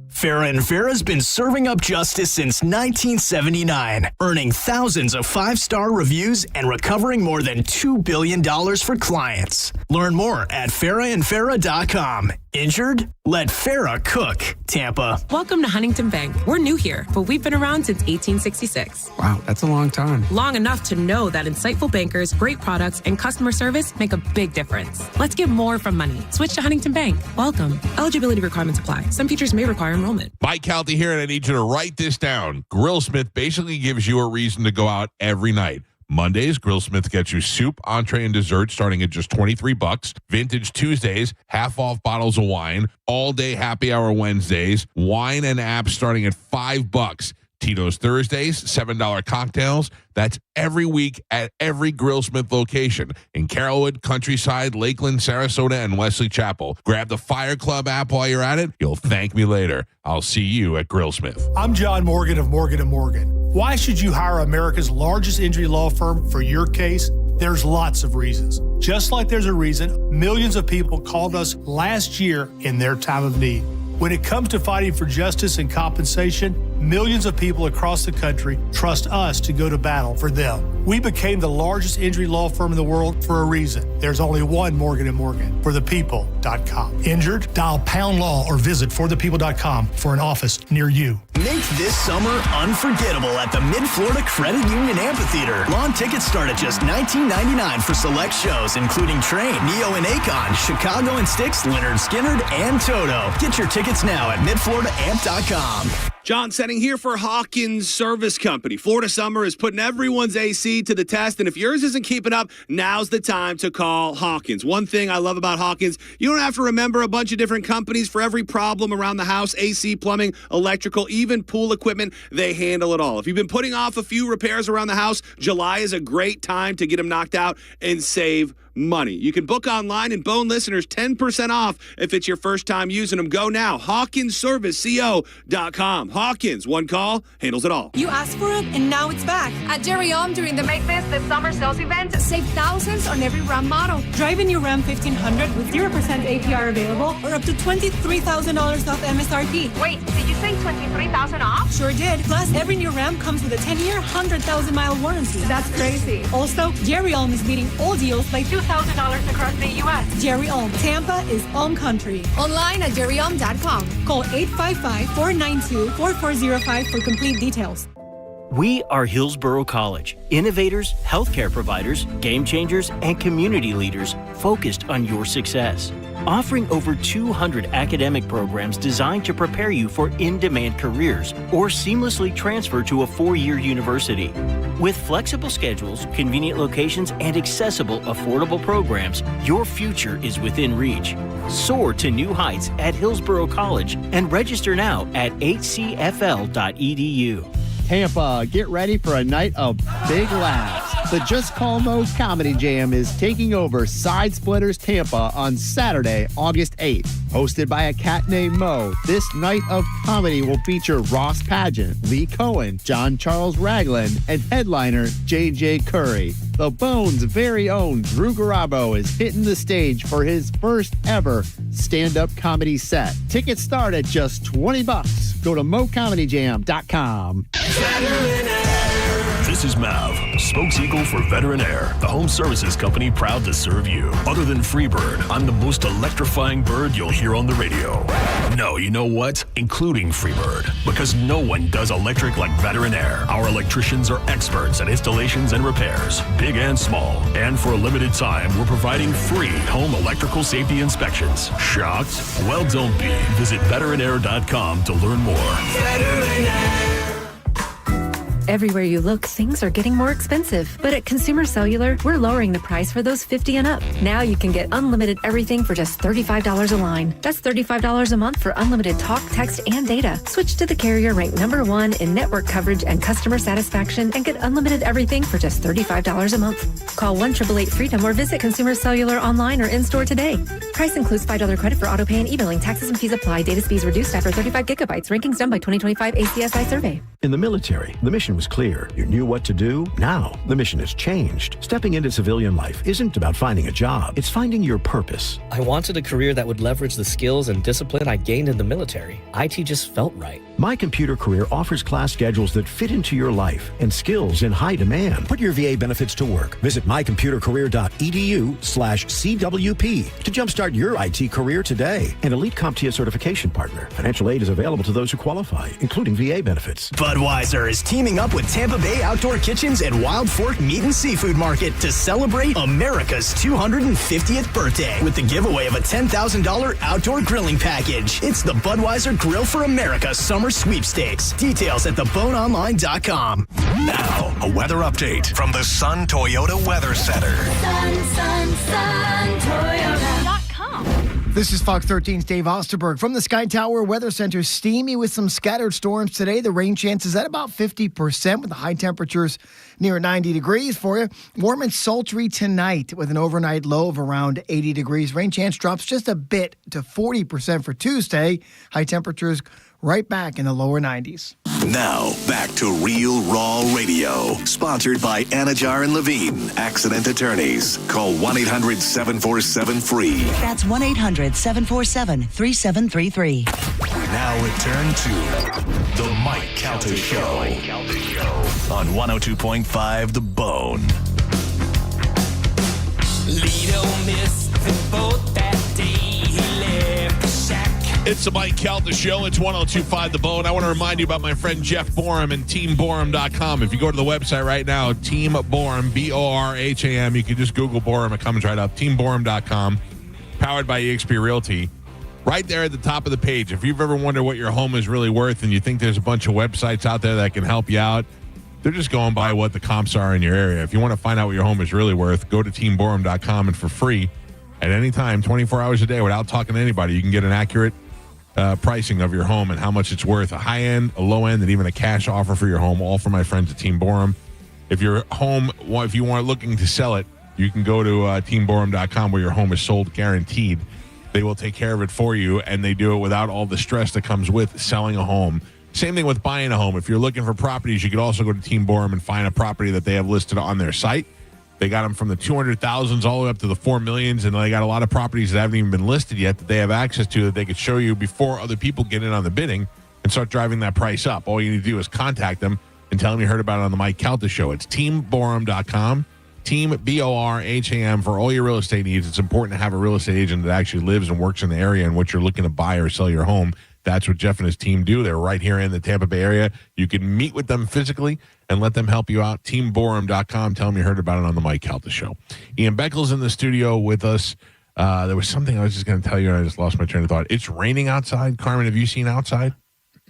Farah and Farah's been serving up justice since 1979, earning thousands of 5-star reviews and recovering more than $2 billion for clients. Learn more at farahandfarah.com. Injured? Let Farah cook, Tampa. Welcome to Huntington Bank. We're new here, but we've been around since 1866. Wow, that's a long time. Long enough to know that insightful bankers, great products, and customer service make a big difference. Let's get more from money. Switch to Huntington Bank. Welcome. Eligibility requirements apply. Some features may require enrollment. Mike Calta here, and I need you to write this down. Grillsmith basically gives you a reason to go out every night. Mondays, Grillsmith gets you soup, entree, and dessert starting at just $23. Vintage Tuesdays, half off bottles of wine. All day happy hour Wednesdays. Wine and apps starting at $5. Tito's Thursdays, $7 cocktails. That's every week at every Grillsmith location in Carrollwood, Countryside, Lakeland, Sarasota, and Wesley Chapel. Grab the Fire Club app while you're at it. You'll thank me later. I'll see you at Grillsmith. I'm John Morgan of Morgan & Morgan. Why should you hire America's largest injury law firm for your case? There's lots of reasons. Just like there's a reason millions of people called us last year in their time of need. When it comes to fighting for justice and compensation, millions of people across the country trust us to go to battle for them. We became the largest injury law firm in the world for a reason. There's only one Morgan & Morgan, forthepeople.com. Injured? Dial #law or visit forthepeople.com for an office near you. Make this summer unforgettable at the Mid-Florida Credit Union Amphitheater. Lawn tickets start at just $19.99 for select shows, including Train, Neo and Akon, Chicago and Styx, Leonard Skinner, and Toto. Get your tickets now at midfloridaamp.com. John Setting here for Hawkins Service Company. Florida summer is putting everyone's AC to the test, and if yours isn't keeping up, now's the time to call Hawkins. One thing I love about Hawkins, you don't have to remember a bunch of different companies for every problem around the house, AC, plumbing, electrical, even pool equipment. They handle it all. If you've been putting off a few repairs around the house, July is a great time to get them knocked out and save money. You can book online, and Bone listeners 10% off if it's your first time using them. Go now. HawkinsServiceCO.com. Hawkins, one call, handles it all. You asked for it, and now it's back. At Jerry Om during the Make This the Summer Sales event, save thousands on every Ram model. Drive in your Ram 1500 with 0% APR available or up to $23,000 off MSRP. Wait, did you say $23,000 off? Sure did. Plus, every new Ram comes with a 10-year, 100,000-mile warranty. That's crazy. Also, Jerry Om is beating all deals by $2,000 across the U.S. Jerry Om. Tampa is Om Country. Online at jerryom.com. Call 855-492-4405 for complete details. We are Hillsborough College, innovators, healthcare providers, game changers, and community leaders focused on your success. Offering over 200 academic programs designed to prepare you for in-demand careers or seamlessly transfer to a 4-year university. With flexible schedules, convenient locations, and accessible, affordable programs, your future is within reach. Soar to new heights at Hillsborough College and register now at hcfl.edu. Tampa, get ready for a night of big laughs. The Just Call Mo Comedy Jam is taking over Side Splitters Tampa on Saturday, August 8th. Hosted by a cat named Mo, this night of comedy will feature Ross Pageant, Lee Cohen, John Charles Ragland, and headliner J.J. Curry. The Bones' very own Drew Garabo is hitting the stage for his first ever stand-up comedy set. Tickets start at just $20. Go to mocomedyjam.com. This is Mav, spokes-eagle for Veteran Air, the home services company proud to serve you. Other than Freebird, I'm the most electrifying bird you'll hear on the radio. No, you know what? Including Freebird, because no one does electric like Veteran Air. Our electricians are experts at installations and repairs, big and small. And for a limited time, we're providing free home electrical safety inspections. Shocked? Well, don't be. Visit veteranair.com to learn more. Veteran Air. Everywhere you look, things are getting more expensive. But at Consumer Cellular, we're lowering the price for those 50 and up. Now you can get unlimited everything for just $35 a line. That's $35 a month for unlimited talk, text, and data. Switch to the carrier ranked #1 in network coverage and customer satisfaction and get unlimited everything for just $35 a month. Call 1-888-FREEDOM or visit Consumer Cellular online or in-store today. Price includes $5 credit for auto pay and e-billing. Taxes and fees apply. Data speeds reduced after 35 gigabytes. Rankings done by 2025 ACSI survey. In the military, the mission was clear. You knew what to do. Now, the mission has changed. Stepping into civilian life isn't about finding a job. It's finding your purpose. I wanted a career that would leverage the skills and discipline I gained in the military. IT just felt right. My Computer Career offers class schedules that fit into your life and skills in high demand. Put your VA benefits to work. Visit mycomputercareer.edu/CWP to jumpstart your IT career today. An elite CompTIA certification partner. Financial aid is available to those who qualify, including VA benefits. Budweiser is teaming up with Tampa Bay Outdoor Kitchens and Wild Fork Meat and Seafood Market to celebrate America's 250th birthday with the giveaway of a $10,000 outdoor grilling package. It's the Budweiser Grill for America Summer Sweepstakes. Details at theboneonline.com. Now, a weather update from the Sun Toyota Weather Center. Sun, Toyota.com. This is Fox 13's Dave Osterberg from the Sky Tower Weather Center. Steamy with some scattered storms today. The rain chances at about 50% with the high temperatures near 90 degrees for you. Warm and sultry tonight with an overnight low of around 80 degrees. Rain chance drops just a bit to 40% for Tuesday. High temperatures right back in the lower 90s. Now, back to Real Raw Radio. Sponsored by Anajar and Levine, accident attorneys. Call 1-800-747-FREE. That's 1-800-747-3733. We now return to The Mike Calta Show on 102.5 The Bone. Little Miss the boat that day he left the shack. It's the Mike Calta Show. It's 102.5 The Bone. I want to remind you about my friend Jeff Borum and TeamBorum.com. If you go to the website right now, Team Borum, B-O-R-H-A-M, you can just Google Borum. It comes right up. TeamBorum.com, powered by eXp Realty. Right there at the top of the page, if you've ever wondered what your home is really worth and you think there's a bunch of websites out there that can help you out, they're just going by what the comps are in your area. If you want to find out what your home is really worth, go to TeamBorum.com, and for free, at any time, 24 hours a day, without talking to anybody, you can get an accurate pricing of your home and how much it's worth, a high end, a low end, and even a cash offer for your home, all from my friends at Team Borum. If your home, if you are looking to sell it, you can go to TeamBorum.com where your home is sold guaranteed. They will take care of it for you, and they do it without all the stress that comes with selling a home. Same thing with buying a home. If you're looking for properties, you could also go to Team Borum and find a property that they have listed on their site. They got them from the 200,000s all the way up to the 4 millions, and they got a lot of properties that haven't even been listed yet that they have access to that they could show you before other people get in on the bidding and start driving that price up. All you need to do is contact them and tell them you heard about it on the Mike Calta Show. It's TeamBorum.com, Team B-O-R-H-A-M, for all your real estate needs. It's important to have a real estate agent that actually lives and works in the area in which you're looking to buy or sell your home. That's what Jeff and his team do. They're right here in the Tampa Bay area. You can meet with them physically and let them help you out. TeamBorum.com. Tell them you heard about it on the Mike Calta Show. Ian Beckel's in the studio with us. There was something I was just going to tell you, and I just lost my train of thought. It's raining outside. Carmen, have you seen outside?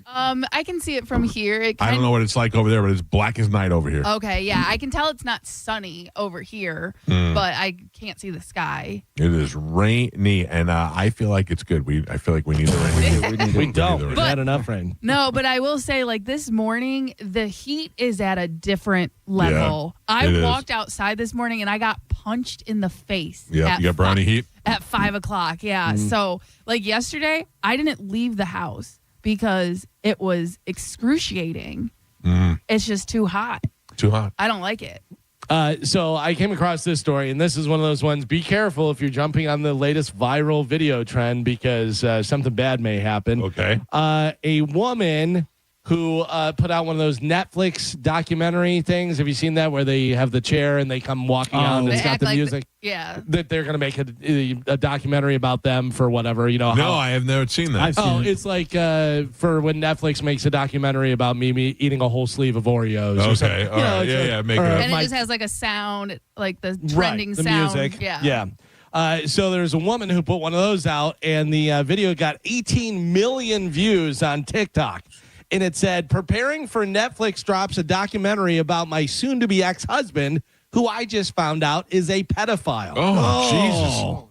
I can see it from here. I don't know what it's like over there, but it's black as night over here. Okay, yeah. I can tell it's not sunny over here, but I can't see the sky. It is rainy, and I feel like it's good. I feel like we need the rain. We don't. We've had enough rain. No, but I will say, like, this morning, the heat is at a different level. Yeah, I walked outside this morning, and I got punched in the face. Yeah, you got brownie heat? At 5 o'clock, yeah. So, like, yesterday, I didn't leave the house because it was excruciating. It's just too hot. Too hot. I don't like it. So I came across this story, and this is one of those ones. Be careful if you're jumping on the latest viral video trend because something bad may happen. Okay. A woman who put out one of those Netflix documentary things. Have you seen that where they have the chair and they come walking out and it's got the music? Yeah. That they're going to make a documentary about them for whatever, you know. No, I have never seen that. It's like for when Netflix makes a documentary about me eating a whole sleeve of Oreos. Okay. All right. Yeah. Make it up. And it just has like a sound, like the trending the sound. Music. Yeah. So there's a woman who put one of those out, and the video got 18 million views on TikTok. And it said, preparing for Netflix drops a documentary about my soon-to-be ex-husband, who I just found out is a pedophile. Oh. Jesus.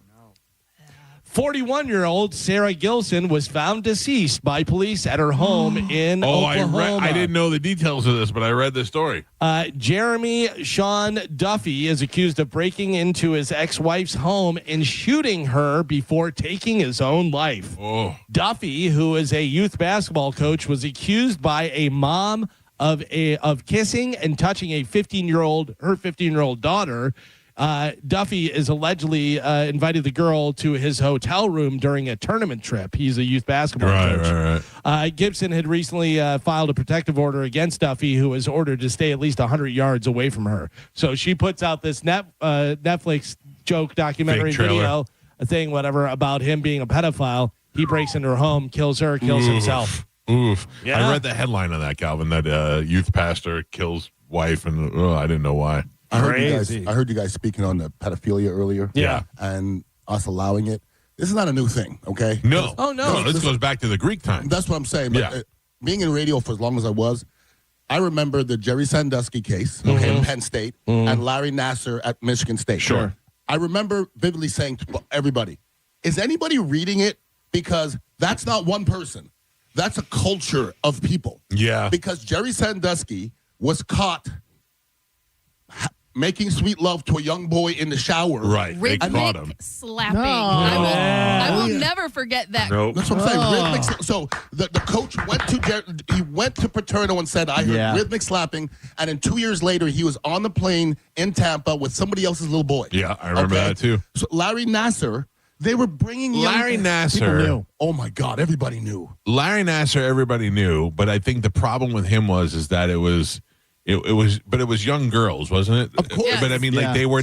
41-year-old Sarah Gilson was found deceased by police at her home in Oklahoma. I didn't know the details of this, but I read the story. Jeremy Sean Duffy is accused of breaking into his ex-wife's home and shooting her before taking his own life. Oh. Duffy, who is a youth basketball coach, was accused by a mom of kissing and touching her 15-year-old daughter. Duffy is allegedly invited the girl to his hotel room during a tournament trip. He's a youth basketball coach. Right. Gibson had recently filed a protective order against Duffy, who was ordered to stay at least 100 yards away from her. So she puts out this Netflix joke documentary video, a thing, whatever, about him being a pedophile. He breaks into her home, kills her, kills himself. Oof. Yeah. I read the headline on that, Galvin, that youth pastor kills wife, and I didn't know why. I heard you guys speaking on the pedophilia earlier. Yeah. And us allowing it. This is not a new thing, okay? No. Oh, no. This goes back to the Greek time. That's what I'm saying. But being in radio for as long as I was, I remember the Jerry Sandusky case, in Penn State, and Larry Nassar at Michigan State. Sure. I remember vividly saying to everybody, is anybody reading it? Because that's not one person. That's a culture of people. Yeah. Because Jerry Sandusky was caught making sweet love to a young boy in the shower. Right. Rhythmic they caught him. slapping. No. I will never forget that. Nope. That's what I'm saying. Rhythmic. So the coach went to Paterno and said, I heard rhythmic slapping. And then 2 years later, he was on the plane in Tampa with somebody else's little boy. Yeah, I remember that too. So Larry Nassar, they were bringing Larry Nassar. Oh my God, everybody knew. Larry Nassar, everybody knew, but I think the problem with him was that it was young girls, wasn't it? Of course. Yes. But I mean, like they were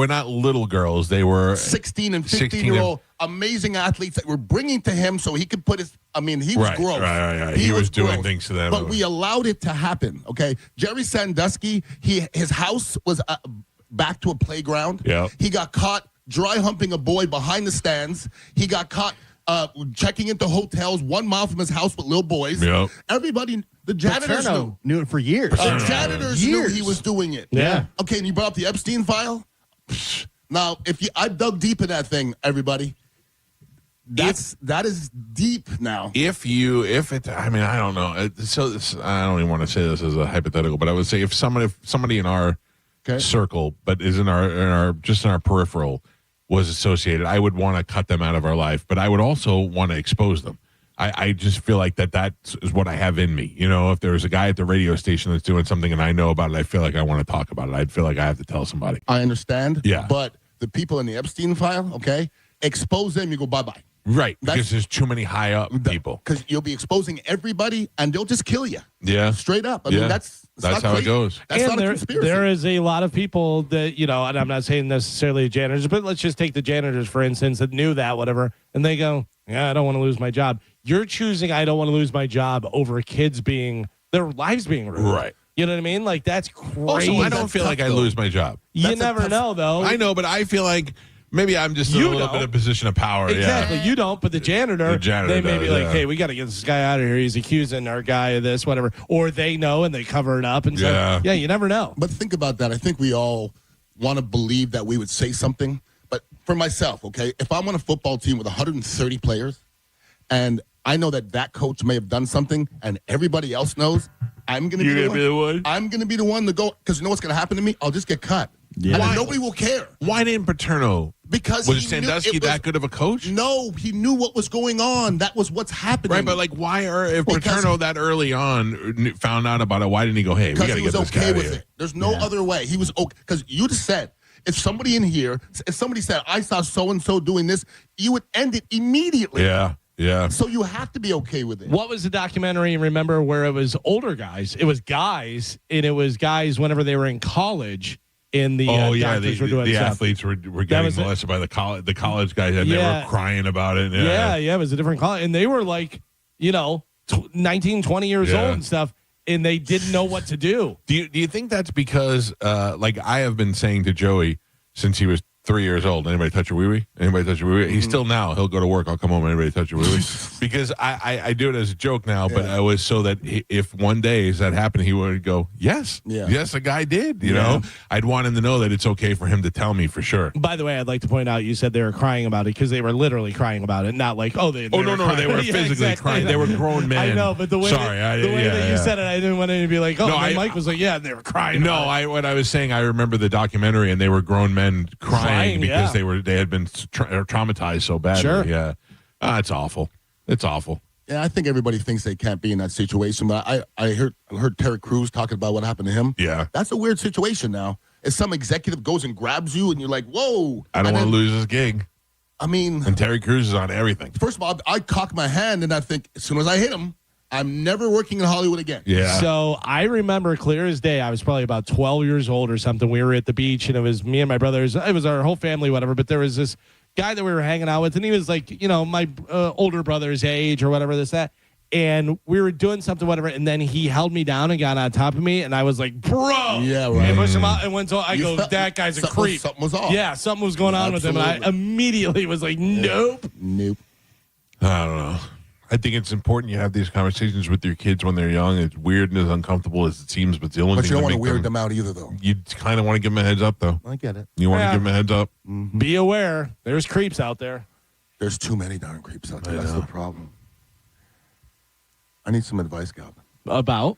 not little girls. They were 16 and 15-year-old amazing athletes that were bringing to him so he could put his. I mean, he was gross. Right. He was doing gross. things to them. But we allowed it to happen. Okay, Jerry Sandusky, his house was back to a playground. Yeah. He got caught dry humping a boy behind the stands. He got caught checking into hotels 1 mile from his house with little boys. Yep. Everybody, the janitors knew it for years. Janitors knew he was doing it. Yeah. Okay, and you brought up the Epstein file. Now, I dug deep in that thing, everybody. That is deep now. I don't know. I don't even want to say this as a hypothetical, but I would say if somebody in our circle, but is in our peripheral, was associated, I would want to cut them out of our life, but I would also want to expose them. I just feel like that is what I have in me. You know, if there's a guy at the radio station that's doing something and I know about it, I feel like I want to talk about it. I'd feel like I have to tell somebody. I understand. Yeah. But the people in the Epstein file, expose them, you go bye-bye. Right, because there's too many high up people. Because you'll be exposing everybody, and they'll just kill you. Yeah. Straight up. I mean, that's how crazy. it goes. That's and not a conspiracy. There is a lot of people that, and I'm not saying necessarily janitors, but let's just take the janitors, for instance, that knew that, whatever, and they go, I don't want to lose my job. You're choosing I don't want to lose my job over their lives being ruined. Right. You know what I mean? Like, that's crazy. Also, I don't feel like I lose my job. You never know, though. I know, but I feel like maybe I'm just in a little bit of position of power. Exactly. Yeah. You don't, but the janitor they may be like, hey, we got to get this guy out of here. He's accusing our guy of this, whatever. Or they know and they cover it up. And so, you never know. But think about that. I think we all want to believe that we would say something. But for myself, if I'm on a football team with 130 players and I know that coach may have done something and everybody else knows, I'm going to be the one. I'm going to be the one to go, because you know what's going to happen to me? I'll just get cut. Yeah. And nobody will care. Why didn't Paterno? Because was Sandusky that good of a coach? No, he knew what was going on. That was what's happening. Right, but if Paterno that early on found out about it, why didn't he go, hey, we got to get this guy out of here? There's no other way. He was okay. Because you just said, if somebody said, I saw so-and-so doing this, you would end it immediately. Yeah. Yeah. So you have to be okay with it. What was the documentary, remember, where it was older guys? It was guys, and it was guys whenever they were in college. In the doctors were doing the stuff. athletes were getting molested by the college guys, and they were crying about it. Yeah, it was a different college, and they were like, 19, 20 years old and stuff, and they didn't know what to do. Do you think that's because, like I have been saying to Joey since he was 3 years old, anybody touch your wee-wee? Anybody touch your wee-wee? He's still now. He'll go to work. I'll come home. Anybody touch your wee-wee? Because I do it as a joke now, but I was so that if one day that happened, he would go, yes, a guy did. You know, I'd want him to know that it's okay for him to tell me for sure. By the way, I'd like to point out you said they were crying about it because they were literally crying about it, not like, they were physically crying. They were grown men. I know, but the way that you said it, I didn't want it to be like, Mike was like, they were crying. No, what I was saying, I remember the documentary, and they were grown men crying because they had been traumatized so badly. Sure. Yeah. It's awful. It's awful. Yeah, I think everybody thinks they can't be in that situation, but I heard Terry Crews talking about what happened to him. Yeah. That's a weird situation now. If some executive goes and grabs you and you're like, whoa. I don't want to lose this gig. I mean. And Terry Crews is on everything. First of all, I cock my hand and I think as soon as I hit him, I'm never working in Hollywood again. Yeah. So I remember clear as day. I was probably about 12 years old or something. We were at the beach, and it was me and my brothers. It was our whole family, whatever. But there was this guy that we were hanging out with, and he was like, my older brother's age or whatever, that. And we were doing something, whatever, and then he held me down and got on top of me, and I was like, bro. Yeah, right. And pushed him out and went to, I go, that guy's a creep. Something was off. Yeah, something was going on with him, and I immediately was like, nope. Nope. I don't know. I think it's important you have these conversations with your kids when they're young. It's weird and as uncomfortable as it seems, but it's the only But thing you don't want to make weird them out either, though. You kind of want to give them a heads up, though. I get it. You want to give them a heads up. Be aware. There's creeps out there. There's too many darn creeps out there. That's the problem. I need some advice, Galvin. About?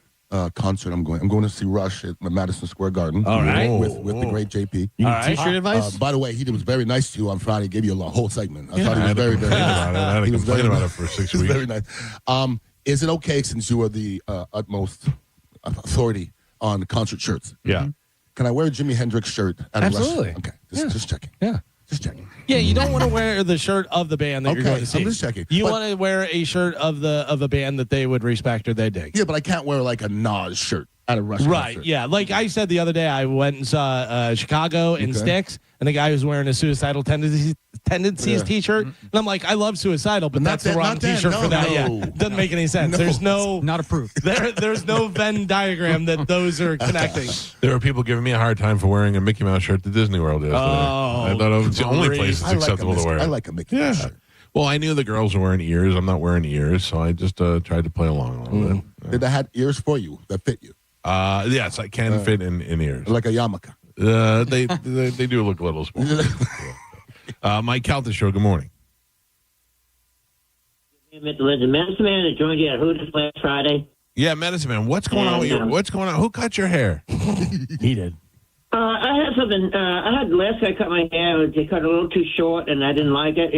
Concert I'm going. I'm going to see Rush at Madison Square Garden. All right. With the great JP. You need T-shirt advice? By the way, he was very nice to you on Friday. Gave you a whole segment. I thought he was very, very nice. I had to complain about it for 6 weeks. Very nice. Is it okay, since you are the utmost authority on concert shirts? Yeah. Can I wear a Jimi Hendrix shirt at a Absolutely. Rush? Okay. Just checking. Yeah. Just checking. Yeah, you don't want to wear the shirt of the band that you're going to see. I'm just checking. You want to wear a shirt of a band that they would respect or they dig. Yeah, but I can't wear like a Nas shirt at a Rush Right, concert. yeah. Like I said the other day, I went and saw Chicago in Styx, and the guy was wearing a Suicidal Tendencies T-shirt. And I'm like, I love Suicidal, but that's the wrong T-shirt for that. Yeah, doesn't make any sense. There's not approved. There's no Venn diagram that those are connecting. There were people giving me a hard time for wearing a Mickey Mouse shirt to Disney World yesterday. I thought it was the only place it's acceptable to wear. I like a Mickey Mouse shirt. Well, I knew the girls were wearing ears. I'm not wearing ears, so I just tried to play along a little bit. Did they have ears for you that fit you? Yes, I can fit in ears. Like a yarmulke. They do look a little small. Mike Calta show. Good morning. The medicine man that joined you at Hooters last Friday. Yeah, medicine man. What's going on with you? What's going on? Who cut your hair? He did. I had something. I had last guy cut my hair. They cut it a little too short, and I didn't like it.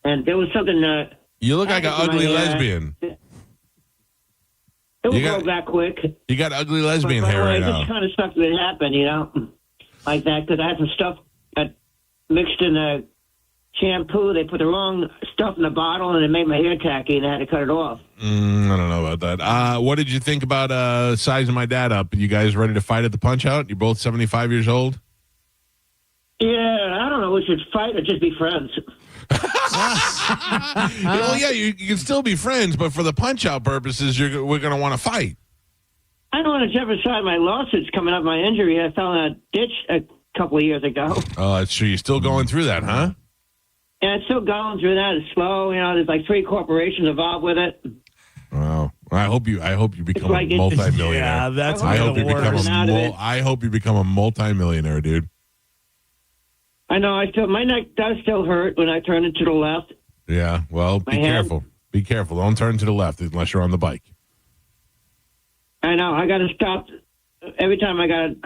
And there was something. You look like an ugly lesbian. It will grow back quick. You got ugly lesbian hair right It now. just kind of sucked that it happened, like that, because I had some stuff mixed in the shampoo. They put the wrong stuff in the bottle, and it made my hair tacky, and I had to cut it off. I don't know about that. What did you think about sizing my dad up? You guys ready to fight at the Punch Out? You're both 75 years old? Yeah, I don't know. We should fight or just be friends. You can still be friends, but for the Punch-Out purposes, we're going to want to fight. I don't want to jeopardize my lawsuits coming up my injury. I fell in a ditch a couple of years ago. Oh, that's true. You're still going through that, huh? Yeah, it's still going through that. It's slow. There's like 3 corporations involved with it. Wow. I hope you become like a multimillionaire. Yeah, that's I hope you become I hope you become a multimillionaire, dude. I know. My neck does still hurt when I turn it to the left. Yeah. Well, be careful. Be careful. Don't turn to the left unless you're on the bike. I know. I got to stop every time I got a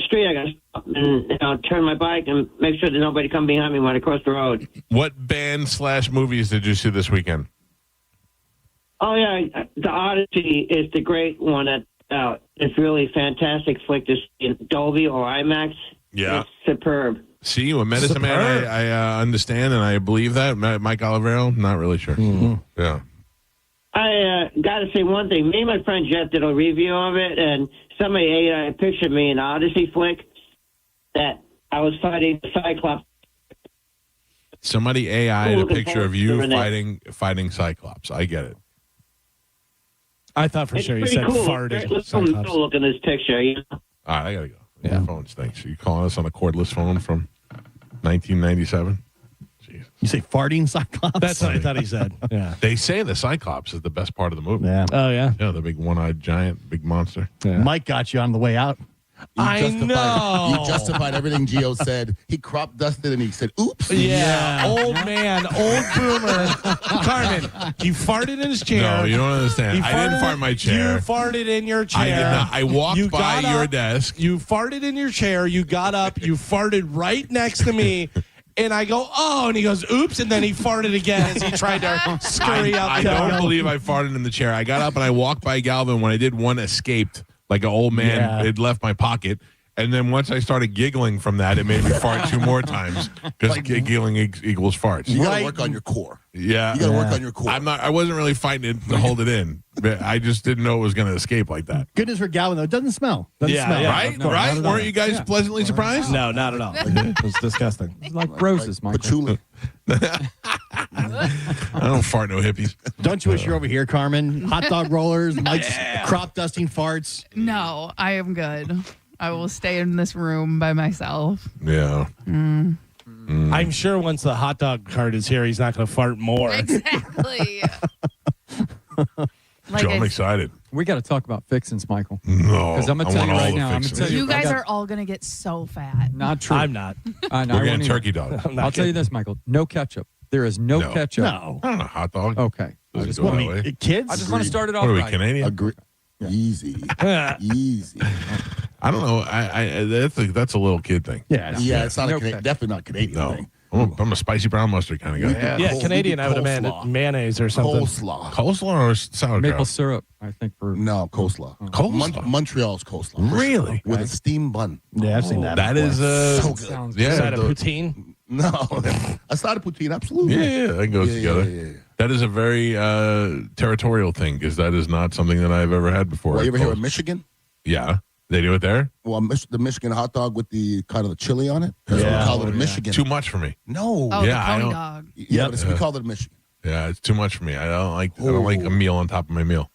street. I got to stop and turn my bike and make sure that nobody come behind me when I cross the road. What band/movies did you see this weekend? Oh yeah, The Odyssey is the great one. It's really fantastic flick to see in Dolby or IMAX. Yeah, it's superb. See, you a medicine man, I understand and I believe that. Mike Olivero, not really sure. Mm-hmm. Yeah. I got to say one thing. Me and my friend Jeff did a review of it, and somebody pictured me in the Odyssey flick that I was fighting the Cyclops. Somebody AI'd a picture of you fighting Cyclops. I get it. I thought for sure you said cool. farted. Let's look at this picture. All right, I got to go. Yeah. My phone stinks. Are you calling us on a cordless phone from 1997? Jeez. You say farting Cyclops? That's what I thought he said. Yeah. They say the Cyclops is the best part of the movie. Yeah. Oh, yeah? Yeah, the big one-eyed giant, big monster. Yeah. Mike got you on the way out. I know. You justified everything Gio said. He crop dusted and he said, oops. Yeah. Old man, old boomer. Carmen, he farted in his chair. No, you don't understand. I didn't fart in my chair. You farted in your chair. I did not. I walked by your desk. You farted in your chair. You got up. You farted right next to me. And I go, oh, and he goes, oops, and then he farted again as he tried to scurry out I the door. don't believe I farted in the chair. I got up and I walked by Galvin. When I did, one escaped like an old man. It left my pocket. And then once I started giggling from that, it made me fart 2 more times because giggling equals farts. You got to work on your core. Yeah. You got to work on your core. I wasn't really fighting it to hold it in. But I just didn't know it was going to escape like that. Good news for Galvin, though. It doesn't smell. Doesn't smell. Right? No, right? not at all. Weren't you guys pleasantly surprised? No, not at all. It was disgusting. It's like roses, Michael. Patchouli. I don't fart no hippies. Don't you wish you're over here, Carmen? Hot dog rollers, Mike's crop dusting farts. No, I am good. I will stay in this room by myself. Yeah. I'm sure once the hot dog cart is here, he's not going to fart more. Exactly. Joe, I'm excited. We got to talk about fixins, Michael. No, because I'm gonna tell you right now. I'm gonna tell You guys are all gonna get so fat. Not true. I'm not. No, We're getting turkey dog. I'll tell you this, Michael. No ketchup. There is no ketchup. No. I don't know, hot dog. Okay. Does it go that way? Kids? I just want to start it off What are we, right. Canadian? Agree. Easy. Easy. I don't know. That's a little kid thing. Yeah. It's not definitely not Canadian thing. I'm a spicy brown mustard kind of guy. Yeah, Canadian, I would imagine mayonnaise or something. Coleslaw or sauerkraut? Maple syrup, I think. No, coleslaw. Montreal's coleslaw. Really? With a steamed bun. Yeah, I've seen that. That is so good. Yeah, Is that a poutine? No, that's not a poutine. Absolutely. Yeah, that goes together. Yeah. That is a very territorial thing because that is not something that I've ever had before. Well, you ever hear of Michigan? Yeah, they do it there. Well, the Michigan hot dog with the kind of the chili on it. We call it a Michigan. Too much for me. No. Oh, Yeah, the I pony don't- dog. Yeah, but we call it a Michigan. Yeah, it's too much for me. I don't like a meal on top of my meal.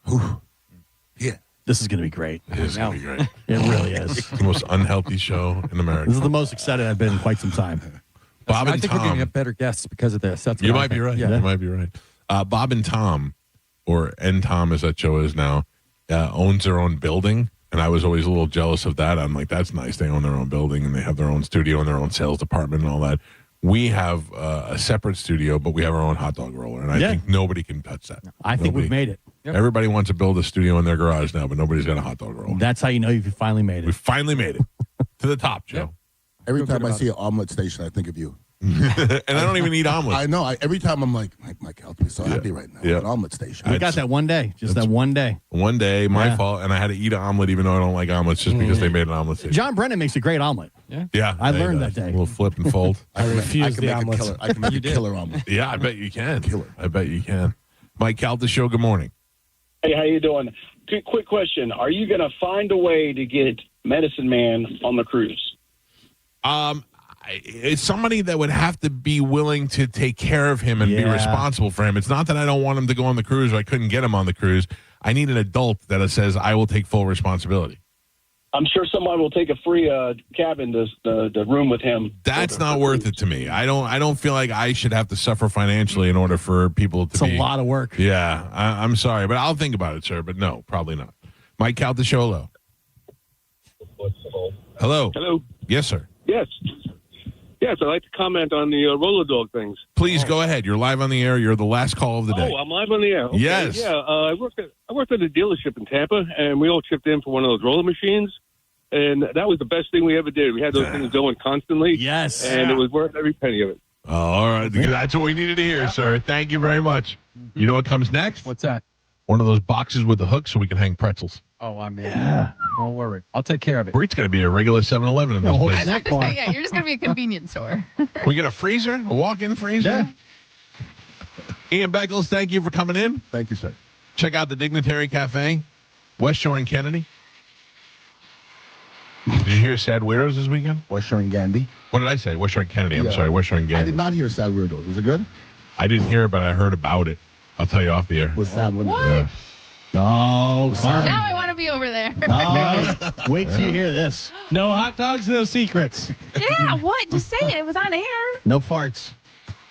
Yeah. This is going to be great. It is going to be great. It really is. It's the most unhealthy show in America. This is the most excited I've been in quite some time. Bob I and think we're going to Tom. get better guests because of this. That's You what I might be think. right. Yeah. You might be right. Bob and Tom, or N Tom as that show is now, owns their own building. And I was always a little jealous of that. I'm like, that's nice. They own their own building and they have their own studio and their own sales department and all that. We have a separate studio, but we have our own hot dog roller. And I think nobody can touch that. I think we've made it. Everybody wants to build a studio in their garage now, but nobody's got a hot dog roller. That's how you know you finally made We it. finally made it to the top, Joe. Every Feel time good I about see an omelet station, I think of you. And I don't even eat omelets. I know. Every time I'm like, Mike, I'll be so happy right now. Yeah. An omelet station. We got that one day. Just that one day. One day, my fault, and I had to eat an omelet even though I don't like omelets just because they made an omelet station. John Brennan makes a great omelet. Yeah. I learned that day. A little flip and fold. I refuse the make omelets. a killer. I can make a killer omelet. Yeah, I bet you can. I bet you can. Mike Calta Show, good morning. Hey, how you doing? Quick question. Are you going to find a way to get Medicine Man on the cruise? It's somebody that would have to be willing to take care of him and be responsible for him. It's not that I don't want him to go on the cruise or I couldn't get him on the cruise. I need an adult that says, I will take full responsibility. I'm sure someone will take a free cabin, the room with him. That's not worth it to me. I don't feel like I should have to suffer financially in order for people to It's a lot of work. Yeah, I'm sorry, but I'll think about it, sir. But no, probably not. Mike Calta Show, hello. Hello. Hello. Yes, sir. Yes. Yes, I'd like to comment on the roller dog things. Please go ahead. You're live on the air. You're the last call of the day. Oh, I'm live on the air. Okay. Yes. Yeah, I worked at a dealership in Tampa, and we all chipped in for one of those roller machines, and that was the best thing we ever did. We had those things going constantly. Yes. And it was worth every penny of it. Oh, all right. That's what we needed to hear, sir. Thank you very much. You know what comes next? What's that? One of those boxes with the hook so we can hang pretzels. Oh, I'm in. Yeah. Don't worry. I'll take care of it. Breed's going to be a regular 7-Eleven in this place. Yeah, you're just gonna be a convenience store. We get a freezer, a walk-in freezer. Yeah. Ian Beckles, thank you for coming in. Thank you, sir. Check out the Dignitary Cafe, West Shore and Kennedy. Did you hear Sad Weirdos this weekend? West Shore and Gandhi. What did I say? West Shore and Kennedy. I'm Yeah. sorry, West Shore and I Gandhi. did not hear Sad Weirdos. Was it good? I didn't hear it, but I heard about it. I'll tell you off the air. Was Sad Weirdos? What? Yeah. No, sorry. Now I want to be over there. Wait till you hear this. No hot dogs, no secrets. Yeah, what? Just say it. It was on air. No farts.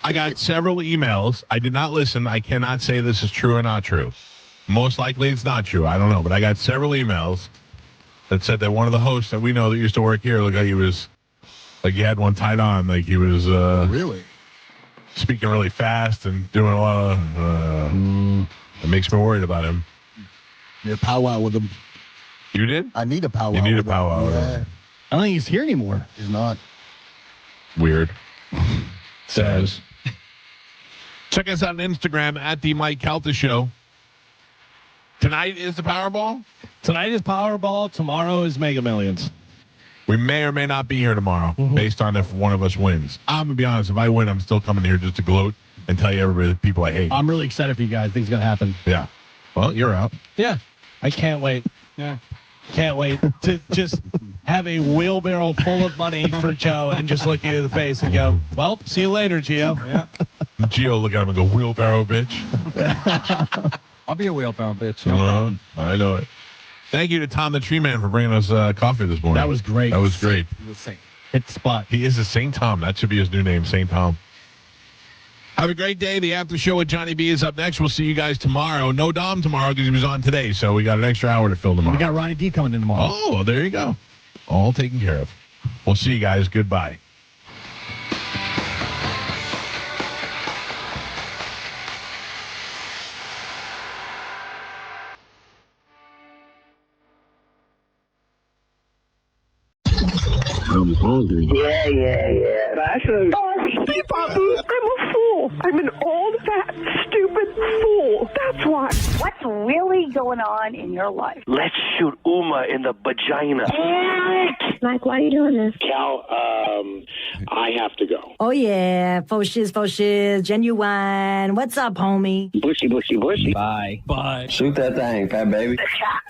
I got several emails. I did not listen. I cannot say this is true or not true. Most likely it's not true. I don't know. But I got several emails that said that one of the hosts that we know that used to work here looked like he was, like he had one tied on. Like he was really speaking really fast and doing a lot of, it makes me worried about him. Yeah, powwow with him. You did? I need a powwow. You need a with him. powwow. Yeah. I don't think he's here anymore. He's not. Weird. says. Check us out on Instagram at the Mike Calta Show. Tonight is the Powerball? Tonight is Powerball. Tomorrow is Mega Millions. We may or may not be here tomorrow, based on if one of us wins. I'm going to be honest. If I win, I'm still coming here just to gloat and tell you everybody the people I hate. I'm really excited for you guys. I think it's going to happen. Yeah. Well, you're out. Yeah. I can't wait. Yeah. Can't wait to just have a wheelbarrow full of money for Joe and just look you in the face and go, well, see you later, Gio. Yeah. Gio look at him and go, wheelbarrow, bitch. I'll be a wheelbarrow bitch. I know it. Thank you to Tom the Tree Man for bringing us coffee this morning. That was great. That was great. Hit the spot. He is a St. Tom. That should be his new name, St. Tom. Have a great day. The after show with Johnny B is up next. We'll see you guys tomorrow. No Dom tomorrow because he was on today, so we got an extra hour to fill tomorrow. We got Ronnie D coming in tomorrow. Oh, well, there you go. All taken care of. We'll see you guys. Goodbye. I'm hungry. Yeah. That's a... I'm a fool. I'm an old, fat, stupid fool. That's why. What's really going on in your life? Let's shoot Uma in the vagina. Mike, why are you doing this? Cal, I have to go. Oh, yeah. Faux shiz, genuine. What's up, homie? Bushy. Bye. Shoot that thing, fat baby.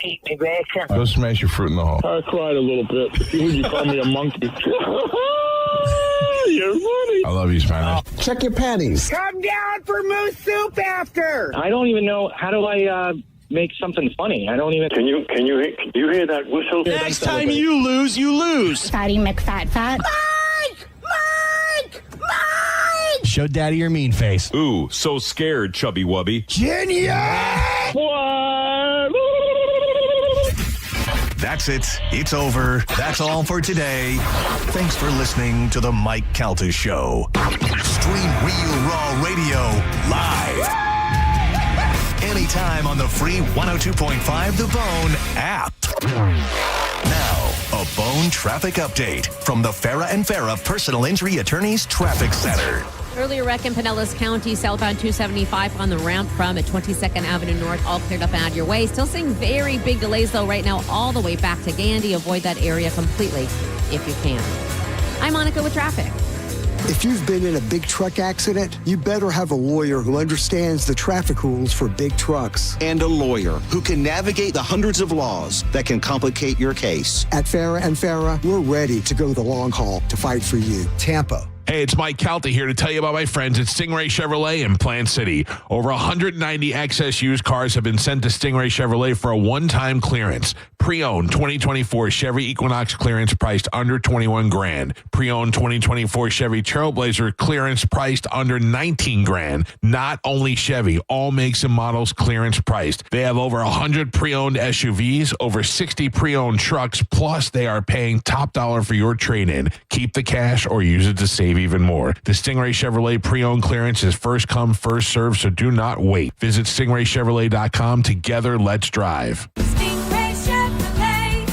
Eat me, bacon. Go smash your fruit in the hall. I cried a little bit. You call me a monkey. You're funny. I love you, Spanish. Check your panties. Come down for moose soup after. I don't even know. How do I make something funny? I don't even. Can you hear that whistle? Next time you lose. Fatty McFat. Mike! Show Daddy your mean face. Ooh, so scared, chubby wubby. That's it. It's over. That's all for today. Thanks for listening to the Mike Calta Show. Stream Real Raw Radio live. Anytime on the free 102.5 The Bone app. Now, a Bone traffic update from the Farah and Farah Personal Injury Attorneys Traffic Center. Earlier wreck in Pinellas County, southbound 275 on the ramp from 22nd Avenue North, all cleared up and out of your way. Still seeing very big delays, though, right now, all the way back to Gandy. Avoid that area completely if you can. I'm Monica with traffic. If you've been in a big truck accident, you better have a lawyer who understands the traffic rules for big trucks. And a lawyer who can navigate the hundreds of laws that can complicate your case. At Farah and Farah, we're ready to go the long haul to fight for you. Tampa. Hey, it's Mike Calta here to tell you about my friends at Stingray Chevrolet in Plant City. Over 190 excess used cars have been sent to Stingray Chevrolet for a one-time clearance. Pre-owned 2024 Chevy Equinox clearance priced under $21,000. Pre-owned 2024 Chevy Trailblazer clearance priced under $19,000. Not only Chevy, all makes and models clearance priced. They have over 100 pre-owned SUVs, over 60 pre-owned trucks, plus they are paying top dollar for your trade-in. Keep the cash or use it to save even more. The Stingray Chevrolet pre-owned clearance is first come, first served, so do not wait. Visit stingraychevrolet.com. Together, let's drive. Stingray Chevrolet.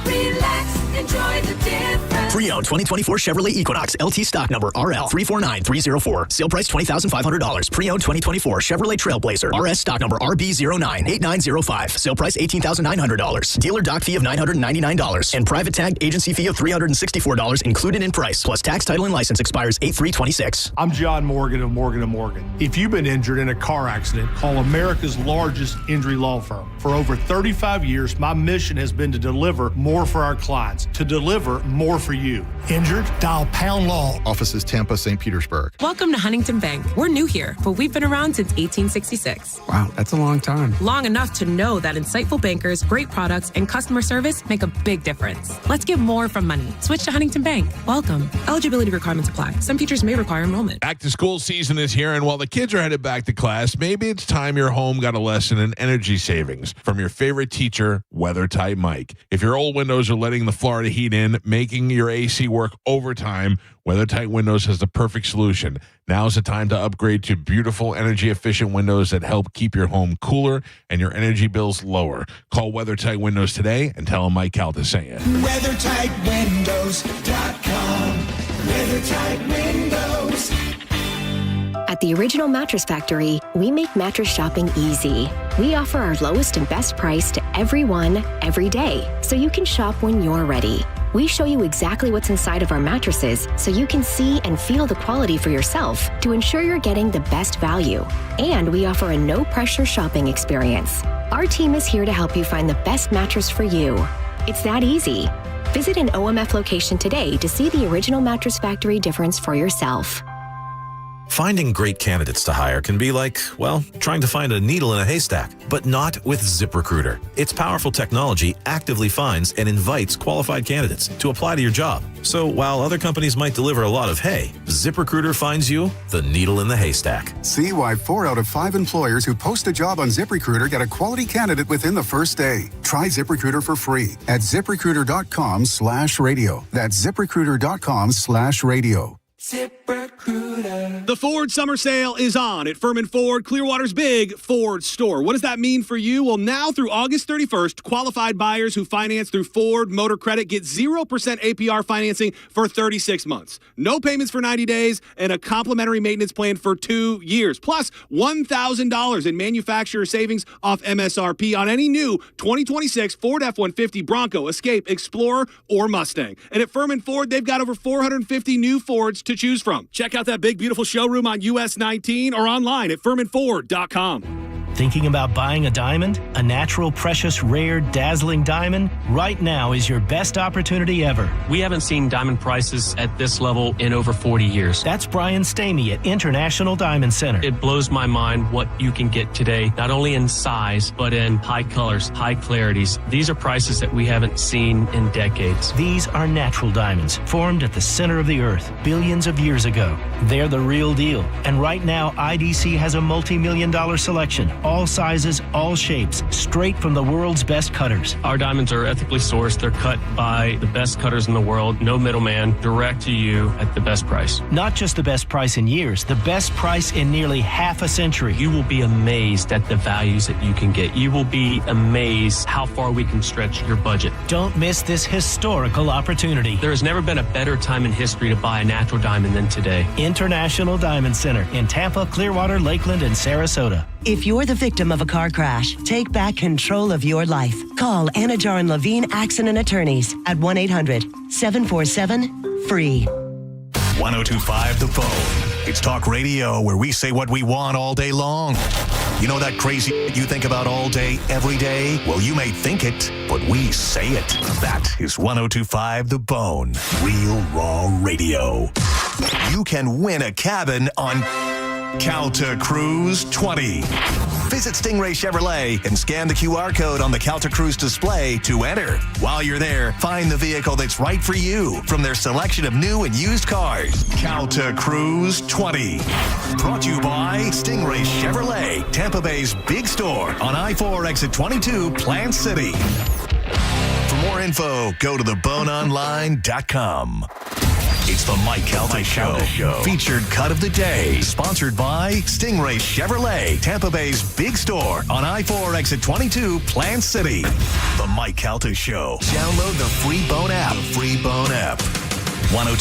Relax, enjoy the difference. Pre-owned 2024 Chevrolet Equinox LT stock number RL 349304. Sale price $20,500. Pre-owned 2024 Chevrolet Trailblazer RS stock number RB098905. Sale price $18,900. Dealer dock fee of $999 and private tag agency fee of $364 included in price. Plus tax, title, and license expires 8/3/26. I'm John Morgan of Morgan & Morgan. If you've been injured in a car accident, call America's largest injury law firm. For over 35 years, my mission has been to deliver more for our clients, to deliver more for you. Injured? Dial Pound Law. Offices Tampa, St. Petersburg. Welcome to Huntington Bank. We're new here, but we've been around since 1866. Wow, that's a long time. Long enough to know that insightful bankers, great products, and customer service make a big difference. Let's get more from money. Switch to Huntington Bank. Welcome. Eligibility requirements apply. Some features may require enrollment. Back to school season is here, and while the kids are headed back to class, maybe it's time your home got a lesson in energy savings from your favorite teacher, WeatherTight Mike. If your old windows are letting the Florida heat in, making your AC work overtime, WeatherTight Windows has the perfect solution. Now's the time to upgrade to beautiful, energy-efficient windows that help keep your home cooler and your energy bills lower. Call WeatherTight Windows today and tell them Mike Calta sent you. WeatherTightWindows.com. WeatherTight Windows. At the Original Mattress Factory, we make mattress shopping easy. We offer our lowest and best price to everyone, every day, so you can shop when you're ready. We show you exactly what's inside of our mattresses so you can see and feel the quality for yourself to ensure you're getting the best value. And we offer a no-pressure shopping experience. Our team is here to help you find the best mattress for you. It's that easy. Visit an OMF location today to see the Original Mattress Factory difference for yourself. Finding great candidates to hire can be like, well, trying to find a needle in a haystack, but not with ZipRecruiter. Its powerful technology actively finds and invites qualified candidates to apply to your job. So while other companies might deliver a lot of hay, ZipRecruiter finds you the needle in the haystack. See why 4 out of 5 employers who post a job on ZipRecruiter get a quality candidate within the first day. Try ZipRecruiter for free at ZipRecruiter.com/radio. That's ZipRecruiter.com/radio. The Ford Summer Sale is on at Furman Ford, Clearwater's big Ford store. What does that mean for you? Well, now through August 31st, qualified buyers who finance through Ford Motor Credit get 0% APR financing for 36 months. No payments for 90 days and a complimentary maintenance plan for 2 years. Plus, $1,000 in manufacturer savings off MSRP on any new 2026 Ford F-150, Bronco, Escape, Explorer, or Mustang. And at Furman Ford, they've got over 450 new Fords to choose from. Check out that big, beautiful showroom on US 19 or online at FurmanFord.com. Thinking about buying a diamond? A natural, precious, rare, dazzling diamond? Right now is your best opportunity ever. We haven't seen diamond prices at this level in over 40 years. That's Brian Stamey at International Diamond Center. It blows my mind what you can get today, not only in size, but in high colors, high clarities. These are prices that we haven't seen in decades. These are natural diamonds, formed at the center of the earth billions of years ago. They're the real deal. And right now, IDC has a multi-million-dollar selection. All sizes, all shapes, straight from the world's best cutters. Our diamonds are ethically sourced. They're cut by the best cutters in the world. No middleman, direct to you at the best price. Not just the best price in years, the best price in nearly half a century. You will be amazed at the values that you can get. You will be amazed how far we can stretch your budget. Don't miss this historical opportunity. There has never been a better time in history to buy a natural diamond than today. International Diamond Center in Tampa, Clearwater, Lakeland, and Sarasota. If you're the victim of a car crash, take back control of your life. Call Anajar and Levine Accident Attorneys at 1-800-747-FREE. 1025 The Phone. It's talk radio where we say what we want all day long. You know that crazy you think about all day, every day? Well, you may think it, but we say it. That is 1025 The Bone. Real raw radio. You can win a cabin on Calta Cruise 20. Visit Stingray Chevrolet and scan the QR code on the Calta Cruise display to enter. While you're there, find the vehicle that's right for you from their selection of new and used cars. Calta Cruise 20. Brought to you by Stingray Chevrolet, Tampa Bay's big store on I-4 exit 22, Plant City. For more info, go to theboneonline.com. It's the Mike Calta Show. Featured cut of the day. Sponsored by Stingray Chevrolet, Tampa Bay's big store on I-4 exit 22, Plant City. The Mike Calta Show. Download the free Bone app. 102.